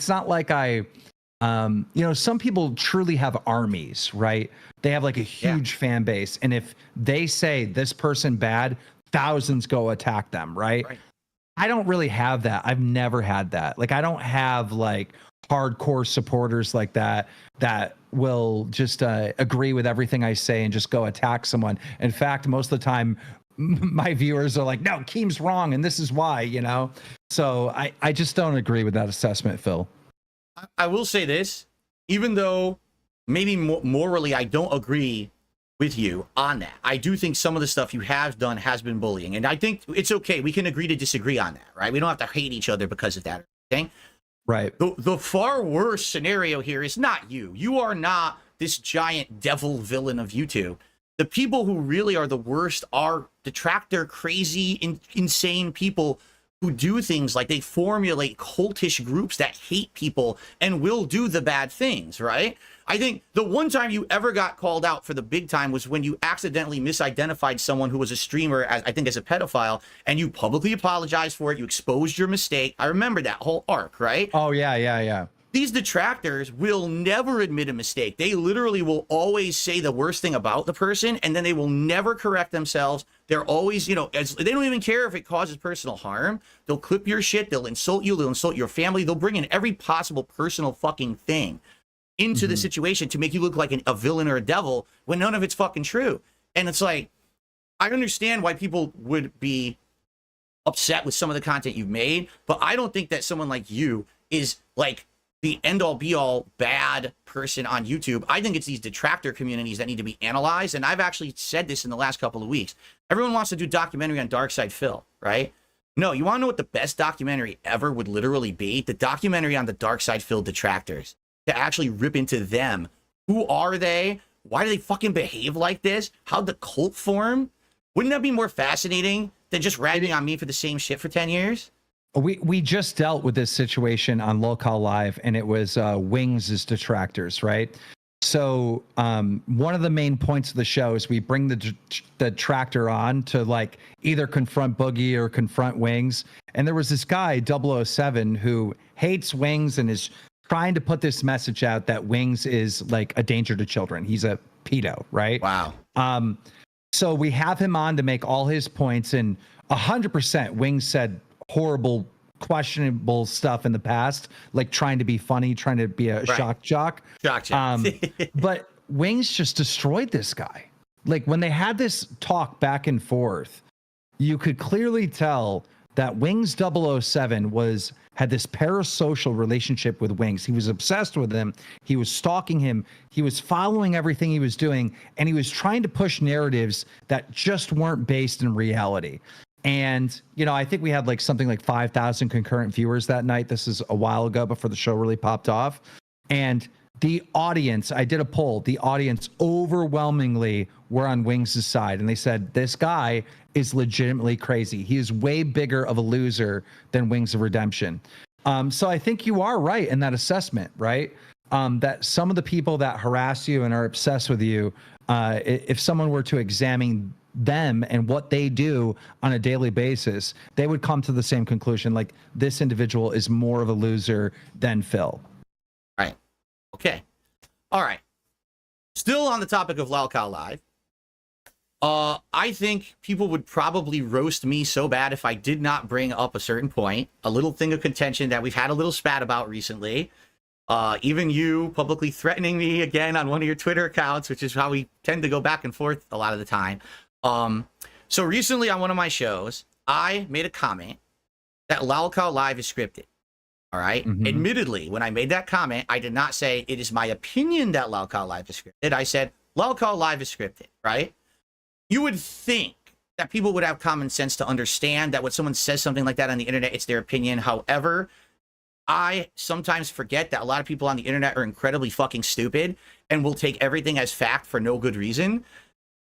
S: not like you know, some people truly have armies, right? They have like a huge fan base, and if they say this person bad, thousands go attack them, right? I don't really have that. I've never had that. Like, I don't have like hardcore supporters like that will just agree with everything I say and just go attack someone. In fact, most of the time my viewers are like, no, Keem's wrong and this is why, you know? So I just don't agree with that assessment, Phil.
O: I will say this, even though maybe morally I don't agree with you on that, I do think some of the stuff you have done has been bullying, and I think it's okay. We can agree to disagree on that, right? We don't have to hate each other because of that, okay?
S: Right.
O: The far worse scenario here is not you. You are not this giant devil villain of YouTube. The people who really are the worst are detractor, crazy, insane people who do things like they formulate cultish groups that hate people and will do the bad things, right? I think the one time you ever got called out for the big time was when you accidentally misidentified someone who was a streamer, as I think as a pedophile, and you publicly apologized for it. You exposed your mistake. I remember that whole arc, right?
S: Oh, yeah.
O: These detractors will never admit a mistake. They literally will always say the worst thing about the person, and then they will never correct themselves. They're always, you know, they don't even care if it causes personal harm. They'll clip your shit. They'll insult you. They'll insult your family. They'll bring in every possible personal fucking thing into the situation to make you look like a villain or a devil when none of it's fucking true. And it's like, I understand why people would be upset with some of the content you've made, but I don't think that someone like you is like the end-all be-all bad person on YouTube. I think it's these detractor communities that need to be analyzed, and I've actually said this in the last couple of weeks. Everyone wants to do documentary on Darkside Phil, right? No, you want to know what the best documentary ever would literally be? The documentary on the Darkside Phil detractors. To actually rip into them. Who are they? Why do they fucking behave like this? How'd the cult form? Wouldn't that be more fascinating than just ragging on me for the same shit for 10 years?
S: We just dealt with this situation on Local Live, and it was Wings' detractors, right? So one of the main points of the show is we bring the detractor on to like either confront Boogie or confront Wings. And there was this guy, 007, who hates Wings and is trying to put this message out that Wings is like a danger to children. He's a pedo, right?
O: Wow.
S: So we have him on to make all his points, and 100% Wings said horrible questionable stuff in the past, like trying to be funny, trying to be a shock jock. But Wings just destroyed this guy. Like when they had this talk back and forth, you could clearly tell that Wings 007 had this parasocial relationship with Wings. He was obsessed with him. He was stalking him. He was following everything he was doing, and he was trying to push narratives that just weren't based in reality. And, I think we had like something like 5,000 concurrent viewers that night. This is a while ago before the show really popped off. And the audience, I did a poll, the audience overwhelmingly were on Wings' side. And they said, this guy is legitimately crazy. He is way bigger of a loser than Wings of Redemption. So I think you are right in that assessment, right? That some of the people that harass you and are obsessed with you, if someone were to examine them and what they do on a daily basis, they would come to the same conclusion. Like, this individual is more of a loser than Phil.
A: Right. Okay. All right. Still on the topic of Lalcow Live. I think people would probably roast me so bad if I did not bring up a certain point, a little thing of contention that we've had a little spat about recently. Even you publicly threatening me again on one of your Twitter accounts, which is how we tend to go back and forth a lot of the time. So recently on one of my shows, I made a comment that Lalcow Live is scripted. All right. Mm-hmm. Admittedly, when I made that comment, I did not say it is my opinion that Lalcow Live is scripted. I said Lalcow Live is scripted, right? You would think that people would have common sense to understand that when someone says something like that on the internet, it's their opinion. However, I sometimes forget that a lot of people on the internet are incredibly fucking stupid and will take everything as fact for no good reason.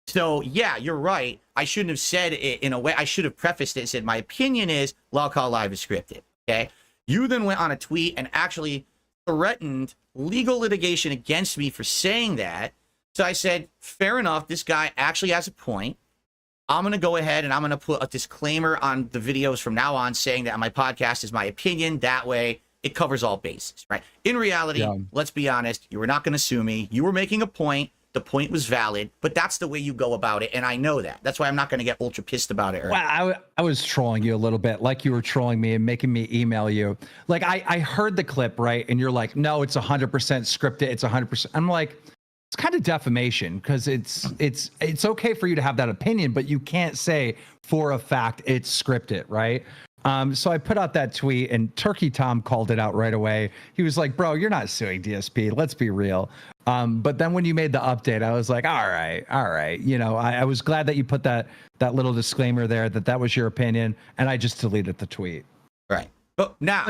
A: So yeah, you're right. I shouldn't have said it in a way. I should have prefaced it and said, my opinion is Lalcow Live is scripted. Okay. You then went on a tweet and actually threatened legal litigation against me for saying that. So I said, fair enough. This guy actually has a point. I'm going to go ahead and I'm going to put a disclaimer on the videos from now on saying that my podcast is my opinion. That way it covers all bases, right? In reality, let's be honest. You were not going to sue me. You were making a point. The point was valid, but that's the way you go about it. And I know that. That's why I'm not going to get ultra pissed about it.
S: Well, I was trolling you a little bit, like you were trolling me and making me email you. Like I heard the clip, right? And you're like, no, it's 100% scripted. It's 100%. I'm like, it's kind of defamation because it's okay for you to have that opinion, but you can't say for a fact it's scripted, right? So I put out that tweet and Turkey Tom called it out right away. He was like, bro, you're not suing DSP. Let's be real. But then when you made the update, I was like, all right. I was glad that you put that little disclaimer there that was your opinion. And I just deleted the tweet.
A: Right. But now,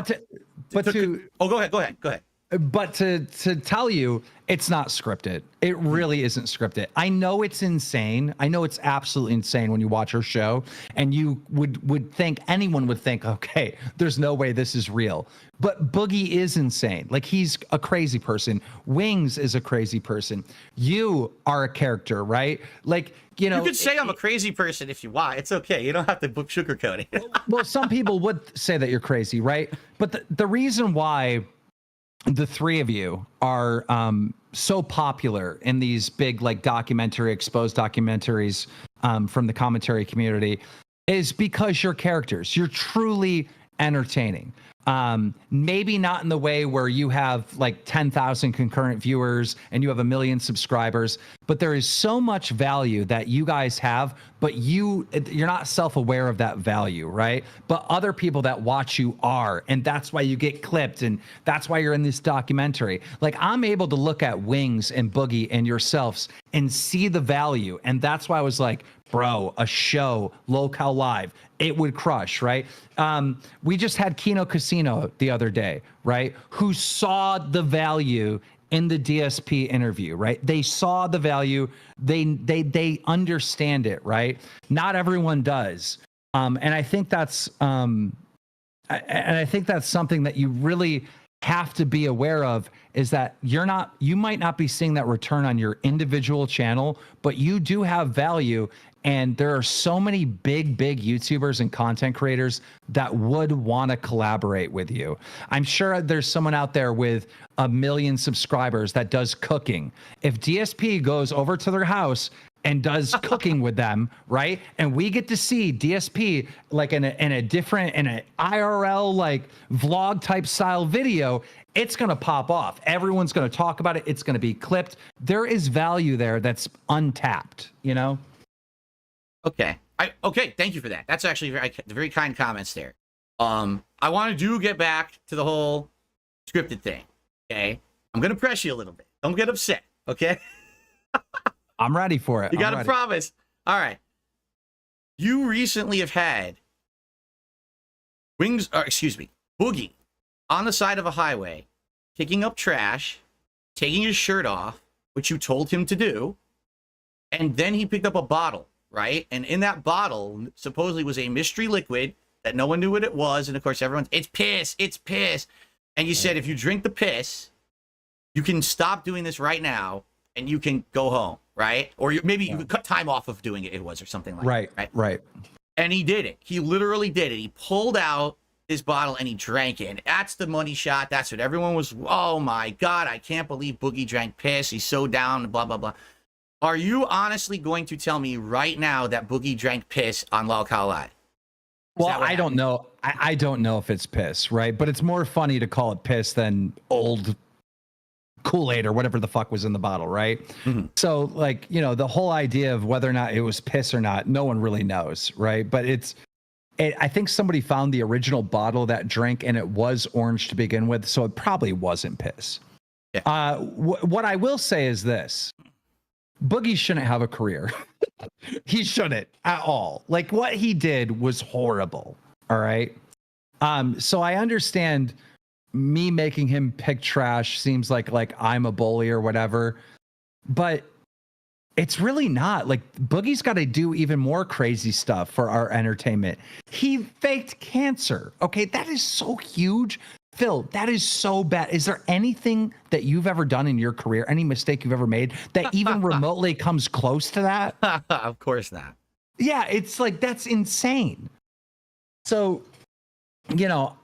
A: go ahead.
S: But to tell you, it's not scripted. It really isn't scripted. I know it's insane. I know it's absolutely insane when you watch her show and you would think, anyone would think, okay, there's no way this is real. But Boogie is insane. Like, he's a crazy person. Wings is a crazy person. You are a character, right? Like, you
A: could say I'm a crazy person if you want. It's okay. You don't have to sugarcoat it.
S: Well, some people would say that you're crazy, right? But the reason why the three of you are so popular in these big, like, exposed documentaries from the commentary community is because you're characters. You're truly entertaining. Maybe not in the way where you have like 10,000 concurrent viewers and you have 1 million subscribers, but there is so much value that you guys have, but you're not self-aware of that value, right? But other people that watch you are, and that's why you get clipped, and that's why you're in this documentary. Like, I'm able to look at Wings and Boogie and yourselves and see the value, and that's why I was like, bro, a show, Lalcow Live, it would crush, right? We just had Kino Casino the other day, right? Who saw the value in the DSP interview, right? They saw the value. They understand it, right? Not everyone does. And I think that's something that you really have to be aware of, is that you might not be seeing that return on your individual channel, but you do have value. And there are so many big YouTubers and content creators that would want to collaborate with you. I'm sure there's someone out there with 1 million subscribers that does cooking. If DSP goes over to their house and does cooking with them, right? And we get to see DSP like in a different, in an IRL like vlog type style video, it's going to pop off. Everyone's going to talk about it. It's going to be clipped. There is value there that's untapped, you know?
O: Okay. Okay, thank you for that. That's actually very kind comments there. I want to get back to the whole scripted thing, okay? I'm going to press you a little bit. Don't get upset, okay?
S: I'm ready for it.
O: You got to promise. All right. You recently have had Boogie on the side of a highway, picking up trash, taking his shirt off, which you told him to do, and then he picked up a bottle, right? And in that bottle supposedly was a mystery liquid that no one knew what it was, and of course everyone's, it's piss. And you said if you drink the piss, you can stop doing this right now and you can go home, right? Or maybe you could cut time off of doing it, or something like that.
S: Right.
O: And he did it. He literally did it. He pulled out his bottle and he drank it. And that's the money shot. That's what everyone was, oh my God, I can't believe Boogie drank piss. He's so down, blah, blah, blah. Are you honestly going to tell me right now that Boogie drank piss on Lol Cow Live?
S: Well, I don't know. I don't know if it's piss, right? But it's more funny to call it piss than old Kool-Aid or whatever the fuck was in the bottle, right? So, like, you know, the whole idea of whether or not it was piss or not, no one really knows, right? But I think somebody found the original bottle of that drink and it was orange to begin with, so it probably wasn't piss. Yeah. What I will say is this. Boogie shouldn't have a career. He shouldn't at all. Like, what he did was horrible. All right. So I understand me making him pick trash seems like I'm a bully or whatever, but it's really not. Like, Boogie's got to do even more crazy stuff for our entertainment. He faked cancer. Okay, that is so huge. Phil, that is so bad. Is there anything that you've ever done in your career, any mistake you've ever made that even remotely comes close to that?
O: Of course not.
S: Yeah, it's like, that's insane. So, you know,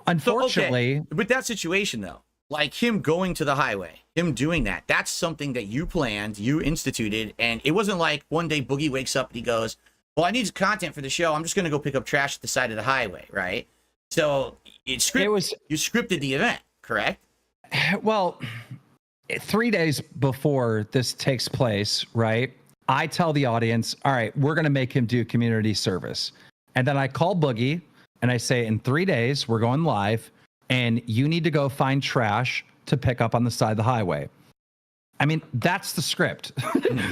S: unfortunately.
O: So, okay. With that situation, though, like him going to the highway, him doing that, that's something that you planned, you instituted, and it wasn't like one day Boogie wakes up and he goes, well, I need content for the show. I'm just going to go pick up trash at the side of the highway, right? So you scripted the event, correct?
S: Well, 3 days before this takes place, right? I tell the audience, all right, we're going to make him do community service. And then I call Boogie and I say, in 3 days, we're going live and you need to go find trash to pick up on the side of the highway. I mean, that's the script.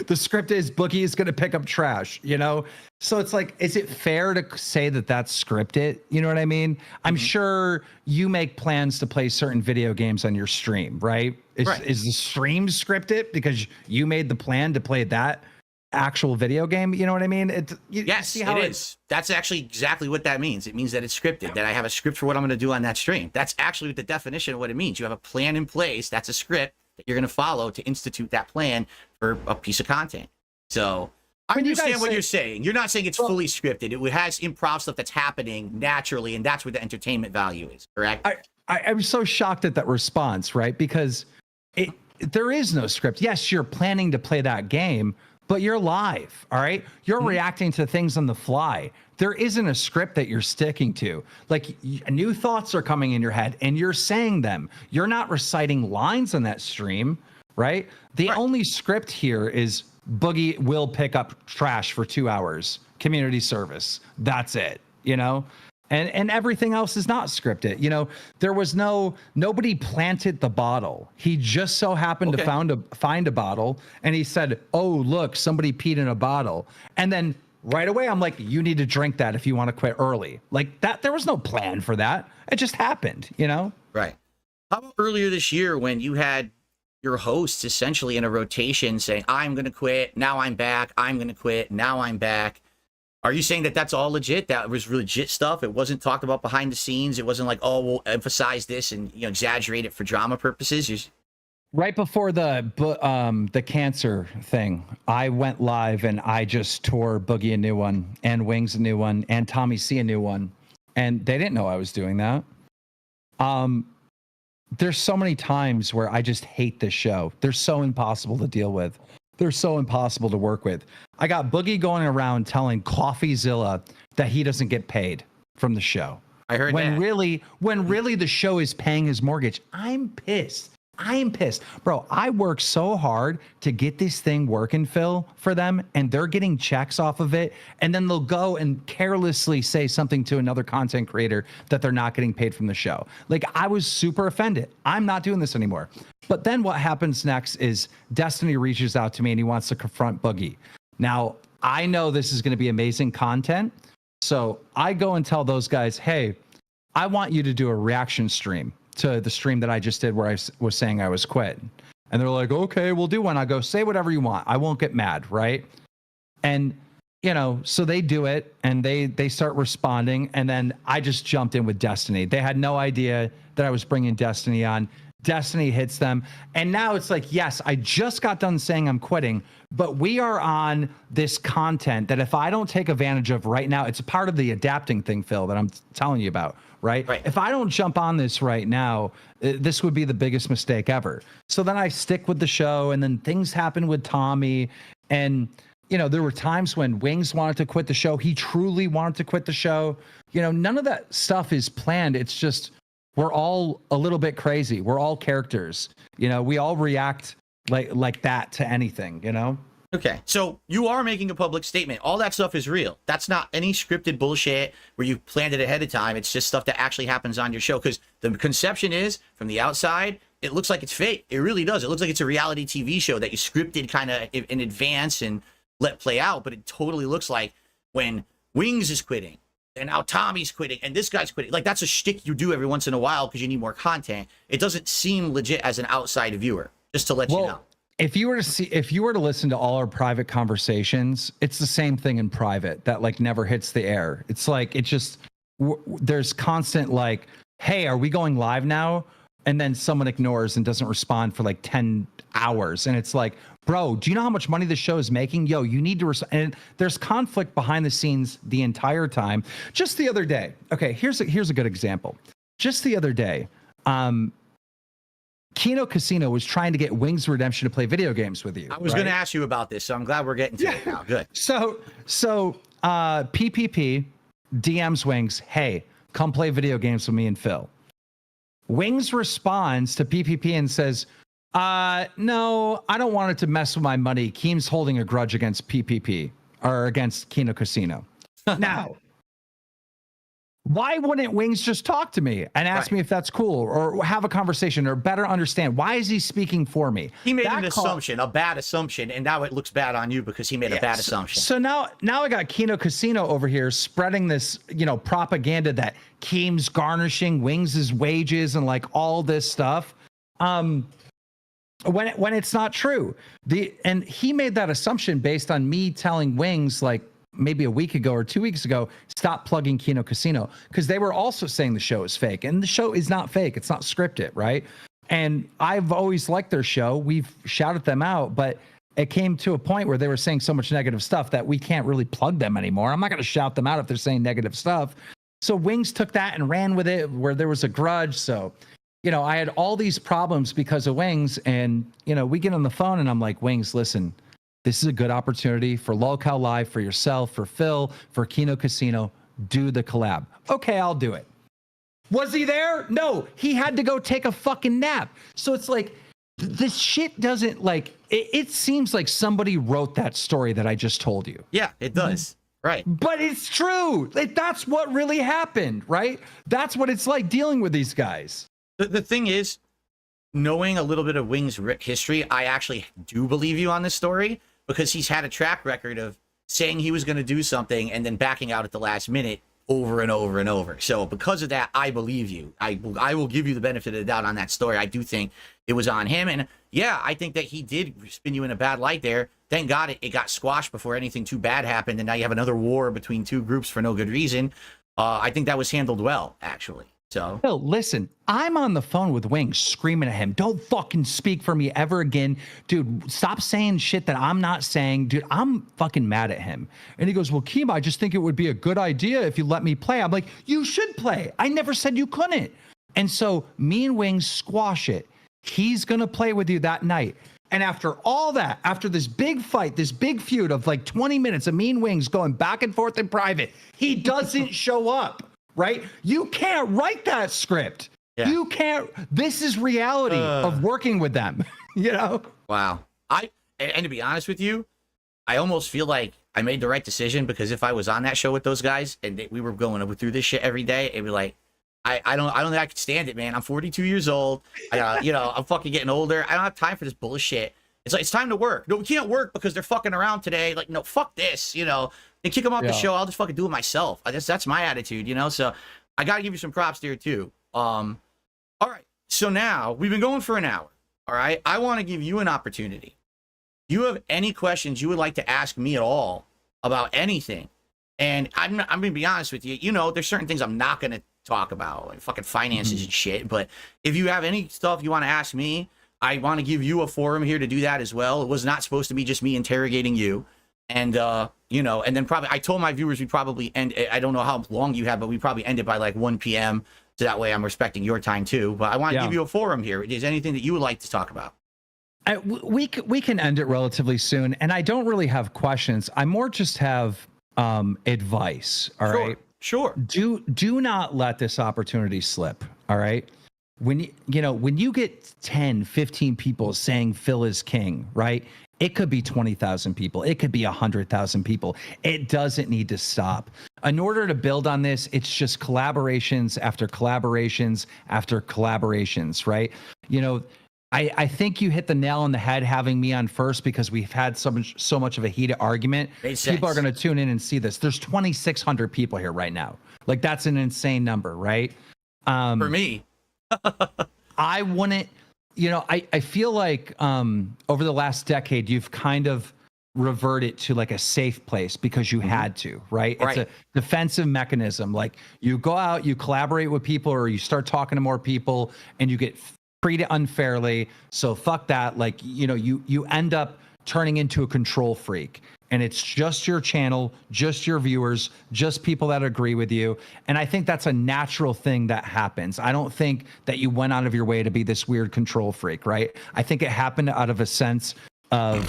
S: The script is Boogie is going to pick up trash, you know? So it's like, is it fair to say that that's scripted? You know what I mean? I'm sure you make plans to play certain video games on your stream, right? Is the stream scripted because you made the plan to play that actual video game? You know what I mean?
O: Yes, it is. That's actually exactly what that means. It means that it's scripted, that I have a script for what I'm going to do on that stream. That's actually the definition of what it means. You have a plan in place. That's a script that you're going to follow to institute that plan for a piece of content. So I understand what you're saying. You're not saying it's fully scripted. It has improv stuff that's happening naturally, and that's where the entertainment value is, correct?
S: I'm so shocked at that response, right? Because there is no script. Yes, you're planning to play that game, but you're live, all right? You're reacting to things on the fly. There isn't a script that you're sticking to. Like, new thoughts are coming in your head and you're saying them. You're not reciting lines on that stream, right? The only script here is Boogie will pick up trash for 2 hours, community service. That's it, you know? And everything else is not scripted. You know, there was nobody planted the bottle. He just so happened to find a bottle and he said, oh, look, somebody peed in a bottle. And then right away, I'm like, you need to drink that if you want to quit early. Like that, there was no plan for that. It just happened, you know?
O: Right. How about earlier this year when you had your hosts essentially in a rotation saying, I'm going to quit, now I'm back, I'm going to quit, now I'm back. Are you saying that that's all legit? That was legit stuff? It wasn't talked about behind the scenes? It wasn't like, oh, we'll emphasize this and, you know, exaggerate it for drama purposes?
S: Right before the cancer thing, I went live and I just tore Boogie a new one and Wings a new one and Tommy C a new one. And they didn't know I was doing that. There's so many times where I just hate this show. They're so impossible to deal with. They're so impossible to work with. I got Boogie going around telling CoffeeZilla that he doesn't get paid from the show.
O: I heard
S: when
O: that.
S: When really the show is paying his mortgage. I'm pissed. I am pissed. Bro, I work so hard to get this thing working, Phil, for them, and they're getting checks off of it. And then they'll go and carelessly say something to another content creator that they're not getting paid from the show. Like, I was super offended. I'm not doing this anymore. But then what happens next is Destiny reaches out to me and he wants to confront Boogie. Now, I know this is going to be amazing content. So I go and tell those guys, hey, I want you to do a reaction stream to the stream that I just did where I was saying I was quitting. And they're like, okay, we'll do one. I go, say whatever you want. I won't get mad, right? And, you know, so they do it and they start responding. And then I just jumped in with Destiny. They had no idea that I was bringing Destiny on. Destiny hits them. And now it's like, yes, I just got done saying I'm quitting, but we are on this content that if I don't take advantage of right now, it's a part of the adapting thing, Phil, that I'm telling you about, right? If I don't jump on this right now, this would be the biggest mistake ever. So then I stick with the show, and then things happen with Tommy. And, you know, there were times when Wings wanted to quit the show. He truly wanted to quit the show. You know, none of that stuff is planned. It's just, we're all a little bit crazy. We're all characters. You know, we all react like that to anything, you know?
O: Okay, so you are making a public statement. All that stuff is real. That's not any scripted bullshit where you planned it ahead of time. It's just stuff that actually happens on your show. Because the conception is, from the outside, it looks like it's fake. It really does. It looks like it's a reality TV show that you scripted kind of in advance and let play out. But it totally looks like when Wings is quitting, and now Tommy's quitting, and this guy's quitting. Like, that's a shtick you do every once in a while because you need more content. It doesn't seem legit as an outside viewer, just to let you know.
S: If you were to listen to all our private conversations, it's the same thing in private that like never hits the air. It's like, it just, there's constant like, hey, are we going live now? And then someone ignores and doesn't respond for like 10 hours. And it's like, bro, do you know how much money the show is making? Yo, you need to, and there's conflict behind the scenes the entire time. Just the other day. Okay, here's a good example. Just the other day, Kino Casino was trying to get Wings Redemption to play video games with you.
O: I was going to ask you about this, so I'm glad we're getting to it now. Good.
S: So PPP DMs Wings, hey, come play video games with me and Phil. Wings responds to PPP and says, no, I don't want it to mess with my money. Keem's holding a grudge against PPP or against Kino Casino. Now, why wouldn't Wings just talk to me and ask me if that's cool or have a conversation or better understand? Why is he speaking for me?
O: He made an assumption, a bad assumption, and now it looks bad on you because he made a bad assumption.
S: So now I got Kino Casino over here spreading this, you know, propaganda that Keem's garnishing Wings' wages and like all this stuff. When it's not true. And he made that assumption based on me telling Wings like maybe a week ago or 2 weeks ago, stop plugging Kino Casino, because they were also saying the show is fake, and the show is not fake. It's not scripted, right? And I've always liked their show. We've shouted them out, but it came to a point where they were saying so much negative stuff that we can't really plug them anymore. I'm not going to shout them out if they're saying negative stuff. So Wings took that and ran with it where there was a grudge. So, you know, I had all these problems because of Wings, and, you know, we get on the phone and I'm like, Wings, listen, this is a good opportunity for Lolcow Live, for yourself, for Phil, for Kino Casino. Do the collab. Okay, I'll do it. Was he there? No, he had to go take a fucking nap. So it's like, this shit doesn't like, it seems like somebody wrote that story that I just told you.
O: Yeah, it does. Right.
S: But it's true. That's what really happened, right? That's what it's like dealing with these guys.
O: The thing is, knowing a little bit of Wings' history, I actually do believe you on this story, because he's had a track record of saying he was going to do something and then backing out at the last minute over and over and over. So because of that, I believe you. I will give you the benefit of the doubt on that story. I do think it was on him. And yeah, I think that he did spin you in a bad light there. Thank God it got squashed before anything too bad happened. And now you have another war between two groups for no good reason. I think that was handled well, actually. So,
S: no, listen, I'm on the phone with Wings screaming at him, don't fucking speak for me ever again. Dude, stop saying shit that I'm not saying. Dude, I'm fucking mad at him. And he goes, well, Keem, I just think it would be a good idea if you let me play. I'm like, you should play. I never said you couldn't. And so me and Wings squash it. He's going to play with you that night. And after all that, after this big fight, this big feud of like 20 minutes of Mean Wings going back and forth in private, he doesn't show up, right? You can't write that script. Yeah. You can't. This is reality of working with them, you know?
O: Wow. And to be honest with you, I almost feel like I made the right decision, because if I was on that show with those guys and we were going through this shit every day, it'd be like, I don't think I could stand it, man. I'm 42 years old. I'm fucking getting older. I don't have time for this bullshit. It's like, it's time to work. No, we can't work because they're fucking around today. Like, no, fuck this, They kick them off the show. I'll just fucking do it myself. I guess that's my attitude, So I got to give you some props there too. All right. So now we've been going for an hour. All right. I want to give you an opportunity. You have any questions you would like to ask me at all about anything? And I'm going to be honest with you. There's certain things I'm not going to talk about, like fucking finances and shit. But if you have any stuff you want to ask me, I want to give you a forum here to do that as well. It was not supposed to be just me interrogating you. And, and then probably I told my viewers we'd probably end, I don't know how long you have, but we probably end it by like 1 p.m. So that way I'm respecting your time too. But I want to give you a forum here. Is there anything that you would like to talk about?
S: We can end it relatively soon. And I don't really have questions. I more just have advice. All right.
O: Sure.
S: Do not let this opportunity slip. All right. When you get 10, 15 people saying Phil is king, right? It could be 20,000 people. It could be 100,000 people. It doesn't need to stop. In order to build on this, it's just collaborations after collaborations after collaborations, right? I think you hit the nail on the head having me on first, because we've had so much of a heated argument. People are going to tune in and see this. There's 2,600 people here right now. Like, that's an insane number, right?
O: For me.
S: I wouldn't, I feel like over the last decade, you've kind of reverted to like a safe place because you had to, right? It's a defensive mechanism. Like, you go out, you collaborate with people, or you start talking to more people, and you get treated unfairly. So fuck that. Like, you end up turning into a control freak, and it's just your channel, just your viewers, just people that agree with you. And I think that's a natural thing that happens. I don't think that you went out of your way to be this weird control freak, right? I think it happened out of a sense of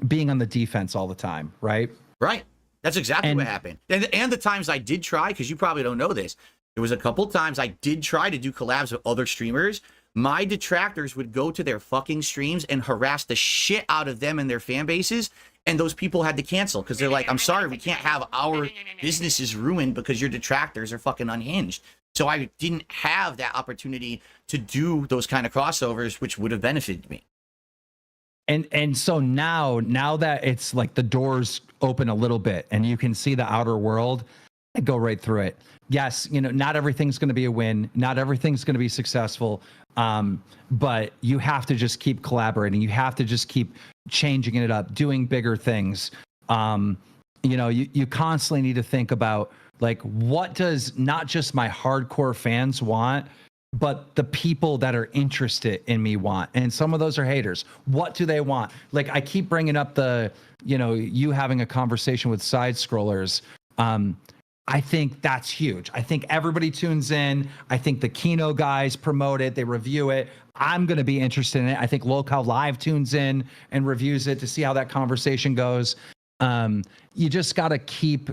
S: being on the defense all the time, right?
O: Right. That's exactly what happened. And the times I did try, because you probably don't know this, there was a couple times I did try to do collabs with other streamers. My detractors would go to their fucking streams and harass the shit out of them and their fan bases. And those people had to cancel because they're like, I'm sorry, we can't have our businesses ruined because your detractors are fucking unhinged. So I didn't have that opportunity to do those kind of crossovers, which would have benefited me.
S: And so now that it's like the doors open a little bit and you can see the outer world, I go right through it. Yes, not everything's going to be a win. Not everything's going to be successful. But you have to just keep collaborating. You have to just keep changing it up, doing bigger things. You constantly need to think about, like, what does not just my hardcore fans want, but the people that are interested in me want. And some of those are haters. What do they want? Like, I keep bringing up you having a conversation with side scrollers. I think that's huge. I think everybody tunes in. I think the Kino guys promote it. They review it. I'm going to be interested in it. I think Locale Live tunes in and reviews it to see how that conversation goes. You just got to keep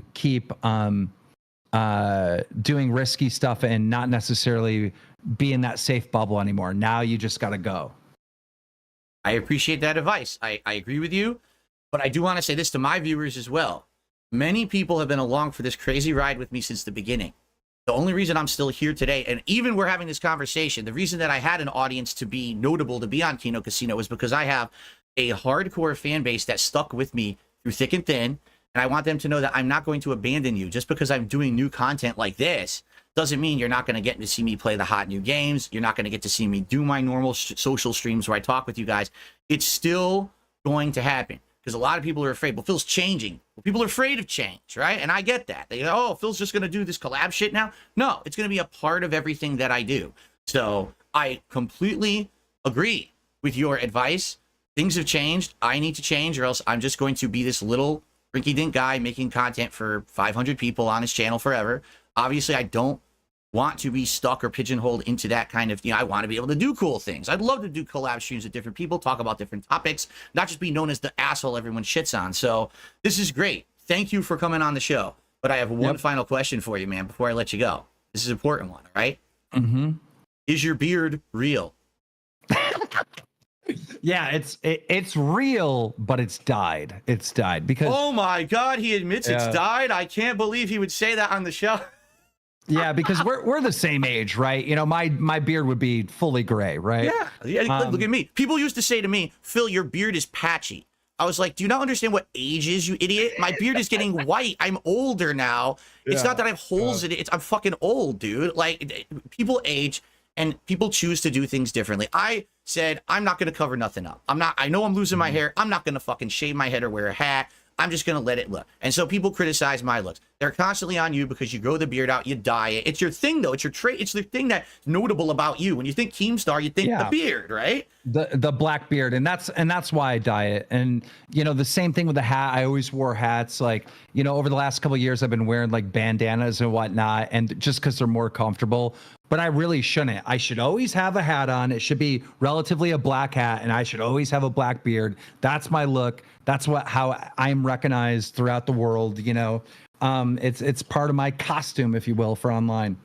S: doing risky stuff and not necessarily be in that safe bubble anymore. Now you just got to go.
O: I appreciate that advice. I agree with you, but I do want to say this to my viewers as well. Many people have been along for this crazy ride with me since the beginning. The only reason I'm still here today, and even we're having this conversation, the reason that I had an audience to be notable to be on Kino Casino is because I have a hardcore fan base that stuck with me through thick and thin, and I want them to know that I'm not going to abandon you. Just because I'm doing new content like this doesn't mean you're not going to get to see me play the hot new games. You're not going to get to see me do my normal social streams where I talk with you guys. It's still going to happen. Because a lot of people are afraid. Well, Phil's changing. Well, people are afraid of change, right? And I get that. They go, oh, Phil's just going to do this collab shit now. No, it's going to be a part of everything that I do. So I completely agree with your advice. Things have changed. I need to change, or else I'm just going to be this little rinky-dink guy making content for 500 people on his channel forever. Obviously, I don't
A: want to be stuck or pigeonholed into that kind of, I want to be able to do cool things. I'd love to do collab streams with different people, talk about different topics, not just be known as the asshole everyone shits on. So this is great. Thank you for coming on the show. But I have one final question for you, man, before I let you go. This is an important one, all right?
S: Mm-hmm.
A: Is your beard real?
S: Yeah, it's real, but it's dyed. It's dyed because.
A: Oh my God, he admits it's
S: Yeah.
A: dyed. I can't believe he would say that on the show.
S: Yeah, because we're the same age, right? My beard would be fully gray, right?
A: Yeah. Look at me. People used to say to me, Phil, your beard is patchy. I was like, do you not understand what age is, you idiot? My beard is getting white. I'm older now. It's not that I have holes in it. I'm fucking old, dude. Like, people age and people choose to do things differently. I said, I'm not going to cover nothing up. I know I'm losing my hair. I'm not going to fucking shave my head or wear a hat. I'm just going to let it look. And so people criticize my looks. They're constantly on you because you grow the beard out, you dye it. It's your thing, though. It's your trait. It's the thing that's notable about you. When you think Keemstar, you think the beard, right?
S: The black beard, and that's why I dye it. And the same thing with the hat. I always wore hats. Like, over the last couple of years, I've been wearing like bandanas and whatnot, and just because they're more comfortable. But I really shouldn't. I should always have a hat on. It should be relatively a black hat, and I should always have a black beard. That's my look. That's how I'm recognized throughout the world. It's part of my costume, if you will, for online.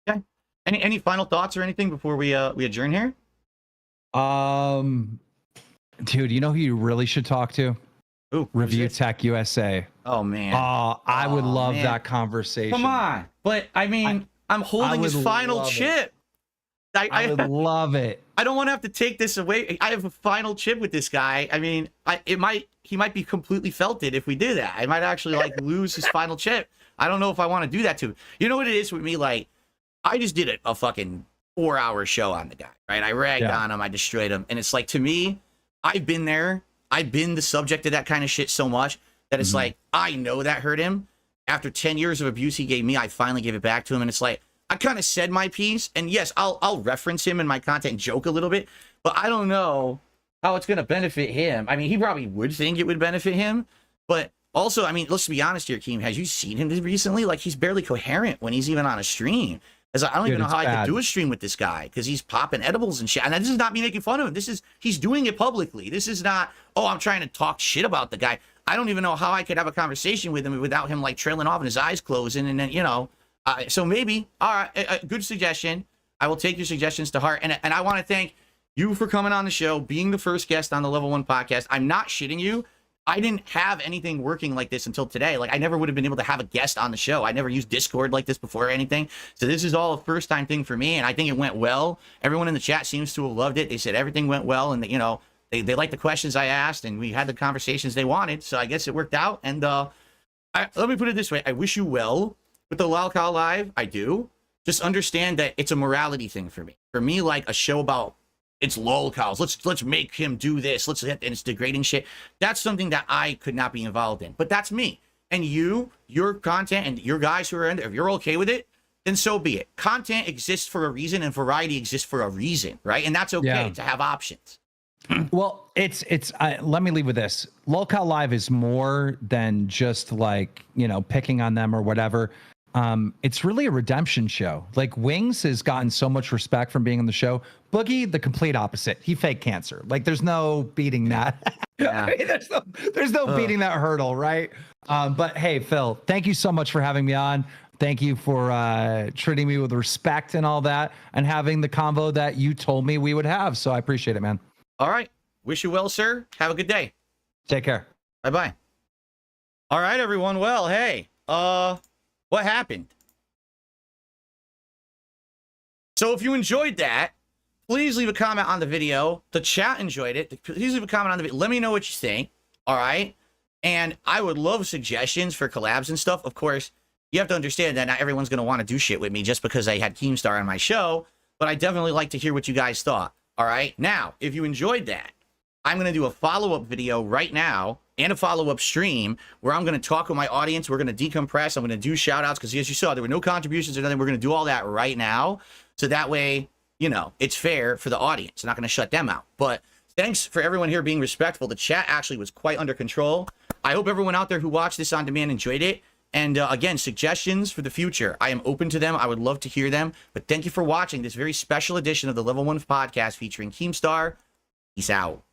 A: Okay. Any final thoughts or anything before we adjourn here?
S: Dude, you know who you really should talk to?
A: Ooh,
S: Review Tech USA.
A: Oh man.
S: I would love that conversation.
A: Come on. But I mean, I'm holding his final chip.
S: I would love it.
A: I don't want to have to take this away. I have a final chip with this guy. I mean, he might be completely felted if we do that. I might actually like lose his final chip. I don't know if I want to do that to him. You know what it is with me? Like, I just did a fucking 4-hour show on the guy, right? I ragged on him. I destroyed him. And it's like, to me, I've been there. I've been the subject of that kind of shit so much that it's like, I know that hurt him. After 10 years of abuse he gave me, I finally gave it back to him. And it's like, I kind of said my piece. And yes, I'll reference him in my content and joke a little bit, but I don't know how it's going to benefit him. I mean, he probably would think it would benefit him, but also, I mean, let's be honest here, Keem. Has you seen him recently? Like, he's barely coherent when he's even on a stream. As I don't even know how I could do a stream with this guy because he's popping edibles and shit. And this is not me making fun of him. He's doing it publicly. This is not, I'm trying to talk shit about the guy. I don't even know how I could have a conversation with him without him like trailing off and his eyes closing. And then, so maybe, all right, a good suggestion. I will take your suggestions to heart. And I want to thank you for coming on the show, being the first guest on the Level 1 podcast. I'm not shitting you. I didn't have anything working like this until today. Like, I never would have been able to have a guest on the show. I never used Discord like this before or anything. So this is all a first time thing for me. And I think it went well. Everyone in the chat seems to have loved it. They said everything went well. And, they liked the questions I asked and we had the conversations they wanted. So I guess it worked out. And let me put it this way. I wish you well with the Lolcow Live. I do. Just understand that it's a morality thing for me. For me, like a show about it's lolcows. Let's make him do this. And it's degrading shit. That's something that I could not be involved in. But that's me. And your content and your guys who are in there, if you're okay with it, then so be it. Content exists for a reason and variety exists for a reason, right? And that's okay to have options.
S: Well, it's let me leave with this. Lolcow Live is more than just like, picking on them or whatever. It's really a redemption show. Like, Wings has gotten so much respect from being on the show. Boogie, the complete opposite. He faked cancer. Like, there's no beating that.
A: Yeah.
S: there's no beating that hurdle, right? But hey, Phil, thank you so much for having me on. Thank you for treating me with respect and all that, and having the convo that you told me we would have. So I appreciate it, man.
A: All right. Wish you well, sir. Have a good day.
S: Take care.
A: Bye-bye. All right, everyone. Well, hey, what happened? So if you enjoyed that, please leave a comment on the video. The chat enjoyed it. Please leave a comment on the video. Let me know what you think. All right. And I would love suggestions for collabs and stuff. Of course, you have to understand that not everyone's going to want to do shit with me just because I had Keemstar on my show. But I definitely like to hear what you guys thought. All right. Now, if you enjoyed that, I'm going to do a follow-up video right now and a follow-up stream where I'm going to talk with my audience. We're going to decompress. I'm going to do shout-outs because, as you saw, there were no contributions or nothing. We're going to do all that right now. So that way, it's fair for the audience. I'm not going to shut them out. But thanks for everyone here being respectful. The chat actually was quite under control. I hope everyone out there who watched this on demand enjoyed it. And again, suggestions for the future. I am open to them. I would love to hear them. But thank you for watching this very special edition of the Level 1 podcast featuring Keemstar. Peace out.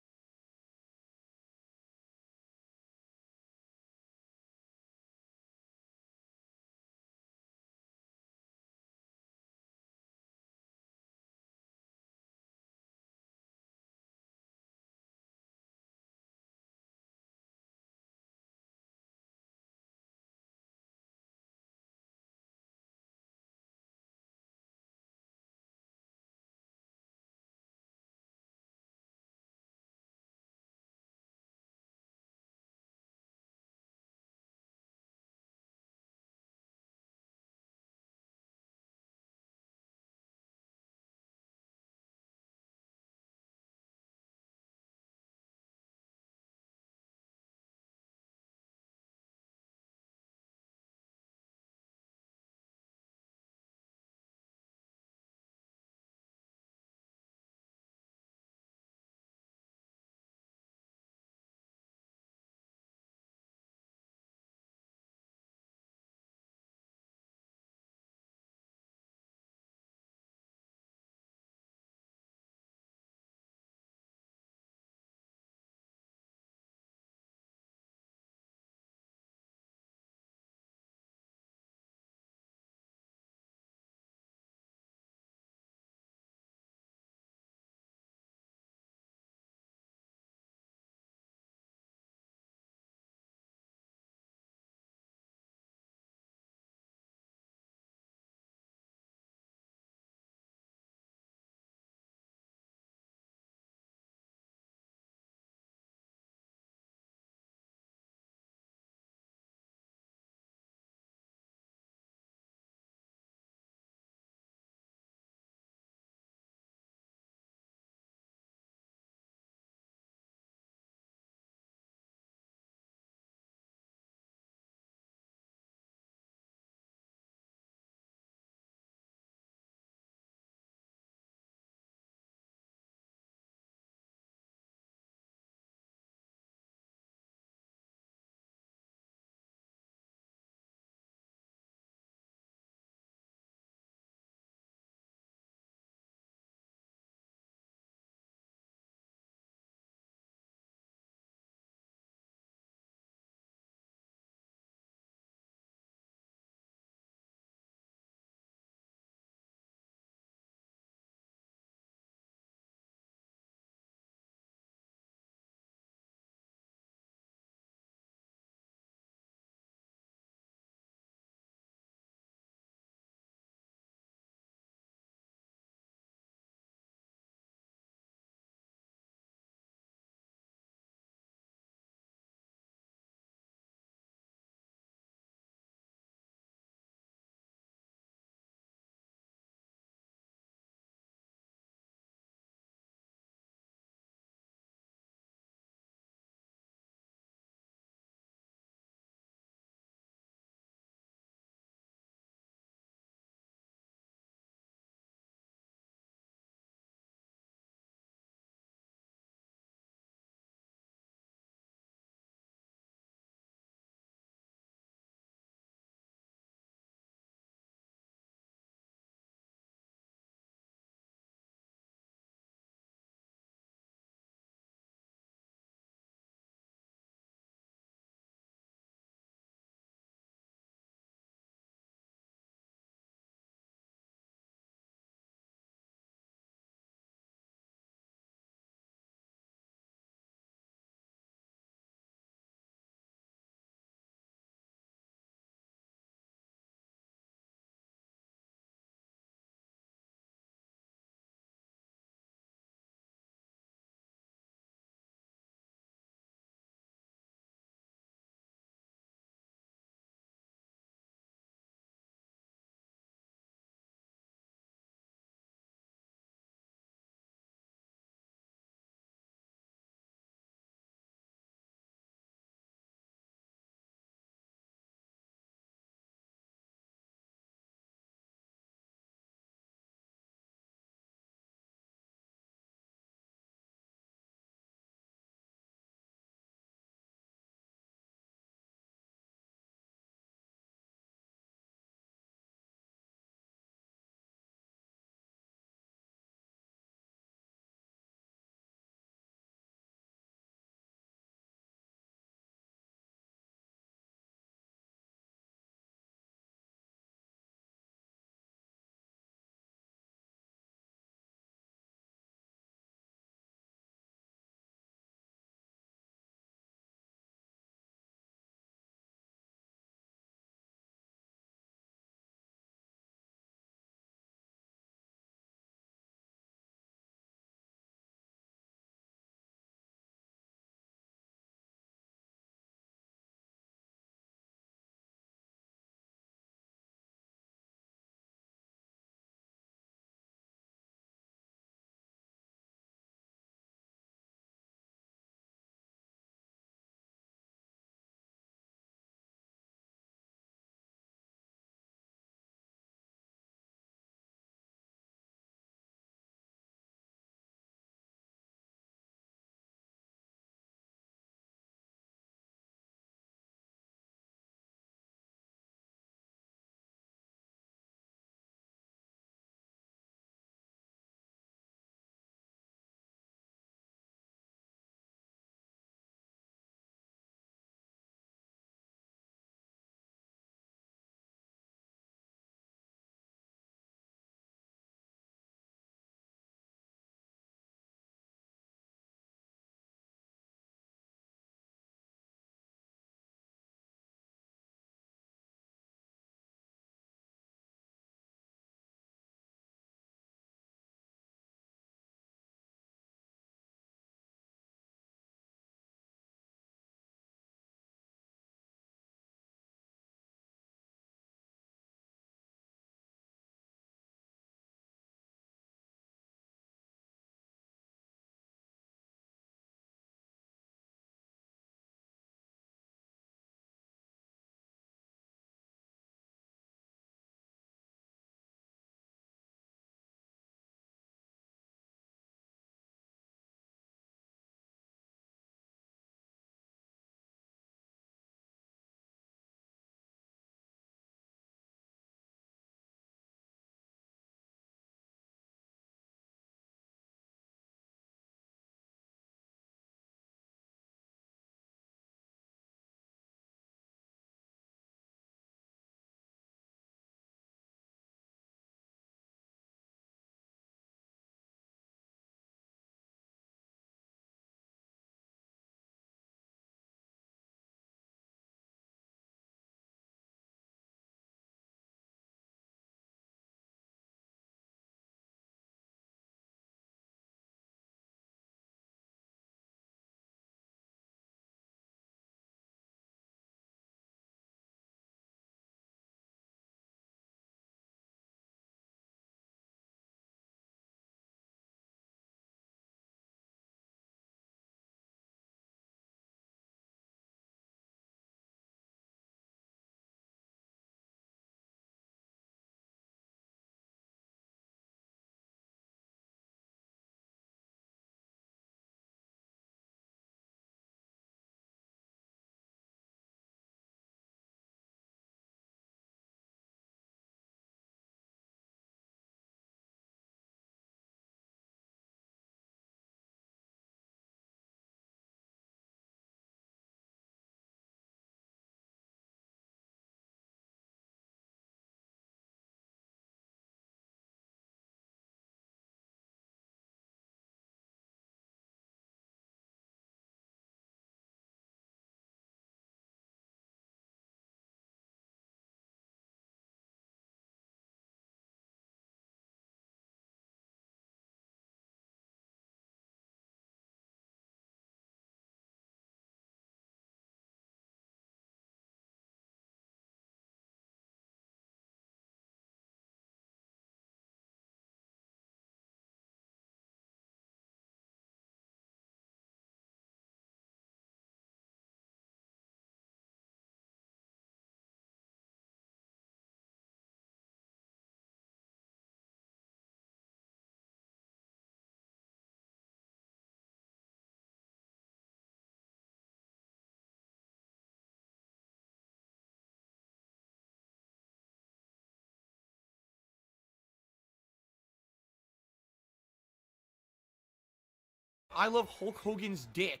A: I love Hulk Hogan's dick.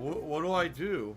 A: What do I do?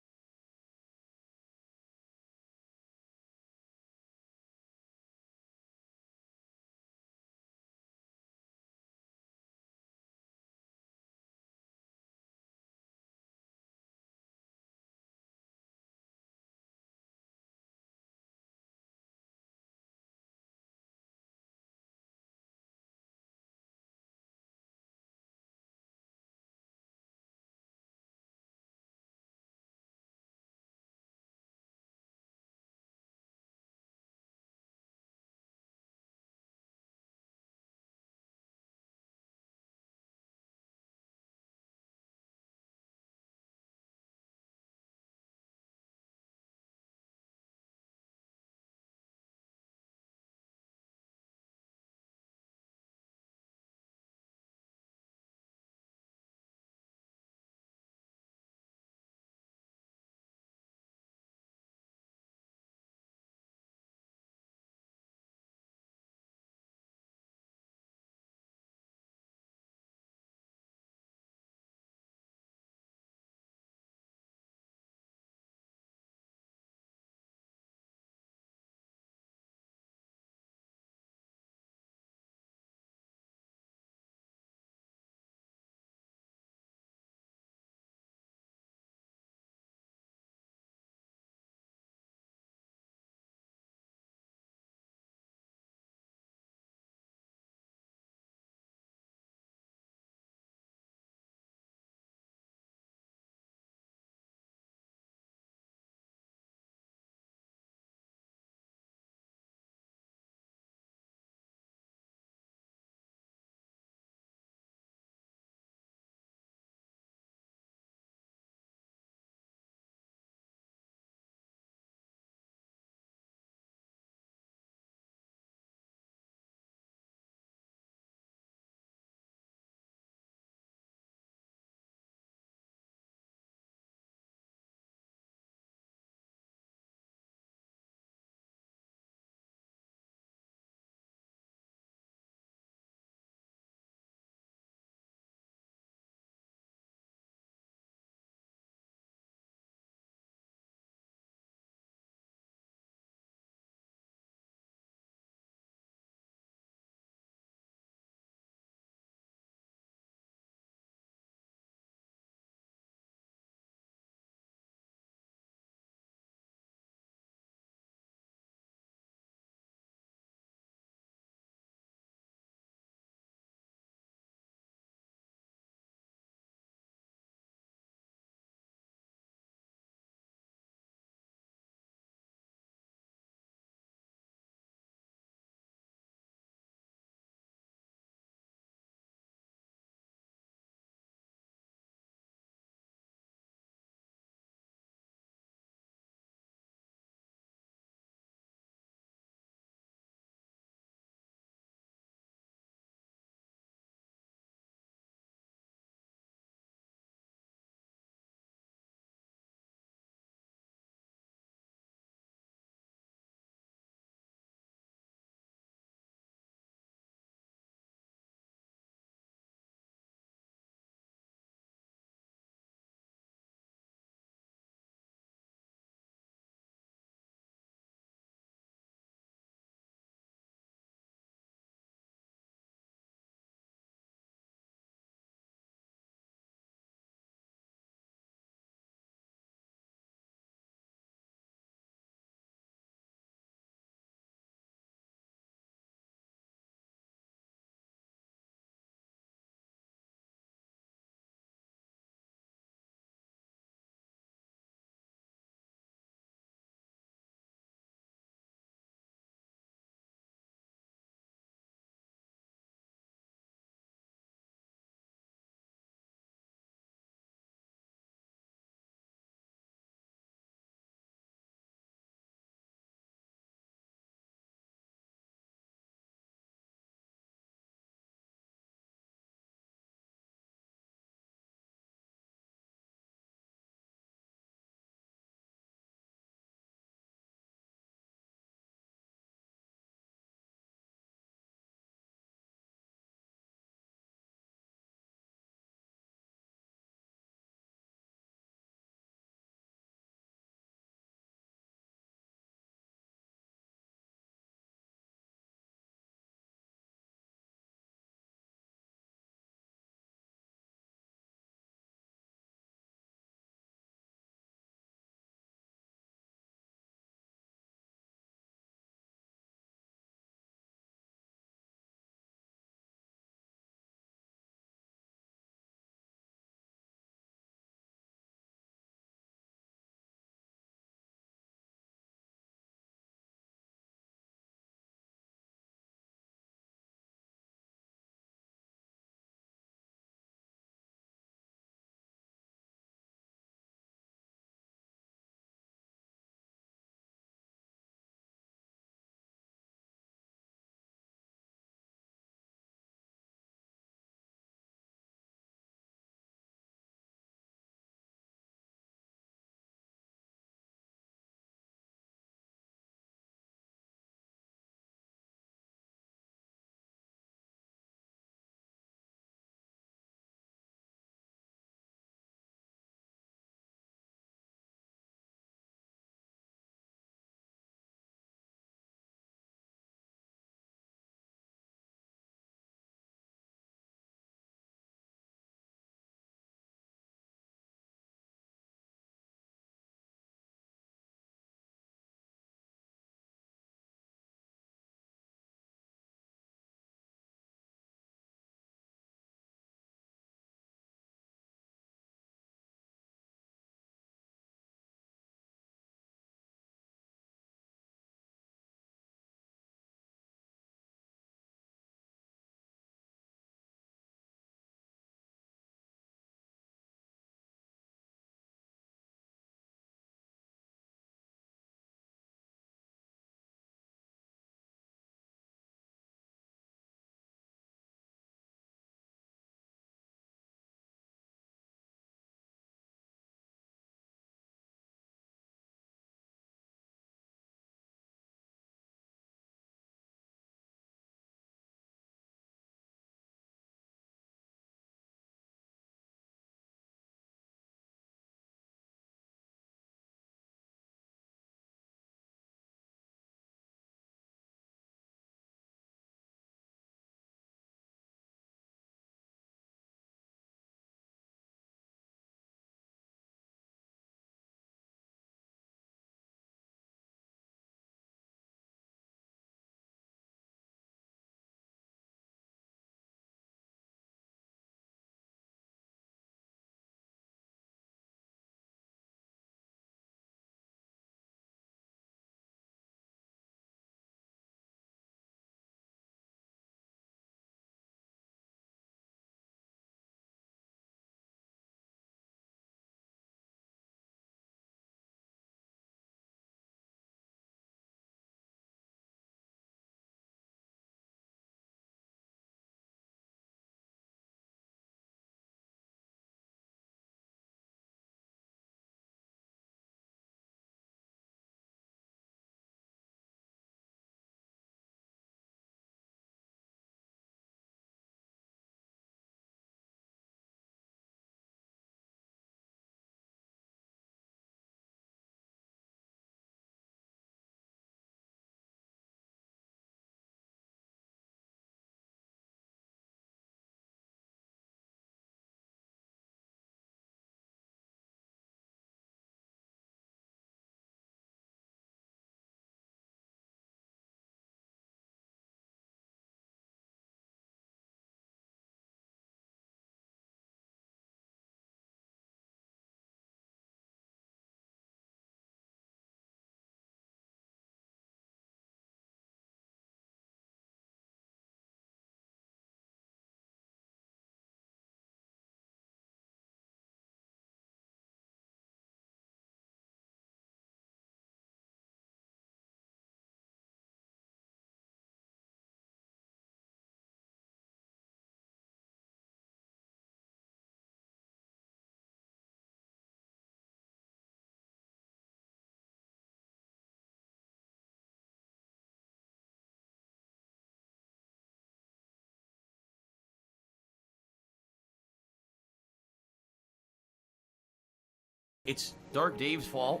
A: it's Dark Dave's fault.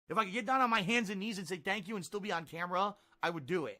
A: If I could get down on my hands and knees and say thank you and still be on camera, I would do it.